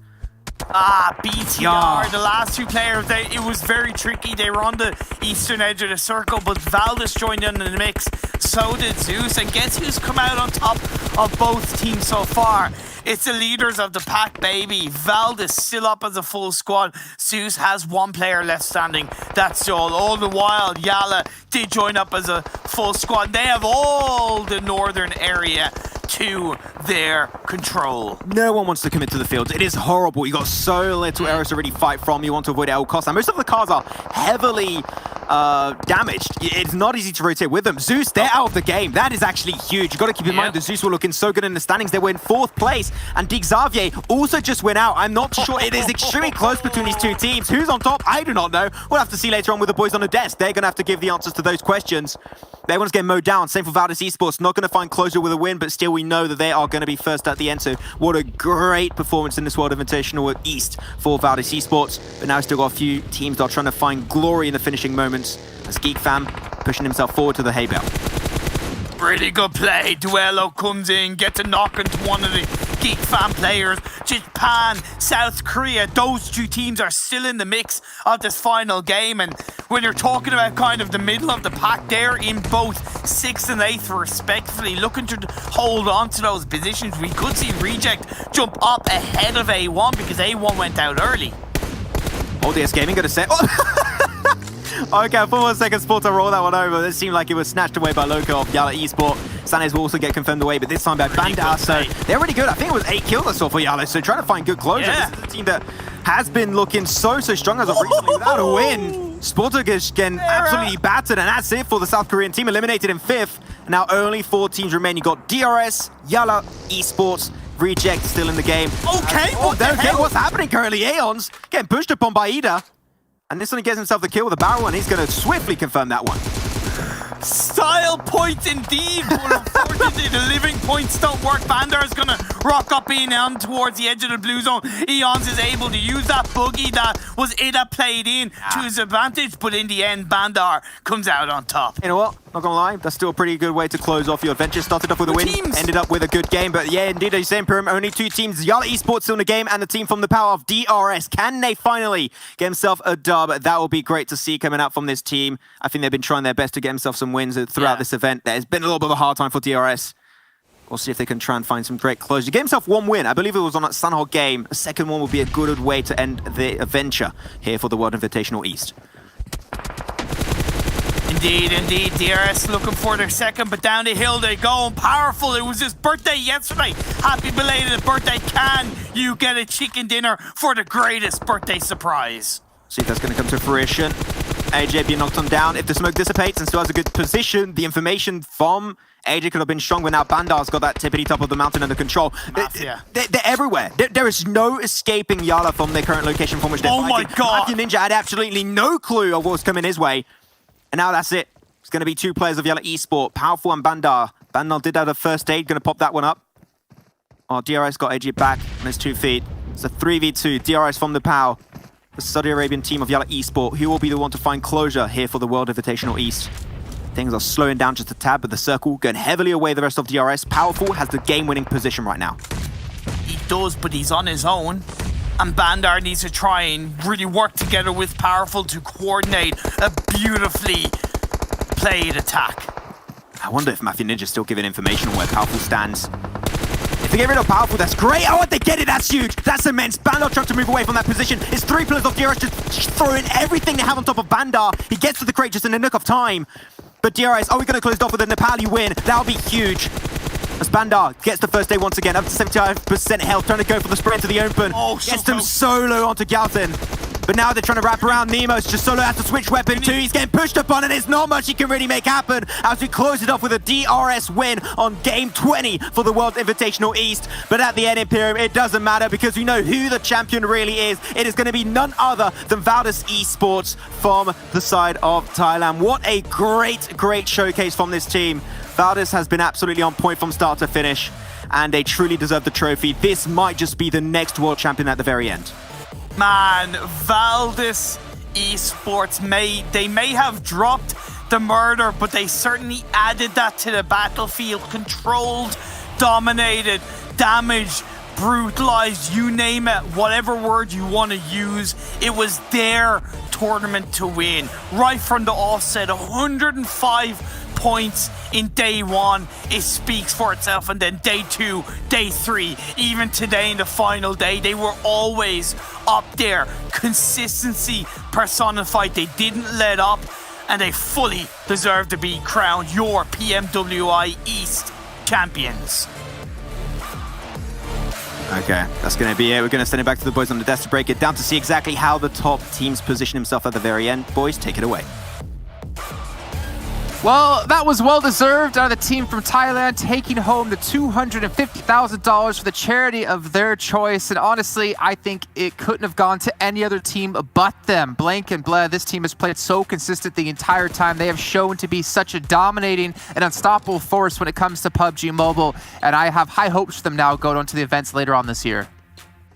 G: BTR, the last two players, it was very tricky. They were on the eastern edge of the circle, but Valdez joined in the mix. So did Zeus, and guess who's come out on top of both teams so far? It's the leaders of the pack, baby. Valdez still up as a full squad. Zeus has one player left standing. That's Joel. All the while, Yala did join up as a full squad. They have all the northern area to their control.
F: No one wants to commit to the fields. It is horrible. You got so little areas to really fight from. You want to avoid at all costs. And most of the cars are heavily damaged. It's not easy to rotate with them. Zeus, they're out of the game. That is actually huge. You got to keep in mind that Zeus were looking so good in the standings. They were in 4th place. And Xavier also just went out. I'm not sure. It is extremely close between these two teams. Who's on top? I do not know. We'll have to see later on with the boys on the desk. They're going to have to give the answers to those questions. Everyone's getting mowed down. Same for Valdez Esports. Not going to find closure with a win, but still we know that they are going to be first at the end. So what a great performance in this World Invitational East for Valdez Esports. But now still got a few teams that are trying to find glory in the finishing moments. As Geek Fam pushing himself forward to the hay bale.
G: Really good play. Duello comes in, gets a knock into one of the Geek Fam players. Japan, South Korea, those two teams are still in the mix of this final game. And when you're talking about kind of the middle of the pack, they're in both 6th and 8th respectively, looking to hold on to those positions. We could see Reject jump up ahead of A1 because A1 went out early.
F: DS Gaming going to set... Okay, for 1 second, Sport to roll that one over. It seemed like it was snatched away by Loco of Yala Esport. Sanes will also get confirmed away, but this time by Bandar. So they're really good. I think it was 8 kills I saw for Yala. So trying to find good closure. Yeah. This is a team that has been looking so strong as of recently without a win. Sportage getting absolutely battered, and that's it for the South Korean team, eliminated in 5th. Now only 4 teams remain. You got DRS, Yala Esports, Reject still in the game.
G: Okay,
F: what's happening currently? Aeon's getting pushed upon by Ida. And this one gets himself the kill with a barrel, and he's going to swiftly confirm that one.
G: Style points indeed, but unfortunately the living points don't work. Bandar is going to rock up Eon towards the edge of the blue zone. Eons is able to use that boogie that was Ida played in to his advantage, but in the end, Bandar comes out on top.
F: You know what? Not gonna lie, that's still a pretty good way to close off your adventure. Started off with a win, ended up with a good game, but yeah, indeed, as you say, Imperium, only 2 teams. Yala Esports still in the game, and the team from the power of DRS. Can they finally get himself a dub? That will be great to see coming out from this team. I think they've been trying their best to get themselves some wins throughout this event. There's been a little bit of a hard time for DRS. We'll see if they can try and find some great closure. Get himself 1 win. I believe it was on that Sanhok game. A second one would be a good way to end the adventure here for the World Invitational East.
G: Indeed. DRS looking for their second, but down the hill they go. And Powerful, it was his birthday yesterday. Happy belated birthday. Can you get a chicken dinner for the greatest birthday surprise?
F: See if that's going to come to fruition. AJ being knocked on down. If the smoke dissipates and still has a good position, the information from AJ could have been strong, but now Bandar's got that tippity top of the mountain under control. They're everywhere. There is no escaping Yala from their current location from which they're fighting.
G: My God.
F: Mafia Ninja had absolutely no clue of what was coming his way. And now that's it. It's going to be 2 players of Yala Esport, Powerful and Bandar. Bandar did have a first aid, going to pop that one up. Oh, DRS got AJ back on his 2 feet. It's a 3v2. DRS from the POW. The Saudi Arabian team of Yala Esport, who will be the one to find closure here for the World Invitational East. Things are slowing down just a tad, but the circle going heavily away the rest of DRS. Powerful has the game-winning position right now.
G: He does, but he's on his own. And Bandar needs to try and really work together with Powerful to coordinate a beautifully played attack.
F: I wonder if Mafia Ninja's still giving information on where Powerful stands. If they get rid of Powerful, that's great. Oh, they get it. That's huge. That's immense. Bandar trying to move away from that position. It's 3 pillars of DRS just throwing everything they have on top of Bandar. He gets to the crate just in a nick of time. But DRS, are we going to close it off with a Nepali win? That'll be huge. Spandar gets the first day once again, up to 75% health, trying to go for the sprint to the open. Gets them solo onto Galton. But now they're trying to wrap around Nemo's. Just Solo has to switch weapon too. He's getting pushed upon, and there's not much he can really make happen as we close it off with a DRS win on game 20 for the World Invitational East. But at the end, Imperium, it doesn't matter because we know who the champion really is. It is going to be none other than Valdus Esports from the side of Thailand. What a great showcase from this team. Valdus has been absolutely on point from start to finish, and they truly deserve the trophy. This might just be the next world champion at the very end.
G: Man, Valdus Esports may have dropped the murder, but they certainly added that to the battlefield. Controlled, dominated, damaged, brutalized, you name it, whatever word you want to use. It was their tournament to win. Right from the offset, 105 points in day one. It speaks for itself. And then day two, day three, even today in the final day, they were always up there. Consistency personified. They didn't let up, and they fully deserve to be crowned your PMWI East champions.
F: Okay, that's going to be it. We're going to send it back to the boys on the desk to break it down to see exactly how the top teams position himself at the very end. Boys, take it away.
A: Well, that was well-deserved out of the team from Thailand, taking home the $250,000 for the charity of their choice. And honestly, I think it couldn't have gone to any other team but them. Blank and Bled, this team has played so consistent the entire time. They have shown to be such a dominating and unstoppable force when it comes to PUBG Mobile. And I have high hopes for them now going on to the events later on this year.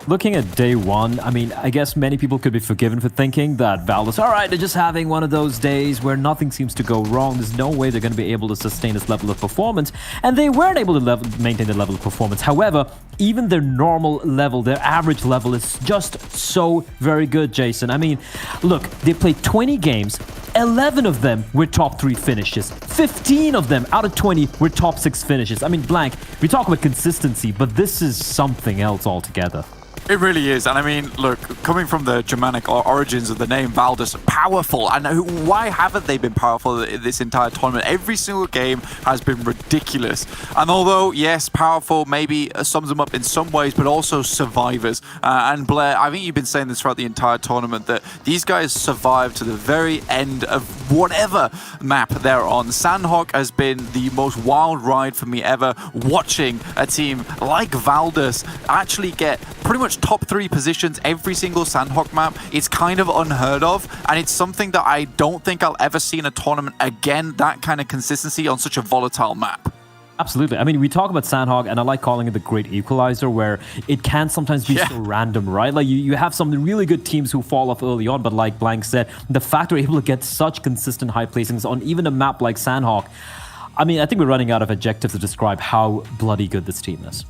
C: Looking at day one, I mean, I guess many people could be forgiven for thinking that Valdus, all right, they're just having one of those days where nothing seems to go wrong. There's no way they're going to be able to sustain this level of performance. And they weren't able to maintain the level of performance. However, even their normal level, their average level is just so very good, Jason. I mean, look, they played 20 games. 11 of them were top 3 finishes. 15 of them out of 20 were top 6 finishes. I mean, Blank, we talk about consistency, but this is something else altogether.
D: It really is. And I mean, look, coming from the Germanic origins of the name Valdus, powerful. And why haven't they been powerful this entire tournament? Every single game has been ridiculous. And although, yes, powerful maybe sums them up in some ways, but also survivors. And Blair, I think you've been saying this throughout the entire tournament, that these guys survived to the very end of whatever map they're on. Sandhawk has been the most wild ride for me ever, watching a team like Valdus actually get pretty much top 3 positions every single Sandhawk map. It's kind of unheard of, and it's something that I don't think I'll ever see in a tournament again, that kind of consistency on such a volatile map.
C: Absolutely. I mean, we talk about Sandhawk, and I like calling it the great equalizer, where it can sometimes be so random, right? Like, you have some really good teams who fall off early on, but like Blank said, the fact they're able to get such consistent high placings on even a map like Sandhawk, I mean, I think we're running out of adjectives to describe how bloody good this team is.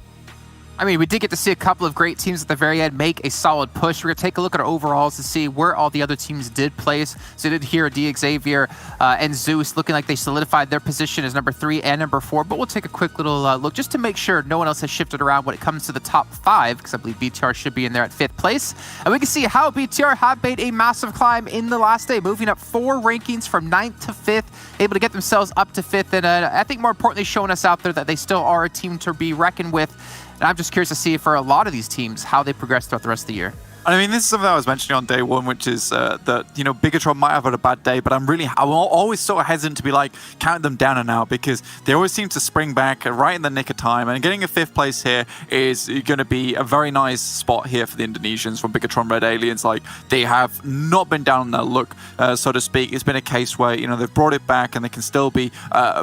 A: I mean, we did get to see a couple of great teams at the very end make a solid push. We're going to take a look at our overalls to see where all the other teams did place. So you did hear Xavier and Zeus looking like they solidified their position as number 3 and number 4. But we'll take a quick little look just to make sure no one else has shifted around when it comes to the top 5, because I believe BTR should be in there at 5th place. And we can see how BTR have made a massive climb in the last day, moving up 4 rankings from 9th to 5th, able to get themselves up to 5th. And I think more importantly, showing us out there that they still are a team to be reckoned with. And I'm just curious to see for a lot of these teams how they progress throughout the rest of the year.
D: I mean, this is something I was mentioning on day one, which is that, you know, Bigatron might have had a bad day, but I'm always sort of hesitant to be like, count them down and out, because they always seem to spring back right in the nick of time. And getting a 5th place here is going to be a very nice spot here for the Indonesians from Bigatron Red Aliens. Like, they have not been down on their luck, so to speak. It's been a case where, you know, they've brought it back and they can still be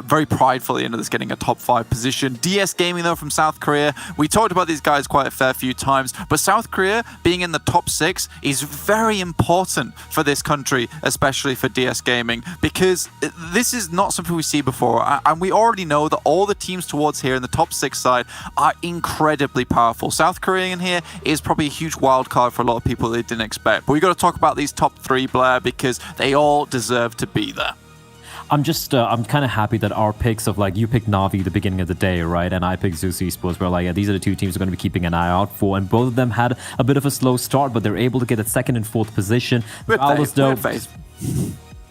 D: very prideful into this getting a top 5 position. DS Gaming, though, from South Korea. We talked about these guys quite a fair few times, but South Korea being in the top 6 is very important for this country, especially for DS Gaming, because this is not something we see before, and we already know that all the teams towards here in the top 6 side are incredibly powerful. South Korea in here is probably a huge wild card for a lot of people they didn't expect, but we got to talk about these top 3, Blair, because they all deserve to be there.
C: I'm kind of happy that our picks of, like, you picked Na'Vi the beginning of the day, right? And I picked Zeus Esports, where, like, yeah, these are the 2 teams we're going to be keeping an eye out for. And both of them had a bit of a slow start, but they're able to get a 2nd and 4th position.
D: With faith.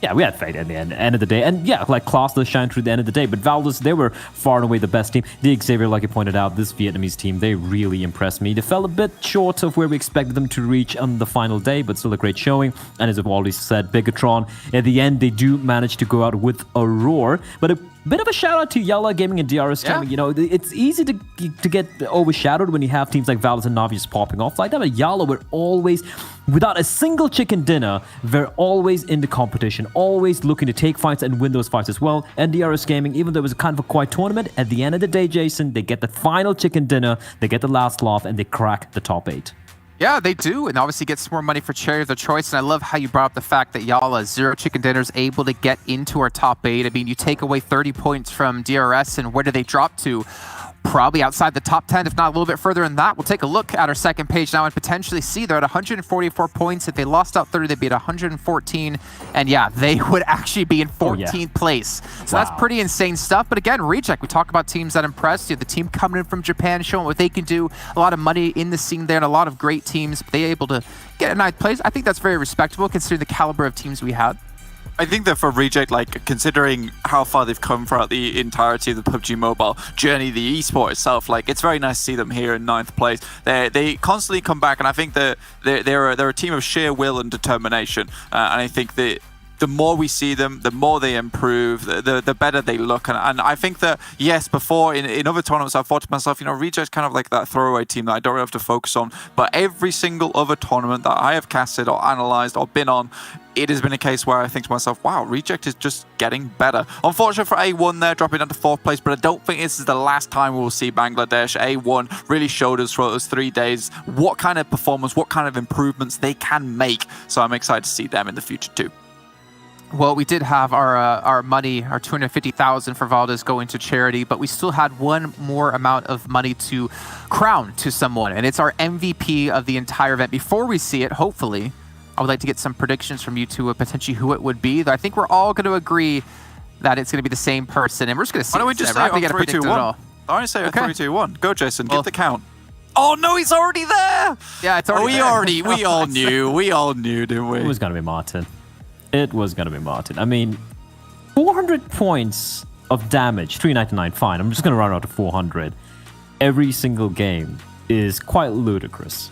C: Yeah, we had faith at the end of the day. And yeah, like class does shine through the end of the day. But Valdez, they were far and away the best team. The Xavier, like you pointed out, this Vietnamese team, they really impressed me. They fell a bit short of where we expected them to reach on the final day, but still a great showing. And as I've always said, Bigatron, at the end, they do manage to go out with a roar. But a bit of a shout out to Yalla Gaming and DRS Gaming. You know, it's easy to get overshadowed when you have teams like Valdez and Navi just popping off like that. But Yalla were always, without a single chicken dinner, they're always in the competition, always looking to take fights and win those fights as well. And DRS Gaming, even though it was kind of a quiet tournament, at the end of the day, Jason, they get the final chicken dinner, they get the last laugh, and they crack the top 8.
A: Yeah, they do, and obviously get some more money for charity of their choice. And I love how you brought up the fact that Yalla, 0 chicken dinners, able to get into our top 8. I mean, you take away 30 points from DRS, and where do they drop to? Probably outside the top 10, if not a little bit further than that. We'll take a look at our second page now and potentially see they're at 144 points. If they lost out 30, they'd be at 114. And yeah, they would actually be in 14th place. So that's pretty insane stuff. But again, Reject, we talk about teams that impressed you. The team coming in from Japan, showing what they can do. A lot of money in the scene there and a lot of great teams. They able to get a 9th place. I think that's very respectable considering the caliber of teams we had.
D: I think that for Reject, like, considering how far they've come throughout the entirety of the PUBG Mobile journey, the esport itself, like, it's very nice to see them here in 9th place. They constantly come back, and I think that they're a team of sheer will and determination. And I think that the more we see them, the more they improve, the better they look. And I think that, yes, before in other tournaments, I've thought to myself, you know, Reject's kind of like that throwaway team that I don't really have to focus on. But every single other tournament that I have casted or analyzed or been on, it has been a case where I think to myself, wow, Reject is just getting better. Unfortunate for A1 there, dropping down to 4th place, but I don't think this is the last time we will see Bangladesh. A1 really showed us throughout those 3 days what kind of performance, what kind of improvements they can make. So I'm excited to see them in the future too.
A: Well, we did have our money, our $250,000 for Valdez going to charity, but we still had one more amount of money to crown to someone, and it's our MVP of the entire event. Before we see it, hopefully, I would like to get some predictions from you two of potentially who it would be. I think we're all going to agree that it's going to be the same person, and we're just going to see.
D: Why don't we just say on 3, 2, 1? I want to say 3, 2, 1. Go, Jason. Give the count. Oh no, he's already there.
A: Yeah, it's already.
D: We all knew, didn't we?
C: It was going to be Martin. It was going to be Martin. I mean, 400 points of damage, 399, fine. I'm just going to run out to 400. Every single game is quite ludicrous.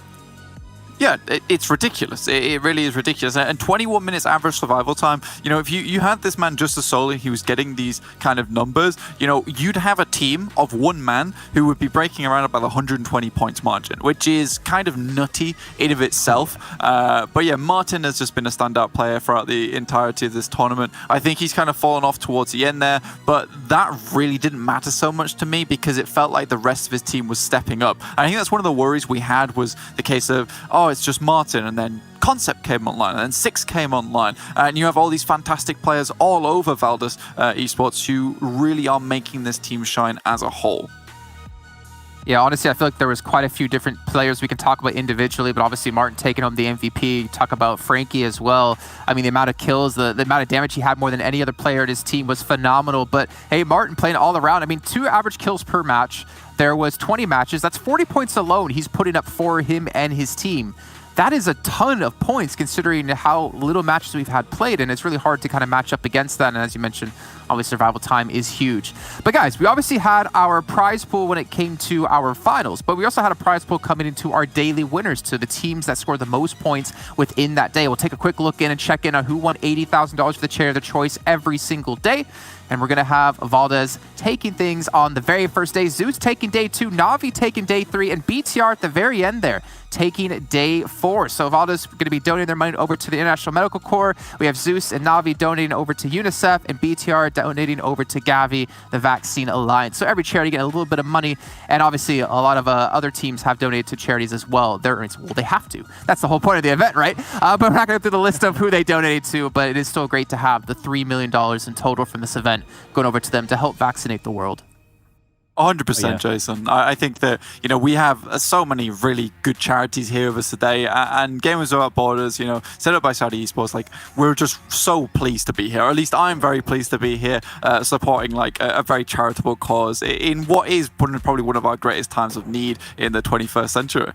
D: Yeah, it's ridiculous. It really is ridiculous. And 21 minutes average survival time. You know, if you had this man just as solely, he was getting these kind of numbers, you know, you'd have a team of one man who would be breaking around about the 120 points margin, which is kind of nutty in of itself. But yeah, Martin has just been a standout player throughout the entirety of this tournament. I think he's kind of fallen off towards the end there, but that really didn't matter so much to me because it felt like the rest of his team was stepping up. And I think that's one of the worries we had was the case of, oh, it's just Martin, and then Concept came online, and then Six came online, and you have all these fantastic players all over Valdez Esports who really are making this team shine as a whole.
A: Yeah, honestly, I feel like there was quite a few different players we can talk about individually, but obviously Martin taking home the MVP. Talk about Frankie as well. I mean, the amount of kills, the amount of damage he had more than any other player in his team was phenomenal. But hey, Martin playing all around. I mean, 2 average kills per match. There was 20 matches. That's 40 points alone he's putting up for him and his team. That is a ton of points considering how little matches we've had played, and it's really hard to kind of match up against that. And as you mentioned, obviously survival time is huge. But guys, we obviously had our prize pool when it came to our finals, but we also had a prize pool coming into our daily winners, to the teams that scored the most points within that day. We'll take a quick look in and check in on who won $80,000 for the chair of their choice every single day. And we're going to have Valdez taking things on the very first day, Zeus taking day 2, Navi taking day 3, and BTR at the very end there taking day 4. So Valdez going to be donating their money over to the International Medical Corps. We have Zeus and Navi donating over to UNICEF, and BTR donating over to Gavi, the Vaccine Alliance. So every charity getting a little bit of money, and obviously a lot of other teams have donated to charities as well. Well, they have to. That's the whole point of the event, right? But we're not going to go through the list of who they donated to, but it is still great to have the $3 million in total from this event going over to them to help vaccinate the world.
D: 100%, Jason. I think that, you know, we have so many really good charities here with us today, and Gamers Without Borders, you know, set up by Saudi Esports, like, we're just so pleased to be here. Or at least I'm very pleased to be here, supporting like a very charitable cause in what is probably one of our greatest times of need in the 21st century.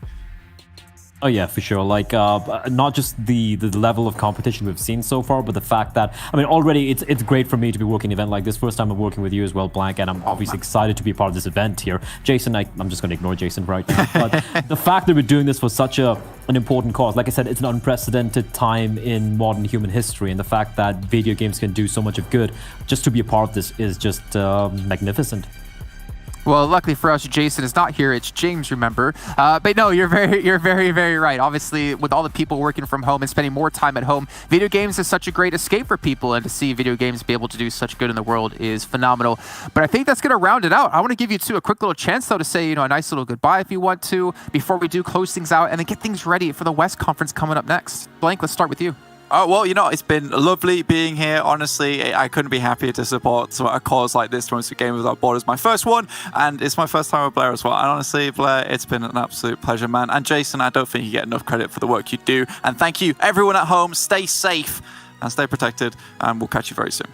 C: Oh yeah, for sure. Like not just the level of competition we've seen so far, but the fact that already it's great for me to be working an event like this. First time I'm working with you as well, Blank, and I'm obviously excited to be part of this event here. Jason, I'm just going to ignore Jason right now. But the fact that we're doing this for such an important cause, like I said, it's an unprecedented time in modern human history, and the fact that video games can do so much of good, just to be a part of this is just magnificent.
A: Well, luckily for us, Jason is not here. It's James, remember. But no, you're very, very right. Obviously, with all the people working from home and spending more time at home, video games is such a great escape for people, and to see video games be able to do such good in the world is phenomenal. But I think that's going to round it out. I want to give you two a quick little chance, though, to say, a nice little goodbye if you want to, before we do close things out, and then get things ready for the West Conference coming up next. Blank, let's start with you.
D: Well, it's been lovely being here. Honestly, I couldn't be happier to support a cause like this, Tournaments of Gamers Without Borders. My first one, and it's my first time with Blair as well. And honestly, Blair, it's been an absolute pleasure, man. And Jason, I don't think you get enough credit for the work you do. And thank you, everyone at home. Stay safe and stay protected, and we'll catch you very soon.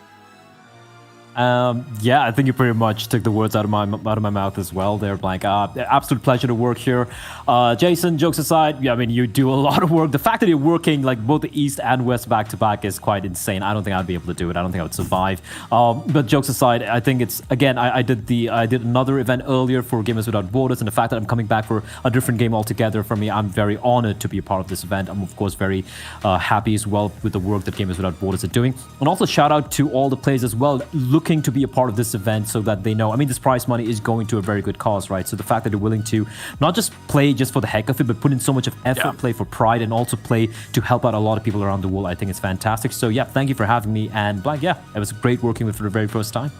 C: Yeah, I think you pretty much took the words out of my mouth as well there, Blank. Absolute pleasure to work here. Jason, jokes aside, you do a lot of work. The fact that you're working like both the East and West back to back is quite insane. I don't think I'd be able to do it. I don't think I would survive. But jokes aside, I think it's, again, I did another event earlier for Gamers Without Borders, and the fact that I'm coming back for a different game altogether, for me, I'm very honored to be a part of this event. I'm of course very happy as well with the work that Gamers Without Borders are doing. And also shout out to all the players as well, looking to be a part of this event, so that they know, this prize money is going to a very good cause, right? So the fact that they're willing to not just play just for the heck of it, but put in so much of effort, play for pride, and also play to help out a lot of people around the world, I think it's fantastic. So yeah, thank you for having me. And Blank, yeah, it was great working with you for the very first time.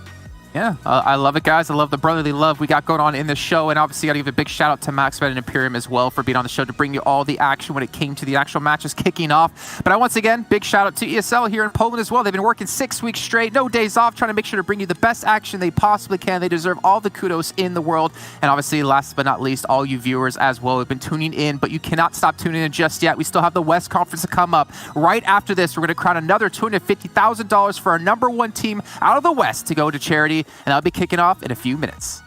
A: Yeah, I love it, guys. I love the brotherly love we got going on in the show. And obviously, got to give a big shout out to MaxBet and Imperium as well for being on the show to bring you all the action when it came to the actual matches kicking off. But once again, big shout out to ESL here in Poland as well. They've been working 6 weeks straight, no days off, trying to make sure to bring you the best action they possibly can. They deserve all the kudos in the world. And obviously, last but not least, all you viewers as well have been tuning in, but you cannot stop tuning in just yet. We still have the West Conference to come up. Right after this, we're going to crown another $250,000 for our #1 team out of the West to go to charity, and that'll be kicking off in a few minutes.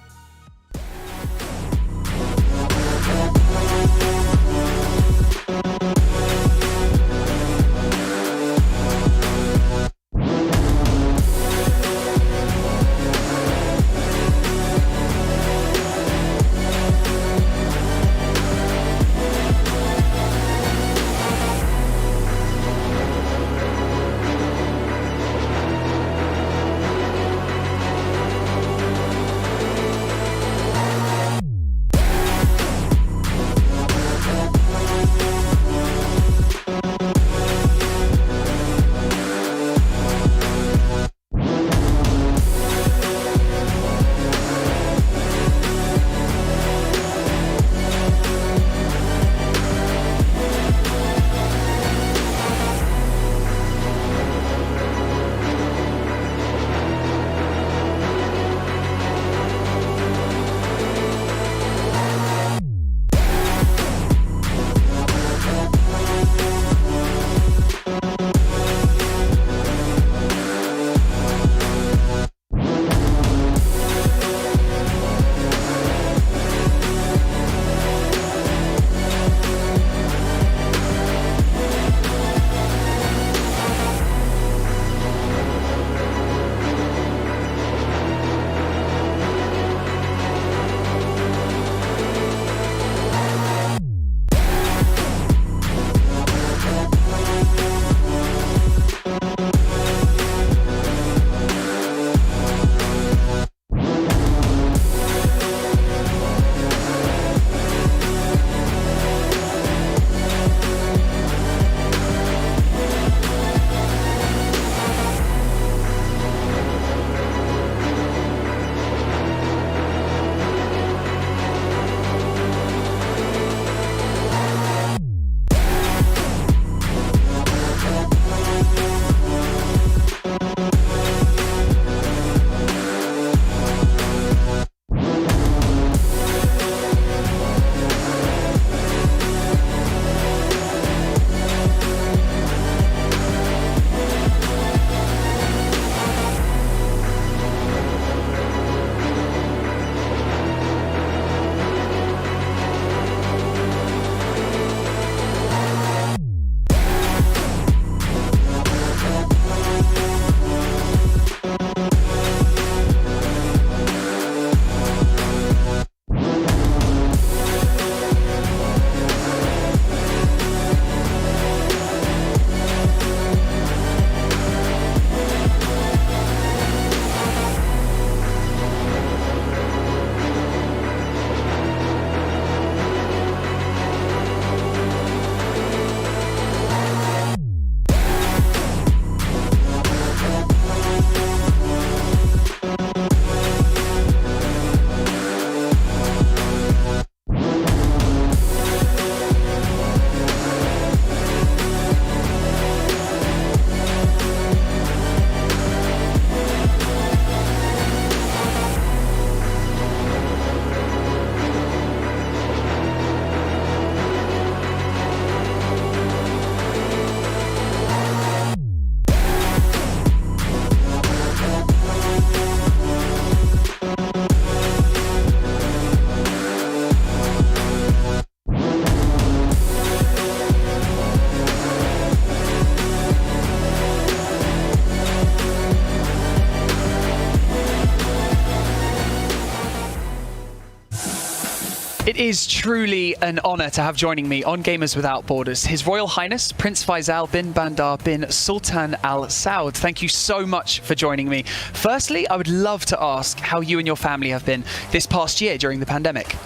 Q: It is truly an honour to have joining me on Gamers Without Borders His Royal Highness Prince Faisal bin Bandar bin Sultan Al Saud. Thank you so much for joining me. Firstly, I would love to ask how you and your family have been this past year during the pandemic.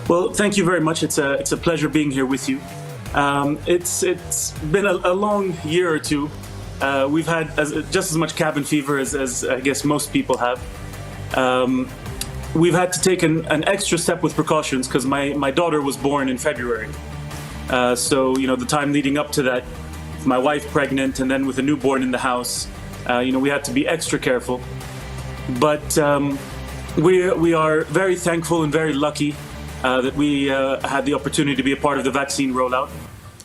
R: Well, thank you very much. It's a pleasure being here with you. It's been a long year or two. We've had just as much cabin fever as I guess most people have. We've had to take an extra step with precautions because my daughter was born in February. So, the time leading up to that, my wife pregnant and then with a newborn in the house, we had to be extra careful. But we are very thankful and very lucky that we had the opportunity to be a part of the vaccine rollout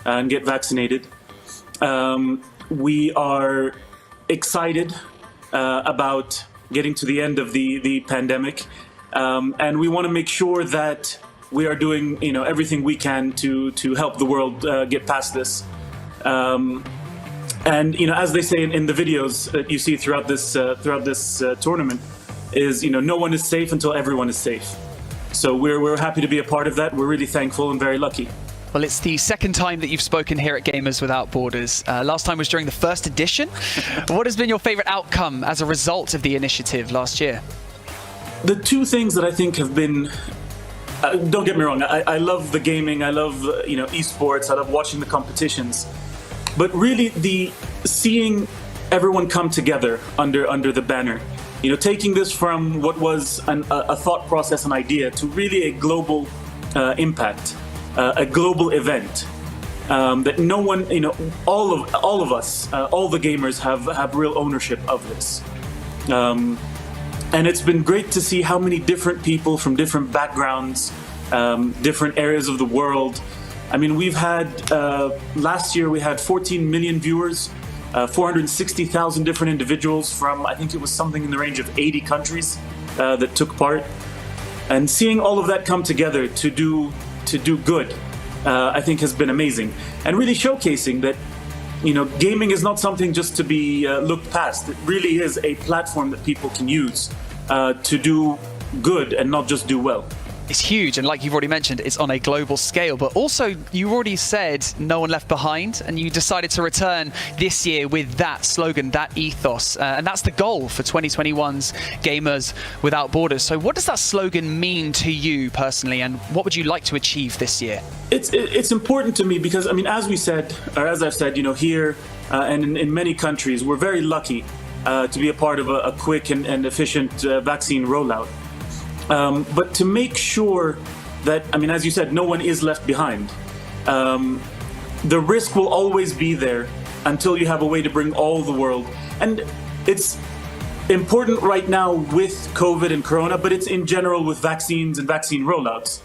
R: and get vaccinated. We are excited about getting to the end of the pandemic. And we want to make sure that we are doing, everything we can to help the world get past this. And as they say in the videos that you see throughout this tournament, is no one is safe until everyone is safe. So we're happy to be a part of that. We're really thankful and very lucky.
Q: Well, it's the second time that you've spoken here at Gamers Without Borders. Last time was during the first edition. What has been your favourite outcome as a result of the initiative last year?
R: The two things that I think have been, don't get me wrong, I love the gaming, I love esports, I love watching the competitions, but really seeing everyone come together under the banner, taking this from what was a thought process, an idea, to really a global impact, a global event that no one, all of us, all the gamers have real ownership of this. And it's been great to see how many different people from different backgrounds, different areas of the world. I mean, we've had, last year we had 14 million viewers, 460,000 different individuals from, I think it was something in the range of 80 countries that took part. And seeing all of that come together to do good, I think has been amazing. And really showcasing that gaming is not something just to be looked past. It really is a platform that people can use to do good and not just do well.
Q: It's huge, and like you've already mentioned, it's on a global scale, but also you already said no one left behind, and you decided to return this year with that slogan, that ethos, and that's the goal for 2021's Gamers Without Borders. So what does that slogan mean to you personally, and what would you like to achieve this year?
R: It's important to me because, I mean, as I've said, here and in many countries, we're very lucky to be a part of a quick and efficient vaccine rollout. But to make sure that, I mean, as you said, no one is left behind. The risk will always be there until you have a way to bring all the world. And it's important right now with COVID and Corona, but it's in general with vaccines and vaccine rollouts.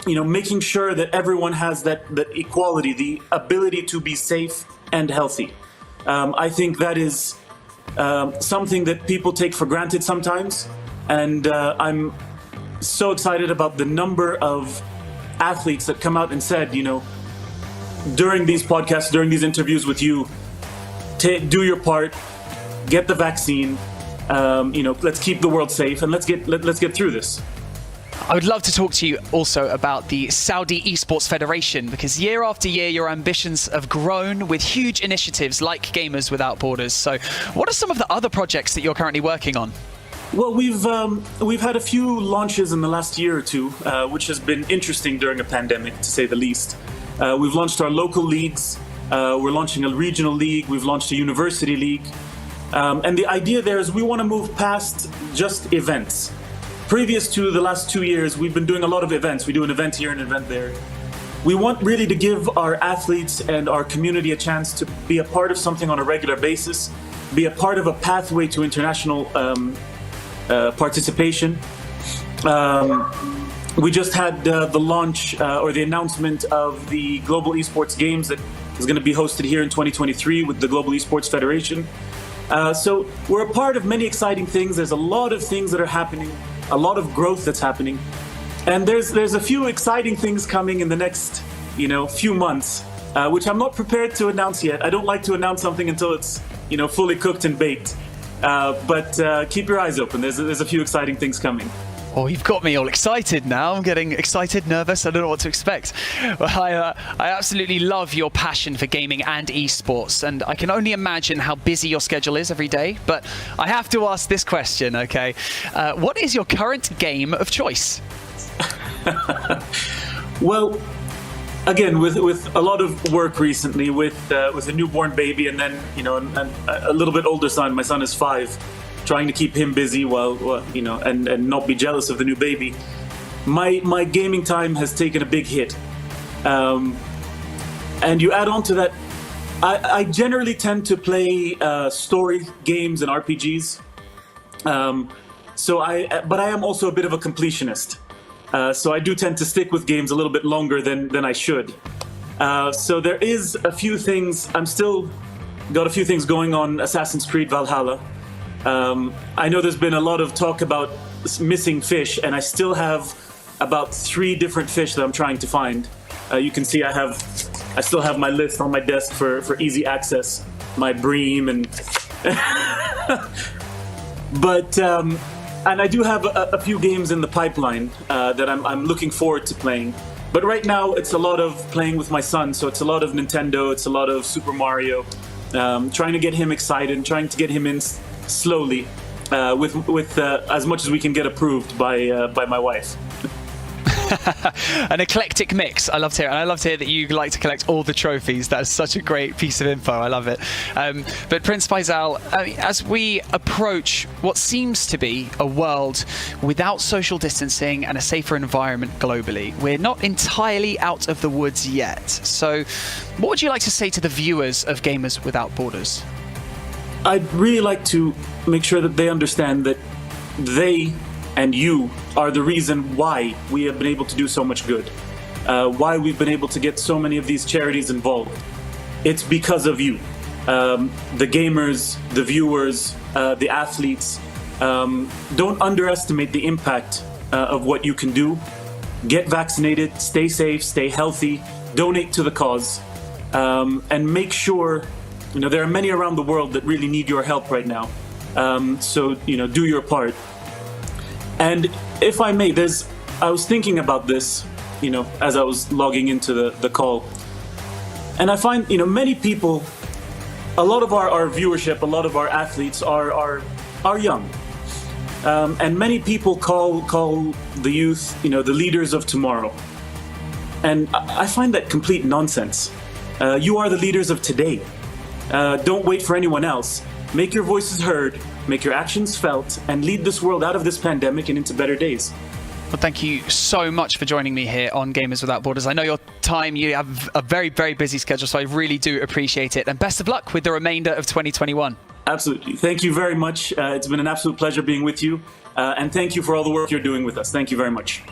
R: Making sure that everyone has that equality, the ability to be safe and healthy. I think that is something that people take for granted sometimes. And I'm so excited about the number of athletes that come out and said, during these podcasts, during these interviews with you, do your part, get the vaccine, let's keep the world safe, and let's get through this.
Q: I would love to talk to you also about the Saudi Esports Federation, because year after year your ambitions have grown with huge initiatives like Gamers Without Borders. So what are some of the other projects that you're currently working on?
R: Well, we've had a few launches in the last year or two, which has been interesting during a pandemic, to say the least. We've launched our local leagues. We're launching a regional league. We've launched a university league. And the idea there is we want to move past just events. Previous to the last 2 years, we've been doing a lot of events. We do an event here and an event there. We want really to give our athletes and our community a chance to be a part of something on a regular basis, be a part of a pathway to international participation. We just had the launch or the announcement of the Global Esports Games that is going to be hosted here in 2023 with the Global Esports Federation. So we're a part of many exciting things. There's a lot of things that are happening, a lot of growth that's happening. And there's a few exciting things coming in the next, few months, which I'm not prepared to announce yet. I don't like to announce something until it's, fully cooked and baked. But keep your eyes open. There's a few exciting things coming.
Q: Oh, you've got me all excited now. I'm getting excited, nervous. I don't know what to expect. Well, I absolutely love your passion for gaming and esports, and I can only imagine how busy your schedule is every day. But I have to ask this question, okay? What is your current game of choice?
R: Well, again, with a lot of work recently, with a newborn baby, and then and a little bit older son. My son is 5. Trying to keep him busy while and not be jealous of the new baby. My gaming time has taken a big hit, and you add on to that, I generally tend to play story games and RPGs. But I am also a bit of a completionist. So I do tend to stick with games a little bit longer than I should. So there is a few things. I'm still got a few things going on Assassin's Creed Valhalla. I know there's been a lot of talk about missing fish, and I still have about 3 different fish that I'm trying to find. You can see I still have my list on my desk for easy access, my bream and but and I do have a few games in the pipeline that I'm looking forward to playing. But right now it's a lot of playing with my son, so it's a lot of Nintendo, it's a lot of Super Mario, trying to get him excited and trying to get him in slowly, with as much as we can get approved by my wife.
Q: An eclectic mix. I love to hear it. And I love to hear that you like to collect all the trophies. That is such a great piece of info. I love it. But Prince Faisal, as we approach what seems to be a world without social distancing and a safer environment globally, we're not entirely out of the woods yet. So what would you like to say to the viewers of Gamers Without Borders?
R: I'd really like to make sure that they understand that they and you are the reason why we have been able to do so much good, why we've been able to get so many of these charities involved. It's because of you, the gamers, the viewers, the athletes. Don't underestimate the impact of what you can do. Get vaccinated, stay safe, stay healthy, donate to the cause, and make sure. There are many around the world that really need your help right now. So, do your part. And if I may, I was thinking about this, as I was logging into the call. And I find, many people, a lot of our viewership, a lot of our athletes are young. And many people call the youth, the leaders of tomorrow. And I find that complete nonsense. You are the leaders of today. Don't wait for anyone else. Make your voices heard, make your actions felt, and lead this world out of this pandemic and into better days.
Q: Well, thank you so much for joining me here on Gamers Without Borders. I know you have a very, very busy schedule, so I really do appreciate it. And best of luck with the remainder of 2021.
R: Absolutely. Thank you very much. It's been an absolute pleasure being with you. And thank you for all the work you're doing with us. Thank you very much.